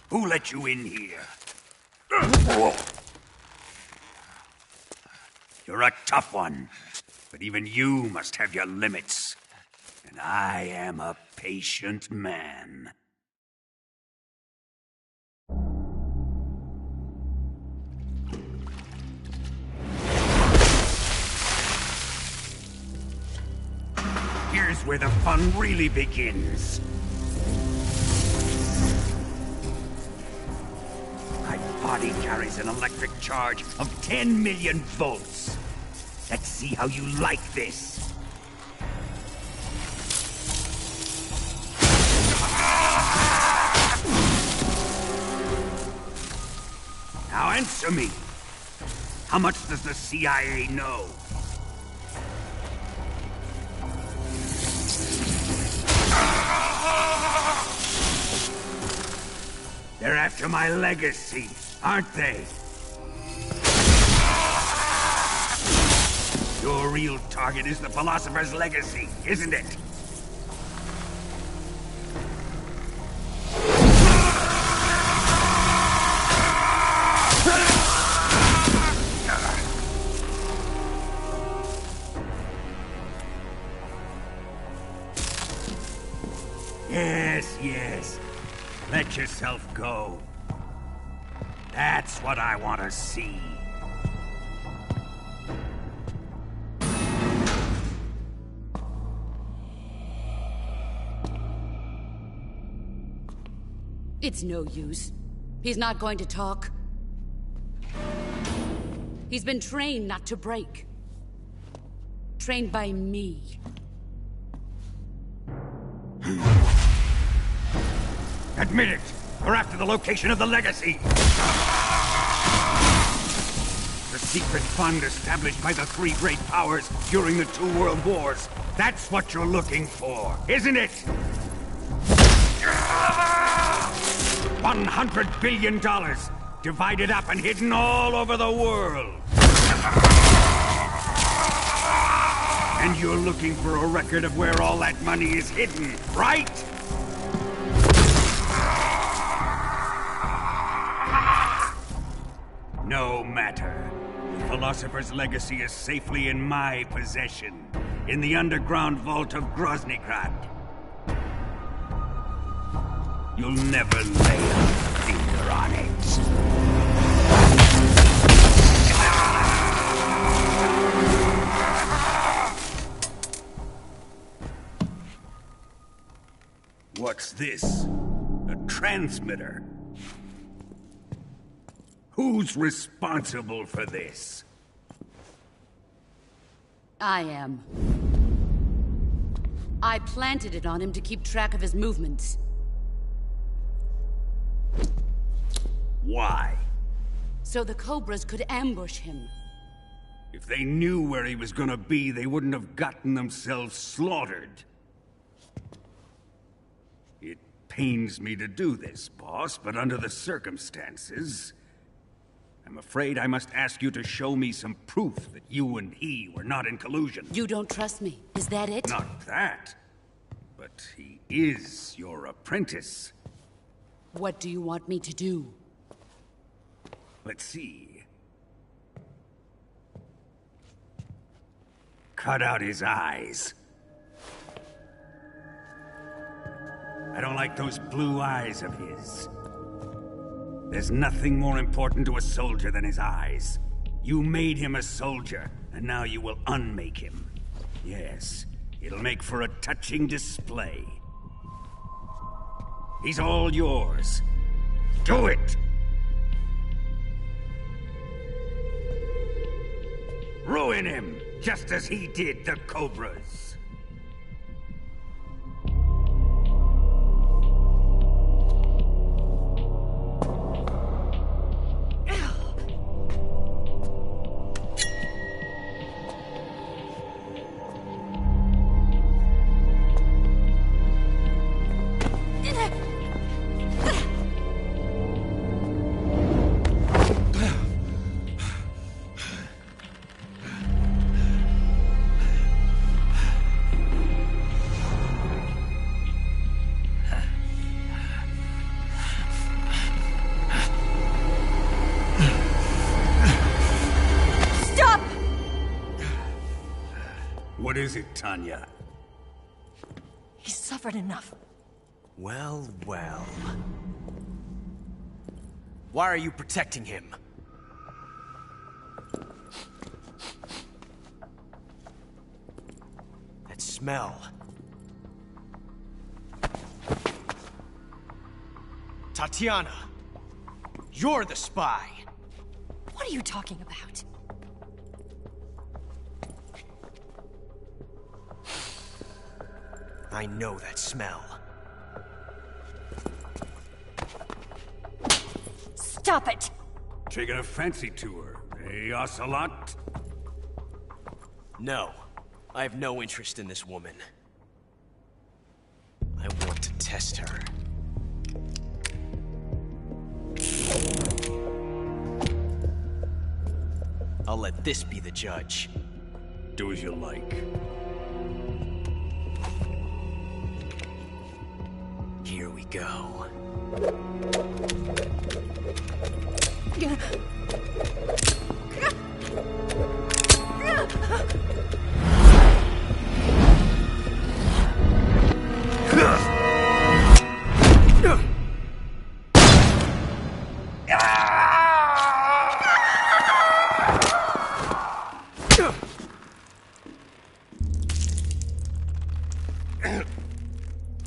T: Who let you in here? You're a tough one, but even you must have your limits. And I am a patient man. Here's where the fun really begins. My body carries an electric charge of 10 million volts. Let's see how you like this. Now answer me. How much does the CIA know? They're after my legacy, aren't they? Your real target is the Philosopher's Legacy, isn't it? Yes. Let yourself go. That's what I want to see.
F: It's no use. He's not going to talk. He's been trained not to break. Trained by me.
T: Admit it! We're after the location of the Legacy! The secret fund established by the three great powers during the 2 world wars. That's what you're looking for, isn't it? $100 billion, divided up and hidden all over the world. And you're looking for a record of where all that money is hidden, right? No matter. The Philosopher's Legacy is safely in my possession, in the underground vault of Groznygrad. You'll never lay a finger on it. What's this? A transmitter? Who's responsible for this?
F: I am. I planted it on him to keep track of his movements.
T: Why?
F: So the Cobras could ambush him.
T: If they knew where he was gonna be, they wouldn't have gotten themselves slaughtered. It pains me to do this, boss, but under the circumstances, I'm afraid I must ask you to show me some proof that you and he were not in collusion.
F: You don't trust me, is that it?
T: Not that. But he is your apprentice.
F: What do you want me to do?
T: Let's see. Cut out his eyes. I don't like those blue eyes of his. There's nothing more important to a soldier than his eyes. You made him a soldier, and now you will unmake him. Yes, it'll make for a touching display. He's all yours. Do it! Ruin him, just as he did the Cobras. What is it, Tanya?
P: He's suffered enough.
I: Well, well. Why are you protecting him? That smell. Tatiana! You're the spy!
P: What are you talking about?
I: I know that smell.
P: Stop it!
T: Taking a fancy to her, eh, Ocelot?
I: No. I have no interest in this woman. I want to test her. I'll let this be the judge.
T: Do as you like.
I: Here we go.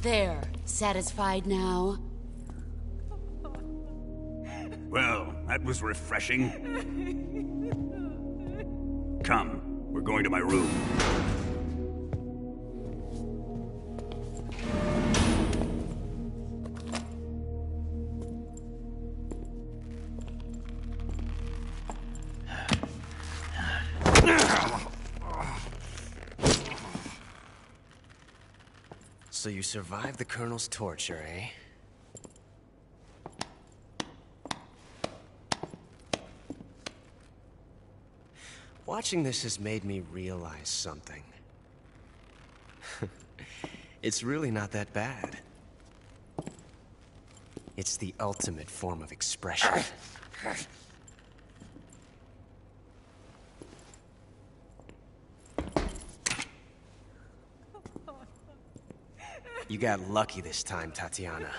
F: There. Satisfied now?
T: Well, that was refreshing. Come, we're going to my room.
I: So you survived the Colonel's torture, eh? Watching this has made me realize something. It's really not that bad. It's the ultimate form of expression. You got lucky this time, Tatiana.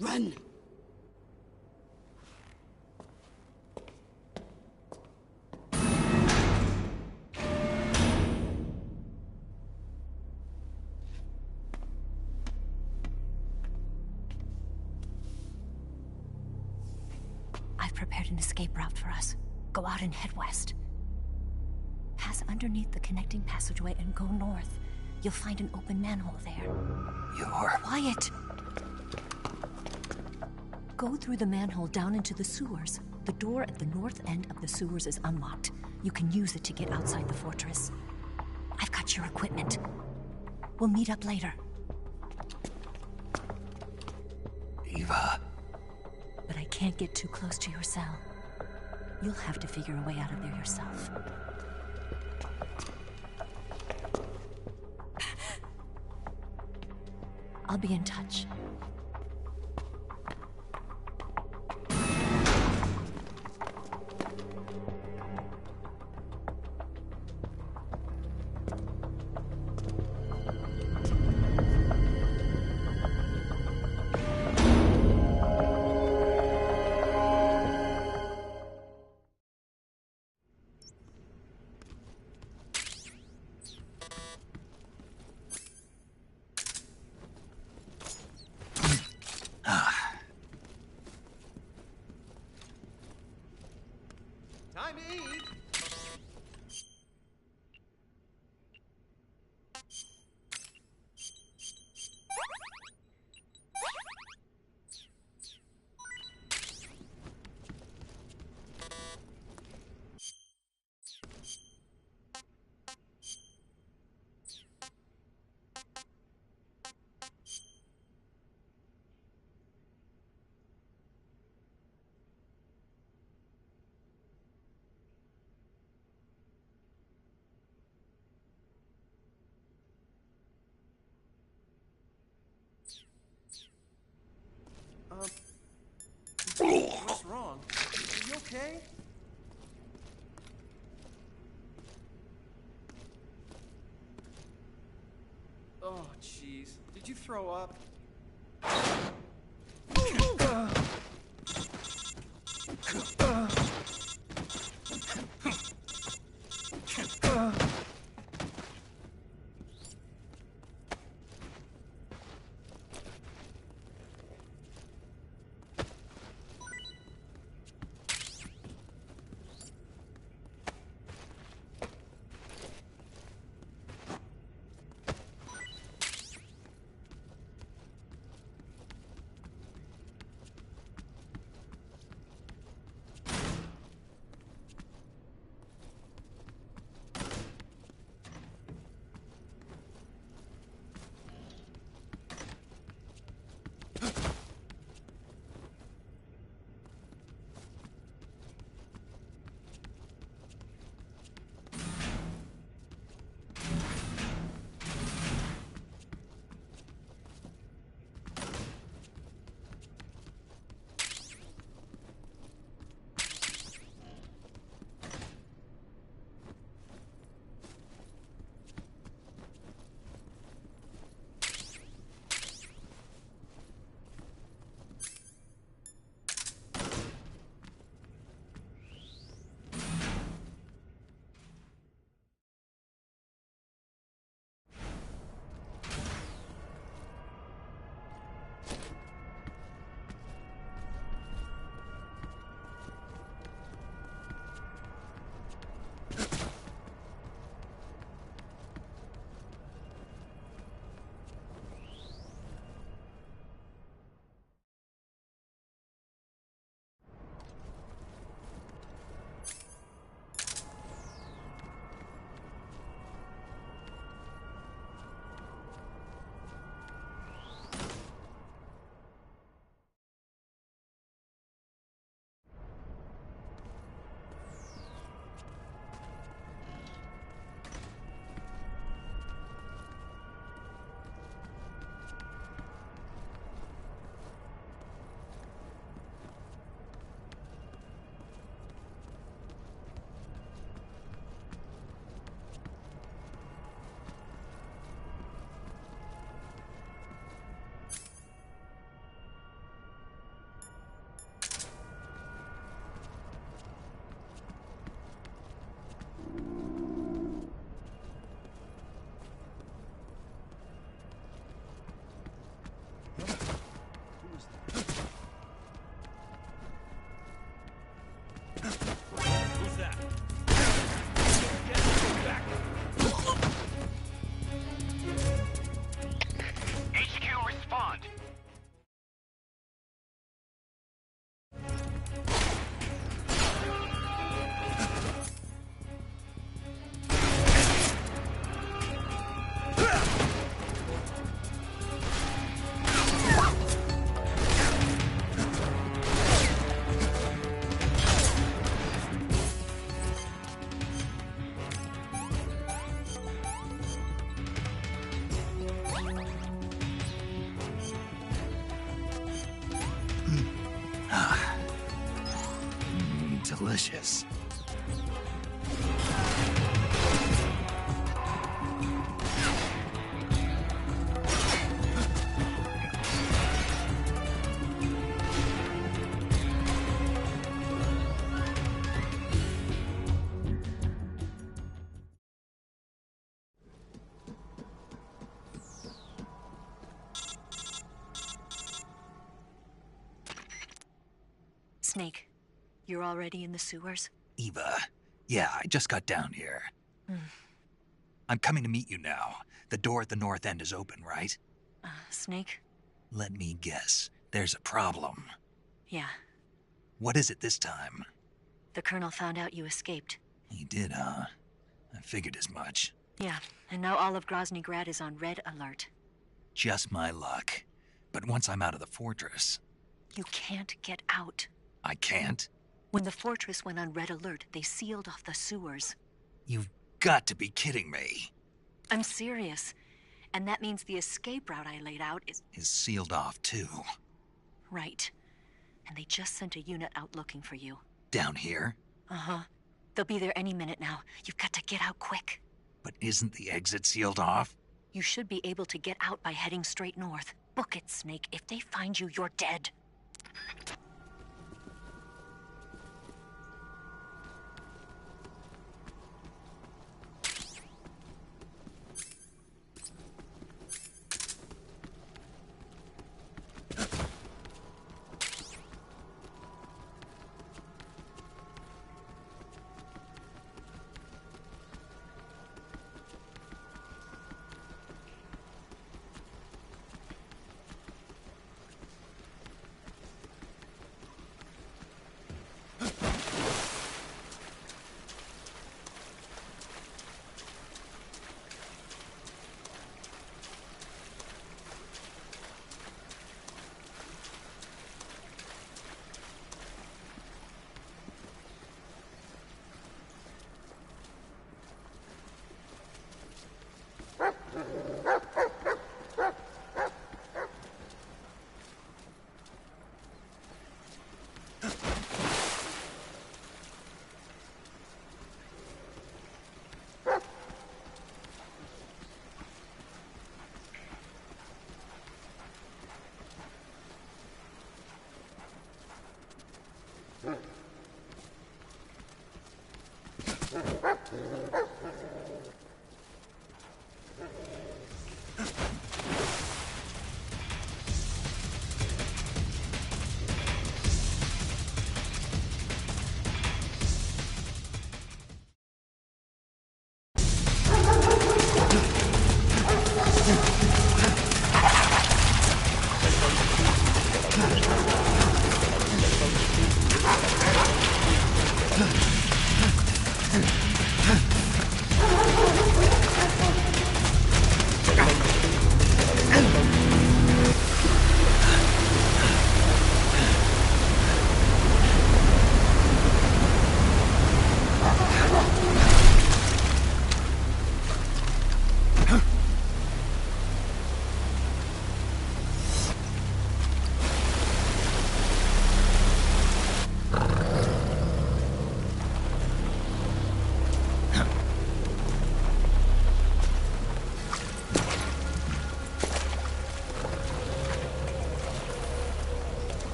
F: Run!
P: I've prepared an escape route for us. Go out and head west. Pass underneath the connecting passageway and go north. You'll find an open manhole there.
A: You're...
P: Quiet! Go through the manhole down into the sewers. The door at the north end of the sewers is unlocked. You can use it to get outside the fortress. I've got your equipment. We'll meet up later.
A: Eva.
P: But I can't get too close to your cell. You'll have to figure a way out of there yourself. I'll be in touch.
N: Time to eat. What's wrong? Are you okay? Oh, jeez. Did you throw up?
A: Delicious.
P: Snake, you're already in the sewers?
A: Eva. Yeah, I just got down here. I'm coming to meet you now. The door at the north end is open, right?
P: Snake?
A: Let me guess. There's a problem.
P: Yeah.
A: What is it this time?
P: The Colonel found out you escaped.
A: He did, huh? I figured as much.
P: Yeah, and now all of Grozny Grad is on red alert.
A: Just my luck. But once I'm out of the fortress...
P: You can't get out.
A: I can't?
P: When the fortress went on red alert, they sealed off the sewers.
A: You've got to be kidding me.
P: I'm serious. And that means the escape route I laid out is
A: sealed off, too.
P: Right. And they just sent a unit out looking for you.
A: Down here?
P: Uh-huh. They'll be there any minute now. You've got to get out quick.
A: But isn't the exit sealed off?
P: You should be able to get out by heading straight north. Book it, Snake. If they find you, you're dead.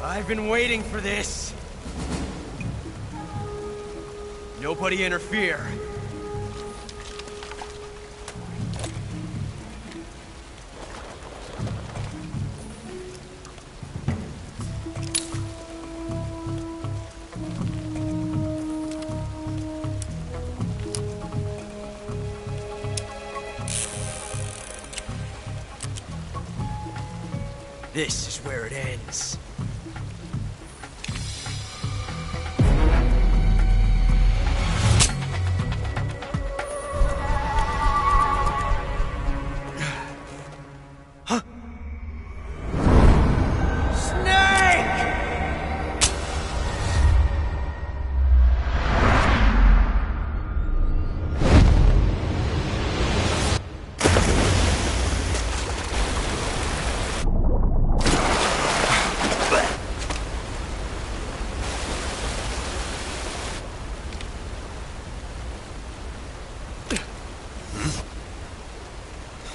I: I've been waiting for this. Nobody interfere. This is where it ends.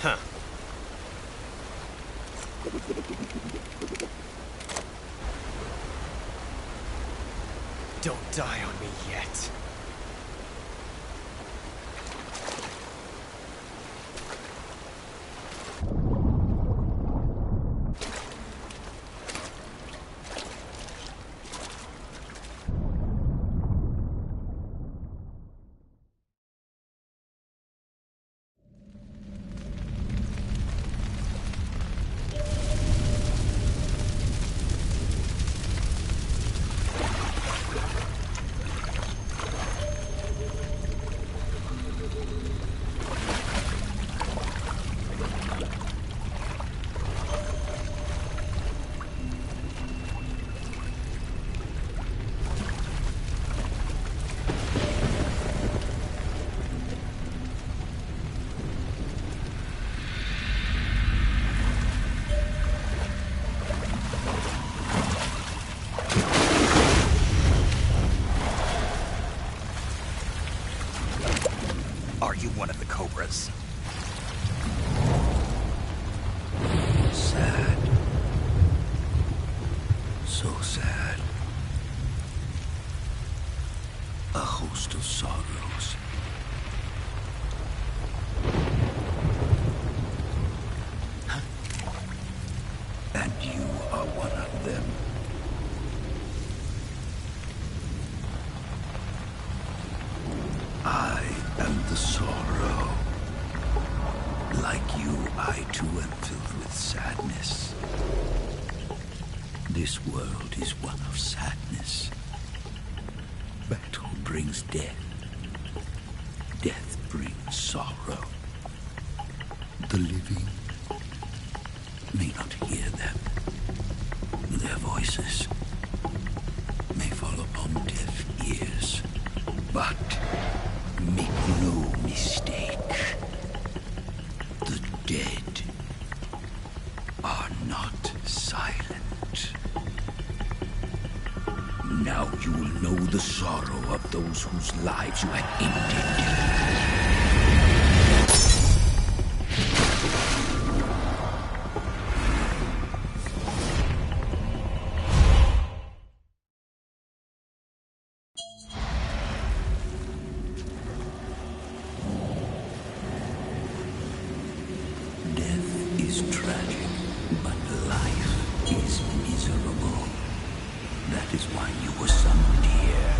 I: Huh. Don't die on me yet.
A: Are you one of the Cobras?
R: Sad. So sad. A host of sorrows. And you are one of them. I am the sorrow. Like you, I too am filled with sadness. This world is one of sadness. Battle brings death. Death brings sorrow. The living may not hear them. Their voices may fall upon deaf ears. But make no mistake, the dead are not silent. Now you will know the sorrow of those whose lives you have ended. Death is tragic, but life is miserable. That is why you were summoned here.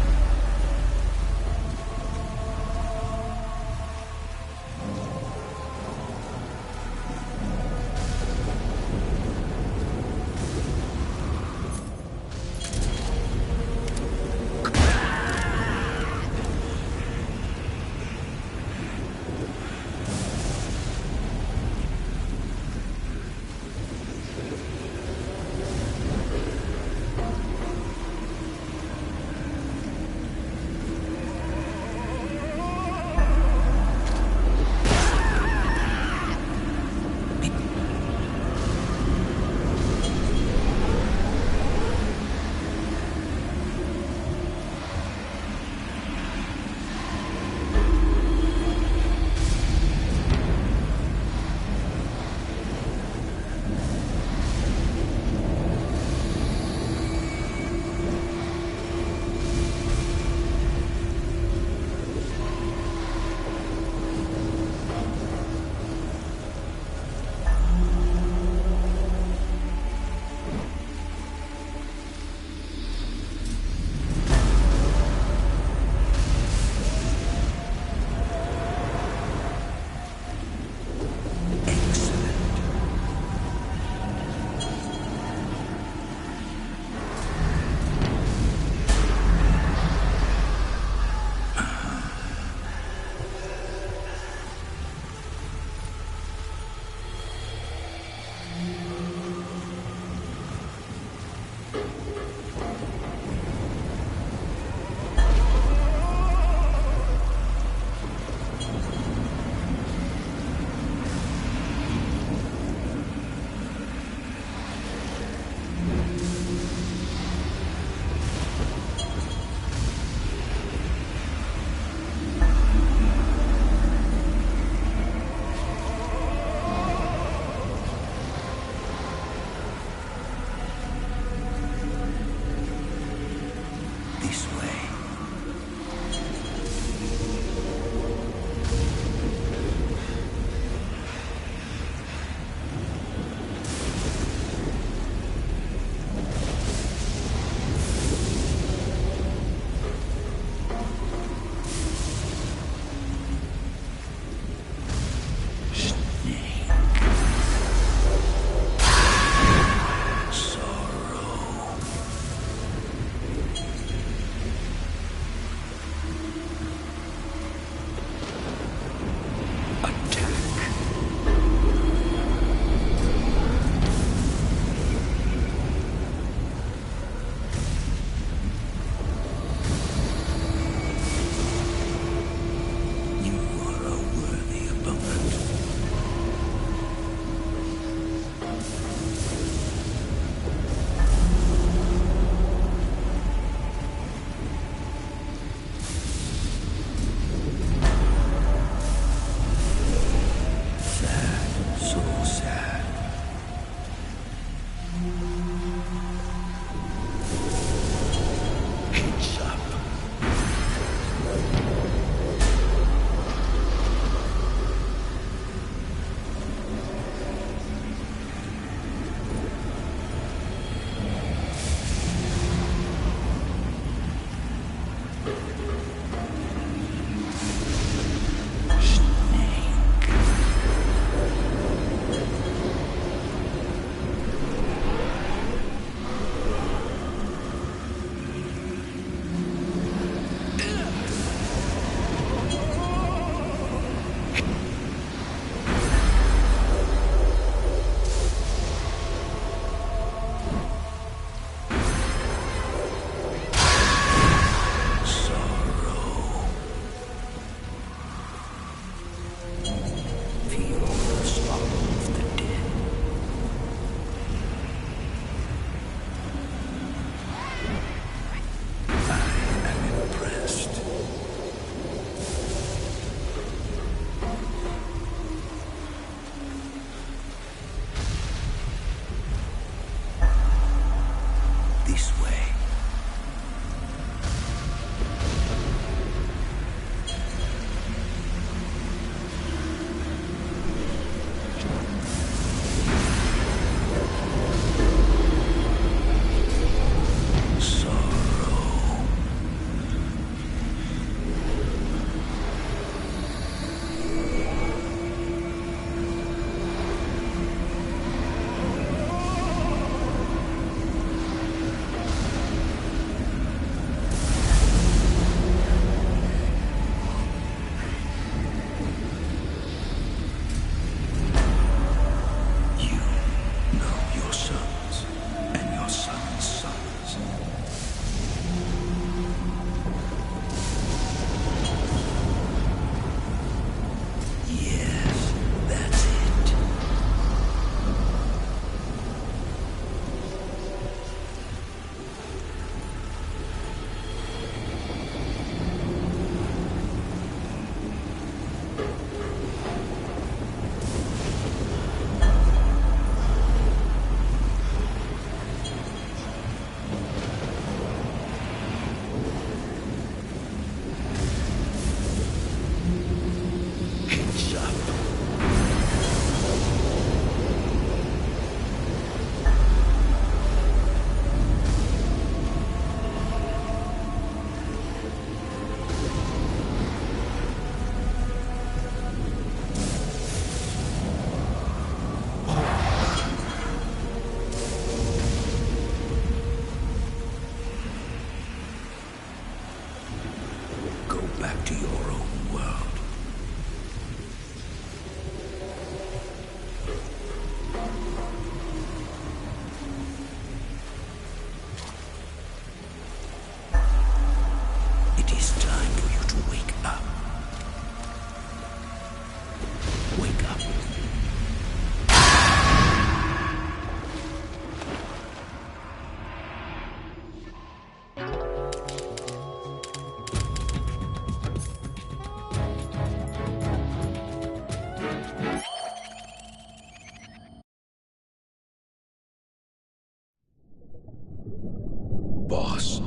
G: Boss,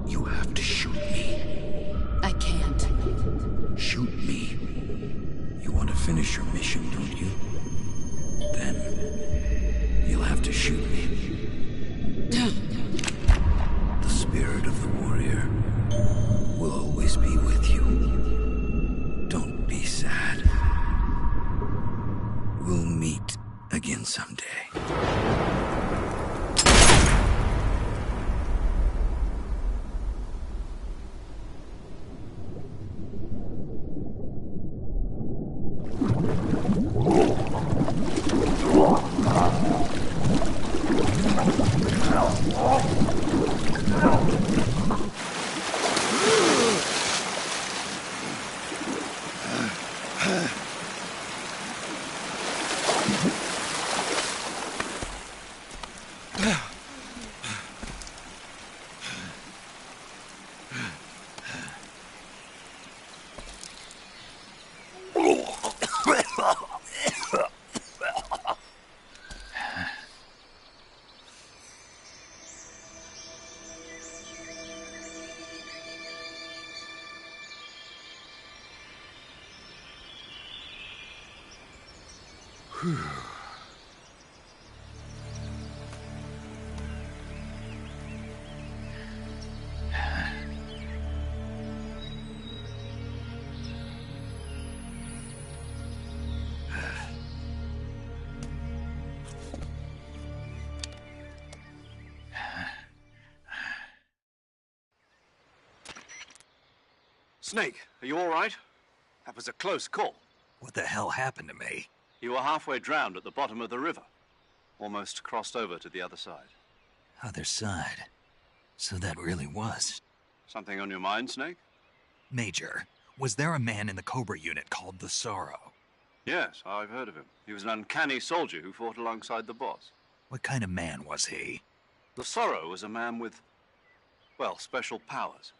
G: you have to shoot me.
F: I can't.
G: Shoot me. You want to finish your mission, don't you? Then you'll have to shoot me. The spirit of the warrior will always be with you. Don't be sad. We'll meet again someday.
B: Snake, are you all right? That was a close call.
A: What the hell happened to me?
B: You were halfway drowned at the bottom of the river. Almost crossed over to the other side.
A: Other side? So that really was.
B: Something on your mind, Snake?
A: Major, was there a man in the Cobra unit called the Sorrow?
B: Yes, I've heard of him. He was an uncanny soldier who fought alongside the boss.
A: What kind of man was he?
B: The Sorrow was a man with, well, special powers.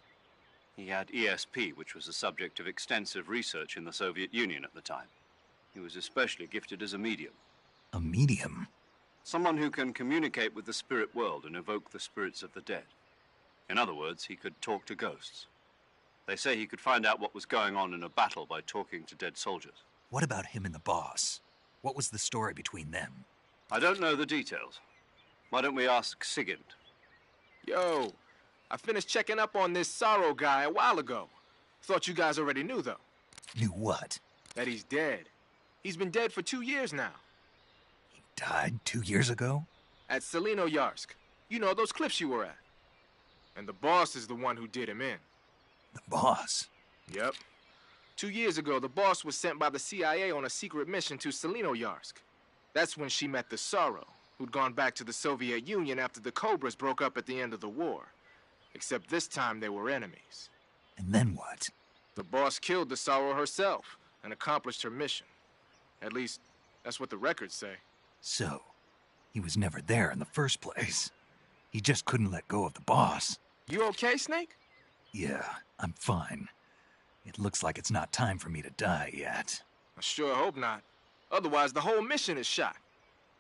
B: He had ESP, which was the subject of extensive research in the Soviet Union at the time. He was especially gifted as a medium.
A: A medium?
B: Someone who can communicate with the spirit world and evoke the spirits of the dead. In other words, he could talk to ghosts. They say he could find out what was going on in a battle by talking to dead soldiers.
A: What about him and the boss? What was the story between them?
B: I don't know the details. Why don't we ask Sigint?
N: Yo, I finished checking up on this Sorrow guy a while ago. Thought you guys already knew, though.
A: Knew what?
N: That he's dead. He's been dead for 2 years now.
A: He died 2 years ago?
N: At Selino-Yarsk. You know, those cliffs you were at. And the boss is the one who did him in.
A: The boss?
N: Yep. 2 years ago, the boss was sent by the CIA on a secret mission to Selino-Yarsk. That's when she met the Sorrow, who'd gone back to the Soviet Union after the Cobras broke up at the end of the war. Except this time they were enemies.
A: And then what?
N: The boss killed the Sorrow herself and accomplished her mission. At least, that's what the records say.
A: So, he was never there in the first place. He just couldn't let go of the boss.
N: You okay, Snake?
A: Yeah, I'm fine. It looks like it's not time for me to die yet.
N: I sure hope not. Otherwise, the whole mission is shot.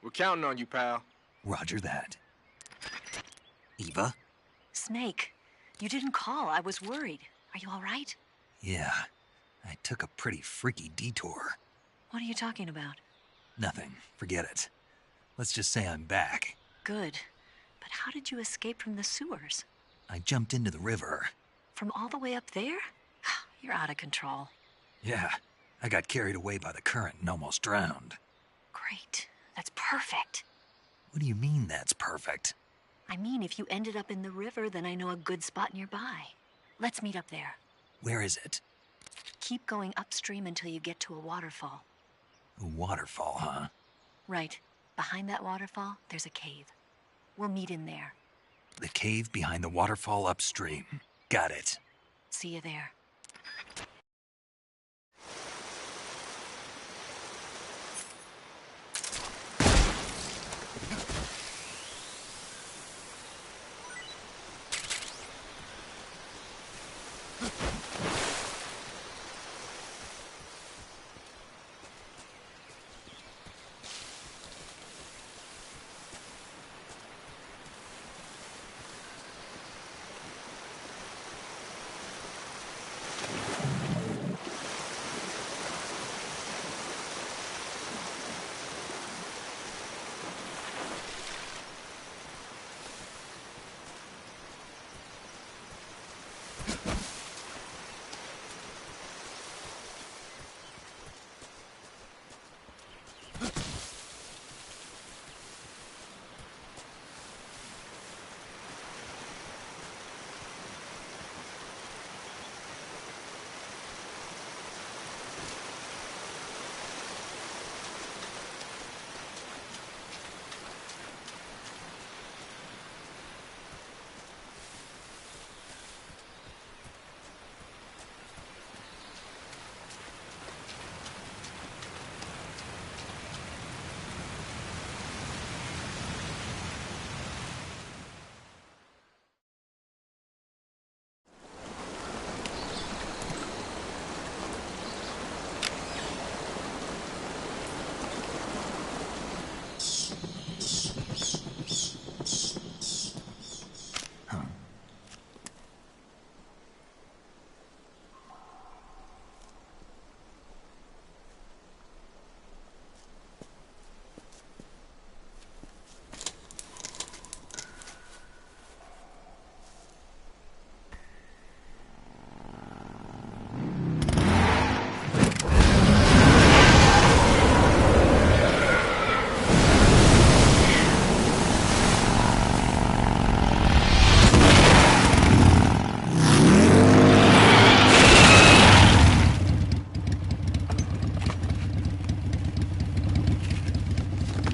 N: We're counting on you, pal.
A: Roger that. Eva?
P: Snake, you didn't call. I was worried. Are you all right?
A: Yeah, I took a pretty freaky detour.
P: What are you talking about?
A: Nothing. Forget it. Let's just say I'm back.
P: Good. But how did you escape from the sewers?
A: I jumped into the river.
P: From all the way up there? You're out of control.
A: Yeah, I got carried away by the current and almost drowned.
P: Great. That's perfect.
A: What do you mean that's perfect?
P: I mean, if you ended up in the river, then I know a good spot nearby. Let's meet up there.
A: Where is it?
P: Keep going upstream until you get to a waterfall.
A: A waterfall, huh?
P: Right. Behind that waterfall, there's a cave. We'll meet in there.
A: The cave behind the waterfall upstream. Got it.
P: See you there.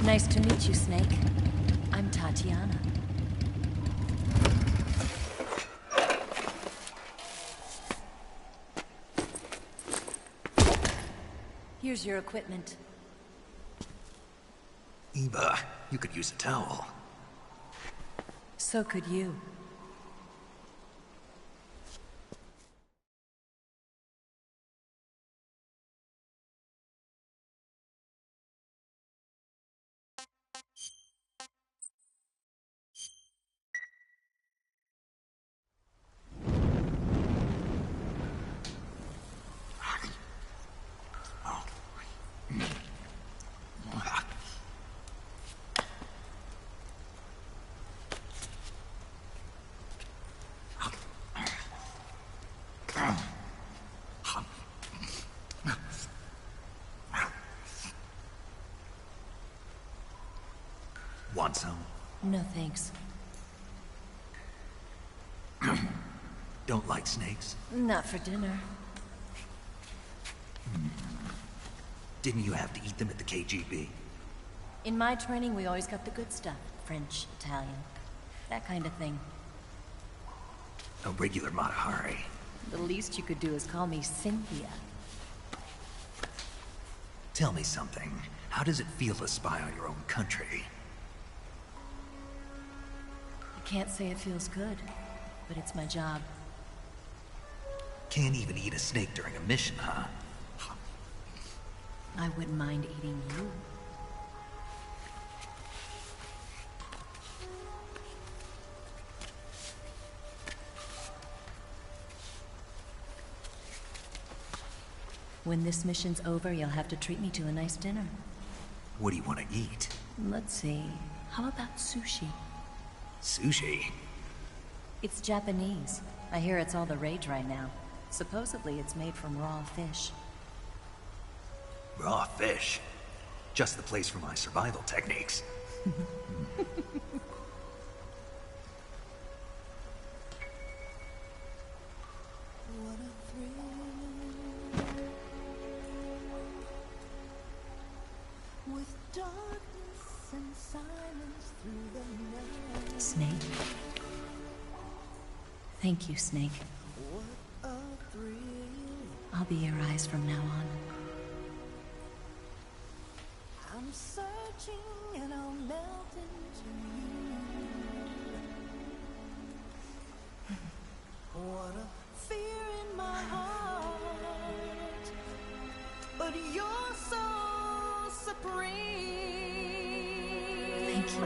P: Nice to meet you, Snake. I'm Tatiana. Here's your equipment.
A: Eva, you could use a towel.
P: So could you.
A: Want some?
P: No, thanks.
A: Don't like snakes?
P: Not for dinner.
A: Didn't you have to eat them at the KGB?
P: In my training, we always got the good stuff. French, Italian, that kind of thing.
A: A regular Mata Hari.
P: The least you could do is call me Cynthia.
A: Tell me something. How does it feel to spy on your own country?
P: I can't say it feels good, but it's my job.
A: Can't even eat a snake during a mission, huh?
P: I wouldn't mind eating you. When this mission's over, you'll have to treat me to a nice dinner.
A: What do you want to eat?
P: Let's see. How about sushi?
A: Sushi?
P: It's Japanese. I hear it's all the rage right now. Supposedly it's made from raw fish.
A: Raw fish? Just the place for my survival techniques.
P: Snake. Thank you, Snake. I'll be your eyes from now on.
L: I'm searching and I'll melt into you. What a fear in my heart, but you're so supreme.
P: Thank you.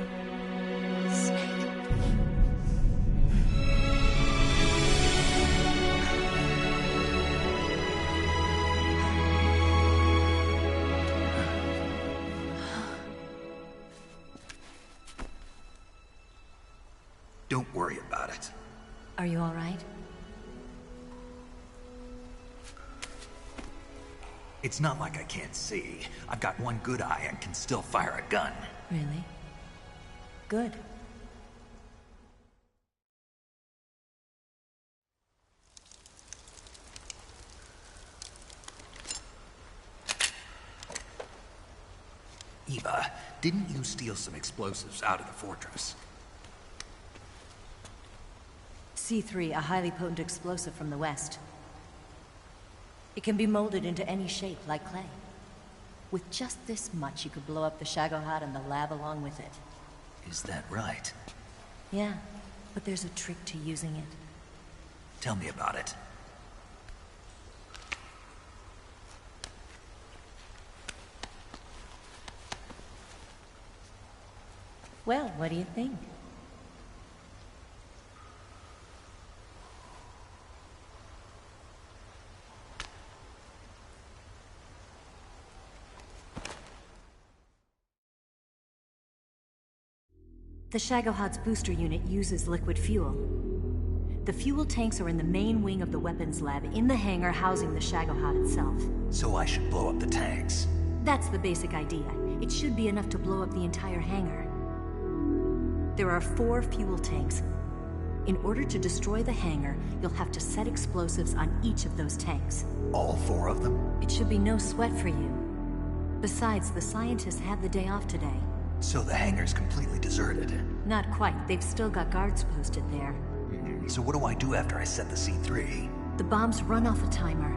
A: Don't worry about it.
P: Are you all right?
A: It's not like I can't see. I've got one good eye and can still fire a gun.
P: Really? Good.
A: Eva, didn't you steal some explosives out of the fortress?
P: C3, a highly potent explosive from the west. It can be molded into any shape, like clay. With just this much, you could blow up the Shagohod and the lab along with it.
A: Is that right?
P: Yeah, but there's a trick to using it.
A: Tell me about it.
P: Well, what do you think? The Shagohod's booster unit uses liquid fuel. The fuel tanks are in the main wing of the weapons lab in the hangar housing the Shagohod itself.
A: So I should blow up the tanks?
P: That's the basic idea. It should be enough to blow up the entire hangar. There are 4 fuel tanks. In order to destroy the hangar, you'll have to set explosives on each of those tanks.
A: All 4 of them?
P: It should be no sweat for you. Besides, the scientists had the day off today.
A: So the hangar's completely deserted.
P: Not quite. They've still got guards posted there.
A: So what do I do after I set the C3?
P: The bombs run off a timer.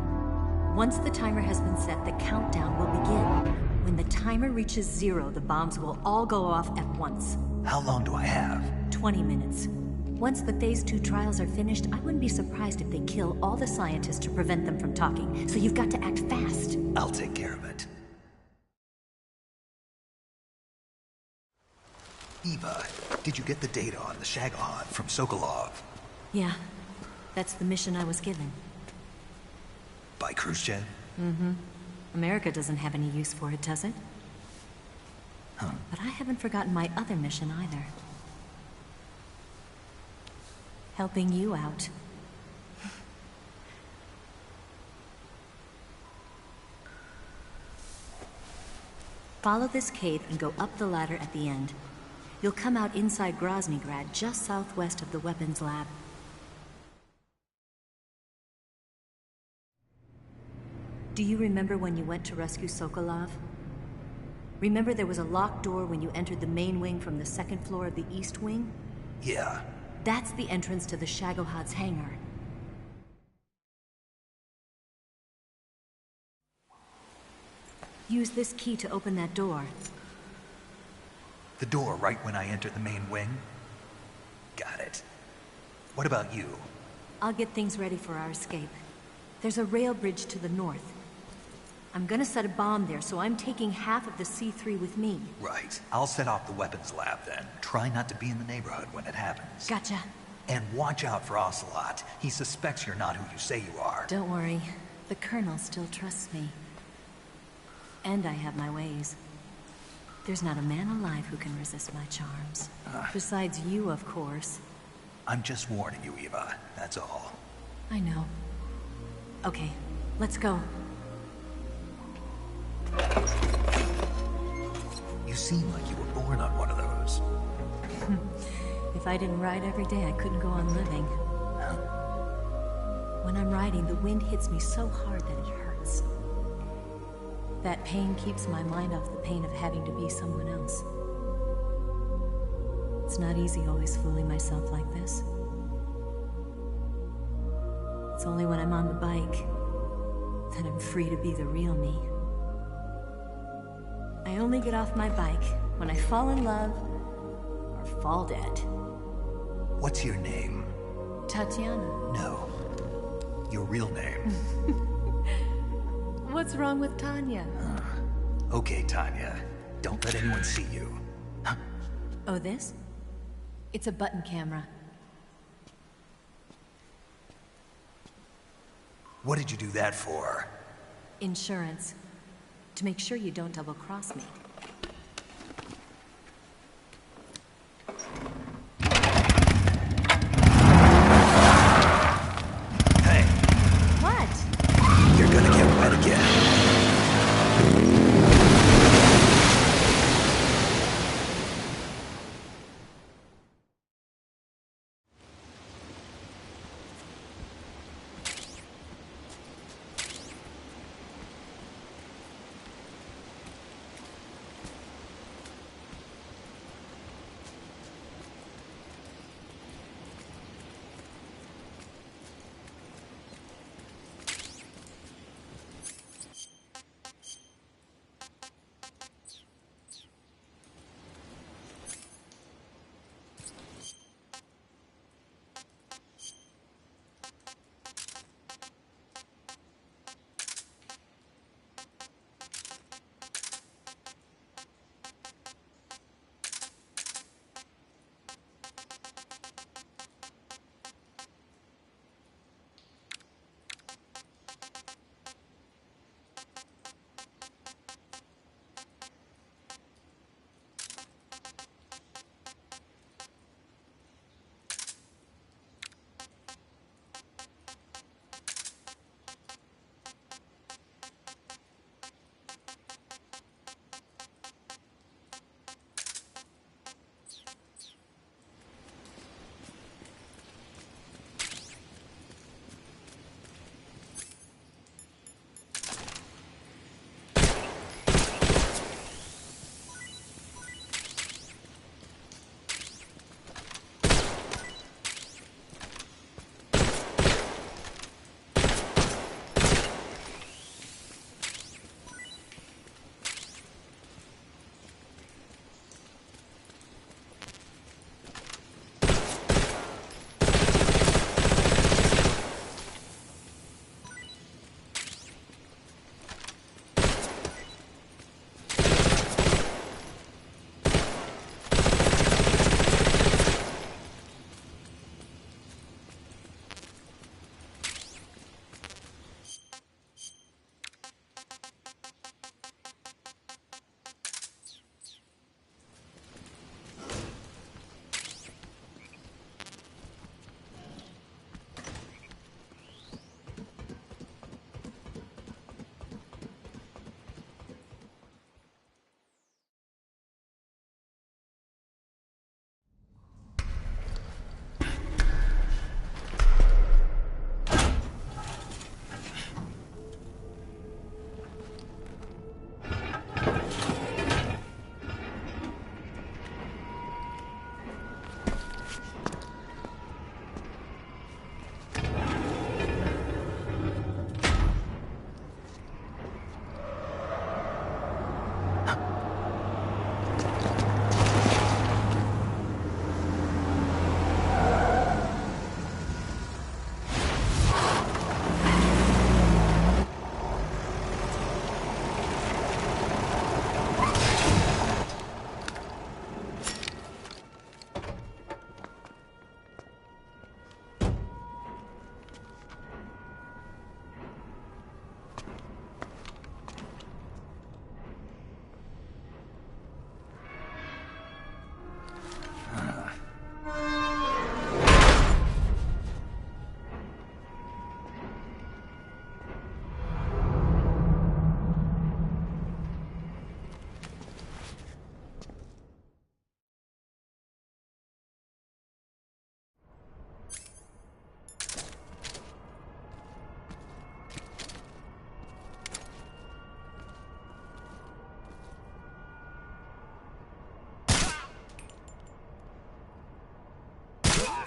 P: Once the timer has been set, the countdown will begin. When the timer reaches 0, the bombs will all go off at once.
A: How long do I have?
P: 20 minutes. Once the Phase 2 trials are finished, I wouldn't be surprised if they kill all the scientists to prevent them from talking. So you've got to act fast.
A: I'll take care of it. Eva, did you get the data on the Shagohod from Sokolov?
P: Yeah, that's the mission I was given.
A: By Khrushchev?
P: Mm-hmm. America doesn't have any use for it, does it?
A: Huh.
P: But I haven't forgotten my other mission either. Helping you out. Follow this cave and go up the ladder at the end. You'll come out inside Groznygrad, just southwest of the weapons lab. Do you remember when you went to rescue Sokolov? Remember there was a locked door when you entered the main wing from the second floor of the east wing?
A: Yeah.
P: That's the entrance to the Shagohod's hangar. Use this key to open that door.
A: The door right when I enter the main wing? Got it. What about you?
P: I'll get things ready for our escape. There's a rail bridge to the north. I'm gonna set a bomb there, so I'm taking half of the C3 with me.
A: Right. I'll set off the weapons lab then. Try not to be in the neighborhood when it happens.
P: Gotcha.
A: And watch out for Ocelot. He suspects you're not who you say you are.
P: Don't worry. The Colonel still trusts me. And I have my ways. There's not a man alive who can resist my charms. Besides you, of course.
A: I'm just warning you, Eva. That's all.
P: I know. Okay, let's go.
A: You seem like you were born on one of those.
P: If I didn't ride every day, I couldn't go on living. When I'm riding, the wind hits me so hard that it hurts. That pain keeps my mind off the pain of having to be someone else. It's not easy always fooling myself like this. It's only when I'm on the bike that I'm free to be the real me. I only get off my bike when I fall in love or fall dead.
A: What's your name?
P: Tatiana.
A: No. Your real name.
P: What's wrong with Tanya?
A: Okay, Tanya. Don't let anyone see you.
P: Oh, this? It's a button camera.
A: What did you do that for?
P: Insurance. To make sure you don't double-cross me.
A: Hey.
P: What?
A: You're gonna get wet again.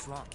Q: What's wrong?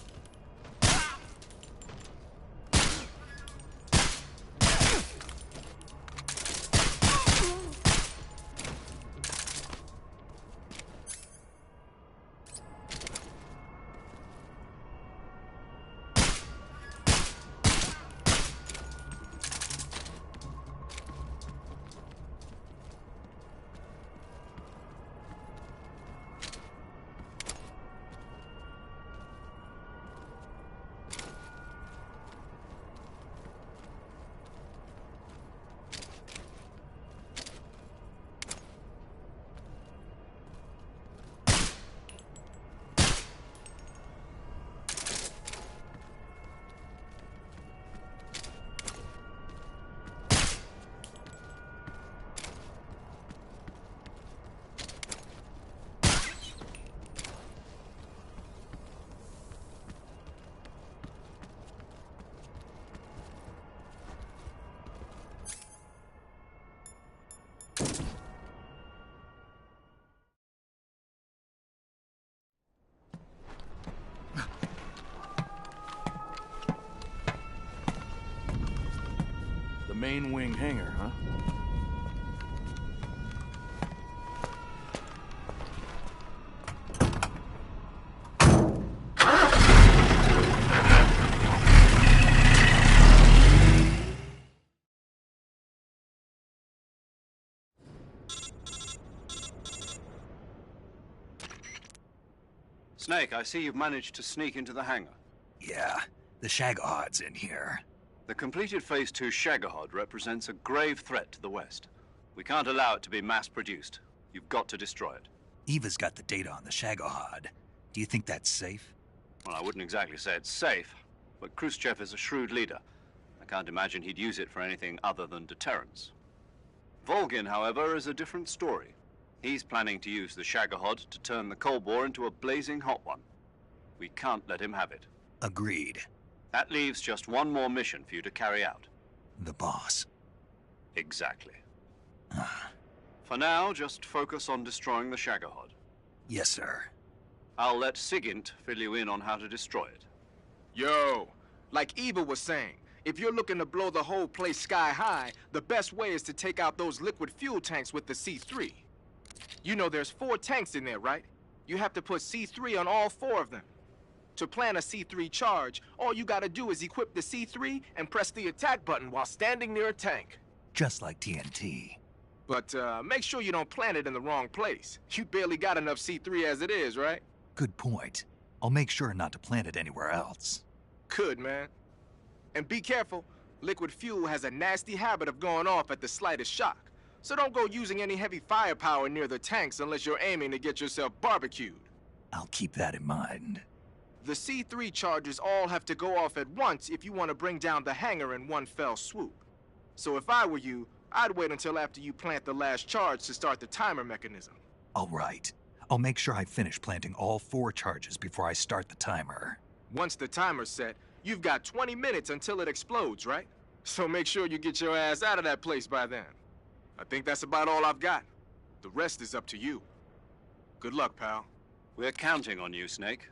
U: The main wing hangar, huh?
B: Snake, I see you've managed to sneak into the hangar.
A: Yeah, the Shagohod's in here.
B: The completed Phase 2 Shagohod represents a grave threat to the West. We can't allow it to be mass-produced. You've got to destroy it.
A: Eva's got the data on the Shagohod. Do you think that's safe?
B: Well, I wouldn't exactly say it's safe, but Khrushchev is a shrewd leader. I can't imagine he'd use it for anything other than deterrence. Volgin, however, is a different story. He's planning to use the Shagohod to turn the Cold War into a blazing hot one. We can't let him have it.
A: Agreed.
B: That leaves just one more mission for you to carry out.
A: The boss.
B: Exactly. For now, just focus on destroying the Shagohod.
A: Yes, sir.
B: I'll let Sigint fill you in on how to destroy it.
N: Yo, like Eva was saying, if you're looking to blow the whole place sky high, the best way is to take out those liquid fuel tanks with the C3. You know there's 4 tanks in there, right? You have to put C3 on all 4 of them. To plan a C3 charge, all you gotta do is equip the C3 and press the attack button while standing near a tank.
A: Just like TNT.
N: But make sure you don't plant it in the wrong place. You barely got enough C3 as it is, right?
A: Good point. I'll make sure not to plant it anywhere else.
N: Good, man. And be careful. Liquid fuel has a nasty habit of going off at the slightest shock. So don't go using any heavy firepower near the tanks unless you're aiming to get yourself barbecued.
A: I'll keep that in mind.
N: The C3 charges all have to go off at once if you want to bring down the hangar in one fell swoop. So if I were you, I'd wait until after you plant the last charge to start the timer mechanism.
A: All right. I'll make sure I finish planting all 4 charges before I start the timer.
N: Once the timer's set, you've got 20 minutes until it explodes, right? So make sure you get your ass out of that place by then. I think that's about all I've got. The rest is up to you. Good luck, pal.
B: We're counting on you, Snake.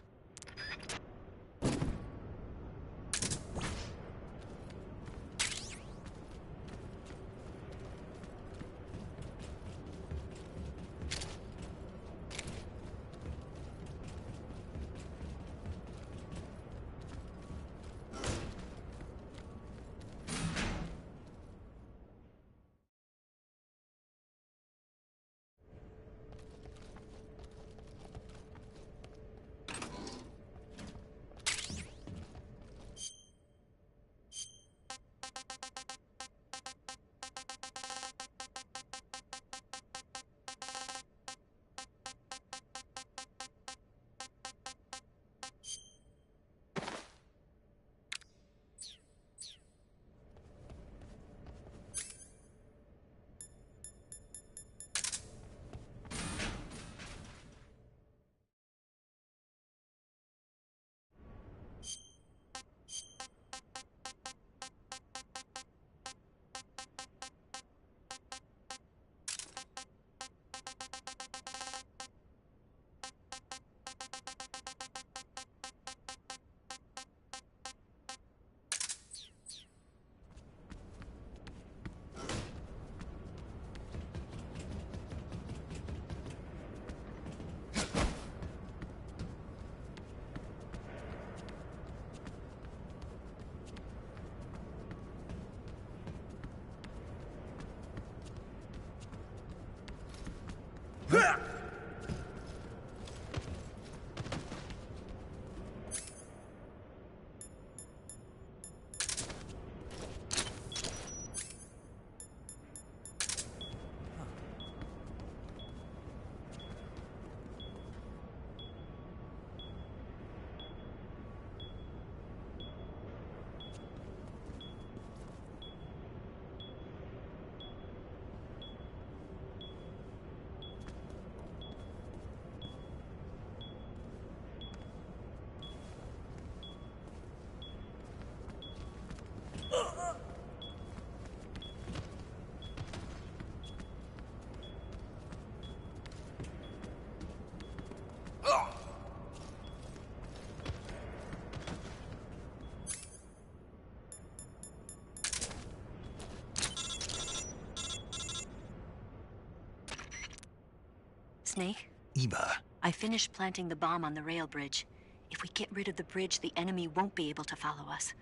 P: Snake?
A: Eva.
P: I finished planting the bomb on the rail bridge. If we get rid of the bridge, the enemy won't be able to follow us.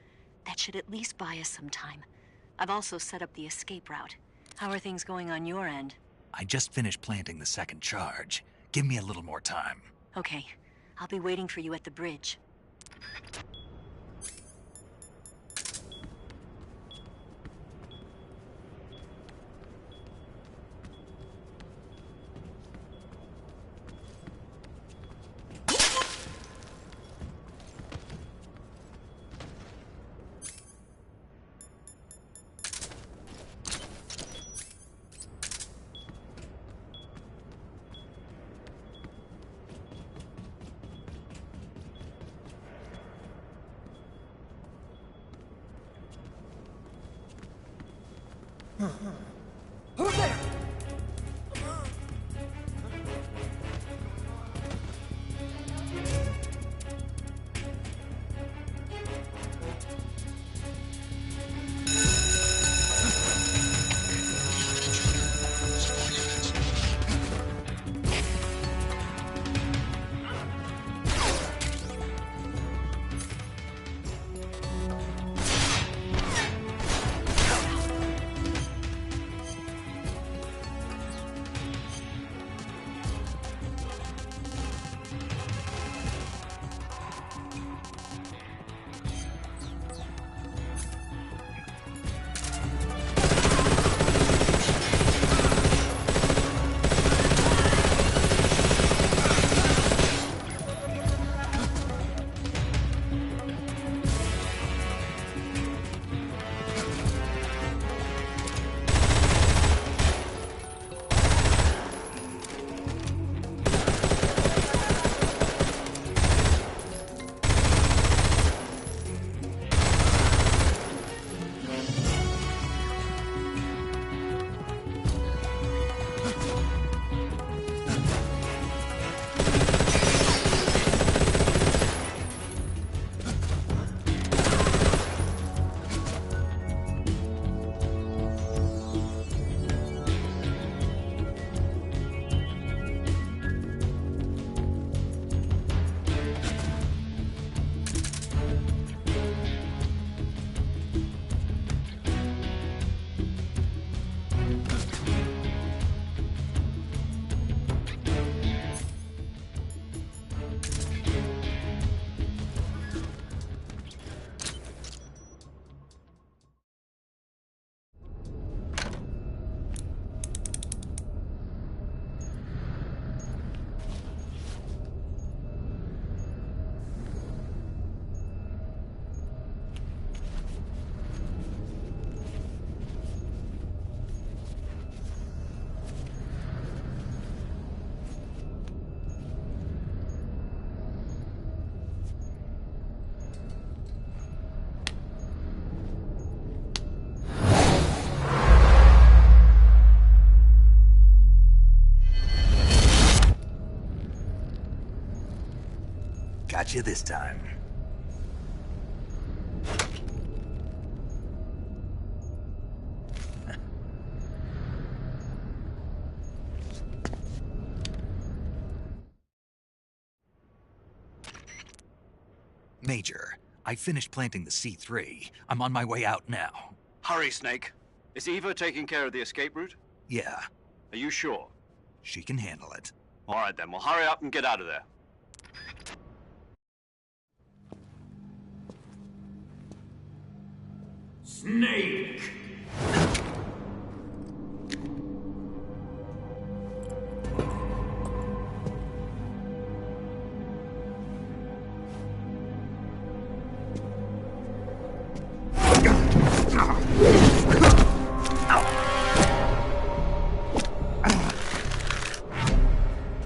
P: That should at least buy us some time. I've also set up the escape route. How are things going on your end?
A: I just finished planting the second charge. Give me a little more time.
P: Okay. I'll be waiting for you at the bridge.
L: Who's there?
A: Got you this time. Major, I finished planting the C3. I'm on my way out now.
B: Hurry, Snake. Is Eva taking care of the escape route?
A: Yeah.
B: Are you sure?
A: She can handle it.
B: All right then, well hurry up and get out of there.
R: Snake!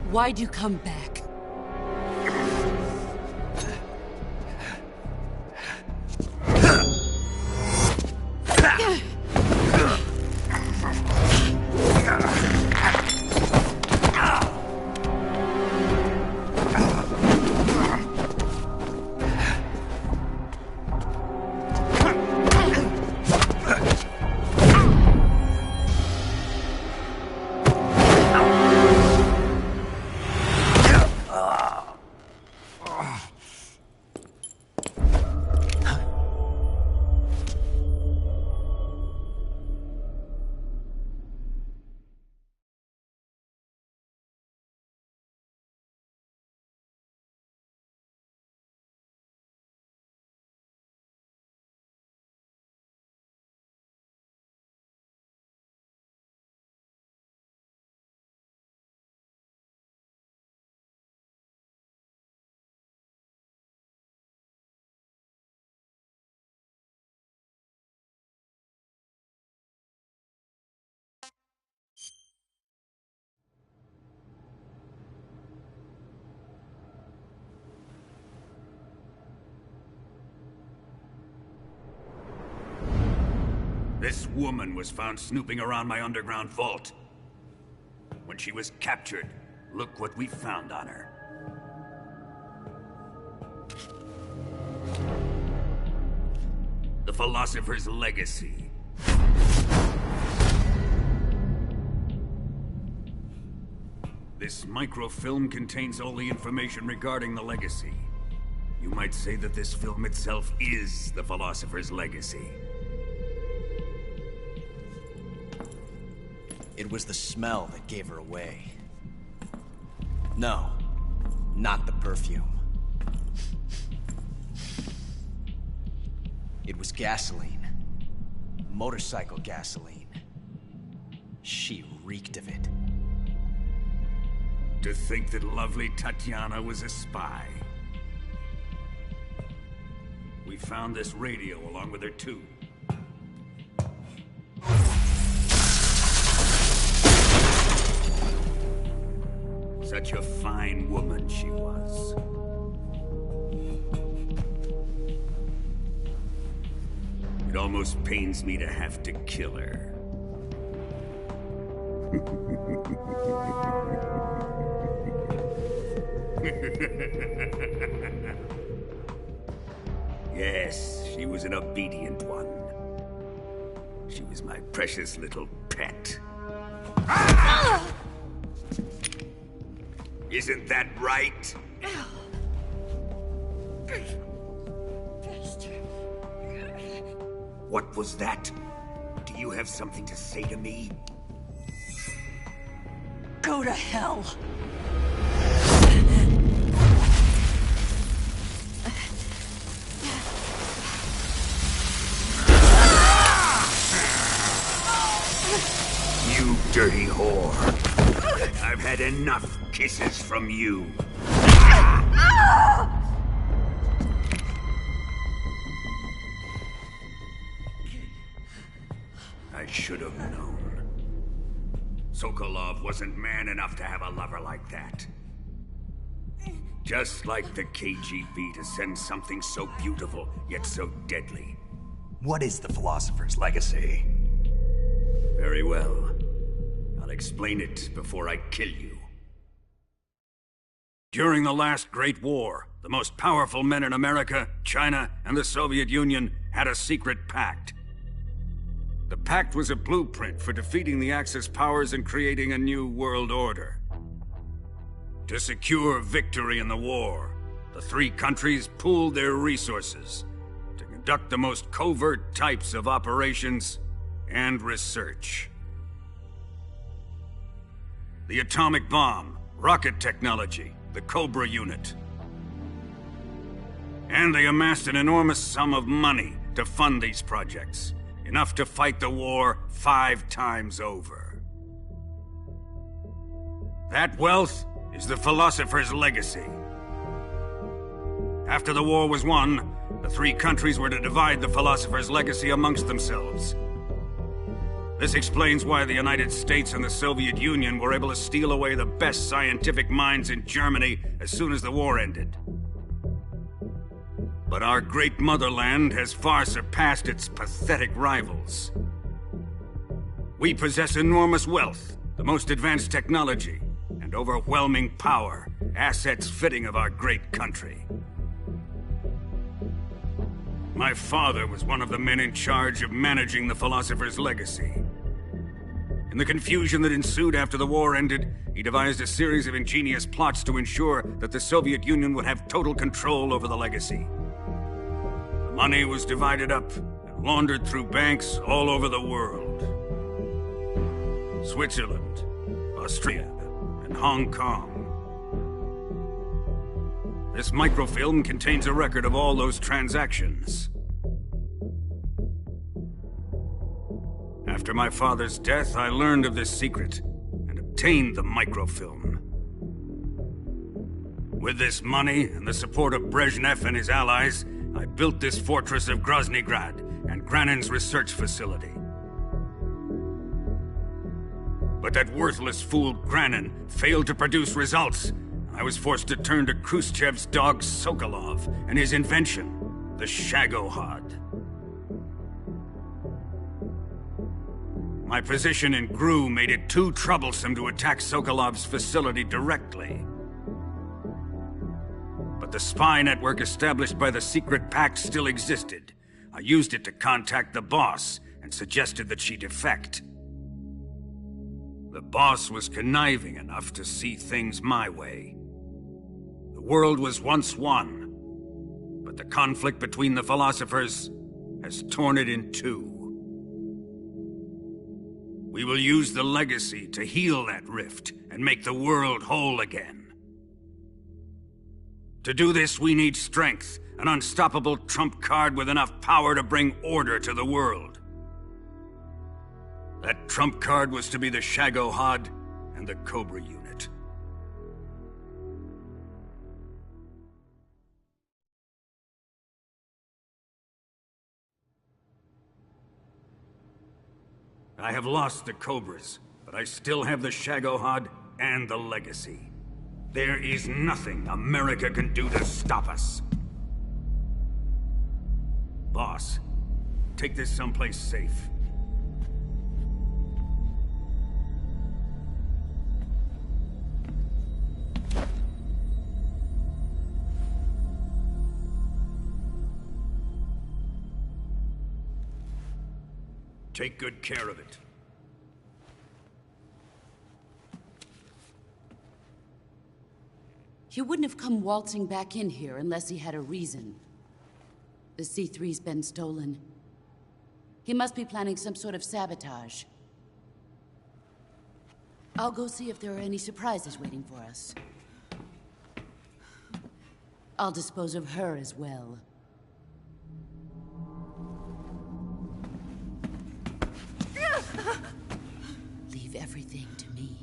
F: Why'd you come back?
T: This woman was found snooping around my underground vault. When she was captured, look what we found on her. The Philosopher's Legacy. This microfilm contains all the information regarding the Legacy. You might say that this film itself is the Philosopher's Legacy.
I: It was the smell that gave her away. No, not the perfume. It was gasoline. Motorcycle gasoline. She reeked of it.
T: To think that lovely Tatiana was a spy. We found this radio along with her too. Such a fine woman she was. It almost pains me to have to kill her. Yes, she was an obedient one. She was my precious little pet. Isn't that right? What was that? Do you have something to say to me?
F: Go to hell.
T: You dirty whore. I've had enough kisses from you. I should have known. Sokolov wasn't man enough to have a lover like that. Just like the KGB to send something so beautiful, yet so deadly.
A: What is the Philosopher's Legacy?
T: Very well. I'll explain it before I kill you. During the last Great War, the most powerful men in America, China, and the Soviet Union had a secret pact. The pact was a blueprint for defeating the Axis powers and creating a new world order. To secure victory in the war, the three countries pooled their resources to conduct the most covert types of operations and research. the atomic bomb, rocket technology, the Cobra unit. And they amassed an enormous sum of money to fund these projects, enough to fight the war 5 times over. That wealth is the Philosopher's legacy. After the war was won, the 3 countries were to divide the Philosopher's legacy amongst themselves. This explains why the United States and the Soviet Union were able to steal away the best scientific minds in Germany as soon as the war ended. But our great motherland has far surpassed its pathetic rivals. We possess enormous wealth, the most advanced technology, and overwhelming power, assets fitting of our great country. My father was one of the men in charge of managing the Philosopher's legacy. In the confusion that ensued after the war ended, he devised a series of ingenious plots to ensure that the Soviet Union would have total control over the legacy. The money was divided up and laundered through banks all over the world. Switzerland, Austria, and Hong Kong. This microfilm contains a record of all those transactions. After my father's death, I learned of this secret and obtained the microfilm. With this money and the support of Brezhnev and his allies, I built this fortress of Groznygrad and Granin's research facility. But that worthless fool Granin failed to produce results. I was forced to turn to Khrushchev's dog Sokolov and his invention, the Shagohod. My position in GRU made it too troublesome to attack Sokolov's facility directly. But the spy network established by the secret pact still existed. I used it to contact the boss and suggested that she defect. The boss was conniving enough to see things my way. The world was once one, but the conflict between the philosophers has torn it in two. We will use the legacy to heal that rift and make the world whole again. To do this, we need strength, an unstoppable trump card with enough power to bring order to the world. That trump card was to be the Shagohod and the Cobra unit. I have lost the Cobras, but I still have the Shagohod and the legacy. There is nothing America can do to stop us. Boss, take this someplace safe. Take good care of it.
F: He wouldn't have come waltzing back in here unless he had a reason. The C3's been stolen. He must be planning some sort of sabotage. I'll go see if there are any surprises waiting for us. I'll dispose of her as well. Leave everything to me.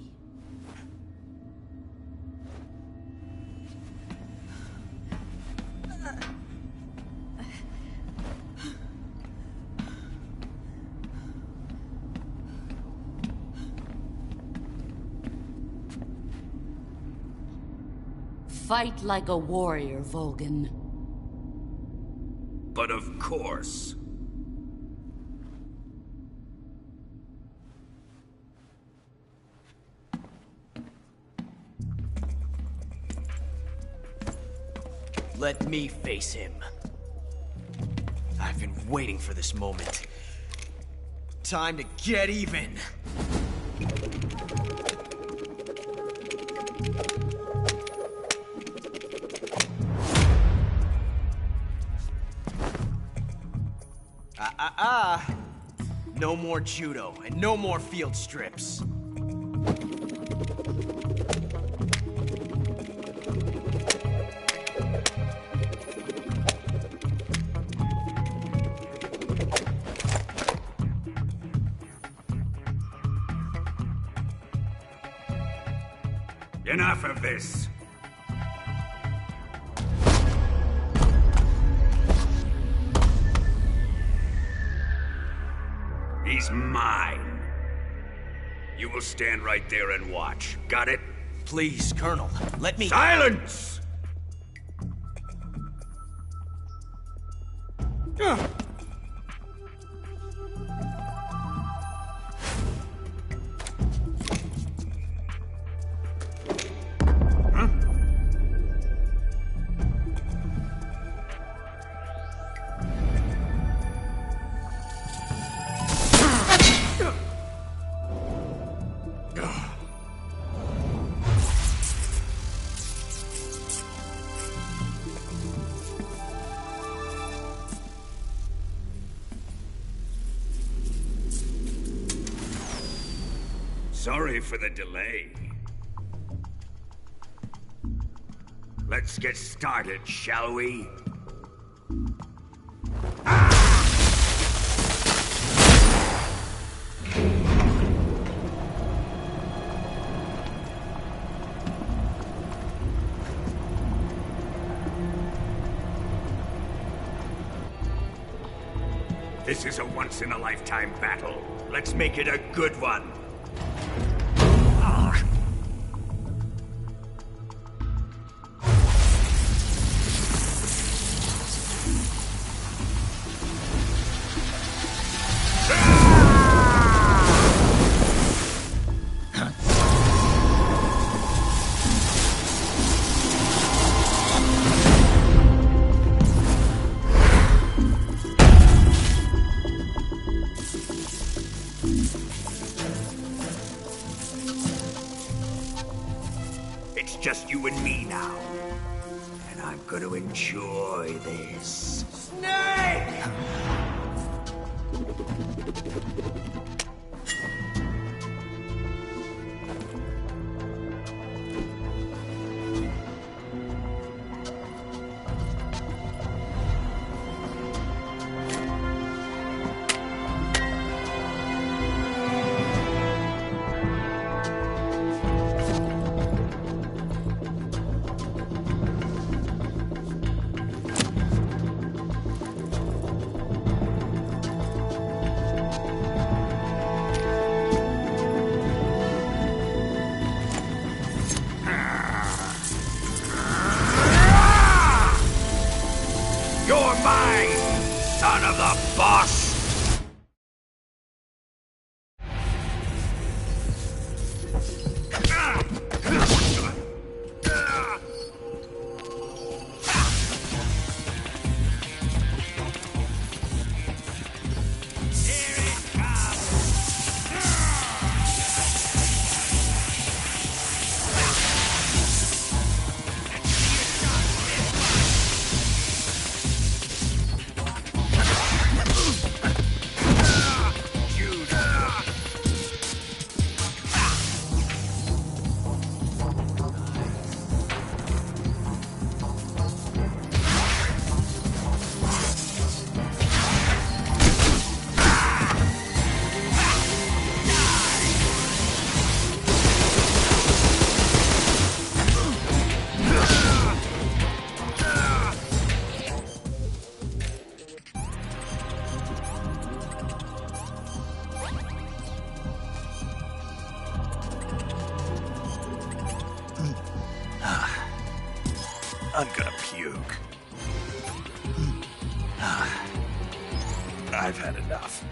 F: Fight like a warrior, Volgin.
T: But of course.
I: Let me face him. I've been waiting for this moment. Time to get even. No more judo, and no more field strips.
T: Enough of this. He's mine. You will stand right there and watch. Got it?
I: Please, Colonel, let me—
T: Silence! Sorry for the delay. Let's get started, shall we? This is a once-in-a-lifetime battle. Let's make it a good one. It's just you and me now. And I'm gonna enjoy this. Snake! You're mine, son of the boss!
A: I'm gonna puke. I've had enough.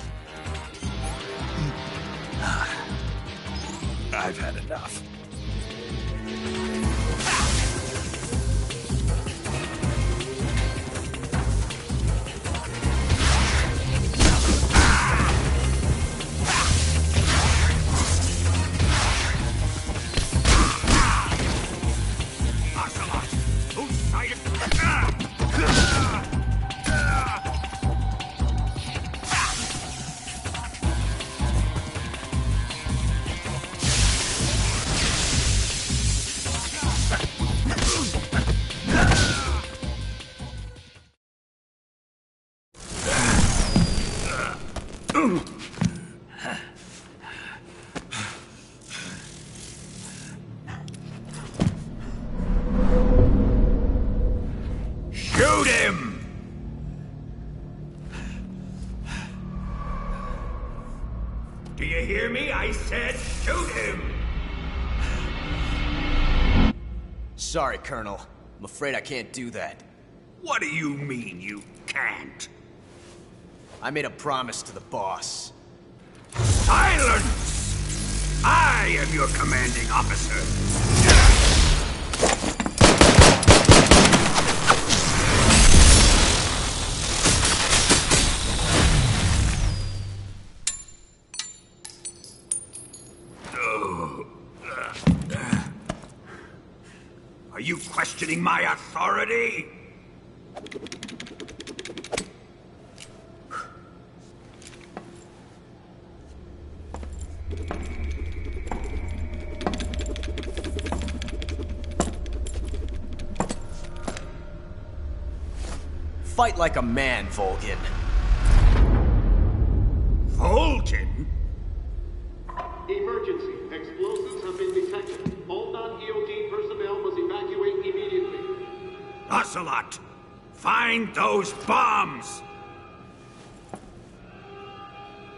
A: I've had enough.
R: Shoot him! Do you hear me? I said shoot him!
I: Sorry, Colonel. I'm afraid I can't do that.
R: What do you mean you can't?
I: I made a promise to the boss.
R: Silence! I am your commanding officer. Are you questioning my authority?
I: Fight like a man, Volgin.
R: Volgin?
C: Emergency. Explosives have been detected. All non-EOD personnel must evacuate immediately.
R: Ocelot! Find those bombs!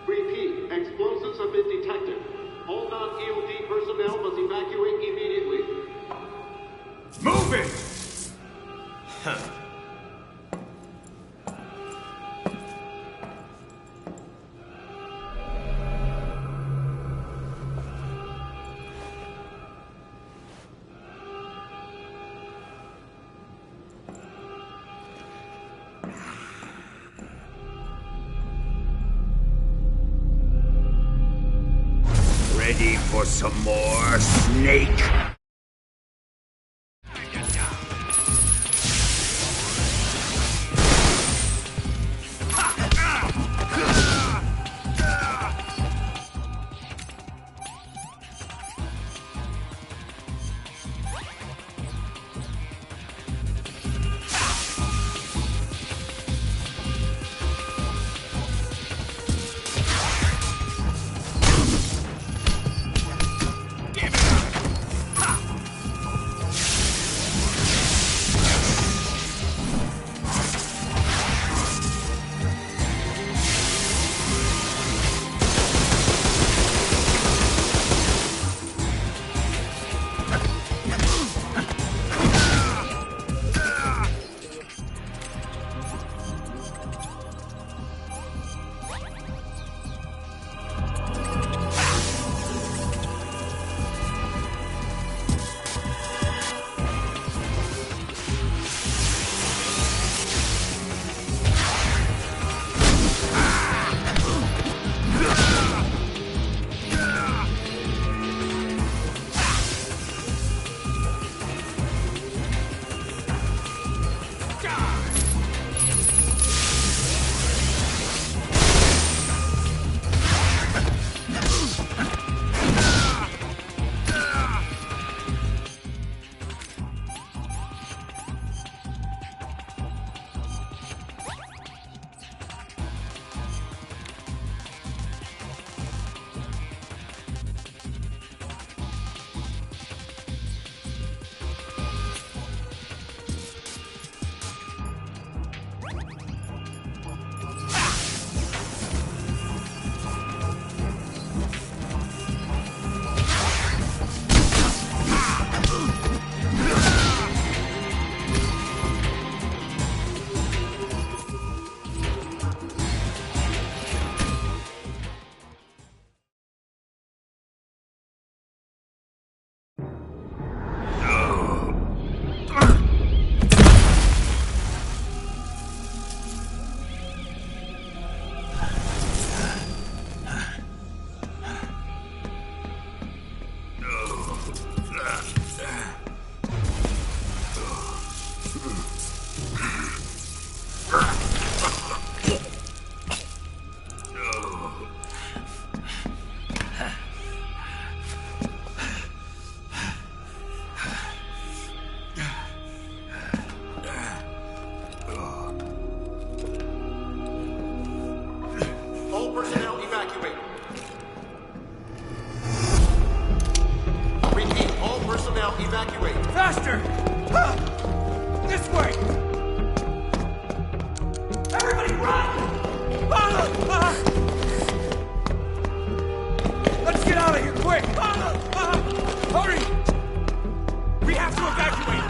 C: Repeat. Explosives have been detected. All non-EOD personnel must evacuate immediately.
R: Move it!
I: Huh.
R: Ready for some more, Snake?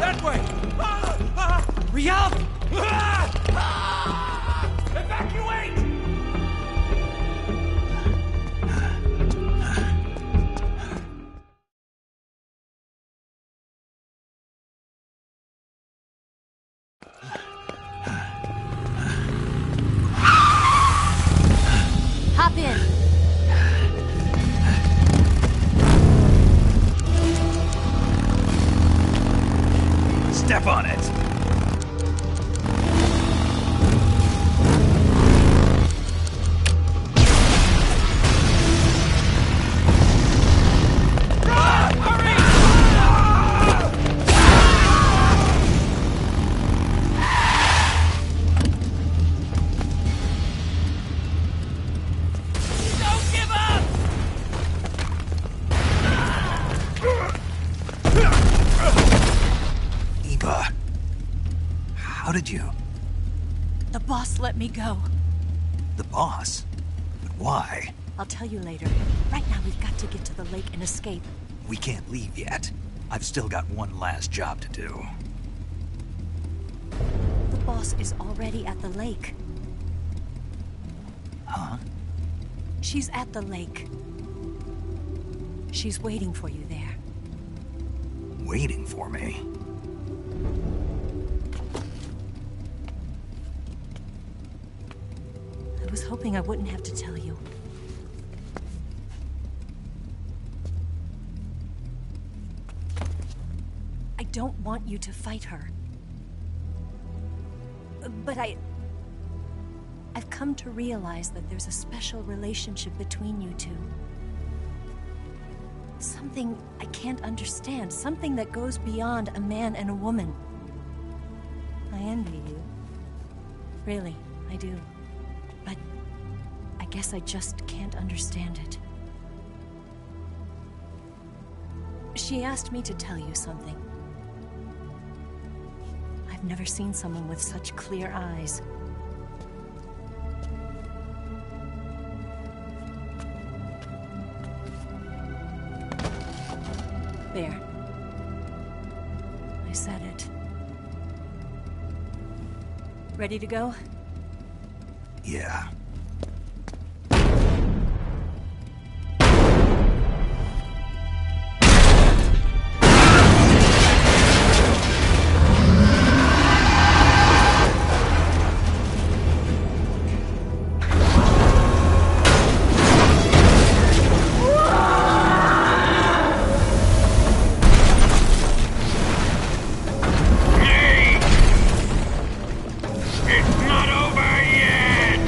H: That way! Ryuk! Evacuate!
P: Hop in.
A: Step on it!
H: Don't give up!
A: Eva, how did you...
P: The boss let me go.
A: The boss? But why?
P: I'll tell you later. Right now, we've got to get to the lake and escape.
A: We can't leave yet. I've still got one last job to do.
P: The boss is already at the lake.
A: Huh?
P: She's at the lake. She's waiting for you there.
A: Waiting for me?
P: I was hoping I wouldn't have to tell you. I don't want you to fight her. But I've come to realize that there's a special relationship between you two. Something I can't understand. Something that goes beyond a man and a woman. I envy you. Really, I do. But I guess I just can't understand it. She asked me to tell you something. I've never seen someone with such clear eyes. There. I said it. Ready to go?
A: Yeah.
R: It's not over yet!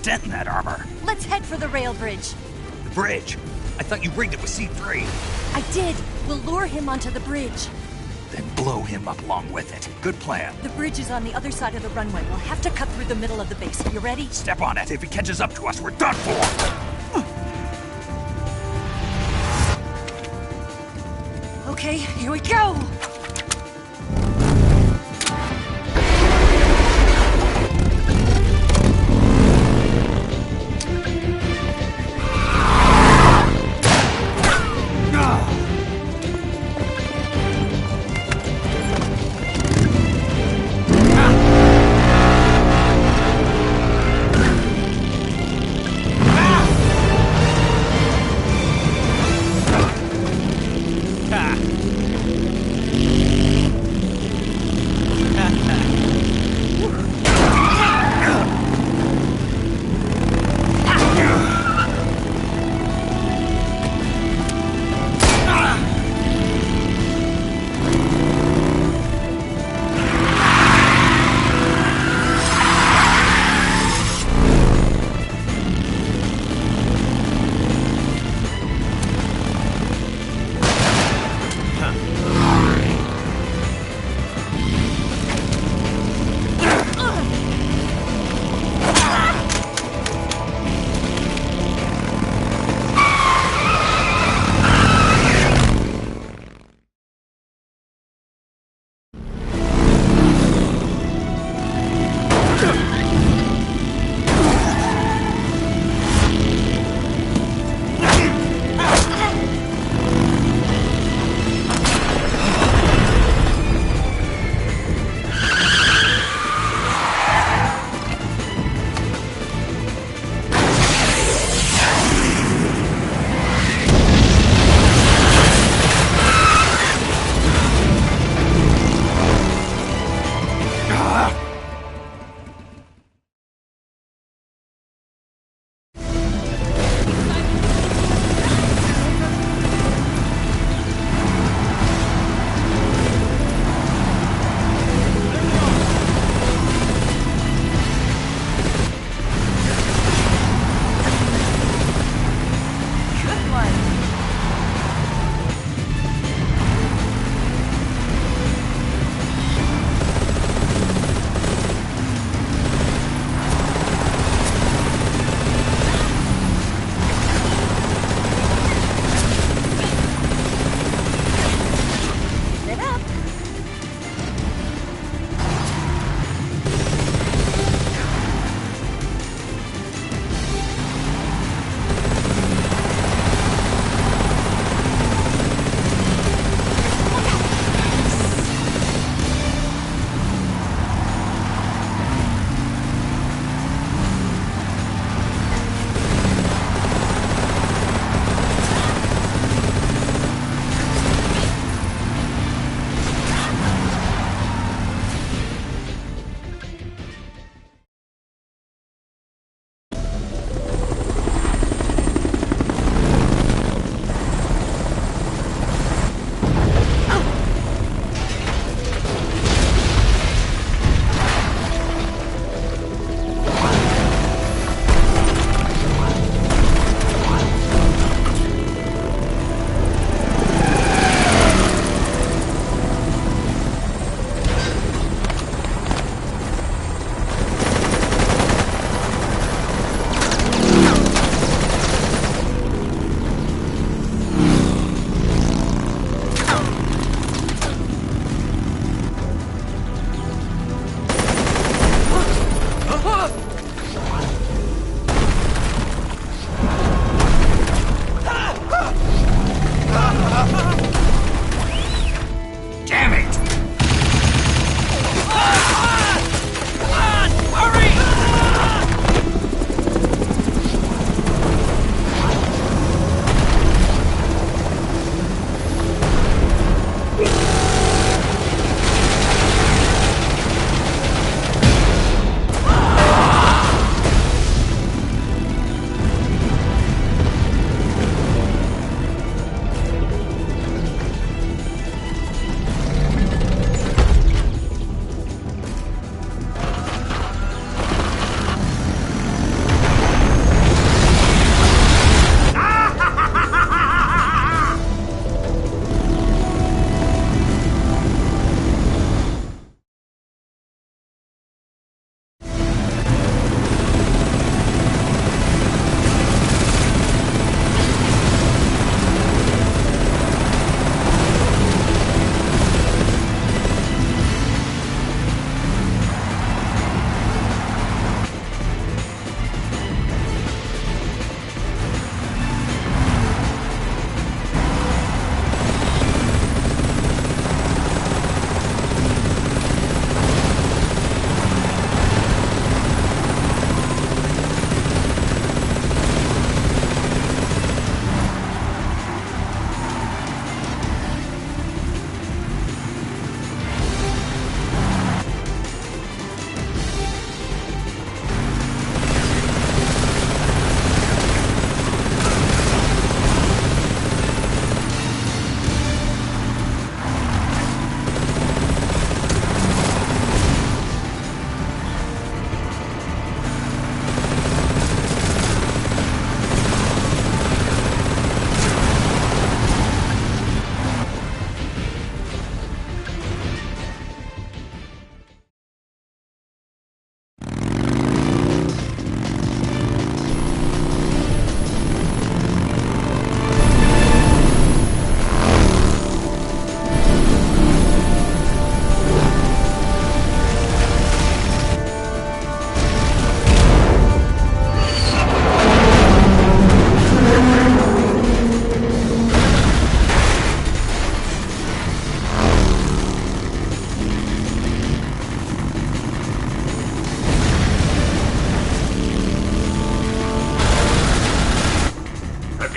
A: dent in that armor.
P: Let's head for the rail bridge.
A: The bridge? I thought you rigged it with C3.
P: I did. We'll lure him onto the bridge.
A: Then blow him up along with it. Good plan.
P: The bridge is on the other side of the runway. We'll have to cut through the middle of the base. You ready?
A: Step on it. If he catches up to us, we're done for.
P: Okay, here we go!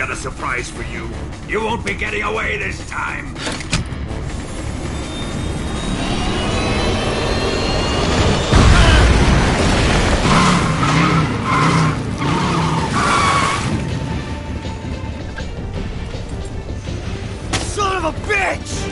R: got a surprise for you. You won't be getting away this time.
I: Son of a bitch!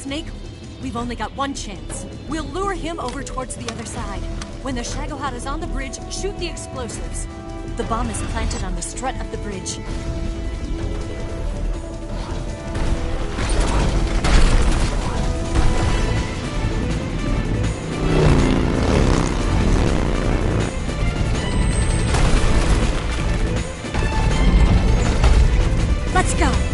P: Snake, we've only got one chance. We'll lure him over towards the other side. When the Shagohod is on the bridge, shoot the explosives. The bomb is planted on the strut of the bridge. Let's go!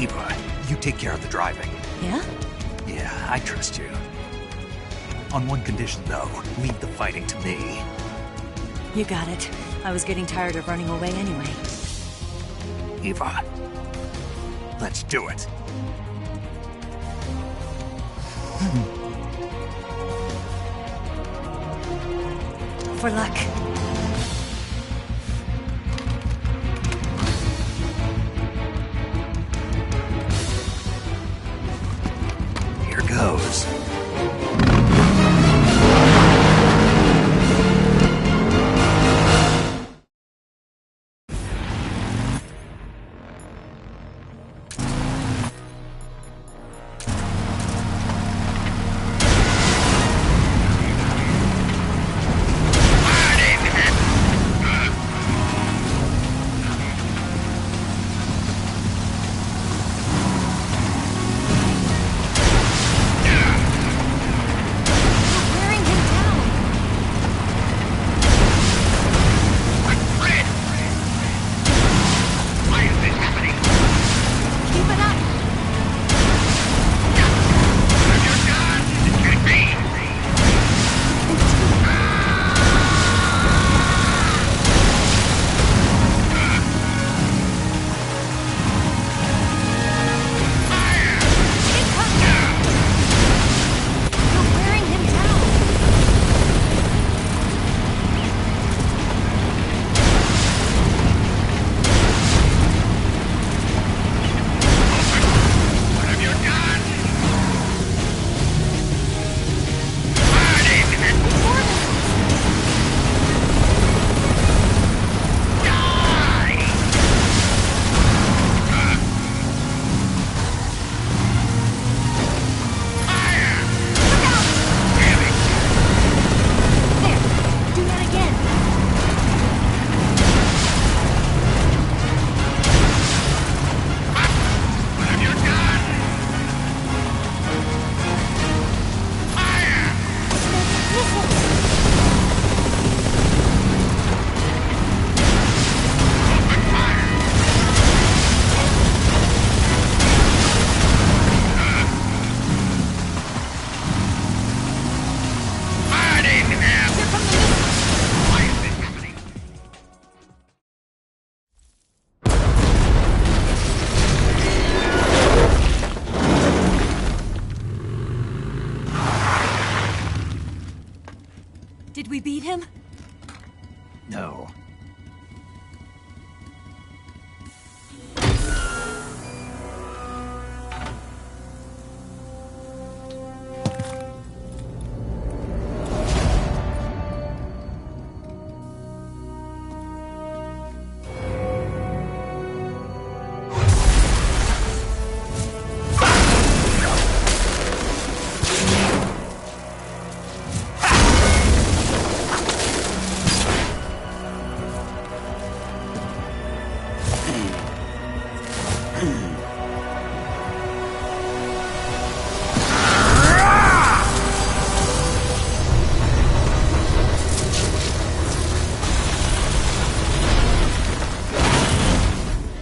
A: Eva, you take care of the driving.
P: Yeah?
A: Yeah, I trust you. On one condition, though. Leave the fighting to me.
P: You got it. I was getting tired of running away anyway.
A: Eva, let's do it.
P: For luck.
A: Here goes.
P: Did we beat him?
A: No.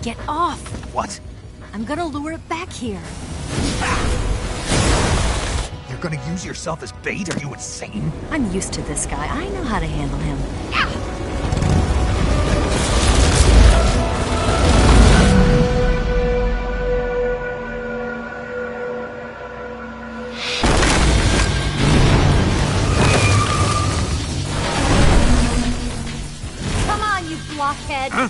P: Get off!
A: What?
P: I'm gonna lure it back here.
A: You're gonna use yourself as bait? Are you insane?
P: I'm used to this guy. I know how to handle him. Come on, you blockhead!
A: Huh?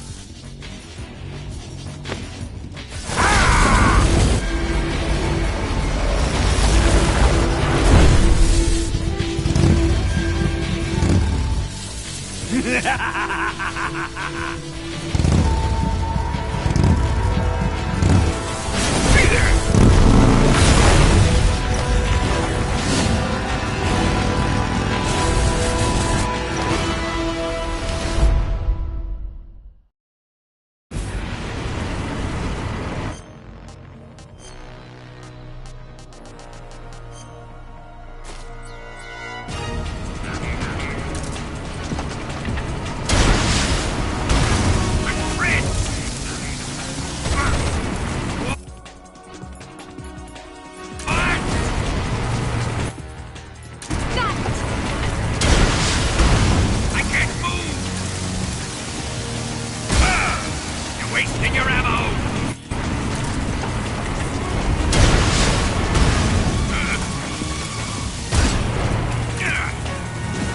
R: wasting your ammo!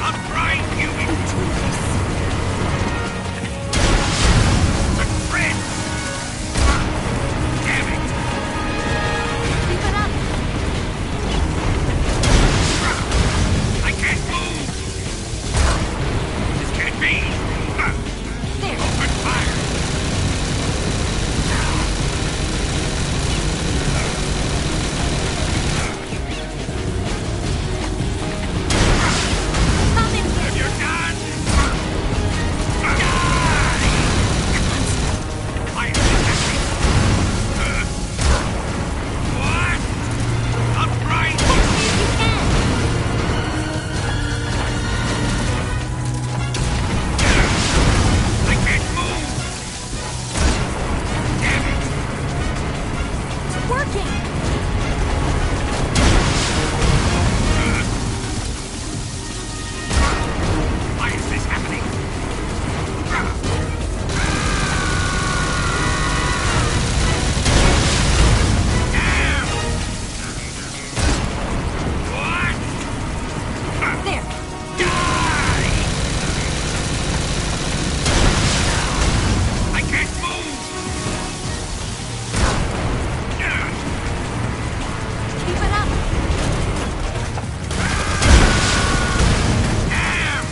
R: I'm trying to kill you! The Fred! Damn it!
E: Keep it up!
R: I can't move! This can't be!
E: There!
R: Open fire! Have your gun! Die! Why is this happening? What? I'm trying to... I can't move! Damn it!
E: It's working!
R: Why is this happening? Damn! What?
E: There!
R: Die! I can't move!
E: Keep it up!
R: Damn!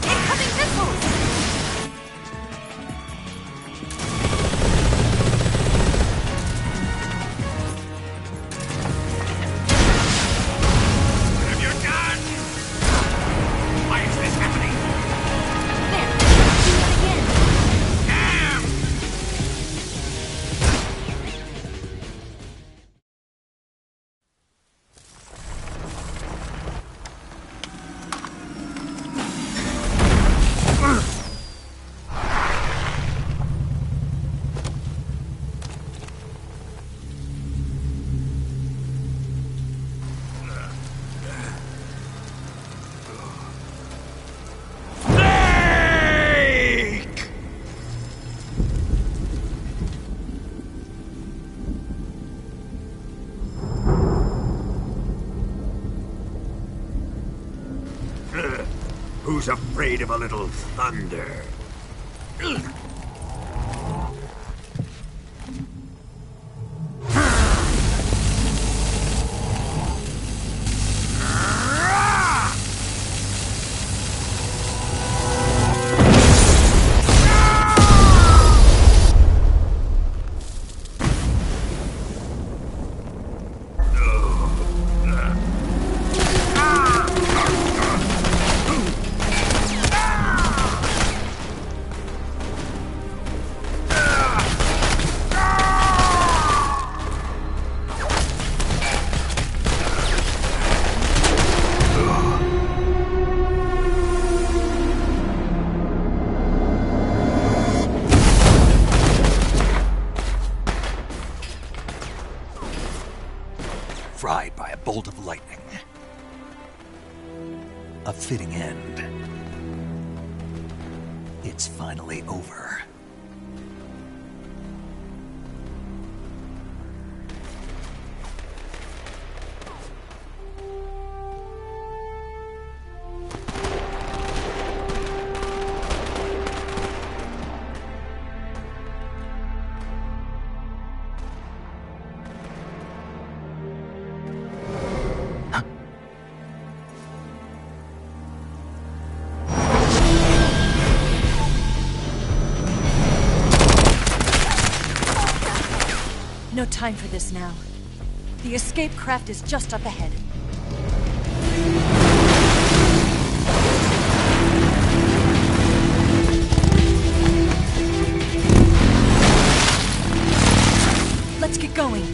E: Incoming missiles!
R: Have your gun! Why is this happening?
E: There! Do it again!
R: Damn! Snake! Who's afraid of a little thunder?
A: Fried by a bolt of lightning. A fitting end. It's finally over.
P: No time for this now. The escape craft is just up ahead. Let's get going.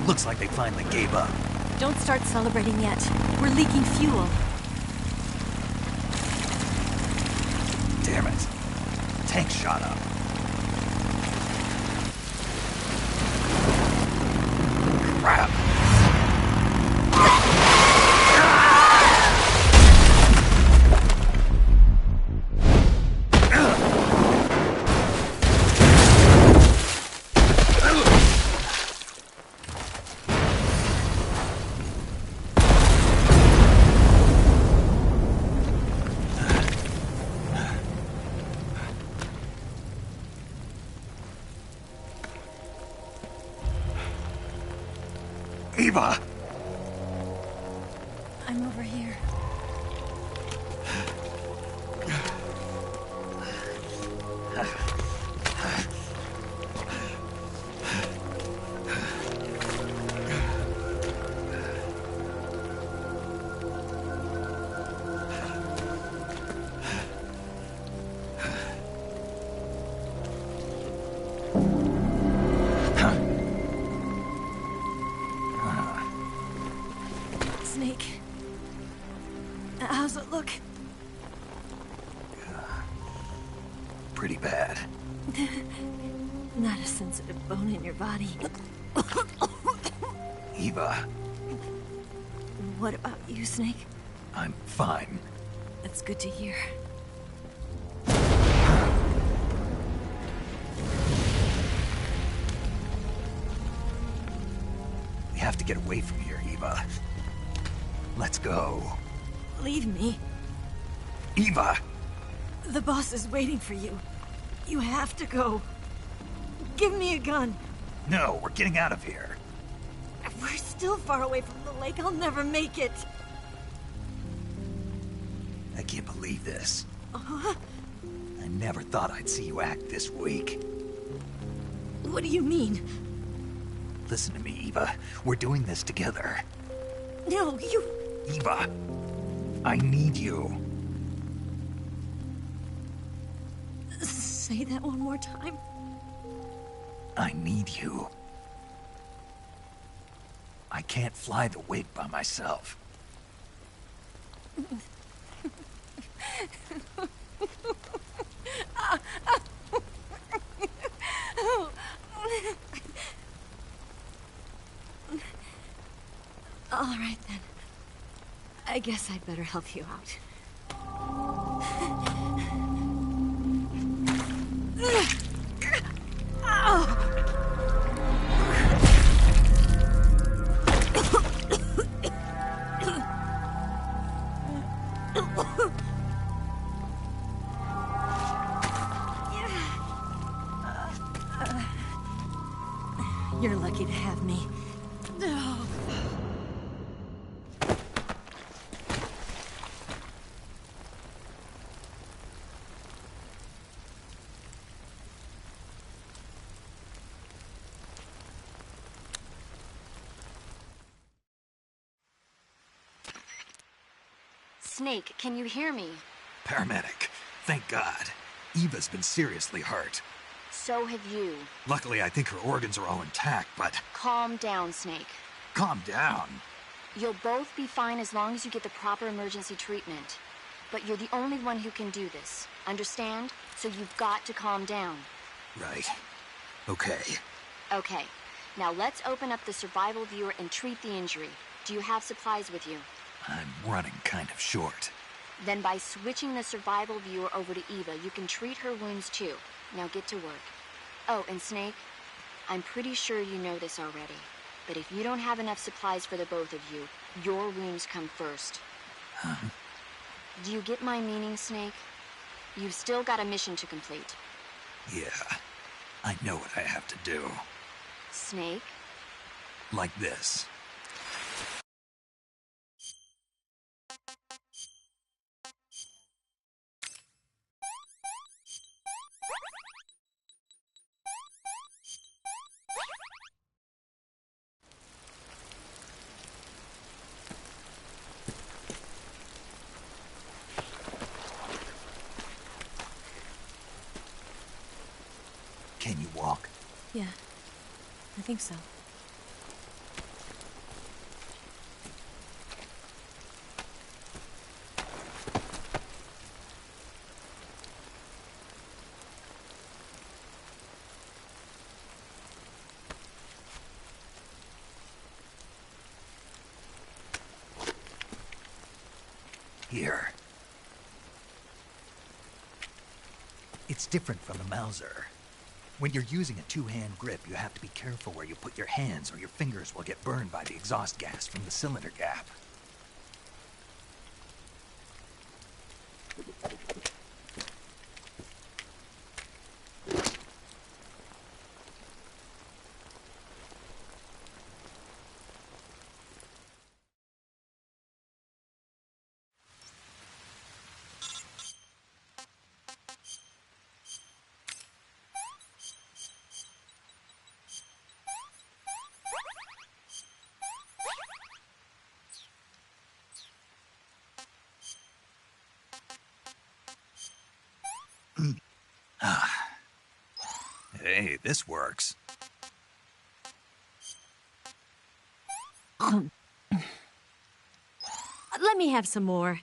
A: Looks like they finally gave up.
P: Don't start celebrating yet. We're leaking fuel.
A: Damn it. Tank shot up. Crap. Eva!
P: I'm over here. Snake. How's it look?
A: Pretty bad.
P: Not a sensitive bone in your body.
A: Eva,
P: What about you, Snake?
A: I'm fine.
P: That's good to hear.
A: We have to get away from here, Eva. Let's go.
P: Leave me.
A: Eva!
P: The boss is waiting for you. You have to go. Give me a gun.
A: No, we're getting out of here.
P: We're still far away from the lake. I'll never make it.
A: I can't believe this.
P: Uh-huh.
A: I never thought I'd see you act this weak.
P: What do you mean?
A: Listen to me, Eva. We're doing this together.
P: No, you...
A: Eva, I need you.
P: Say that one more time.
A: I need you. I can't fly the wig by myself.
P: All right, then. I guess I'd better help you out. You're lucky to have me.
E: Snake, can you hear me?
A: Paramedic. Thank God. Eva's been seriously hurt.
E: So have you.
A: Luckily, I think her organs are all intact, but...
E: Calm down, Snake.
A: Calm down.
E: You'll both be fine as long as you get the proper emergency treatment. But you're the only one who can do this. Understand? So you've got to calm down.
A: Right. Okay.
E: Okay. Now let's open up the survival viewer and treat the injury. Do you have supplies with you?
A: I'm running kind of short.
E: Then by switching the survival viewer over to Eva, you can treat her wounds too. Now get to work. Oh, and Snake, I'm pretty sure you know this already. But if you don't have enough supplies for the both of you, your wounds come first.
A: Huh?
E: Do you get my meaning, Snake? You've still got a mission to complete.
A: Yeah. I know what I have to do.
E: Snake?
A: Like this.
P: Yeah, I think so.
A: Here. It's different from the Mauser. When you're using a two-hand grip, you have to be careful where you put your hands or your fingers will get burned by the exhaust gas from the cylinder gap. Hey, this works.
P: Let me have some more.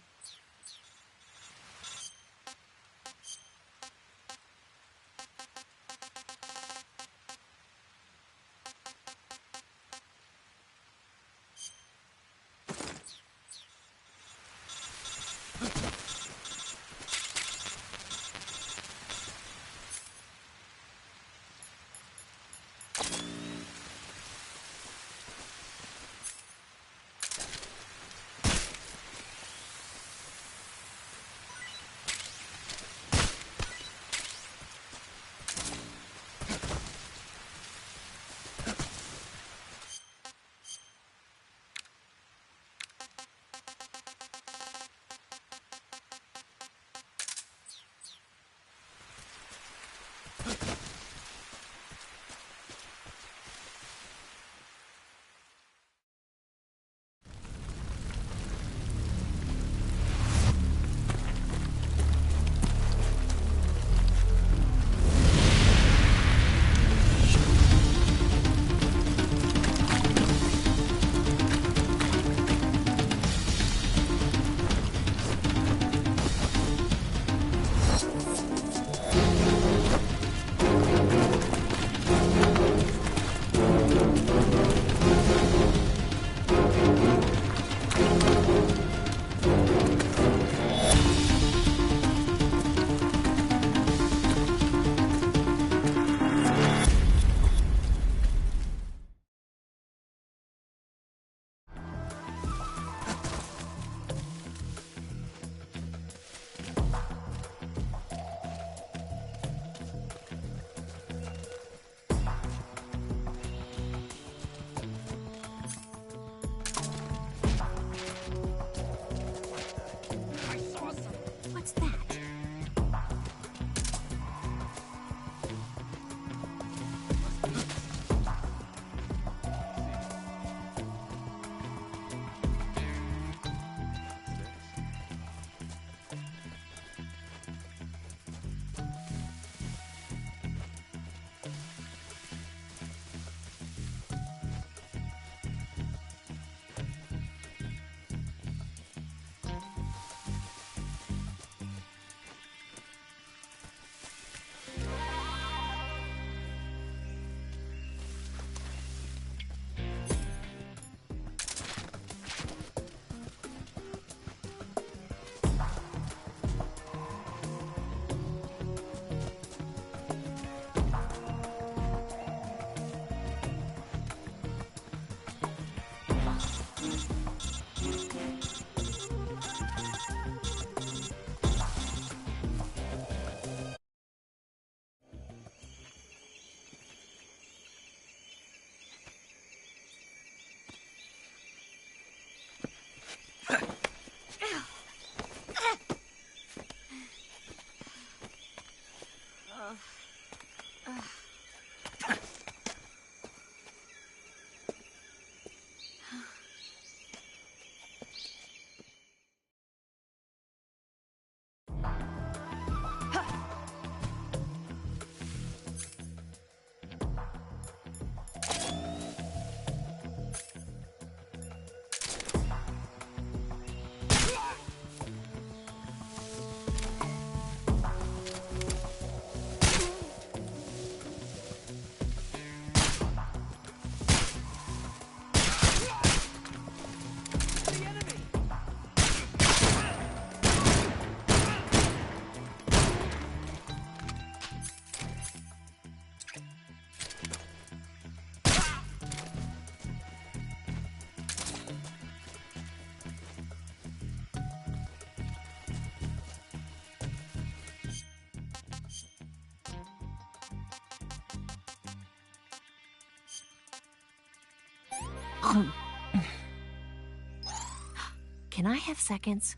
P: Can I have seconds?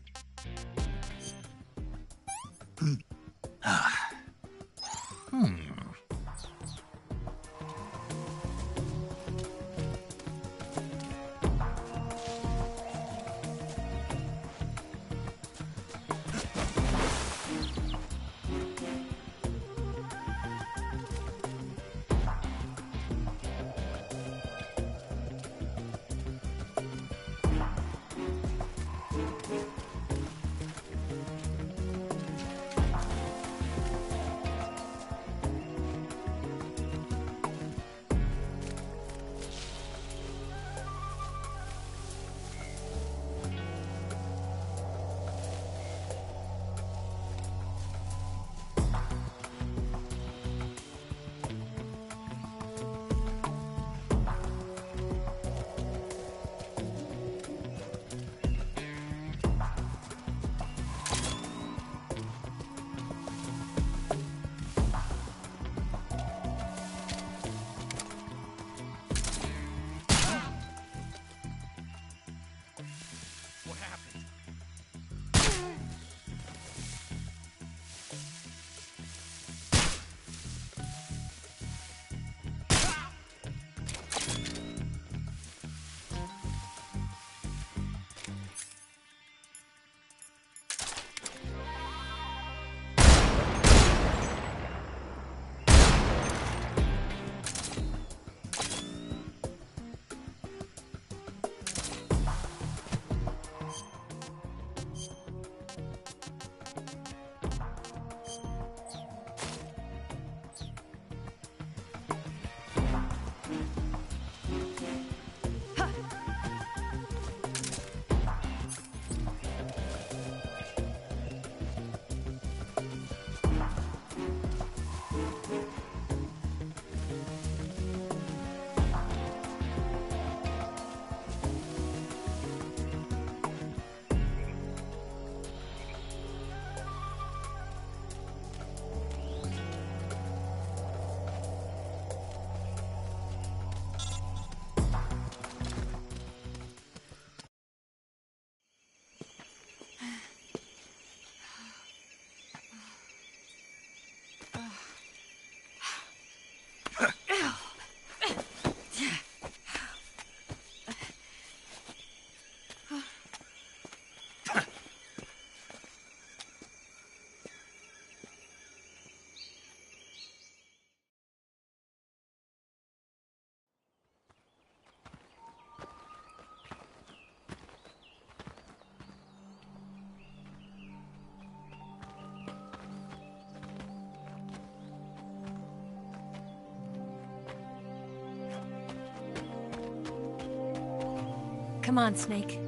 P: Come on, Snake.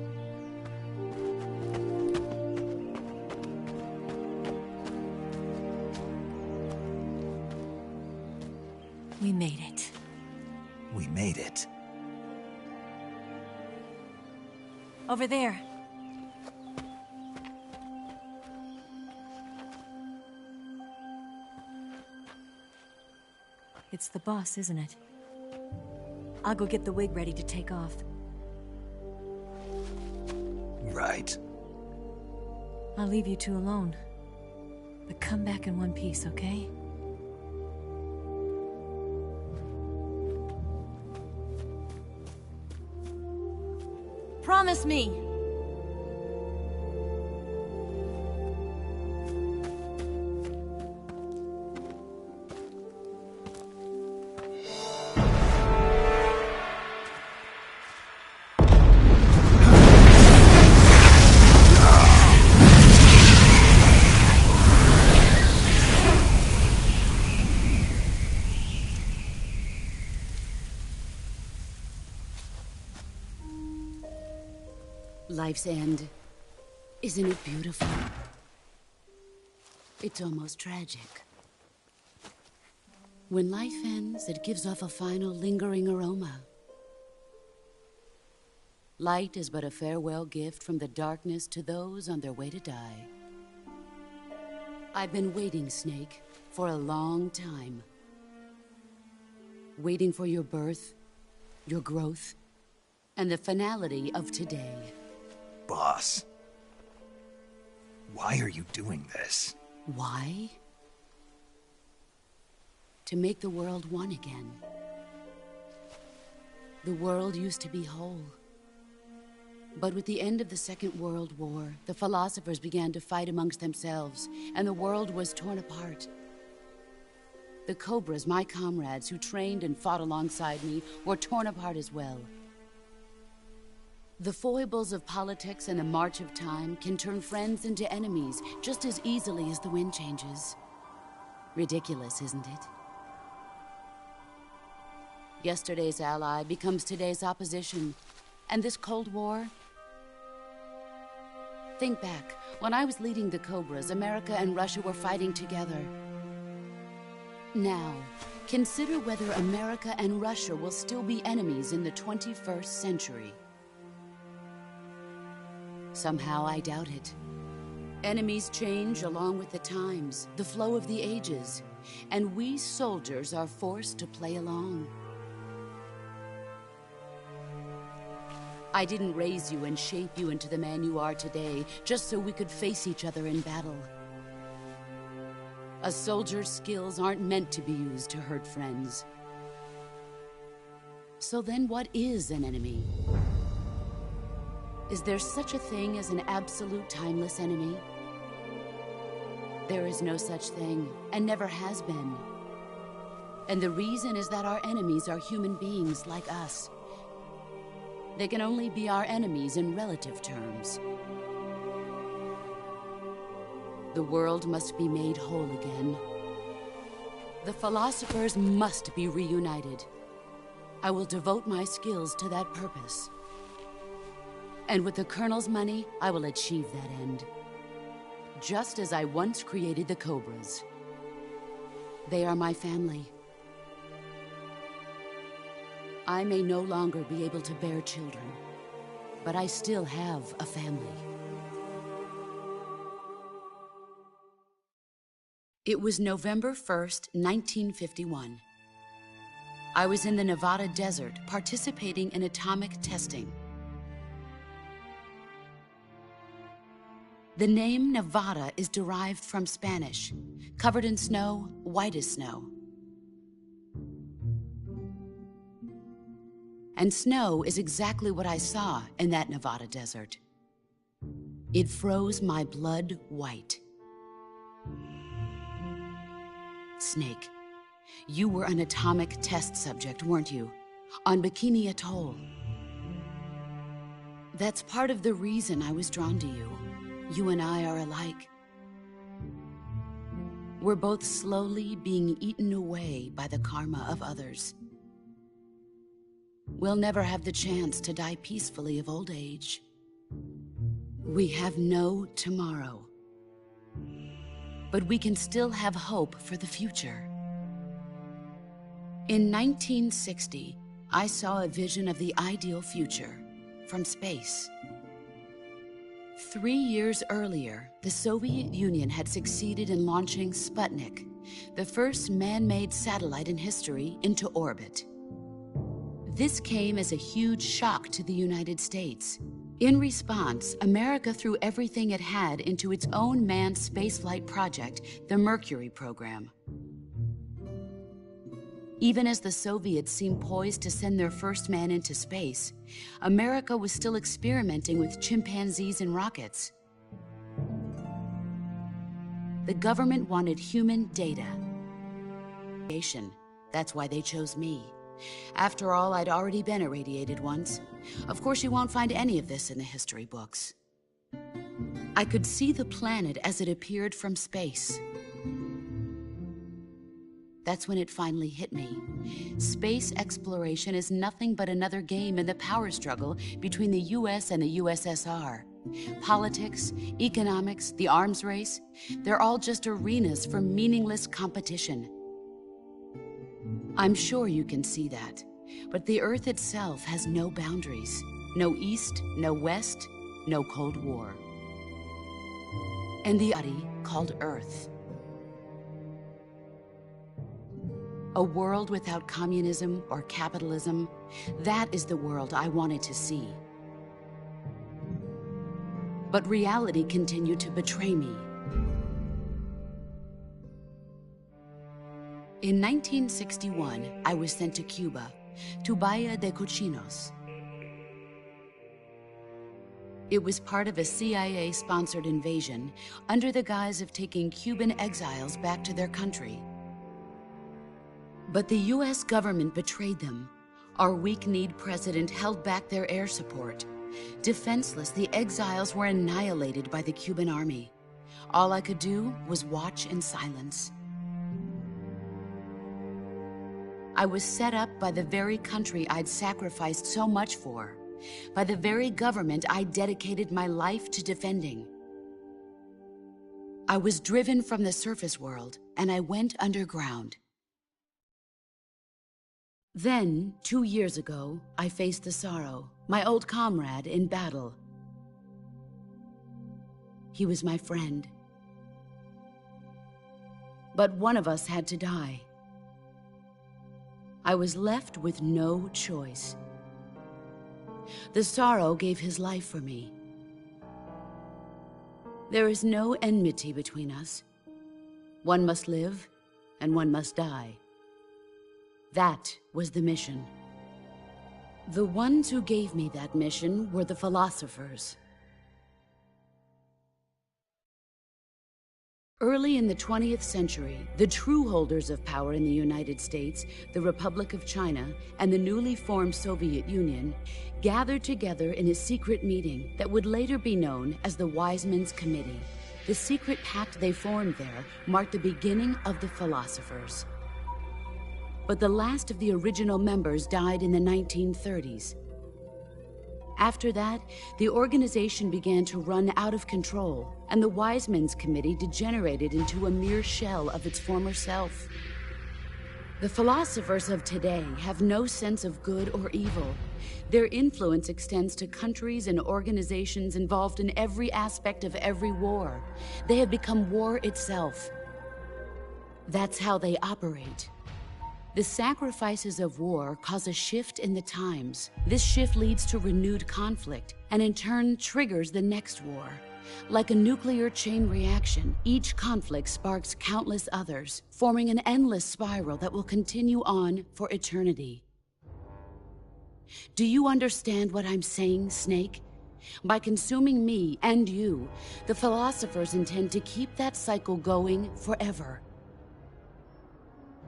P: We made it.
A: We made it.
P: Over there. It's the boss, isn't it? I'll go get the wig ready to take off.
A: Right.
P: I'll leave you two alone. But come back in one piece, okay? Promise me!
F: Life's end. Isn't it beautiful? It's almost tragic. When life ends, it gives off a final lingering aroma. Light is but a farewell gift from the darkness to those on their way to die. I've been waiting, Snake, for a long time. Waiting for your birth, your growth, and the finality of today.
A: Boss, why are you doing this?
F: Why? To make the world one again. The world used to be whole. But with the end of the Second World War, the philosophers began to fight amongst themselves, and the world was torn apart. The Cobras, my comrades who trained and fought alongside me, were torn apart as well. The foibles of politics and the march of time can turn friends into enemies just as easily as the wind changes. Ridiculous, isn't it? Yesterday's ally becomes today's opposition. And this Cold War? Think back. When I was leading the Cobras, America and Russia were fighting together. Now, consider whether America and Russia will still be enemies in the 21st century. Somehow I doubt it. Enemies change along with the times, the flow of the ages, and we soldiers are forced to play along. I didn't raise you and shape you into the man you are today just so we could face each other in battle. A soldier's skills aren't meant to be used to hurt friends. So then what is an enemy? Is there such a thing as an absolute timeless enemy? There is no such thing, and never has been. And the reason is that our enemies are human beings like us. They can only be our enemies in relative terms. The world must be made whole again. The philosophers must be reunited. I will devote my skills to that purpose. And with the Colonel's money, I will achieve that end. Just as I once created the Cobras. They are my family. I may no longer be able to bear children, but I still have a family. It was November 1st, 1951. I was in the Nevada desert participating in atomic testing. The name Nevada is derived from Spanish, covered in snow, white as snow. And snow is exactly what I saw in that Nevada desert. It froze my blood white. Snake, you were an atomic test subject, weren't you? On Bikini Atoll. That's part of the reason I was drawn to you. You and I are alike. We're both slowly being eaten away by the karma of others. We'll never have the chance to die peacefully of old age. We have no tomorrow. But we can still have hope for the future. In 1960, I saw a vision of the ideal future from space. 3 years earlier, the Soviet Union had succeeded in launching Sputnik, the first man-made satellite in history, into orbit. This came as a huge shock to the United States. In response, America threw everything it had into its own manned spaceflight project, the Mercury program. Even as the Soviets seemed poised to send their first man into space, America was still experimenting with chimpanzees and rockets. The government wanted human data. That's why they chose me. After all, I'd already been irradiated once. Of course, you won't find any of this in the history books. I could see the planet as it appeared from space. That's when it finally hit me. Space exploration is nothing but another game in the power struggle between the US and the USSR. Politics, economics, the arms race, they're all just arenas for meaningless competition. I'm sure you can see that, but the Earth itself has no boundaries. No East, no West, no Cold War. And the body called Earth. A world without communism or capitalism, that is the world I wanted to see. But reality continued to betray me. In 1961, I was sent to Cuba, to Bahia de Cochinos. It was part of a CIA-sponsored invasion under the guise of taking Cuban exiles back to their country. But the US government betrayed them. Our weak-kneed president held back their air support. Defenseless, the exiles were annihilated by the Cuban army. All I could do was watch in silence. I was set up by the very country I'd sacrificed so much for, by the very government I dedicated my life to defending. I was driven from the surface world, and I went underground. Then, 2 years ago, I faced the Sorrow, my old comrade in battle. He was my friend. But one of us had to die. I was left with no choice. The Sorrow gave his life for me. There is no enmity between us. One must live, and one must die. That was the mission. The ones who gave me that mission were the philosophers. Early in the 20th century, the true holders of power in the United States, the Republic of China, and the newly formed Soviet Union gathered together in a secret meeting that would later be known as the Wiseman's Committee. The secret pact they formed there marked the beginning of the philosophers. But the last of the original members died in the 1930s. After that, the organization began to run out of control, and the Wiseman's Committee degenerated into a mere shell of its former self. The philosophers of today have no sense of good or evil. Their influence extends to countries and organizations involved in every aspect of every war. They have become war itself. That's how they operate. The sacrifices of war cause a shift in the times. This shift leads to renewed conflict, and in turn triggers the next war. Like a nuclear chain reaction, each conflict sparks countless others, forming an endless spiral that will continue on for eternity. Do you understand what I'm saying, Snake? By consuming me and you, the philosophers intend to keep that cycle going forever.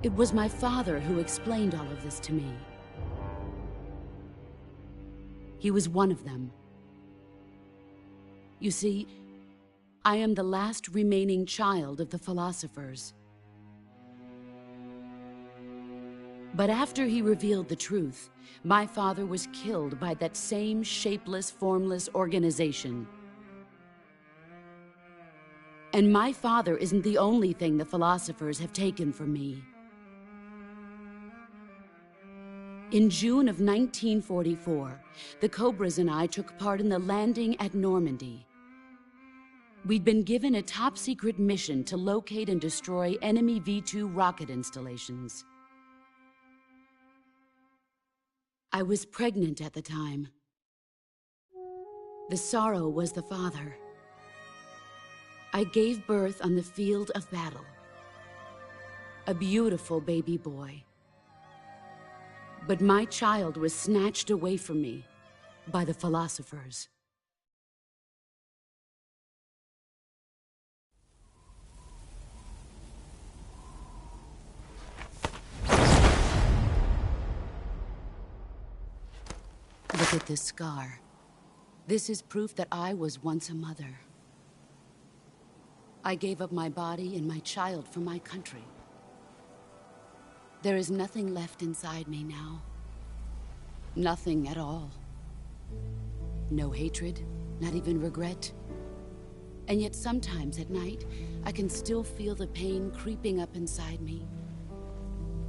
F: It was my father who explained all of this to me. He was one of them. You see, I am the last remaining child of the philosophers. But after he revealed the truth, my father was killed by that same shapeless, formless organization. And my father isn't the only thing the philosophers have taken from me. In June of 1944, the Cobras and I took part in the landing at Normandy. We'd been given a top-secret mission to locate and destroy enemy V-2 rocket installations. I was pregnant at the time. The Sorrow was the father. I gave birth on the field of battle. A beautiful baby boy. But my child was snatched away from me by the philosophers. Look at this scar. This is proof that I was once a mother. I gave up my body and my child for my country. There is nothing left inside me now. Nothing at all. No hatred, not even regret. And yet sometimes at night, I can still feel the pain creeping up inside me,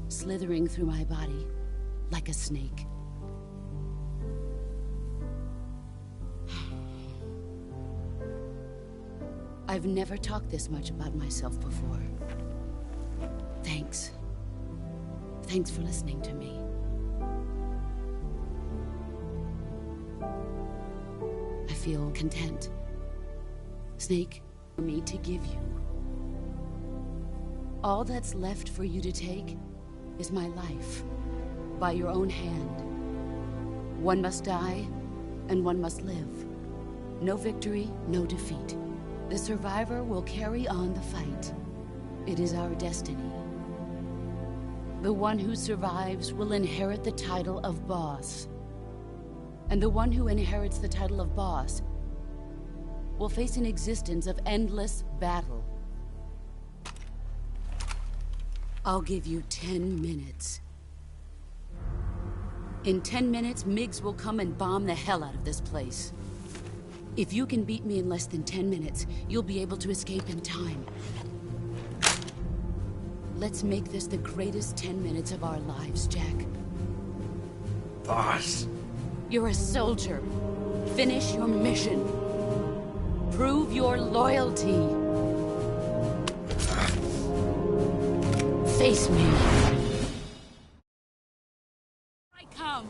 F: slithering through my body like a snake. I've never talked this much about myself before. Thanks. Thanks for listening to me. I feel content. Snake, for me to give you. All that's left for you to take is my life, by your own hand. One must die, and one must live. No victory, no defeat. The survivor will carry on the fight. It is our destiny. The one who survives will inherit the title of boss. And the one who inherits the title of boss will face an existence of endless battle. I'll give you 10 minutes. In 10 minutes, Miggs will come and bomb the hell out of this place. If you can beat me in less than 10 minutes, you'll be able to escape in time. Let's make this the greatest 10 minutes of our lives, Jack.
R: Boss.
F: You're a soldier. Finish your mission. Prove your loyalty. Face me. I come.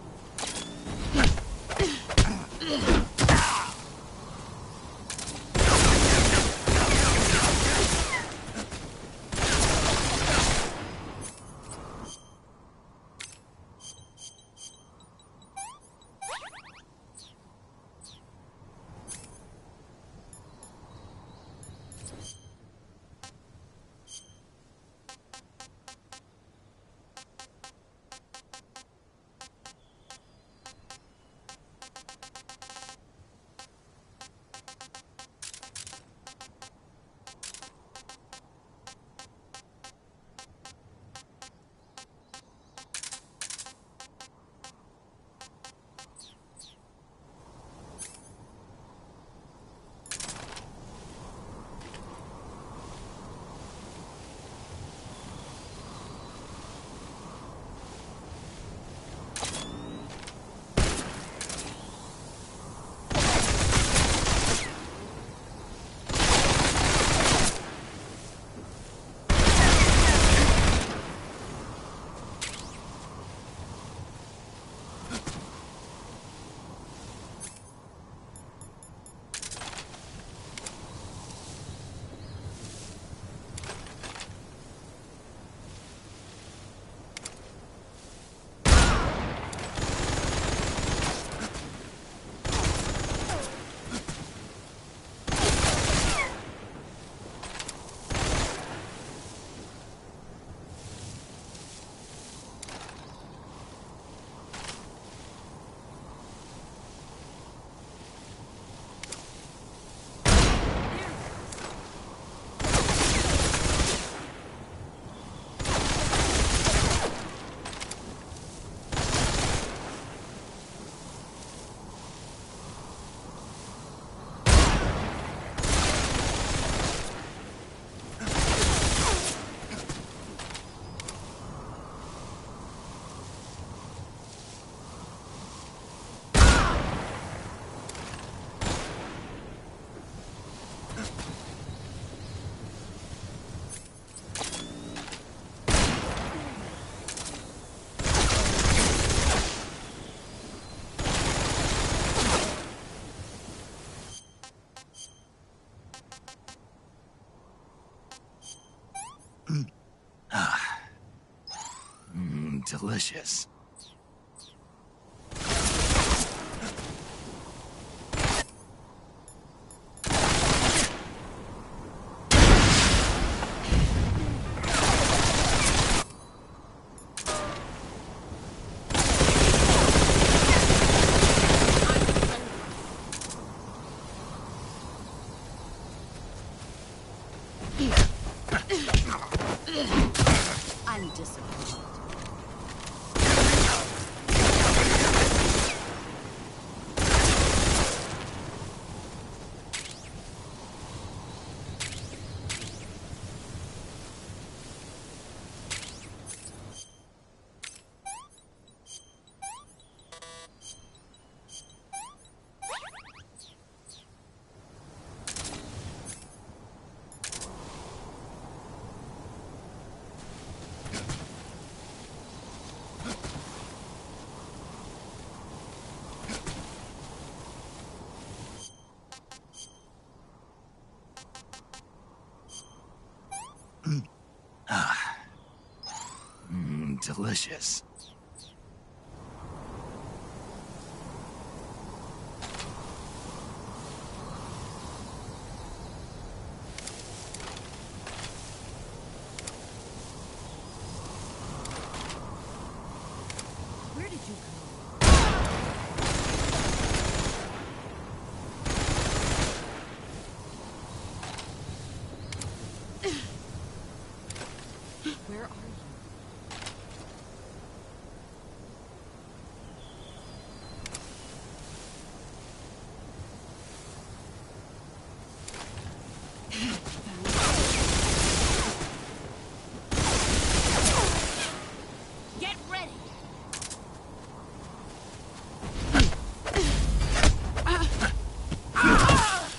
A: Delicious.
F: I'm disappointed.
A: delicious.
F: Where did you go? Where are you? Get ready!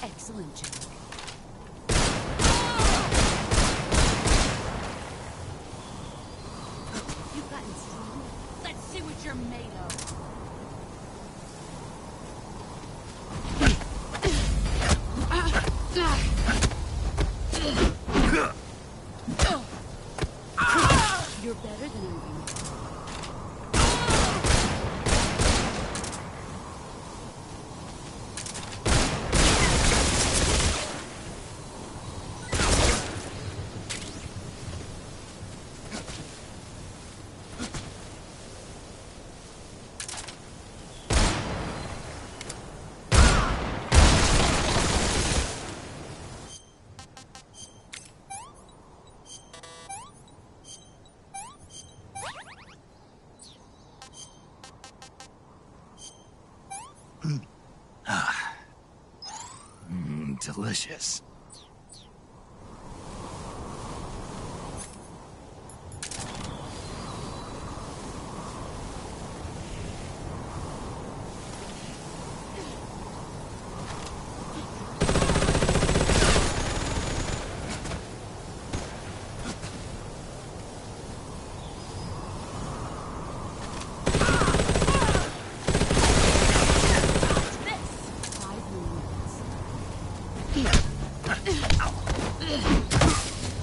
F: Excellent job. You've gotten strong. Let's see what you're made of. You're better than I remember.
A: Delicious.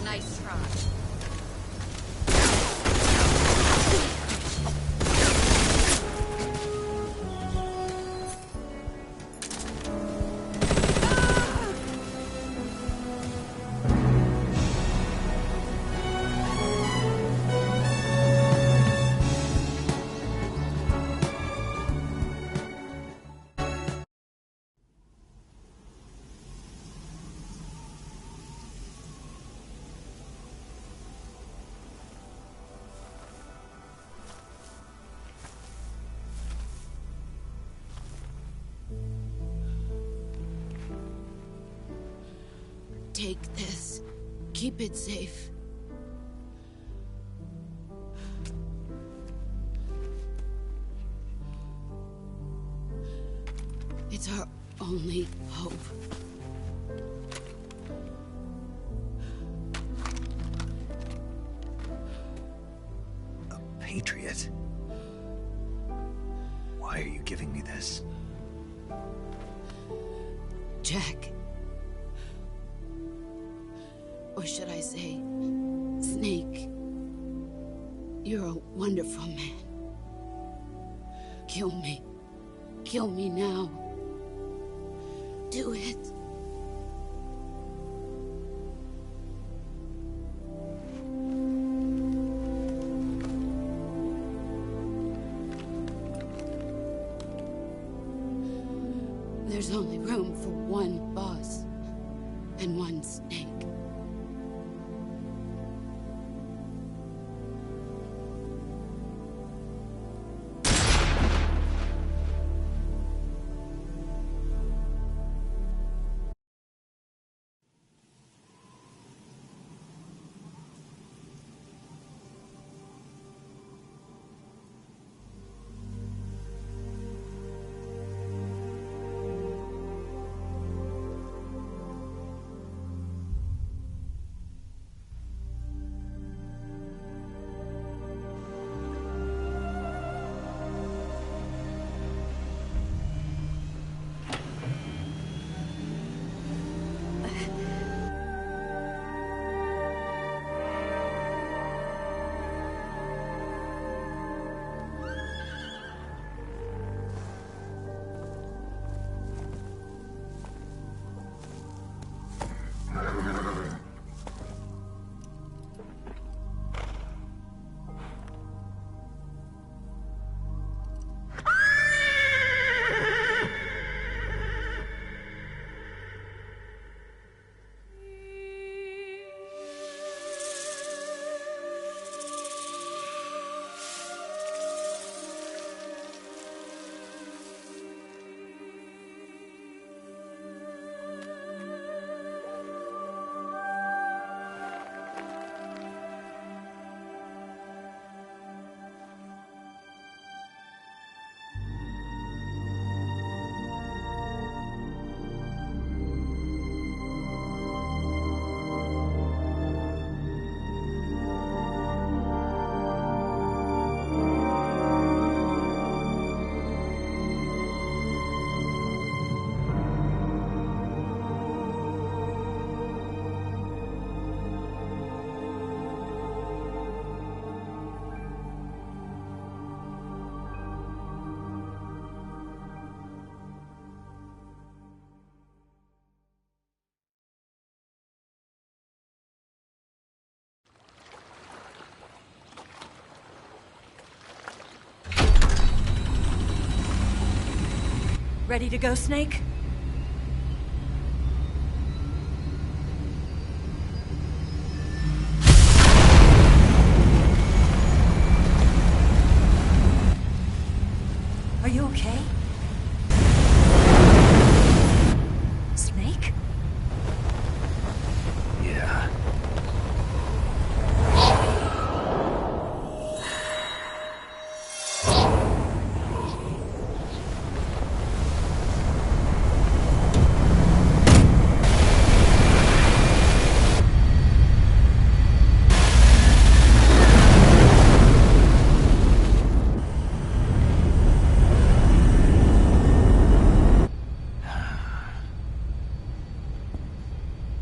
F: Nice try. Take this. Keep it safe. It's our only hope.
A: A patriot? Why are you giving me this?
F: Jack. Or should I say, Snake. You're a wonderful man. Kill me. Kill me now. Do it. There's only room for one boss and one snake.
P: Ready to go, Snake? Are you okay? Snake?
A: Yeah.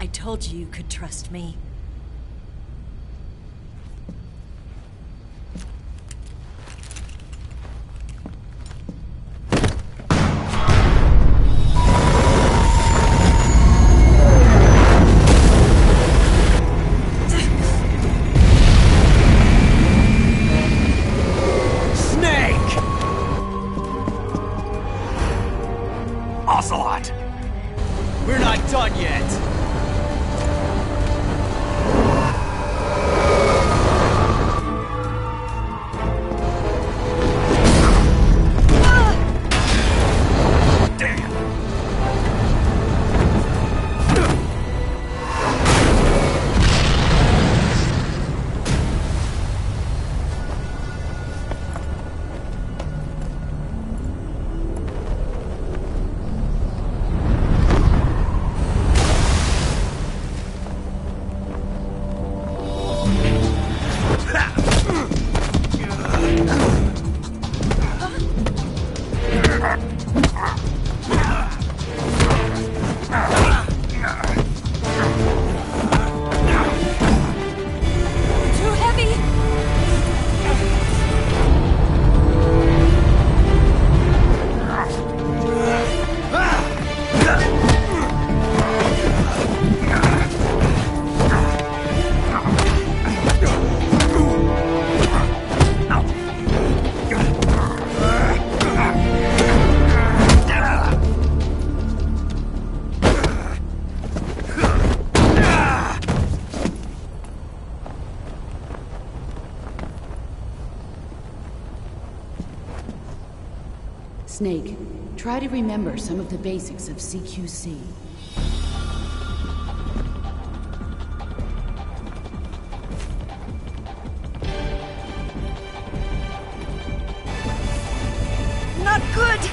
P: I told you you could trust me.
A: Snake! Ocelot!
I: We're not done yet.
P: Too heavy!
F: Snake, try to remember some of the basics of CQC.
P: Not good!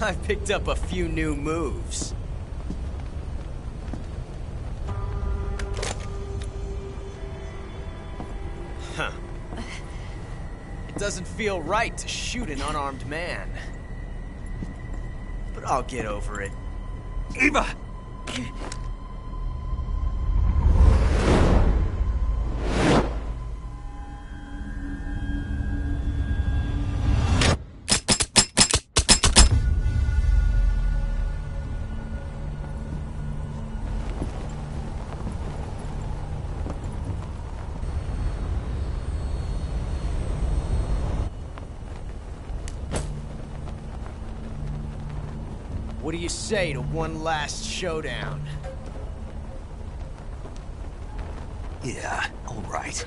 I: I picked up a few new moves. Huh. It doesn't feel right to shoot an unarmed man. But I'll get over it.
A: Eva!
I: What do you say to one last showdown?
A: Yeah, all right.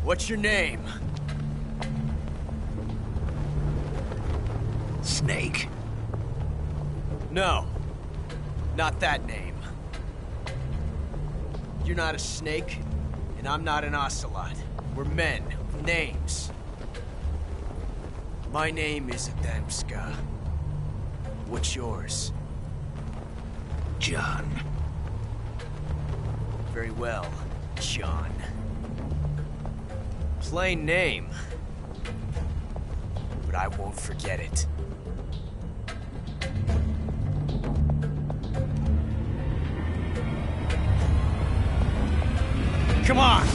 I: What's your name?
A: Snake.
I: No. Not that name. You're not a snake, and I'm not an ocelot. We're men with names. My name is Adamska. What's yours?
A: John.
I: Very well, John. Plain name. But I won't forget it. Come on!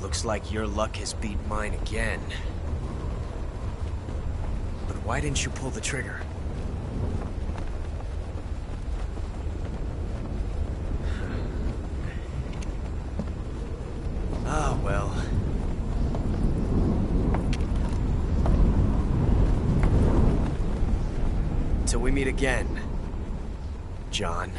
I: Looks like your luck has beat mine again. But why didn't you pull the trigger? Ah, well. Till we meet again, John.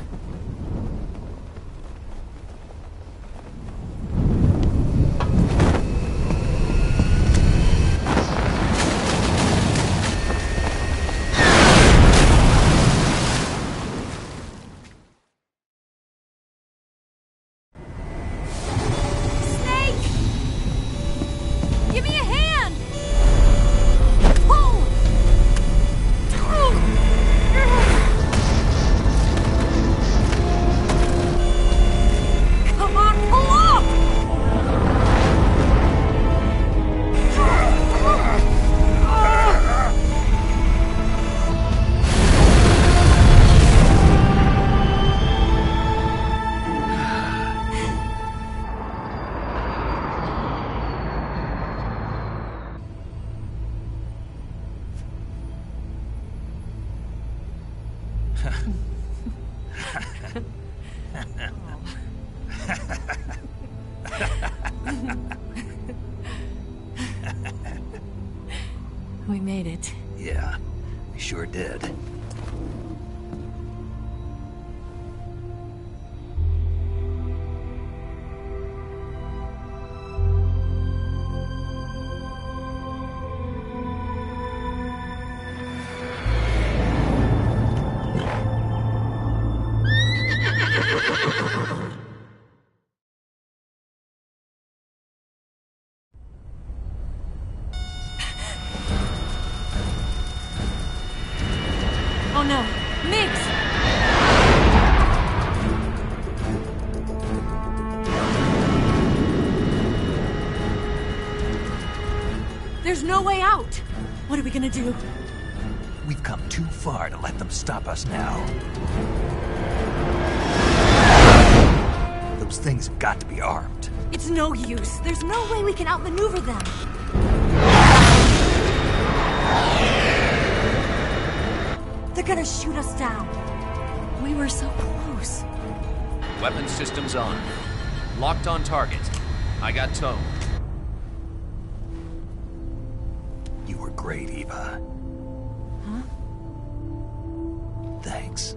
P: We made it.
A: Yeah, we sure did.
P: Oh no, Miggs! There's no way out! What are we gonna do?
A: We've come too far to let them stop us now. Those things have got to be armed.
P: It's no use. There's no way we can outmaneuver them. They're gonna shoot us down. We were so close.
M: Weapon systems on. Locked on target. I got towed.
A: You were great, Eva.
P: Huh?
A: Thanks.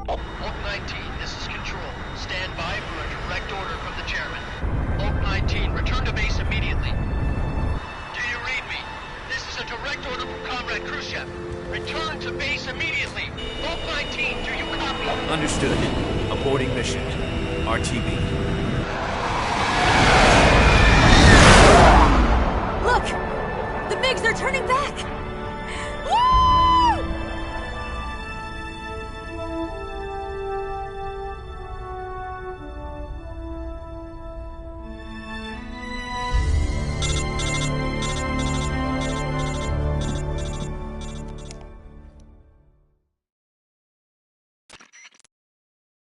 O: Oak 19, this is Control. Stand by for a direct order from the chairman. Oak 19, return to base immediately. Do you read me? This is a direct order from Comrade Khrushchev. Return to base immediately. Oak 19, do you copy?
A: Understood. Aborting mission. RTB.
P: Look! The MiGs are turning back! Woo!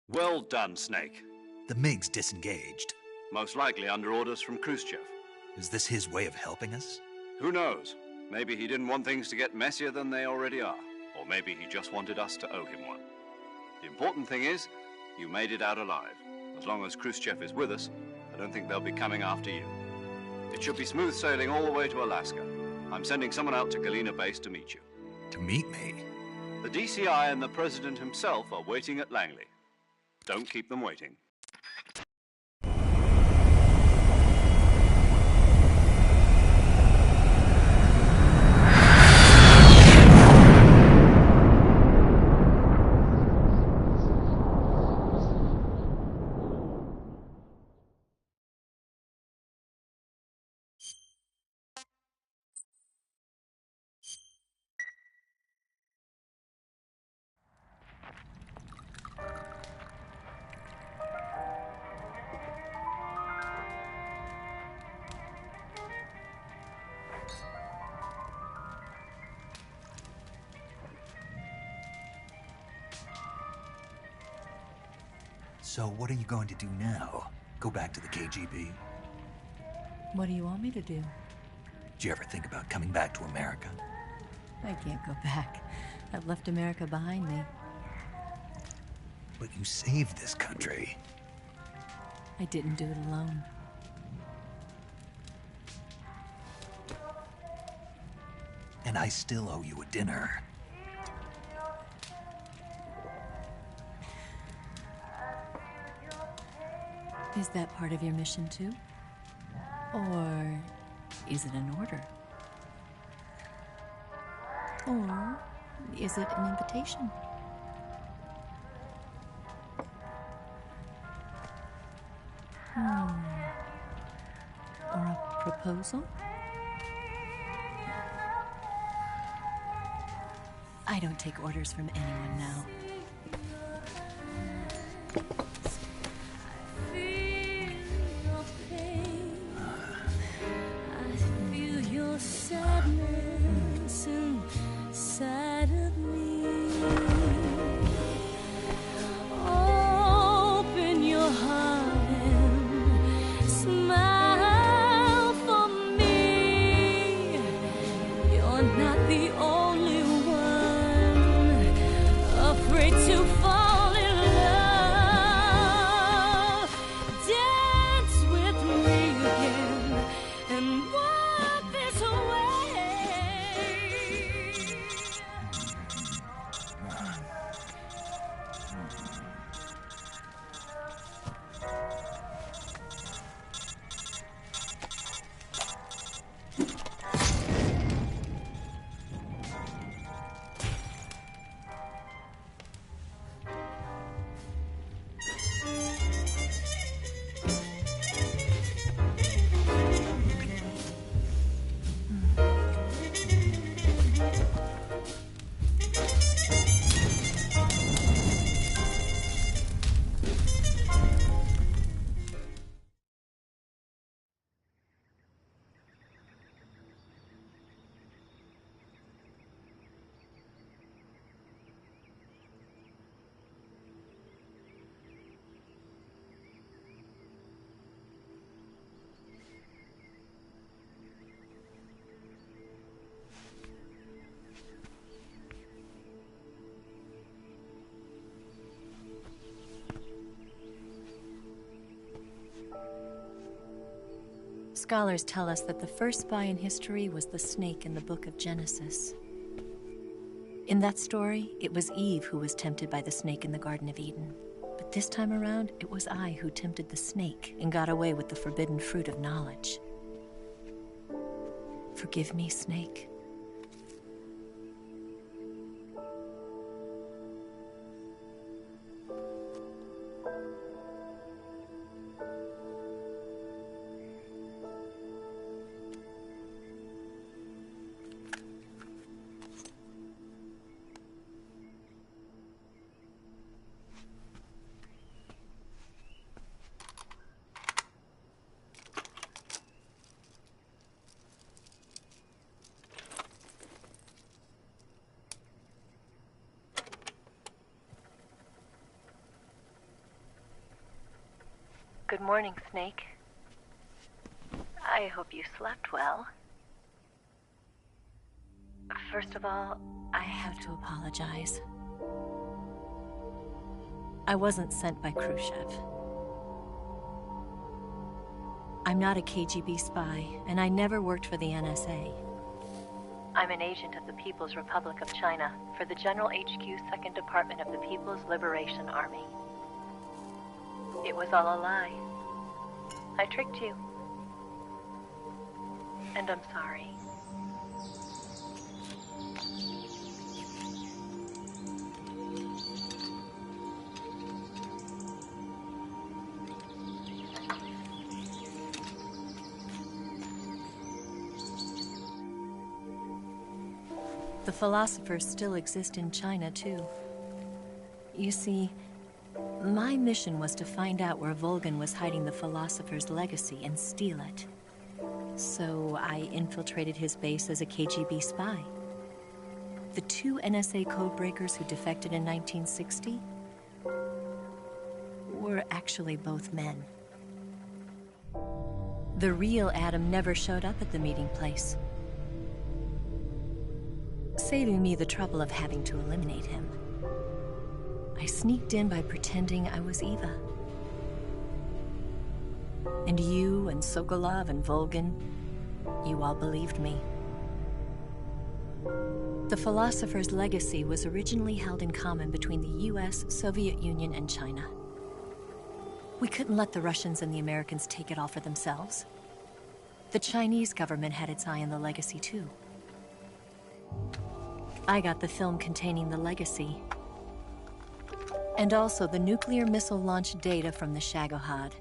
B: Well done, Snake.
A: The MiGs disengaged.
B: Most likely under orders from Khrushchev.
A: Is this his way of helping us?
B: Who knows? Maybe he didn't want things to get messier than they already are. Or maybe he just wanted us to owe him one. The important thing is, you made it out alive. As long as Khrushchev is with us, I don't think they'll be coming after you. It should be smooth sailing all the way to Alaska. I'm sending someone out to Galena Base to meet you.
A: To meet me?
B: The DCI and the President himself are waiting at Langley. Don't keep them waiting.
A: So what are you going to do now? Go back to the KGB?
P: What do you want me to do?
A: Did you ever think about coming back to America?
P: I can't go back. I've left America behind me.
A: But you saved this country.
P: I didn't do it alone.
A: And I still owe you a dinner.
P: Is that part of your mission too? Or is it an order? Or is it an invitation? Or a proposal? I don't take orders from anyone now.
L: Sadness inside of me. Open your heart and smile for me. You're not the only one afraid to fall in love. Dance with me again and walk this way.
P: Scholars tell us that the first spy in history was the snake in the book of Genesis. In that story, it was Eve who was tempted by the snake in the Garden of Eden. But this time around, it was I who tempted the snake and got away with the forbidden fruit of knowledge. Forgive me, Snake.
K: Good morning, Snake. I hope you slept well. First of all,
P: I have to apologize. I wasn't sent by Khrushchev. I'm not a KGB spy, and I never worked for the NSA.
K: I'm an agent of the People's Republic of China for the General HQ 2nd Department of the People's Liberation Army. It was all a lie. I tricked you. And I'm sorry.
P: The philosophers still exist in China, too. You see, my mission was to find out where Volgin was hiding the philosopher's legacy and steal it. So I infiltrated his base as a KGB spy. The 2 NSA codebreakers who defected in 1960 were actually both men. The real Adam never showed up at the meeting place, saving me the trouble of having to eliminate him. I sneaked in by pretending I was Eva. And you and Sokolov and Volgin, you all believed me. The philosopher's legacy was originally held in common between the US, Soviet Union, and China. We couldn't let the Russians and the Americans take it all for themselves. The Chinese government had its eye on the legacy, too. I got the film containing the legacy, and also the nuclear missile launch data from the Shagohod.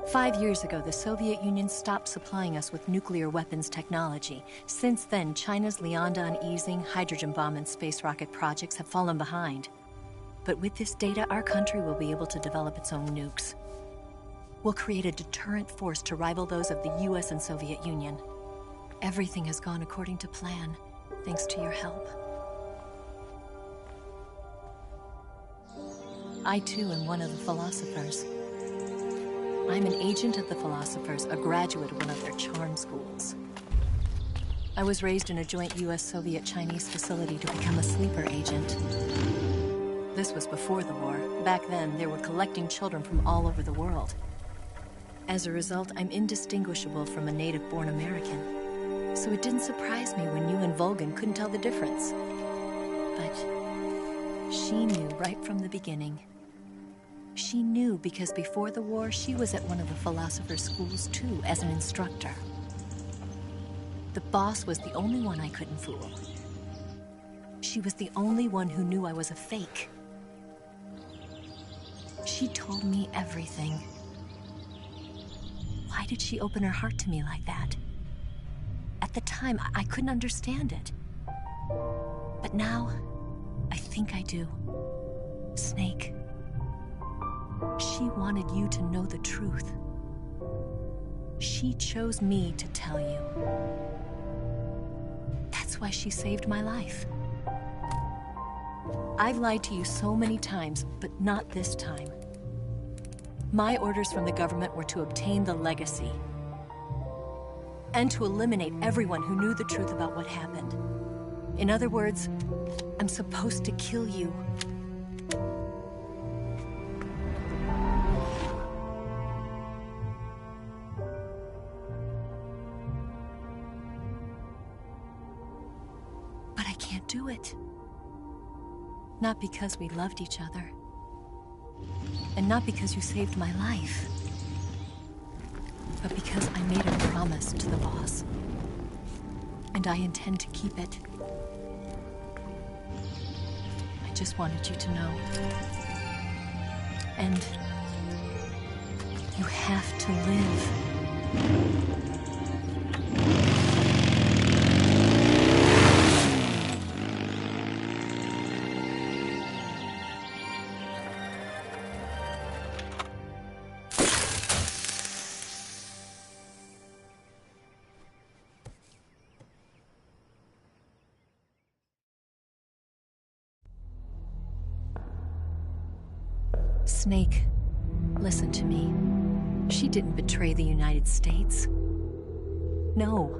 P: 5 years ago, the Soviet Union stopped supplying us with nuclear weapons technology. Since then, China's Liaodong easing, hydrogen bomb, and space rocket projects have fallen behind. But with this data, our country will be able to develop its own nukes. We'll create a deterrent force to rival those of the US and Soviet Union. Everything has gone according to plan, thanks to your help. I, too, am one of the philosophers. I'm an agent of the philosophers, a graduate of one of their charm schools. I was raised in a joint US-Soviet-Chinese facility to become a sleeper agent. This was before the war. Back then, they were collecting children from all over the world. As a result, I'm indistinguishable from a native-born American. So it didn't surprise me when you and Volgin couldn't tell the difference. But she knew right from the beginning. She knew because before the war, she was at one of the philosopher's schools too, as an instructor. The boss was the only one I couldn't fool. She was the only one who knew I was a fake. She told me everything. Why did she open her heart to me like that? At the time, I couldn't understand it. But now, I think I do. Snake. She wanted you to know the truth. She chose me to tell you. That's why she saved my life. I've lied to you so many times, but not this time. My orders from the government were to obtain the legacy and to eliminate everyone who knew the truth about what happened. In other words, I'm supposed to kill you. But I can't Not because we loved each other. And not because you saved my life. But because I made a promise to the boss. And I intend to keep it. I just wanted you to know. And you have to live. Snake, listen to me. She didn't betray the United States. No.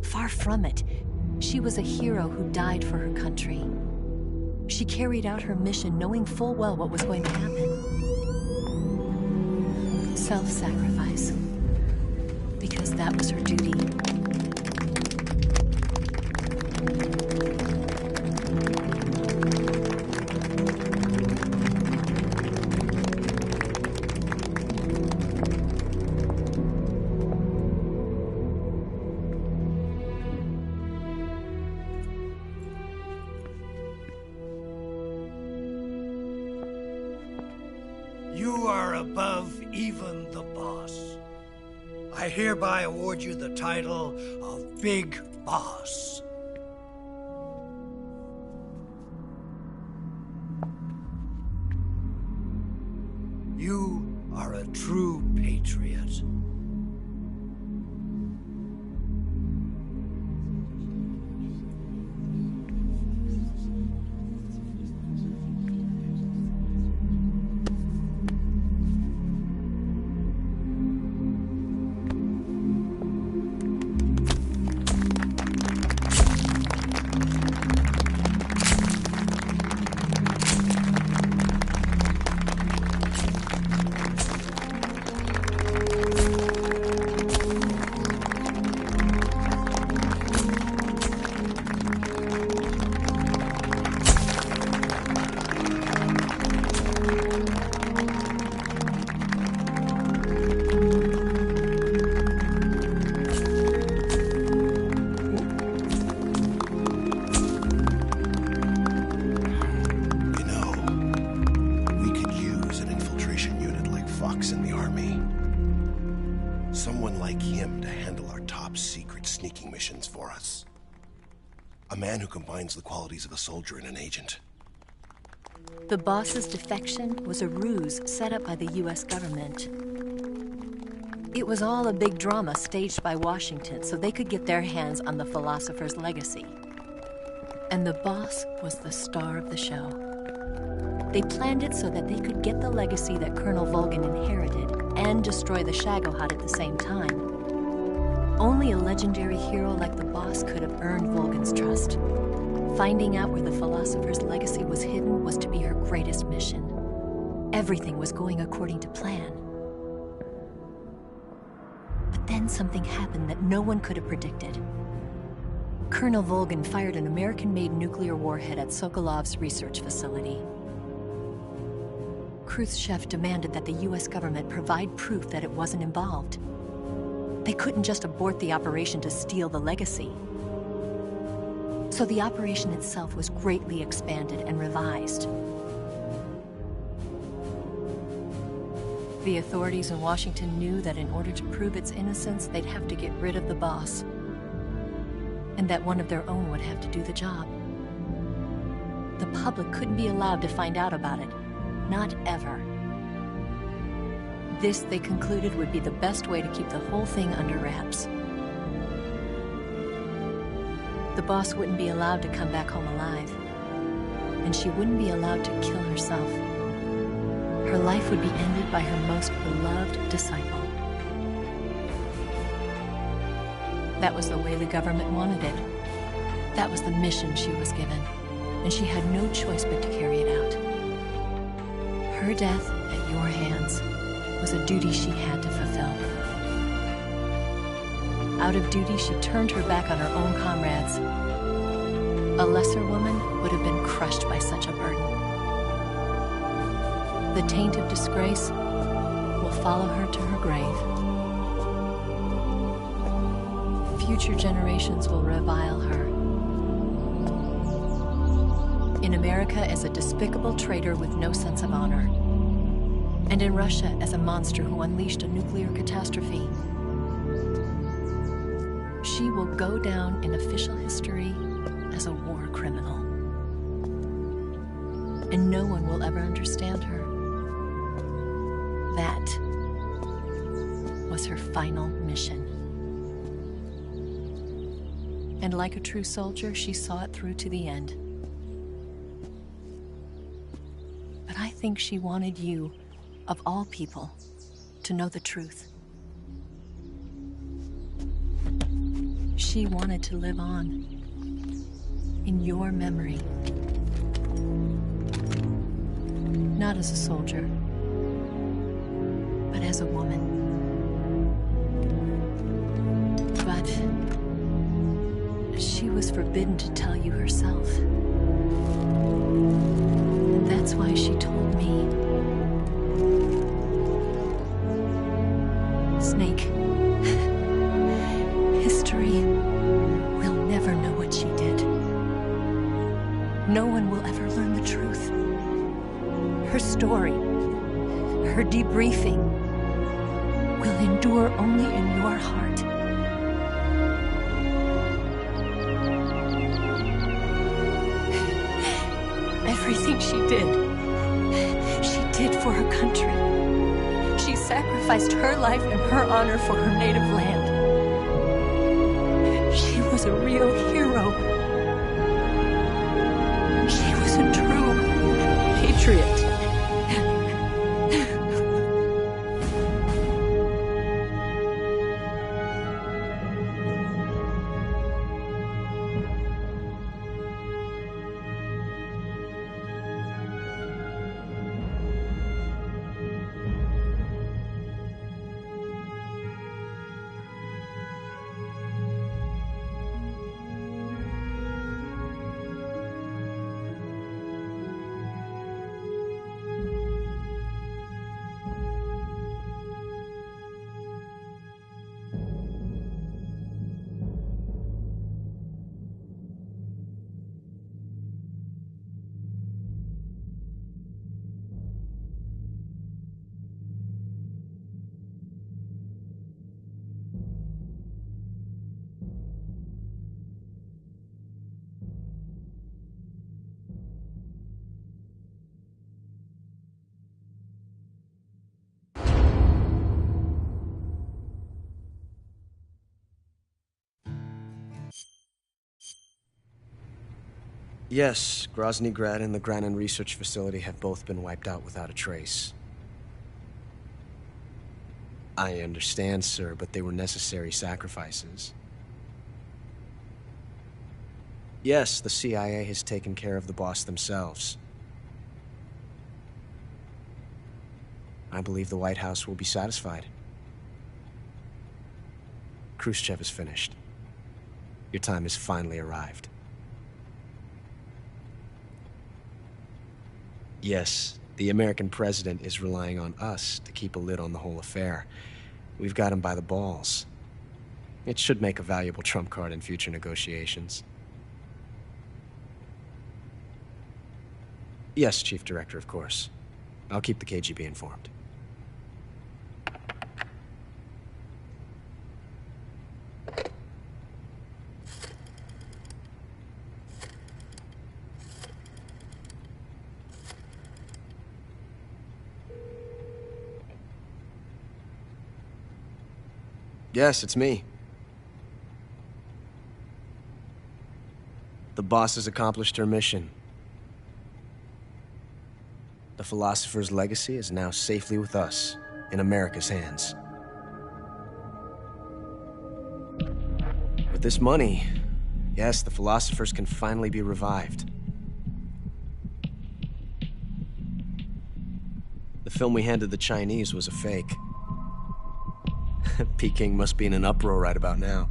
P: Far from it. She was a hero who died for her country. She carried out her mission knowing full well what was going to happen. Self-sacrifice. Because that was her duty.
S: You are above even the boss. I hereby award you the title of Big Boss. You are a true patriot.
V: Someone like him to handle our top secret sneaking missions for us. A man who combines the qualities of a soldier and an agent.
P: The boss's defection was a ruse set up by the US government. It was all a big drama staged by Washington so they could get their hands on the philosopher's legacy. And the boss was the star of the show. They planned it so that they could get the legacy that Colonel Volgin inherited and destroy the Shagohod at the same time. Only a legendary hero like the boss could have earned Volgin's trust. Finding out where the philosopher's legacy was hidden was to be her greatest mission. Everything was going according to plan. But then something happened that no one could have predicted. Colonel Volgin fired an American-made nuclear warhead at Sokolov's research facility. Khrushchev demanded that the US government provide proof that it wasn't involved. They couldn't just abort the operation to steal the legacy. So the operation itself was greatly expanded and revised. The authorities in Washington knew that in order to prove its innocence, they'd have to get rid of the boss. And that one of their own would have to do the job. The public couldn't be allowed to find out about it. Not ever. This, they concluded, would be the best way to keep the whole thing under wraps. The boss wouldn't be allowed to come back home alive. And she wouldn't be allowed to kill herself. Her life would be ended by her most beloved disciple. That was the way the government wanted it. That was the mission she was given. And she had no choice but to carry it out. Her death at your hands was a duty she had to fulfill. Out of duty, she turned her back on her own comrades. A lesser woman would have been crushed by such a burden. The taint of disgrace will follow her to her grave. Future generations will revile her. In America as a despicable traitor with no sense of honor. And in Russia as a monster who unleashed a nuclear catastrophe. She will go down in official history as a war criminal. And no one will ever understand her. That was her final mission. And like a true soldier, she saw it through to the end. But I think she wanted you, of all people, to know the truth. She wanted to live on in your memory. Not as a soldier, but as a woman. But she was forbidden to tell you herself. And that's why she told me. Snake, history will never know what she did. No one will ever learn the truth. Her story, her debriefing, will endure only in your heart. Everything she did for her country. She sacrificed her life and her honor for her native land. She was a real hero. She was a true patriot.
I: Yes, Grozny Grad and the Granin Research Facility have both been wiped out without a trace. I understand, sir, but they were necessary sacrifices. Yes, the CIA has taken care of the boss themselves. I believe the White House will be satisfied. Khrushchev is finished. Your time has finally arrived. Yes, the American president is relying on us to keep a lid on the whole affair. We've got him by the balls. It should make a valuable trump card in future negotiations. Yes, Chief Director, of course. I'll keep the KGB informed. Yes, it's me. The boss has accomplished her mission. The philosopher's legacy is now safely with us, in America's hands. With this money, yes, the philosophers can finally be revived. The film we handed the Chinese was a fake. Peking must be in an uproar right about now.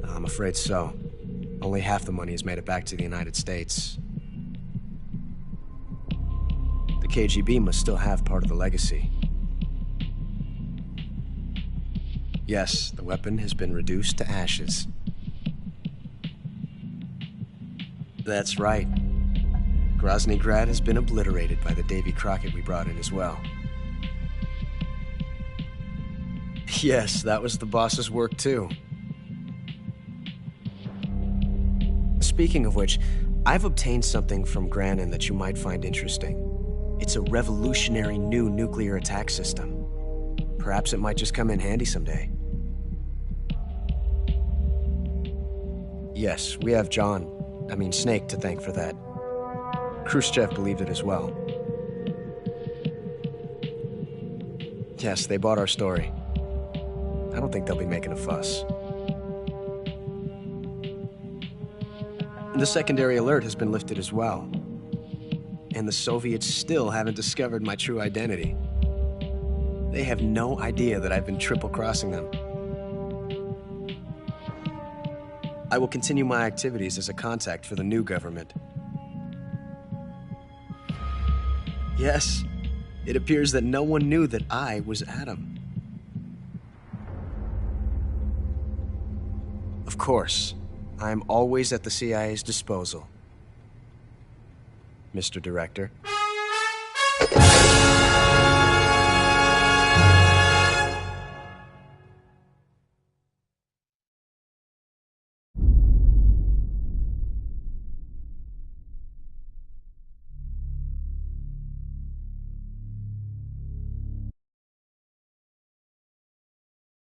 I: I'm afraid so. Only half the money has made it back to the United States. KGB must still have part of the legacy. Yes, the weapon has been reduced to ashes. That's right. Grozny Grad has been obliterated by the Davy Crockett we brought in as well. Yes, that was the boss's work too. Speaking of which, I've obtained something from Granin that you might find interesting. It's a revolutionary new nuclear attack system. Perhaps it might just come in handy someday. Yes, we have Snake to thank for that. Khrushchev believed it as well. Yes, they bought our story. I don't think they'll be making a fuss. The secondary alert has been lifted as well. And the Soviets still haven't discovered my true identity. They have no idea that I've been triple-crossing them. I will continue my activities as a contact for the new government. Yes, it appears that no one knew that I was Adam. Of course, I am always at the CIA's disposal, Mr. Director.